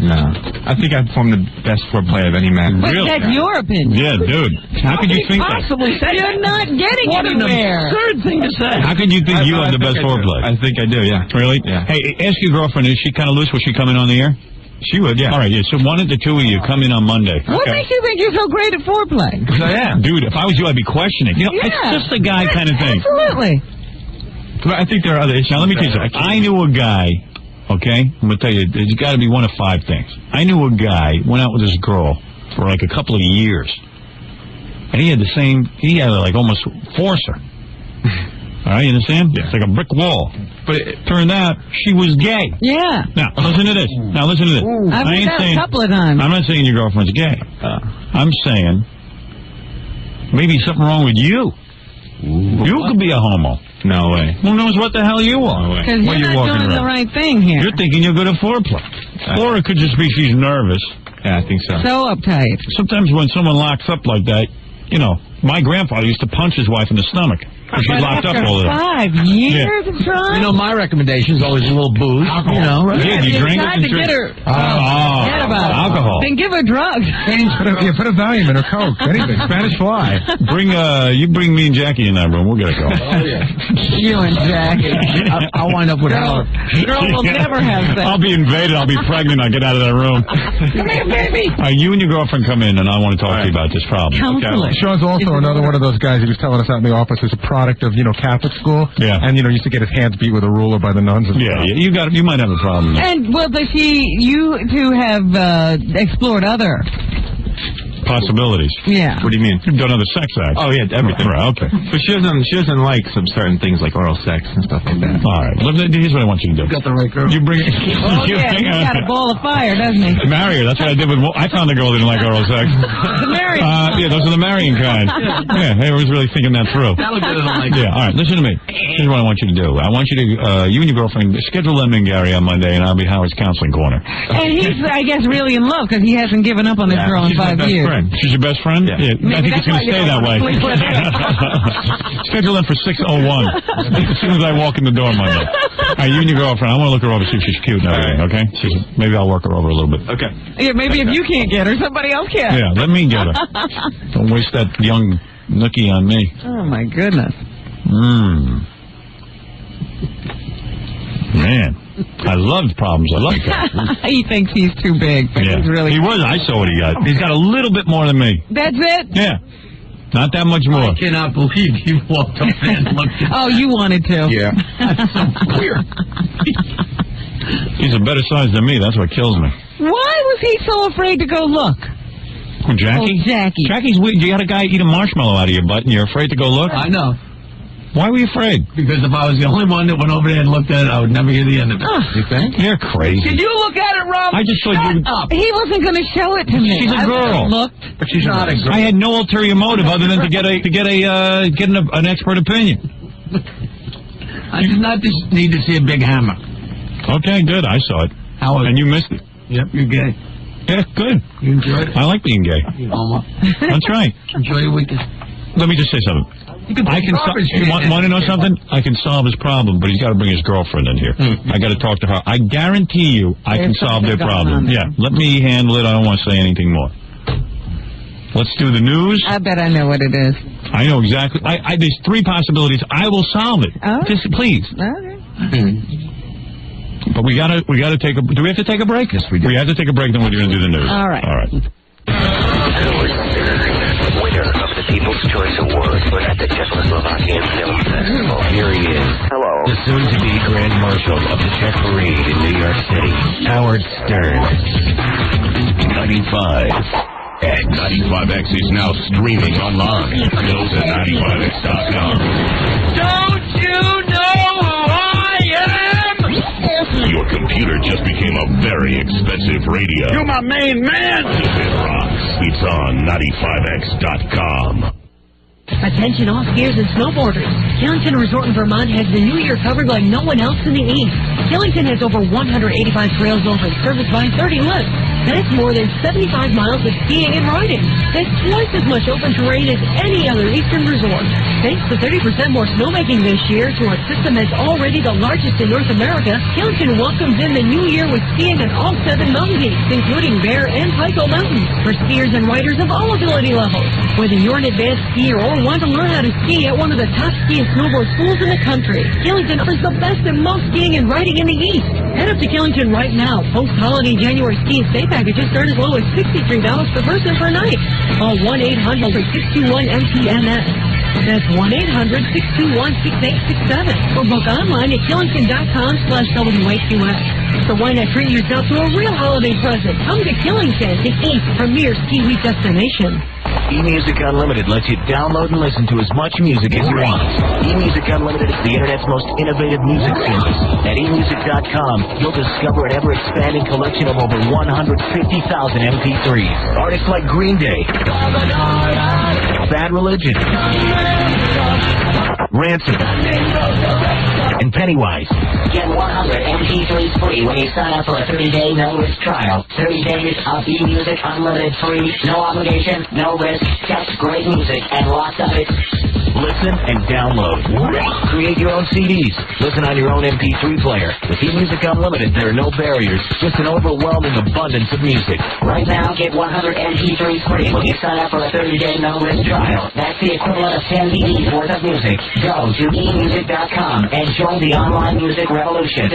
No. I think I'd form the best foreplay of any man. But Really? that's your opinion. Yeah, dude. How could you think that? You're not getting What an anywhere. absurd thing to say. How could you think you have the best foreplay? I think I do, yeah. Really? Yeah. Hey, ask your girlfriend, is she kind of loose? Will she come in on the air? She would, yeah. All right, yeah, so one of the two of you come in on Monday. What makes you think you're so great at foreplay? Yeah. Dude, if I was you, I'd be questioning. You know, Yeah. it's just a guy kind of thing. Absolutely. But I think there are other issues. Now, let me tell you something. I knew a guy, okay? I'm going to tell you, there's got to be one of 5 things. I knew a guy, went out with this girl for like a couple of years. And he had almost force her. All right, you understand? Yeah. It's like a brick wall. But it turned out she was gay. Yeah. Now, listen to this. I've I been ain't out saying, a couple of times. I'm not saying your girlfriend's gay. I'm saying maybe something wrong with you. You could be a homo. No way. Who knows what the hell you are? Because you're not doing the right thing here. You're thinking you're good at foreplay. Or it could just be she's nervous. Yeah, I think so. So uptight. Sometimes when someone locks up like that, my grandfather used to punch his wife in the stomach. Because she locked up all of that. 5 years of trying? You know, my recommendation is always a little booze. Alcohol. You know, right? Yeah, do you drink it? Tried to get her. Forget about it. Alcohol. Then give her drugs. Put a Valium in her Coke. Anything. Spanish Fly. You bring me and Jackie in that room. We'll get it going. Oh, yeah. You and Jackie. I'll wind up with Howard. Girl will never have sex. I'll be invaded. I'll be pregnant. I'll get out of that room. Come here, baby. You and your girlfriend come in, and I want to talk to you about this problem. Counselor. Sean's also another one of those guys. He was telling us out in the office is a product of, Catholic school. Yeah. And, used to get his hands beat with a ruler by the nuns. And Yeah, you might have a problem. And, well, does you two have explored other Possibilities. Yeah. What do you mean? You've done other sex acts. Oh, yeah, everything. Right, okay. But she doesn't like some certain things like oral sex and stuff like that. All right. Well, here's what I want you to do. Got the right girl. You bring it. Oh, yeah, he's got a ball of fire, doesn't he? Marry her. That's what I did with. I found a girl who didn't like oral sex. The marrying. Yeah, those are the marrying kind. Yeah, I was really thinking that through. That'll get it like Yeah, all right. Listen to me. Here's what I want you to do. I want you to, you and your girlfriend, schedule them and Gary on Monday, and I'll be Howard's counseling corner. And he's, I guess, really in love because he hasn't given up on this girl in 5 years. She's your best friend? Yeah. I think it's going to stay that way. Schedule them for 6:01. As soon as I walk in the door Monday. All right, you and your girlfriend, I want to look her over, see if she's cute and everything, okay? Maybe I'll work her over a little bit. Okay. Yeah, maybe if you can't get her, somebody else can. Yeah, let me get her. Don't waste that young nookie on me. Oh, my goodness. Man, I loved problems. I love that. He thinks he's too big, but he's really... He was. I saw what he got. He's got a little bit more than me. That's it? Yeah. Not that much more. I cannot believe you walked up and looked at Oh, you wanted to. Yeah. That's so weird. He's a better size than me. That's what kills me. Why was he so afraid to go look? Who, Jackie? Oh, Jackie. Jackie's weird. You got a guy eat a marshmallow out of your butt and you're afraid to go look? I know. Why were you afraid? Because if I was the only one that went over there and looked at it, I would never hear the end of it. You think? You're crazy. Did you look at it, Rob? I just thought you... He wasn't going to show it to me. She's a girl. But she's not a girl. I had no ulterior motive other than to get an expert opinion. I did not just need to see a big hammer. Okay, good. I saw it. And you missed it. Yep, you're gay. Yeah, good. You enjoyed it? I like being gay. That's right. Enjoy your weekend. Let me just say something. I can want to know something? I can solve his problem, but he's got to bring his girlfriend in here. I got to talk to her. I guarantee you I can solve their problem. Yeah, let me handle it. I don't want to say anything more. Let's do the news. I bet I know what it is. I know exactly. There's 3 possibilities. I will solve it. Oh. Just please. Okay. But we gotta take a. Do we have to take a break? Yes, we do. We have to take a break. Then we're going to do the news. All right. All right. Winner of the People's Choice Award at the Czechoslovakian Film Festival. Here he is. Hello. The soon-to-be Grand Marshal of the Czech Parade in New York City, Howard Stern. 95. And 95X is now streaming online. Those at 95X.com. Don't you know who I am? Your computer just became a very expensive radio. You're my main man. If it rocks, it's on 95X.com. Attention all skiers and snowboarders. Killington Resort in Vermont has the new year covered like no one else in the East. Killington has over 185 trails open, serviced by 30 lifts. That's more than 75 miles of skiing and riding. That's twice as much open terrain as any other eastern resort. Thanks to 30% more snowmaking this year to a system that's already the largest in North America, Killington welcomes in the new year with skiing on all 7 mountain peaks, including Bear and Pico Mountains, for skiers and riders of all ability levels. Whether you're an advanced skier or want to learn how to ski at one of the top ski and snowboard schools in the country, Killington offers the best and most skiing and riding in the East. Head up to Killington right now. Post-holiday January ski and stay packages start as low as $63 per person per night. Call 1-800-621-MTMS. That's 1-800-621-6867. Or book online at Killington.com/WAQS. So why not treat yourself to a real holiday present? Come to Killington, the East premier ski week destination. eMusic Unlimited lets you download and listen to as much music as you want. eMusic Unlimited is the internet's most innovative music service. At eMusic.com, you'll discover an ever-expanding collection of over 150,000 MP3s. Artists like Green Day, Bad Religion, Rancid, and Pennywise. Get 100 MP3s free when you sign up for a 30-day no-risk trial. 30 days of eMusic Unlimited free, no obligation, no risk, just great music and lots of it. Listen and download. Create your own CDs. Listen on your own MP3 player. With eMusic Unlimited, there are no barriers, just an overwhelming abundance of music. Right now, get 100 MP3s free when you sign up for a 30-day no-risk trial. That's the equivalent of 10 CDs worth of music. Go to eMusic.com and join the online music revolution.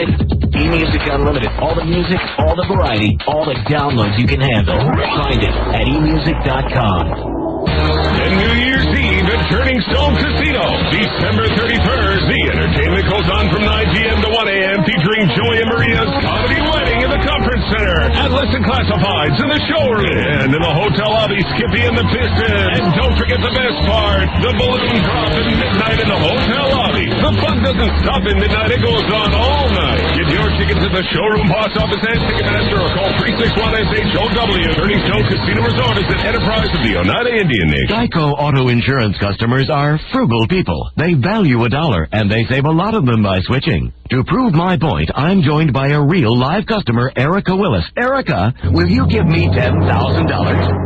eMusic Unlimited. All the music, all the variety, all the downloads you can handle. Find it at eMusic.com. And New Year's Eve at Turning Stone Casino. December 31st, the entertainment goes on from 9 p.m. to 1 a.m. featuring Joey and Maria's Comedy Wedding in the Conference Center at illicit classifieds in the showroom. And in the hotel lobby, Skippy and the Piston. And don't forget the best part, the balloon drop at midnight in the hotel lobby. The fun doesn't stop at midnight, it goes on all night. Get your tickets at the showroom, box office, and Ticketmaster, or call 361-SHOW. Turning Stone Casino Resort is an enterprise of the Oneida Indian Nation. Geico Auto Insurance customers are frugal people. They value $1, and they save a lot of them by switching. To prove my point, I'm joined by a real live customer, Erica Willis. Erica, will you give me $10,000?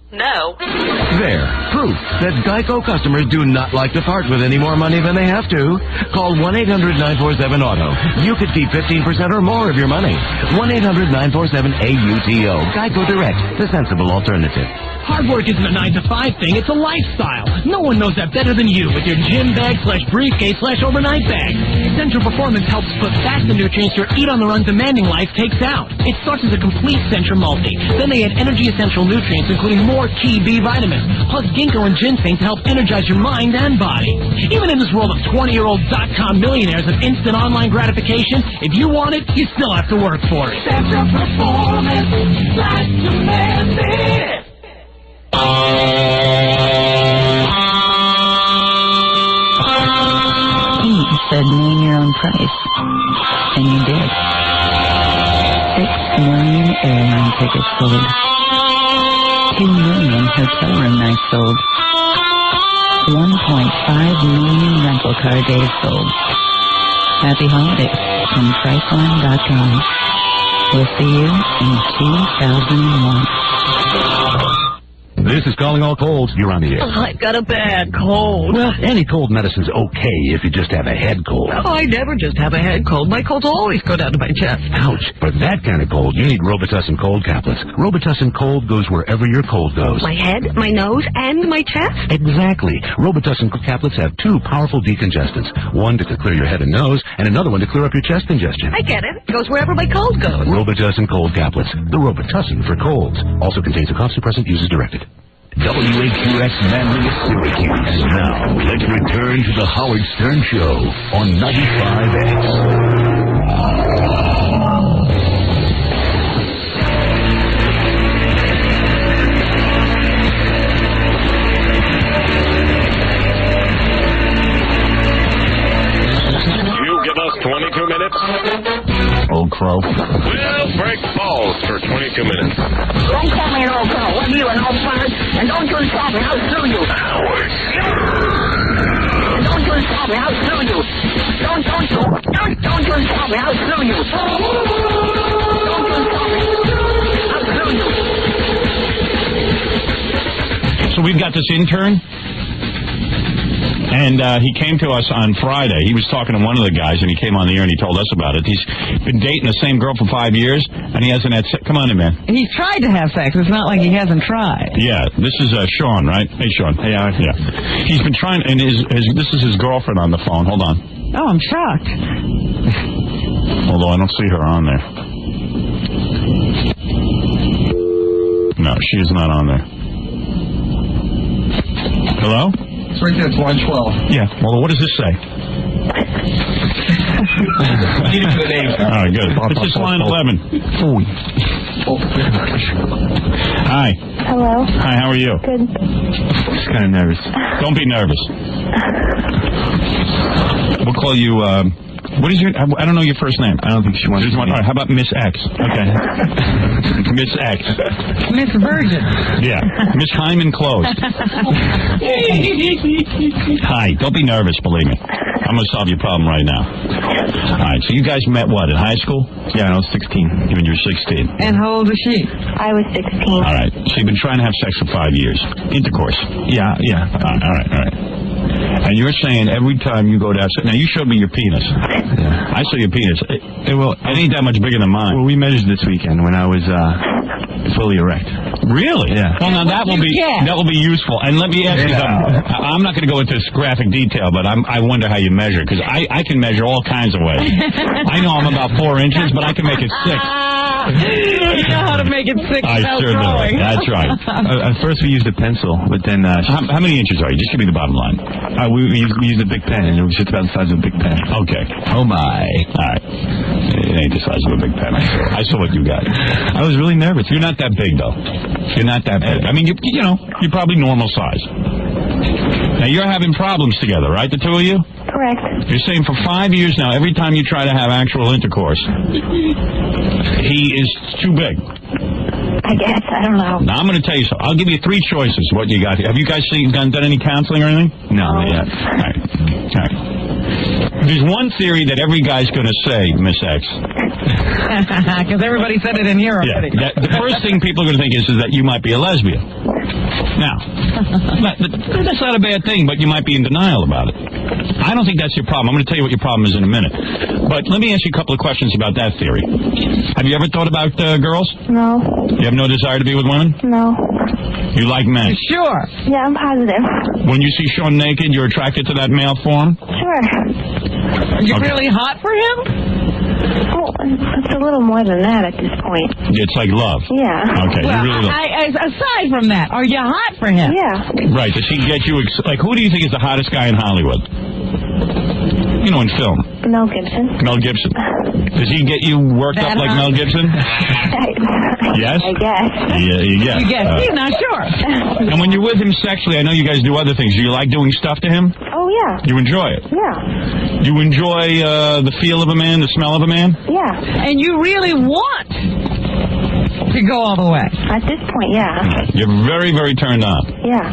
No. There. Proof that Geico customers do not like to part with any more money than they have to. Call 1-800-947-AUTO. You could keep 15% or more of your money. 1-800-947-AUTO. Geico Direct, the sensible alternative. Hard work isn't a 9-to-5 thing, it's a lifestyle. No one knows that better than you with your gym bag / briefcase / overnight bag. Central Performance helps put back the nutrients your eat-on-the-run demanding life takes out. It starts as a complete Central Multi. Then they add energy essential nutrients, including more key B vitamins, plus ginkgo and ginseng to help energize your mind and body. Even in this world of 20-year-old .com millionaires and instant online gratification, if you want it, you still have to work for it. Central Performance, like humanity. He said name your own price, and you did. 6 million airline tickets sold. 2 million hotel room nights sold. 1.5 million rental car days sold. Happy holidays from Priceline.com. We'll see you in 2001. This is Calling All Colds. You're on the air. Oh, I've got a bad cold. Well, any cold medicine's okay if you just have a head cold. Oh, I never just have a head cold. My colds always go down to my chest. Ouch. For that kind of cold, you need Robitussin Cold Caplets. Robitussin Cold goes wherever your cold goes. My head, my nose, and my chest? Exactly. Robitussin Cold Caplets have 2 powerful decongestants. One to clear your head and nose, and another one to clear up your chest congestion. I get it. It goes wherever my cold goes. Robitussin Cold Caplets. The Robitussin for colds. Also contains a cough suppressant. Use as directed. WHUS Manly, Syracuse. And now, let's return to the Howard Stern Show on 95X. You give us 22 minutes? Old crow. We'll break balls for 22 minutes. Don't call me an old girl. What are you, an old fart? And don't you stop me, I'll sue you. Howard And don't you stop me, I'll sue you. Don't you stop me, I'll sue you. Don't you stop me, I'll sue you. So we've got this intern, and he came to us on Friday. He was talking to one of the guys, and he came on the air and he told us about it. He's been dating the same girl for 5 years, and he hasn't had sex. Come on in, man. He's tried to have sex. It's not like he hasn't tried. Yeah, this is Sean, right? Hey, Sean. Hey, yeah. He's been trying, and this is his girlfriend on the phone. Hold on. Oh, I'm shocked. Although I don't see her on there. No, she is not on there. Hello? It's right there, it's line 12. Yeah, well, what does this say? Need it for the name. All right, good. It's just line 11. Hi. Hello. Hi, how are you? Good. Just kind of nervous. Don't be nervous. We'll call you, what is your, I don't know your first name. I don't think she wants to. All right, how about Miss X? Okay. Miss X. Miss Virgin. Yeah. Miss Hyman Closed. Hi, don't be nervous, believe me. I'm going to solve your problem right now. All right, so you guys met what, in high school? Yeah, I was 16. When you were 16. And how old was she? I was 16. All right, so you've been trying to have sex for 5 years. Intercourse. Yeah. All right. And you're saying every time you go to have sex, now you showed me your penis. Yeah. I saw your penis. It ain't that much bigger than mine. Well, we measured this weekend when I was fully erect. Really? Yeah. Well, now that will be useful. And let me ask you something. I'm not going to go into this graphic detail, but I wonder how you measure, because I can measure all kinds of ways. I know I'm about 4 inches, but I can make it 6. You know how to make it 6 I without sure growing. do. That's right. At first we used a pencil, but then... how many inches are you? Just give me the bottom line. We used a big pen, and it was just about the size of a big pen. Okay. Oh, my. All right. ain't the size of a big pen. I saw what you got. I was really nervous. You're not that big, though. You're not that big. I mean, you're probably normal size. Now, you're having problems together, right, the two of you? Correct. You're saying for 5 years now, every time you try to have actual intercourse, he is too big. I guess. I don't know. Now, I'm going to tell you something. I'll give you three choices what you got here. Have you guys done any counseling or anything? No, not yet. All right. There's one theory that every guy's going to say, Miss X. Because everybody said it in here already. Yeah, the first thing people are going to think is that you might be a lesbian. Now, that's not a bad thing, but you might be in denial about it. I don't think that's your problem. I'm going to tell you what your problem is in a minute. But let me ask you a couple of questions about that theory. Have you ever thought about girls? No. You have no desire to be with women? No. You like men? Sure. Yeah, I'm positive. When you see Sean naked, you're attracted to that male form? Sure. Are you really hot for him? Oh, it's a little more than that at this point. It's like love? Yeah. Okay, well, you really love. Aside from that, are you hot for him? Yeah. Right, does he get you... who do you think is the hottest guy in Hollywood? You know, in film. Mel Gibson. Mel Gibson. Does he get you worked up like Mel Gibson? Yes? I guess. Yeah, you guess. You guess. He's not sure. And when you're with him sexually, I know you guys do other things. Do you like doing stuff to him? Oh, yeah. You enjoy it? Yeah. You enjoy the feel of a man, the smell of a man? Yeah. And you really want to go all the way? At this point, yeah. You're very, very turned on. Yeah.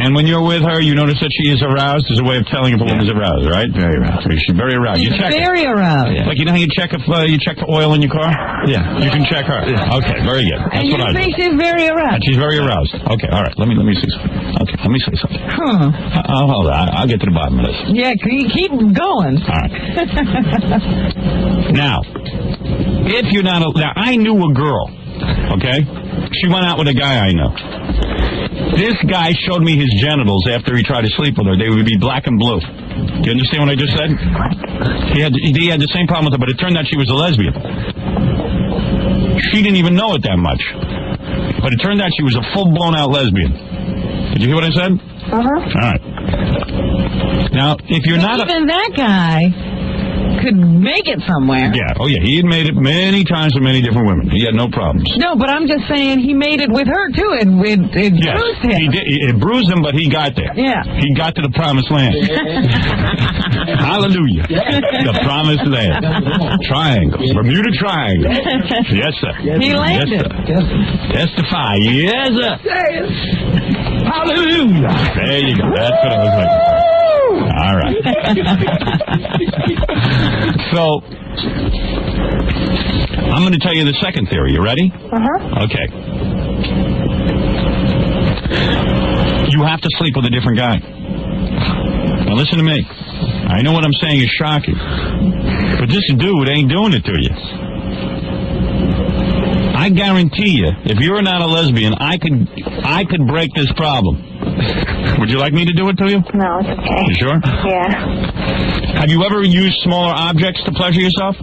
And when you're with her, you notice that she is aroused. There's a way of telling if a woman's aroused, right? Very aroused. She's very aroused. She's You check very her. aroused. Yeah. Like, you know how you check if you check the oil in your car? Yeah. You can check her. Yeah. Okay, very good. That's and you what I think do. she's very aroused? She's very aroused. Okay, all right. Let me see something. Okay, let me say something. Huh. Hold on. I'll get to the bottom of this. Yeah, keep going. All right. Now, if you're not... Now, I knew a girl, okay? She went out with a guy I know. This guy showed me his genitals after he tried to sleep with her. They would be black and blue. Do you understand what I just said? He had the same problem with her, but it turned out she was a lesbian. She didn't even know it that much. But it turned out she was a full-blown out lesbian. Did you hear what I said? Uh-huh. All right. Now, if you're not... Even that guy could make it somewhere. Yeah. Oh, yeah. He had made it many times with many different women. He had no problems. No, but I'm just saying he made it with her, too. It bruised him. He did. It bruised him, but he got there. Yeah. He got to the promised land. Hallelujah. The promised land. Triangle. Bermuda Triangle. Yes, sir. He landed. Yes, sir. Testify. Yes, sir. Hallelujah. There you go. That's what I was like. All right. So, I'm going to tell you the second theory. You ready? Uh-huh. Okay. You have to sleep with a different guy. Now, listen to me. I know what I'm saying is shocking, but this dude ain't doing it to you. I guarantee you, if you're not a lesbian, I could break this problem. Would you like me to do it to you? No, it's okay. You sure? Yeah. Have you ever used smaller objects to pleasure yourself?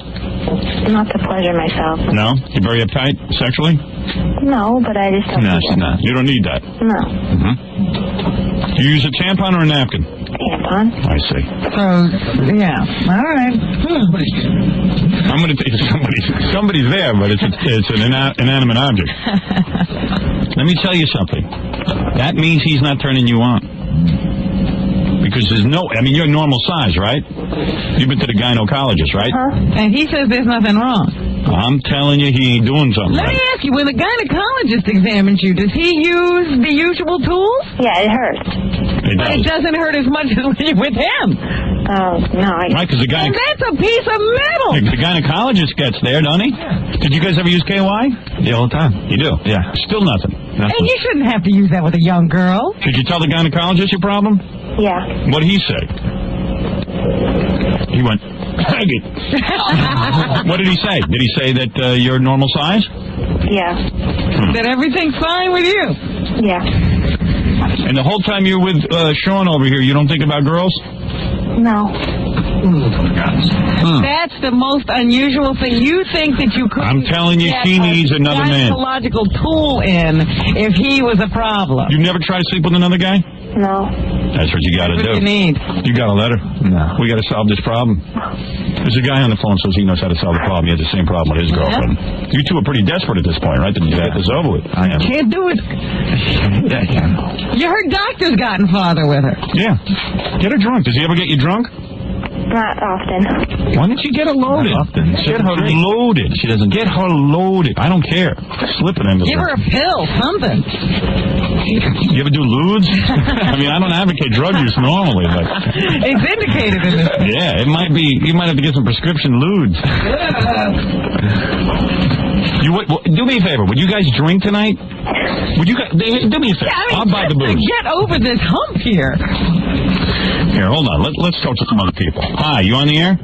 Not to pleasure myself. No? You're very uptight sexually? No, but I just don't No, need she's it. not. You don't need that. No. Mm-hmm. Do you use a tampon or a napkin? Tampon. I see. So, yeah. All right. I'm going to tell you somebody's there, but it's an inanimate object. Let me tell you something. That means he's not turning you on. Because there's you're normal size, right? You've been to the gynecologist, right? And he says there's nothing wrong. I'm telling you, he ain't doing something Let me ask you, when the gynecologist examines you, does he use the usual tools? Yeah, it hurts. But it doesn't hurt as much as when you're with him. Oh, no. Right, because the And that's a piece of metal. The gynecologist gets there, doesn't he? Did you guys ever use KY? Yeah, all the time. You do? Yeah. Still nothing. And you shouldn't have to use that with a young girl. Did you tell the gynecologist your problem? Yeah. What did he say? He went, faggot. What did he say? Did he say that you're normal size? Yeah. That everything's fine with you? Yeah. And the whole time you're with Sean over here, you don't think about girls? No. That's the most unusual thing. You think that you could I'm telling you, he needs another man. Gynecological tool in if he was a problem. You never try to sleep with another guy? No. That's what you got to do. What you need. You got a letter? No. We got to solve this problem. There's a guy on the phone says he knows how to solve the problem. He had the same problem with his girlfriend. You two are pretty desperate at this point, right? That you got this over with. I am. Can't do it. Yeah, I can. You heard doctor's gotten farther with her. Yeah. Get her drunk. Does he ever get you drunk? Not often. Why don't you get her loaded? Not often. Get her loaded. She doesn't get her loaded. I don't care. Slip it into Give her a pill, something. You ever do ludes? I mean, I don't advocate drug use normally, but it's indicated in this. Yeah, it might be. You might have to get some prescription ludes. Do me a favor. Would you guys drink tonight? Would you guys do me a favor? Yeah, I'll buy the booze. Get over this hump here. Here, hold on. Let's talk to some other people. Hi, you on the air?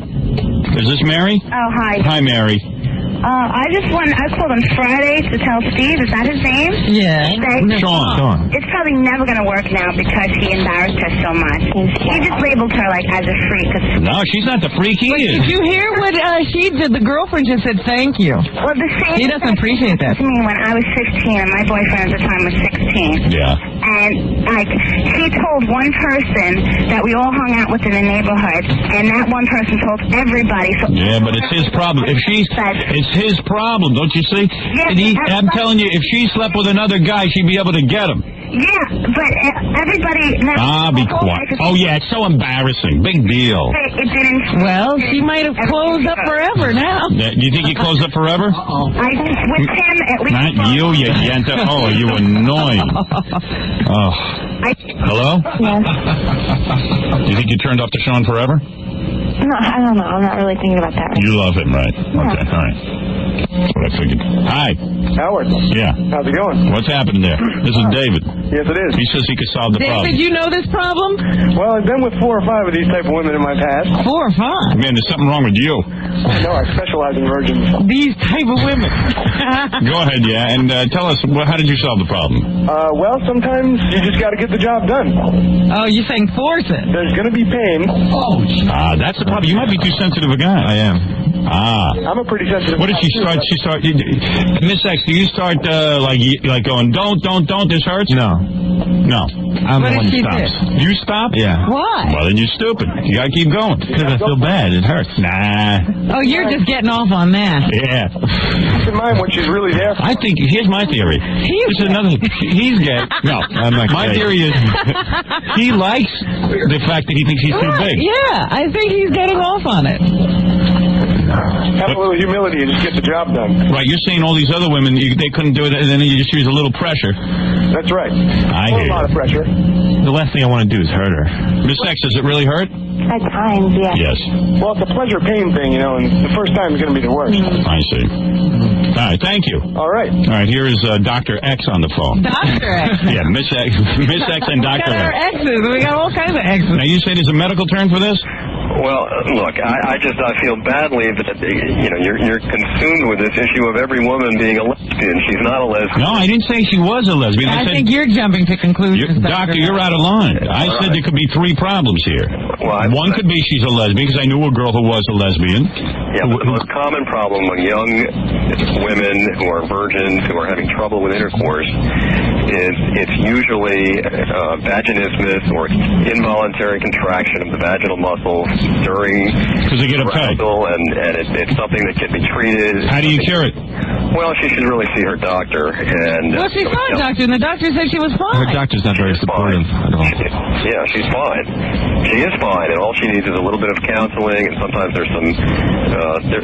Is this Mary? Oh, hi. Hi, Mary. I called on Friday to tell Steve, is that his name? Yeah. Sean. It's probably never going to work now because he embarrassed her so much. He just labeled her, like, as a freak. No, she's not the freak he is. Did you hear what she did? The girlfriend just said thank you. Well, the same he doesn't appreciate that. to me when I was 15 and my boyfriend at the time was 16. Yeah. And, like, she told one person that we all hung out with in the neighborhood, and that one person told everybody. So yeah, but it's his problem. It's his problem, don't you see? Yeah, I'm telling you, if she slept with another guy, she'd be able to get him. Yeah, but everybody... Be quiet. Oh, yeah, it's so embarrassing. Big deal. It didn't... Well, she might have closed up forever now. You think he closed up forever? With him, at least... Not you yenta. Oh, you annoying. Oh. Hello? Yes. You think you turned off to Sean forever? No, I don't know. I'm not really thinking about that. You love him, right? Okay, all right. That's what I figured. Hi. Howard. Yeah. How's it going? What's happening there? This is David. Yes, it is. He says he could solve the problem. David, you know this problem? Well, I've been with 4 or 5 of these type of women in my past. 4 or 5? Man, there's something wrong with you. No, I specialize in virgins. These type of women. Go ahead, yeah, and tell us, how did you solve the problem? Well, sometimes you just got to get the job done. Oh, you're saying force it. There's going to be pain. That's the problem. You might be too sensitive a guy. I am. I'm a pretty sensitive What did she start? Miss X, do you start, like going, don't, this hurts? No. I'm What the one did she who stops. do? You stop? Yeah. Why? Well, then you're stupid. You gotta keep going. Because I feel bad. It hurts. Nah. Oh, you're just getting off on that. Yeah. Keep in mind when she's really there. I think, here's my theory. This is another, he's gay. No, I'm not my gay. theory is he likes the fact that he thinks he's too big. Yeah, I think he's getting off on it. Have a little humility and just get the job done. Right, you're saying all these other women, they couldn't do it, and then you just use a little pressure. That's right. I hear A lot of you. pressure. The last thing I want to do is hurt her. Miss X, does it really hurt? At times, yeah. Yes. Well, it's a pleasure-pain thing, and the first time is going to be the worst. I see. All right, thank you. All right. All right, here is Dr. X on the phone. Dr. X. Yeah, Miss X and We Dr. got our X. X's. We got all kinds of X's. Now, you say there's a medical term for this? Well, look, I feel badly that you're consumed with this issue of every woman being a lesbian. She's not a lesbian. No, I didn't say she was a lesbian. I said, think you're jumping to conclusions. Doctor, you're out of line. I said there could be 3 problems here. Well, one could be she's a lesbian, because I knew a girl who was a lesbian. Yeah, but the most common problem when young women who are virgins who are having trouble with intercourse is it's usually vaginismus or involuntary contraction of the vaginal muscles during arousal, and it's something that can be treated. How do you cure it? Well, she should really see her doctor. And Well, she saw a doctor, and the doctor said she was fine. Her doctor's not very supportive at all. Yeah, she's fine. She is fine, and all she needs is a little bit of counseling, and sometimes there's some,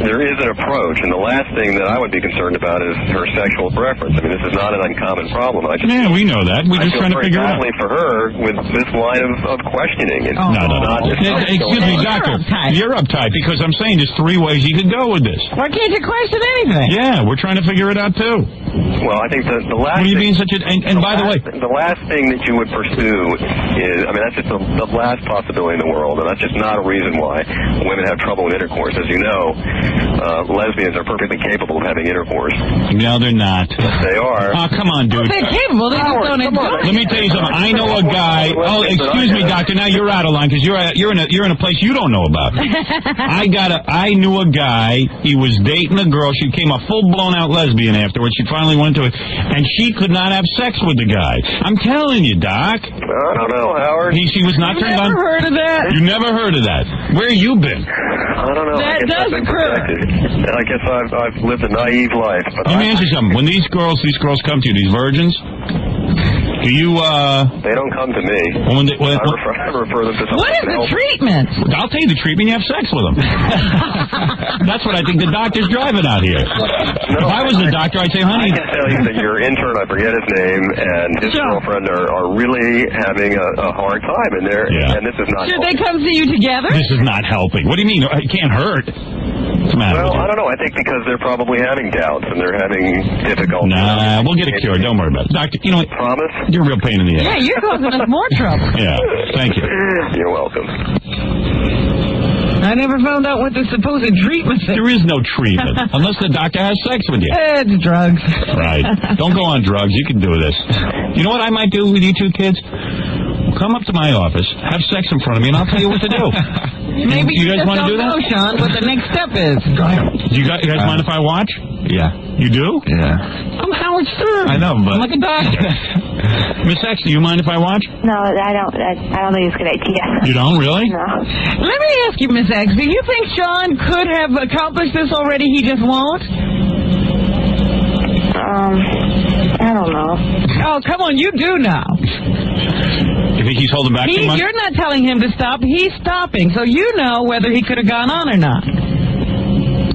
there is an approach, and the last thing that I would be concerned about is her sexual preference. I mean, this is not an uncommon problem. Yeah, we know that. We're just trying to figure it out. I feel very badly for her with this line of questioning. It's No. Excuse me, doctor. You're uptight because I'm saying there's 3 ways you could go with this. Why can't you question anything? Yeah, we're trying to figure it out too. Well, I think the last. What are you being such a? And by the way, the last thing that you would pursue is, I mean, that's just the last possibility in the world, and that's just not a reason why women have trouble with intercourse. As you know, lesbians are perfectly capable of having intercourse. No, they're not. They are. Oh, come on, dude. Well, they're capable. They just don't enjoy it. Let me tell you something. I know a guy. Oh, excuse me, doctor. Now you're out of line because you're in a place you don't know about. I knew a guy. He was dating a girl. She became a full blown out lesbian afterwards. She finally finally went to it, and she could not have sex with the guy. I'm telling you, Doc. I don't know, Howard. She was not turned on. Never heard of that? You never heard of that? Where you been? I don't know. That does occur. I guess I've lived a naive life. But Let me ask you something. When these girls come to you, these virgins, do you, They don't come to me. I refer them to someone. What is the treatment? I'll tell you the treatment. You have sex with them. That's what I think the doctor's driving out here. If I was the doctor, I'd say, honey. I can tell you that your intern, I forget his name, and his girlfriend are really having a hard time, and this is not. Should they come see you together? This is not helping. What do you mean? It can't hurt. What's the matter with you? I don't know. I think because they're probably having doubts and they're having difficulty. Nah, we'll get it cured. Don't worry about it. Doctor, you know what? Promise? You're a real pain in the ass. Yeah, you're causing us more trouble. Yeah, thank you. You're welcome. I never found out what the supposed treatment is. There is no treatment, unless the doctor has sex with you. It's drugs. Right. Don't go on drugs. You can do this. You know what I might do with you two kids? Come up to my office, have sex in front of me, and I'll tell you what to do. Maybe you guys just want to do don't that? know, Sean, what the next step is. Go ahead. Do you guys mind if I watch? Yeah. You do? Yeah. I'm Howard Stern. I know, but... I'm like a doctor. Miss X, do you mind if I watch? No, I don't think it's a good idea. You don't, really? No. Let me ask you, Miss X, do you think Sean could have accomplished this already, he just won't? I don't know. Oh, come on, you do now. You think he's holding back too much? You're not telling him to stop, he's stopping, so you know whether he could have gone on or not.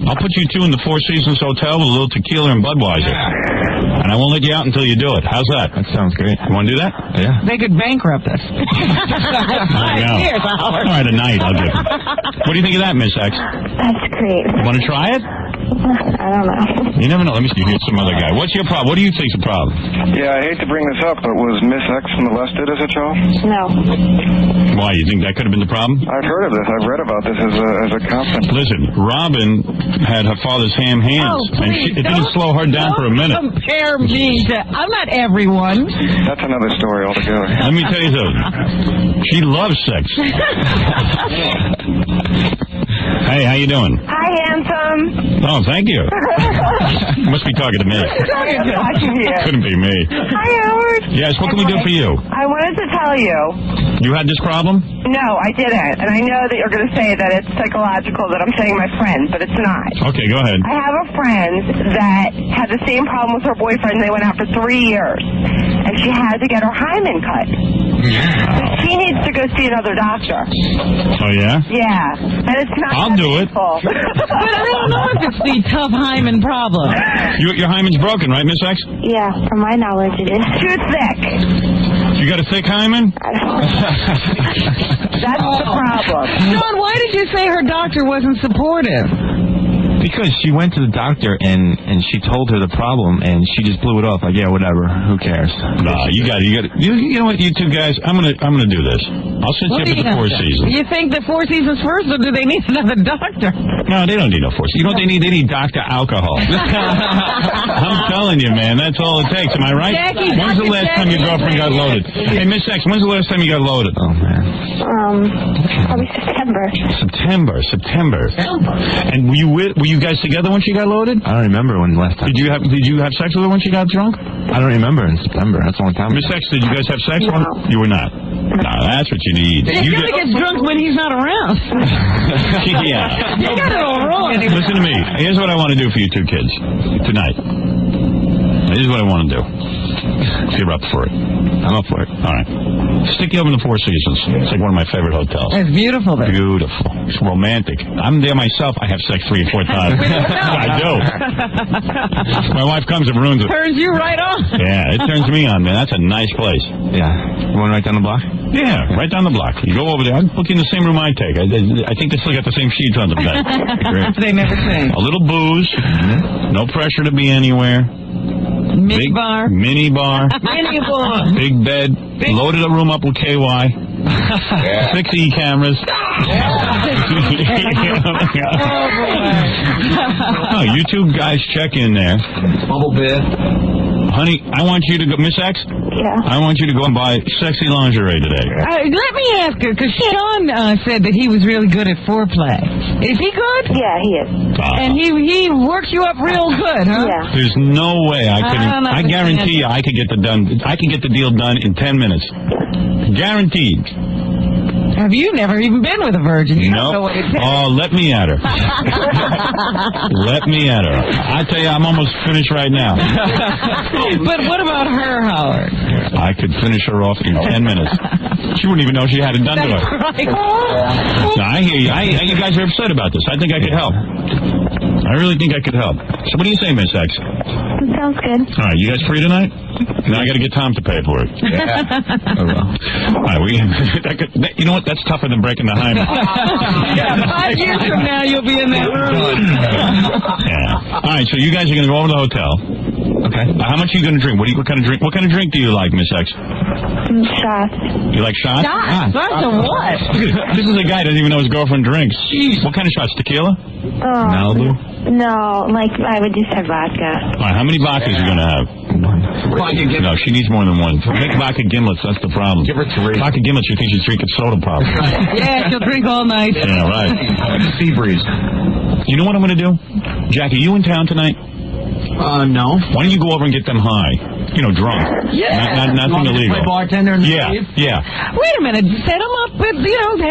I'll put you two in the Four Seasons Hotel with a little tequila and Budweiser. And I won't let you out until you do it. How's that? That sounds great. You want to do that? Yeah. They could bankrupt us. I know. All right, a night I'll give you. What do you think of that, Miss X? That's great. Want to try it? I don't know. You never know. Let me see. Here's some other guy. What's your problem? What do you think's the problem? Yeah, I hate to bring this up, but was Miss X molested as a child? No. Why? You think that could have been the problem? I've heard of this. I've read about this as a conference. Listen, Robin had her father's ham hands, and it didn't slow her down for a minute. Compare me to... I'm not everyone. That's another story altogether. Let me tell you something. She loves sex. Hey, how you doing? Hi, handsome. Oh, thank you. You must be talking to me. Couldn't be me. Hi, Howard. Yes, what can we do for you? I wanted to tell you. You had this problem? No, I didn't. And I know that you're going to say that it's psychological, that I'm saying my friend, but it's not. Okay, go ahead. I have a friend that had the same problem with her boyfriend. They went out for 3 years. And she had to get her hymen cut. So she needs to go see another doctor. Oh, yeah? Yeah. And it's not I'll do it. But I don't know if it's the tough hymen problem. Your hymen's broken, right, Miss X? Yeah, from my knowledge it is. Too thick. You got a thick hymen? That's the problem. Sean, why did you say her doctor wasn't supportive? Because she went to the doctor and she told her the problem and she just blew it off like, yeah, whatever, who cares? Nah, you know what, you two guys, I'm gonna do this. I'll set you up at the Four Seasons. You think the Four Seasons first, or do they need another doctor? No, they don't need no Four Seasons. You know what they need? They need Dr. Alcohol. I'm telling you, man, that's all it takes. Am I right? Jackie, when's the last time your girlfriend got loaded? Hey, Miss X, when's the last time you got loaded? Oh, man. Probably September. September. And were you guys together when she got loaded? I don't remember when the last time. Did you have sex with her when she got drunk? I don't remember. In September. That's a long time ago. Miss X, did you guys have sex? No. You were not. No, that's what you need. You gotta get drunk when he's not around. Yeah. You got it all wrong. Listen to me. Here's what I want to do for you two kids tonight. Here's what I want to do. If you're up for it. I'm up for it. All right. Stick you up in the Four Seasons. It's like one of my favorite hotels. It's beautiful there. Beautiful. It's romantic. I'm there myself. I have sex 3 or 4 times. I do. My wife comes and ruins it. Turns you right on. Yeah, it turns me on, man. That's a nice place. Yeah. You want right down the block? Yeah, right down the block. You go over there. I'll book you in the same room I take. I think they still got the same sheets on the bed. Great. They never change. A little booze. No pressure to be anywhere. Mini bar. Mini bar. Mini bar. Big bed. Loaded a room up with KY. 60 cameras. Oh, you two guys check in there. Bubble beer. Honey, I want you to go, Miss X? Yeah. I want you to go and buy sexy lingerie today. Let me ask her, because Sean said that he was really good at foreplay. Is he good? Yeah, he is. And he works you up real good, huh? Yeah. There's no way I could. don't I guarantee you, I could get the deal done in 10 minutes. Guaranteed. Have you never even been with a virgin? You don't know what it takes. Oh, let me at her. Let me at her. I tell you, I'm almost finished right now. But what about her, Howard? I could finish her off in 10 minutes. She wouldn't even know she had it done to her. Right. No, I hear you. You guys are upset about this. I think I could help. I really think I could help. So what do you say, Miss X? Sounds good. All right, you guys free tonight? Now I got to get Tom to pay for it. Yeah. Oh, well. All right, you know what? That's tougher than breaking the hymen. Yeah, 5 years from now, you'll be in that room. Yeah. All right, so you guys are going to go over to the hotel. Okay. How much are you going to drink? What kind of drink? What kind of drink do you like, Miss X? Shots. You like shots? Shots? Shots of what? This is a guy who doesn't even know his girlfriend drinks. Jeez. What kind of shots? Tequila? Malibu? No, like I would just have vodka. All right, how many vodkas are you going to have? No, she needs more than one. Make vodka gimlets, that's the problem. Give her 3. Vodka gimlets, you think she's drinking soda pop. Yeah, she'll drink all night. Yeah, right. Sea breeze. You know what I'm going to do? Jackie, you in town tonight? No. Why don't you go over and get them high? You know, drunk. Yeah. Nothing illegal. Play bartender in the Yeah. Wait a minute. Set them up with,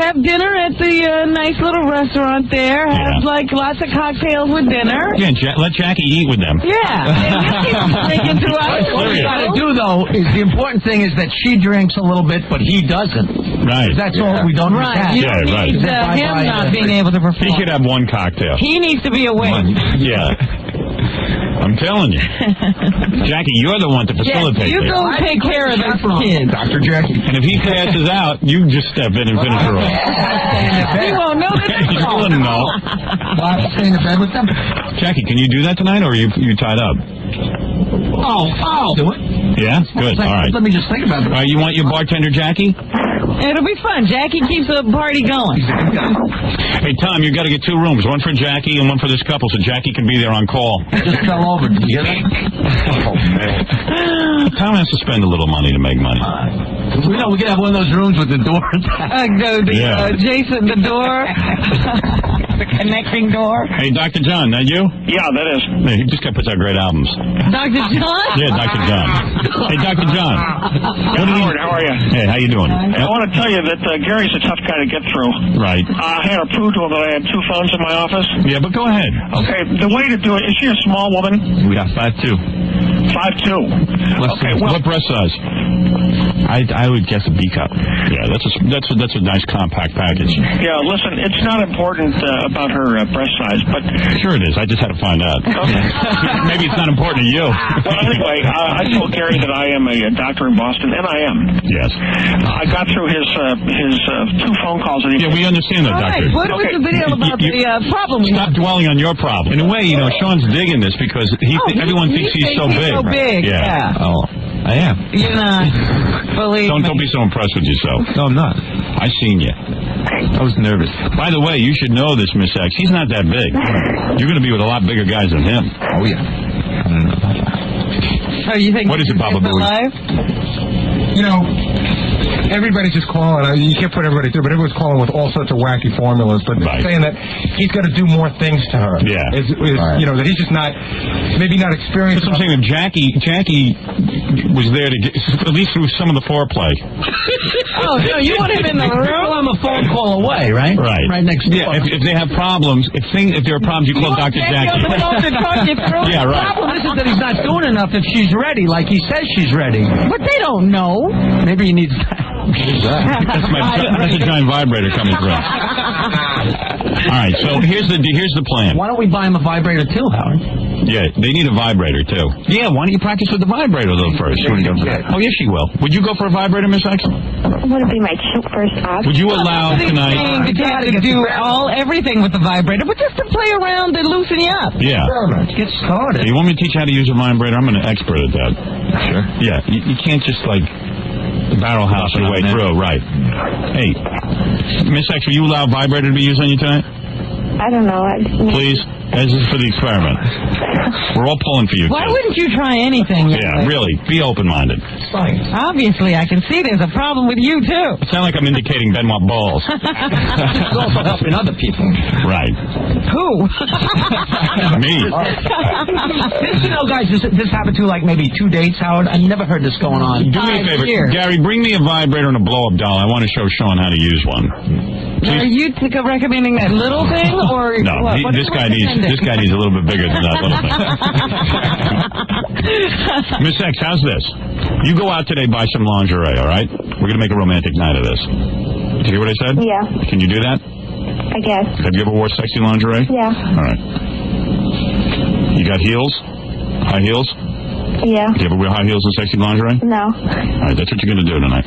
have dinner at the nice little restaurant there. Have, lots of cocktails with dinner. Yeah, let Jackie eat with them. Yeah. Drinking throughout. What we got to do, though, is the important thing is that she drinks a little bit, but he doesn't. Right. That's all we don't understand. You don't need him not being able to perform. He could have one cocktail. He needs to be awake. Yeah. I'm telling you. Jackie, you're the one to facilitate you this. go take care of those kids. Dr. Jackie. And if he passes out, you just step in and finish her off. He won't know that. He wouldn't know. Stay in the bed with them? Jackie, can you do that tonight, or are you tied up? I'll do it. Yeah? Good. All right. Let me just think about it. All right, you want your bartender, Jackie? It'll be fun. Jackie keeps the party going. Hey, Tom, you got to get 2 rooms, one for Jackie and one for this couple, so Jackie can be there on call. Just fell over. Did you hear that? Oh, man. Tom has to spend a little money to make money. We know we can have one of those rooms with the door. Jason, the door. The connecting door. Hey, Dr. John, that you? Yeah, that is. Hey, he just got puts out great albums. Dr. John? Yeah, Dr. John. Hey, Dr. John. Howard, how are you? Hey, how you doing? I want to tell you that Gary's a tough guy to get through. Right. I had to prove to him that I had 2 phones in my office. Yeah, but go ahead. Okay, the way to do it, is she a small woman? We got 5'2". 5'2". Okay, well, what breast size? I would guess a B cup. Yeah, that's a nice compact package. yeah, listen, it's not important about her breast size, but... Sure it is. I just had to find out. Okay. Maybe it's not important to you. Well, anyway, I told Gary that I am a doctor in Boston, and I am. Yes. I got through his 2 phone calls. That he Yeah, we understand that, Doctor. What was the video about the problem? Stop dwelling on your problem. In a way, Sean's digging this because everyone thinks he's so big. So big. Yeah. Oh, I am. You're not. Believe me. Don't be so impressed with yourself. No, I'm not. I seen you. I was nervous. By the way, you should know this, Miss X. He's not that big. You're going to be with a lot bigger guys than him. Oh, yeah. I don't know about that. Oh, you think what is it, Baba Booey? Everybody's just calling. You can't put everybody through, but everyone's calling with all sorts of wacky formulas. But saying that he's got to do more things to her. Yeah. That he's just not, maybe not experienced. That's what I'm saying. Jackie was there to get, at least through some of the foreplay. Oh, no, you want him in the room? I'm a phone call away, right? Right. Right next door. Yeah, if they have problems, if there are problems, you call Dr. Jackie. Yeah, right. The problem isn't that he's not doing enough if she's ready, like he says she's ready. But they don't know. Maybe he needs... That's a giant vibrator coming through. All right, so here's the plan. Why don't we buy him a vibrator too, Howard? Yeah, they need a vibrator too. Yeah, why don't you practice with the vibrator though first? Oh, yes, she will. Would you go for a vibrator, Miss X? Would it be my first option? Would you allow tonight? You have to do everything with the vibrator, but just to play around and loosen you up. Yeah. Get started. You want me to teach you how to use a vibrator? I'm an expert at that. Sure. Yeah, you can't just barrel house your way through, right. Hey, Miss X, will you allow a vibrator to be used on you tonight? I don't know. Please, this is for the experiment. We're all pulling for you, Why too. wouldn't you try anything? Yeah, really. Be open-minded. Obviously, I can see there's a problem with you, too. It's not like I'm indicating Benoit balls. It's also helping other people. Right. Who? Me. You know, guys, this happened to like maybe 2 dates, Howard. I never heard this going on. Do me a favor. Gary, bring me a vibrator and a blow-up doll. I want to show Sean how to use one. Are you recommending that little thing, or No, what? this guy needs a little bit bigger than that little thing. Miss X, how's this? You go out today, buy some lingerie, all right? We're going to make a romantic night of this. Did you hear what I said? Yeah. Can you do that? I guess. Have you ever wore sexy lingerie? Yeah. All right. You got heels? High heels? Yeah. Do you ever wear high heels and sexy lingerie? No. All right, that's what you're going to do tonight.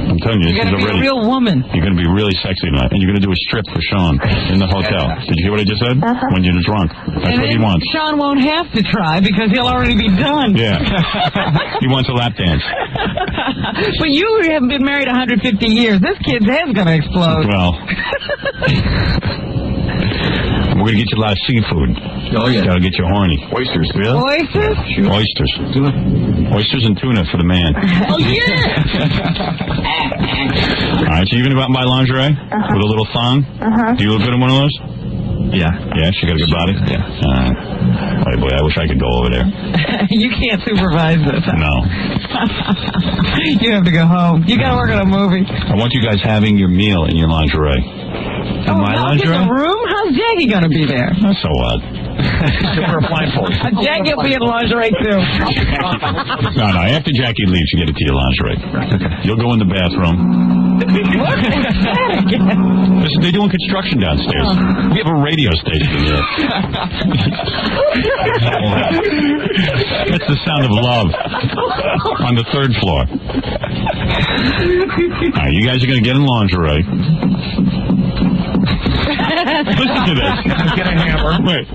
I'm telling you, You're this is going to be a real woman. You're going to be really sexy tonight, and you're going to do a strip for Sean in the hotel. Did you hear what I just said? When you're drunk. That's And what he then wants. Sean won't have to try because he'll already be done. Yeah. He wants a lap dance. But you haven't been married 150 years. This kid's head's going to explode. Well, we're going to get you a lot of seafood. Oh, yeah. Got to get you horny. Oysters. Really? Oysters? Oysters. Oysters and tuna for the man. Oh, yeah! All right, so you're going to go out and buy lingerie with a little thong? Do you look good in one of those? Yeah. Yeah, she got a good body? Yeah. Oh, boy, I wish I could go over there. You can't supervise this. No. You have to go home. You got to work on a movie. I want you guys having your meal in your lingerie. In my not lingerie? in the room? How's Jackie going to be there? So what? Wear a blindfold. Jackie will be in lingerie, too. No, after Jackie leaves, you get it to your lingerie. Okay. You'll go in the bathroom. What is that again? Listen, they're doing construction downstairs. We have a radio station in here. That's the sound of love on the third floor. All right, you guys are going to get in lingerie. Listen to this. Get a hammer. Wait.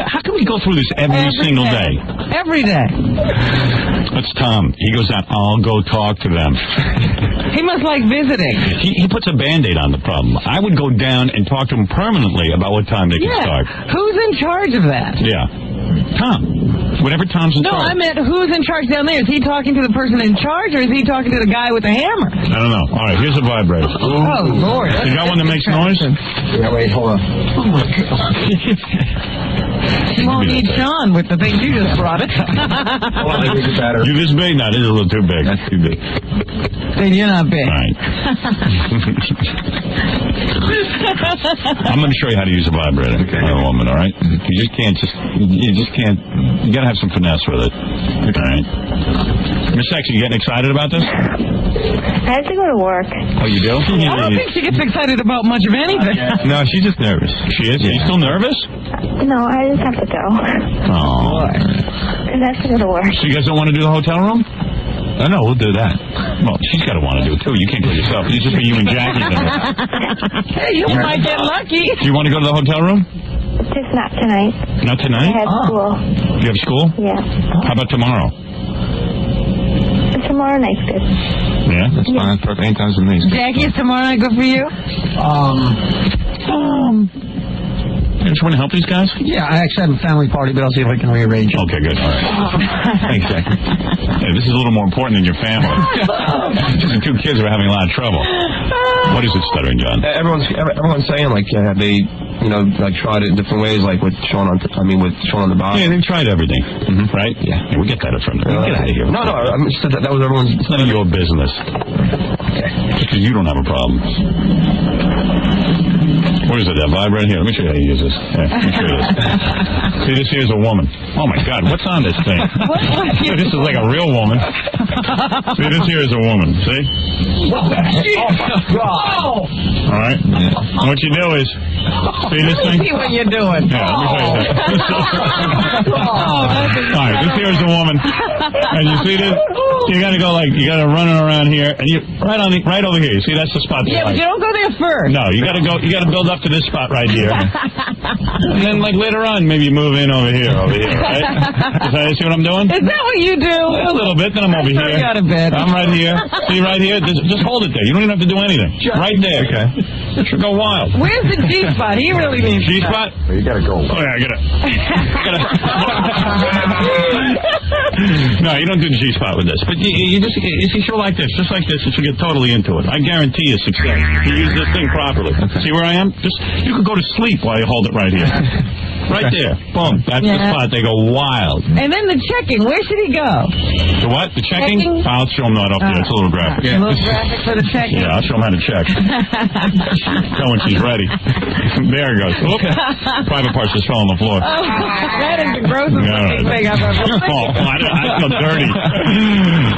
How can we go through this every single day? Every day. That's Tom. He goes out, I'll go talk to them. He must like visiting. He puts a Band-Aid on the problem. I would go down and talk to him permanently about what time they can start. Who's in charge of that? Yeah. Tom. Whatever Tom's in charge. No, I meant who's in charge down there? Is he talking to the person in charge, or is he talking to the guy with the hammer? I don't know. All right, here's a vibrator. Oh, Lord. You got one that makes noise? Yeah, wait, hold on. Oh, my God. You won't need Sean with the thing you just brought it. You this big? No, this is a little too big. That's too big. Then you're not big. All right. I'm going to show you how to use a vibrator on a woman, all right? You just can't you got to have some finesse with it. All right. Miss X, you getting excited about this? I have to go to work. Oh, you do? I don't think she gets excited about much of anything. No, she's just nervous. She is? Yeah. Are you still nervous? No, I just have to go. Oh. I have to go to work. So you guys don't want to do the hotel room? Oh, no, we'll do that. Well, she's got to want to do it, too. You can't go yourself. It's just for you and Jackie. Hey, you might get lucky. Do you want to go to the hotel room? Just not tonight. Not tonight? I have school. You have school? Yeah. How about tomorrow? Tomorrow night's good. Yeah? That's fine. Perfect. Anytime's with me. Jackie, is tomorrow night good for you? You just want to help these guys? Yeah, I actually have a family party, but I'll see if I can rearrange it. Okay, good. All right. Thanks, Jackie. Hey, this is a little more important than your family. Just the two kids are having a lot of trouble. What is it, Stuttering John? Everyone's saying like they, like tried it in different ways, like with Sean on the box. Yeah, they've tried everything, right? Yeah, we get that from them. Get out of here. No, I just said that was everyone's. It's none of your business. Because you don't have a problem. What is it, that vibrator? Here, let me show you how you use this. Yeah, let me show you this. See, this here's a woman. Oh, my God, what's on this thing? This is like a real woman. See, this here is a woman, see? Oh, God. All right. And what you do is, see this thing? See what you're doing. Yeah, let me show you that. All right, this here is a woman. And you see this? You got to go you got to run around here, and you right over here. You see, that's the spot. Yeah, but you don't go there first. No, you got to build up to this spot right here. And then, later on, maybe you move in over here, right? See what I'm doing? Is that what you do? A little bit, then I'm over here. Got a bit. I'm right here. See, right here? Just hold it there. You don't even have to do anything. Right there. Okay. It should go wild. Where's the G-spot? He really needs G-spot? You gotta go. Oh, yeah, I gotta. No, you don't do the G-spot with this. But you see, she'll like this. Just like this, and she'll get totally into it. I guarantee you success. You use this thing properly. See where I am? You could go to sleep while you hold it right here. Right there. Boom. That's the spot. They go wild. And then the checking. Where should he go? The what? The checking? I'll show him that up there. It's a little graphic. A little graphic for the checking? Yeah, I'll show him how to check. Go when she's ready. There it goes. Oop. Private parts just fell on the floor. Oh, that is the grossest looking thing I've ever seen. I feel dirty.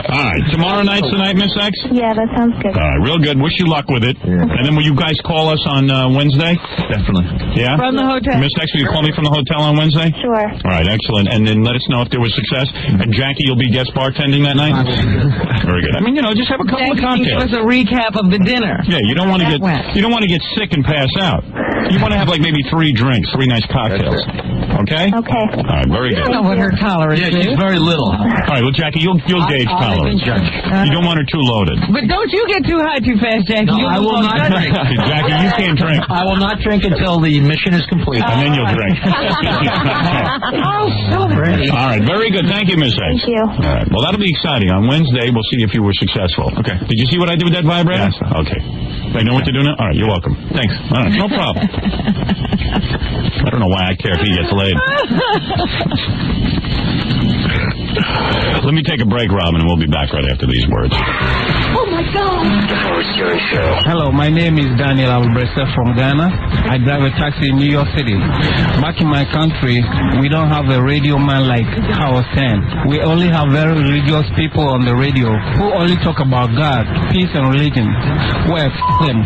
All right. Tomorrow night's the night, Miss X? Yeah, that sounds good. All right. Real good. Wish you luck with it. And then will you guys call us on Wednesday? Definitely. Yeah? From the hotel. Miss X, will you call me from the hotel on Wednesday? Sure. All right. Excellent. And then let us know if there was success. And Jackie, you'll be guest bartending that night? Very good. I mean, just have a couple of cocktails. Give us a recap of the dinner. Yeah, you don't want to get sick and pass out. You want to have like maybe 3 drinks, 3 nice cocktails. Okay? Okay. All right, very good. I don't know what her tolerance is. She's very little. All right, well, Jackie, you'll gauge tolerance. You don't want her too loaded. But don't you get too high too fast, Jackie. No, I will not drink. Jackie, you can't drink. I will not drink until the mission is complete. And then you'll drink. Oh, so pretty. All right, very good. Thank you, Miss X. Thank you. All right, well, that'll be exciting. On Wednesday, we'll see if you were successful. Okay. Did you see what I did with that vibrator? Yes. Okay. I know what to do now? All right, you're welcome. Thanks. All right, no problem. I don't know why I care if he gets laid. Let me take a break, Robin, and we'll be back right after these words. Oh, my God. The Howard Stern Show. Hello, my name is Daniel Albresta from Ghana. I drive a taxi in New York City. Back in my country, we don't have a radio man like Howard Stern. We only have very religious people on the radio who only talk about God, peace, and religion. Well, them.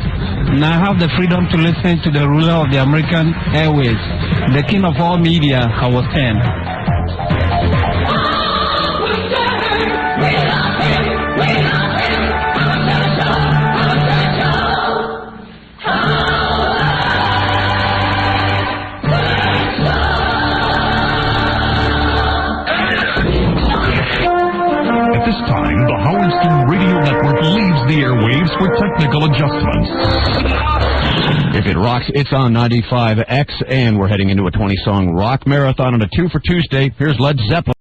Now I have the freedom to listen to the ruler of the American Airways, the king of all media, Howard Stern. At this time, the Howard Stern Radio Network leaves the airwaves for technical adjustments. If it rocks, it's on 95X, and we're heading into a 20-song rock marathon on a 2 for Tuesday. Here's Led Zeppelin.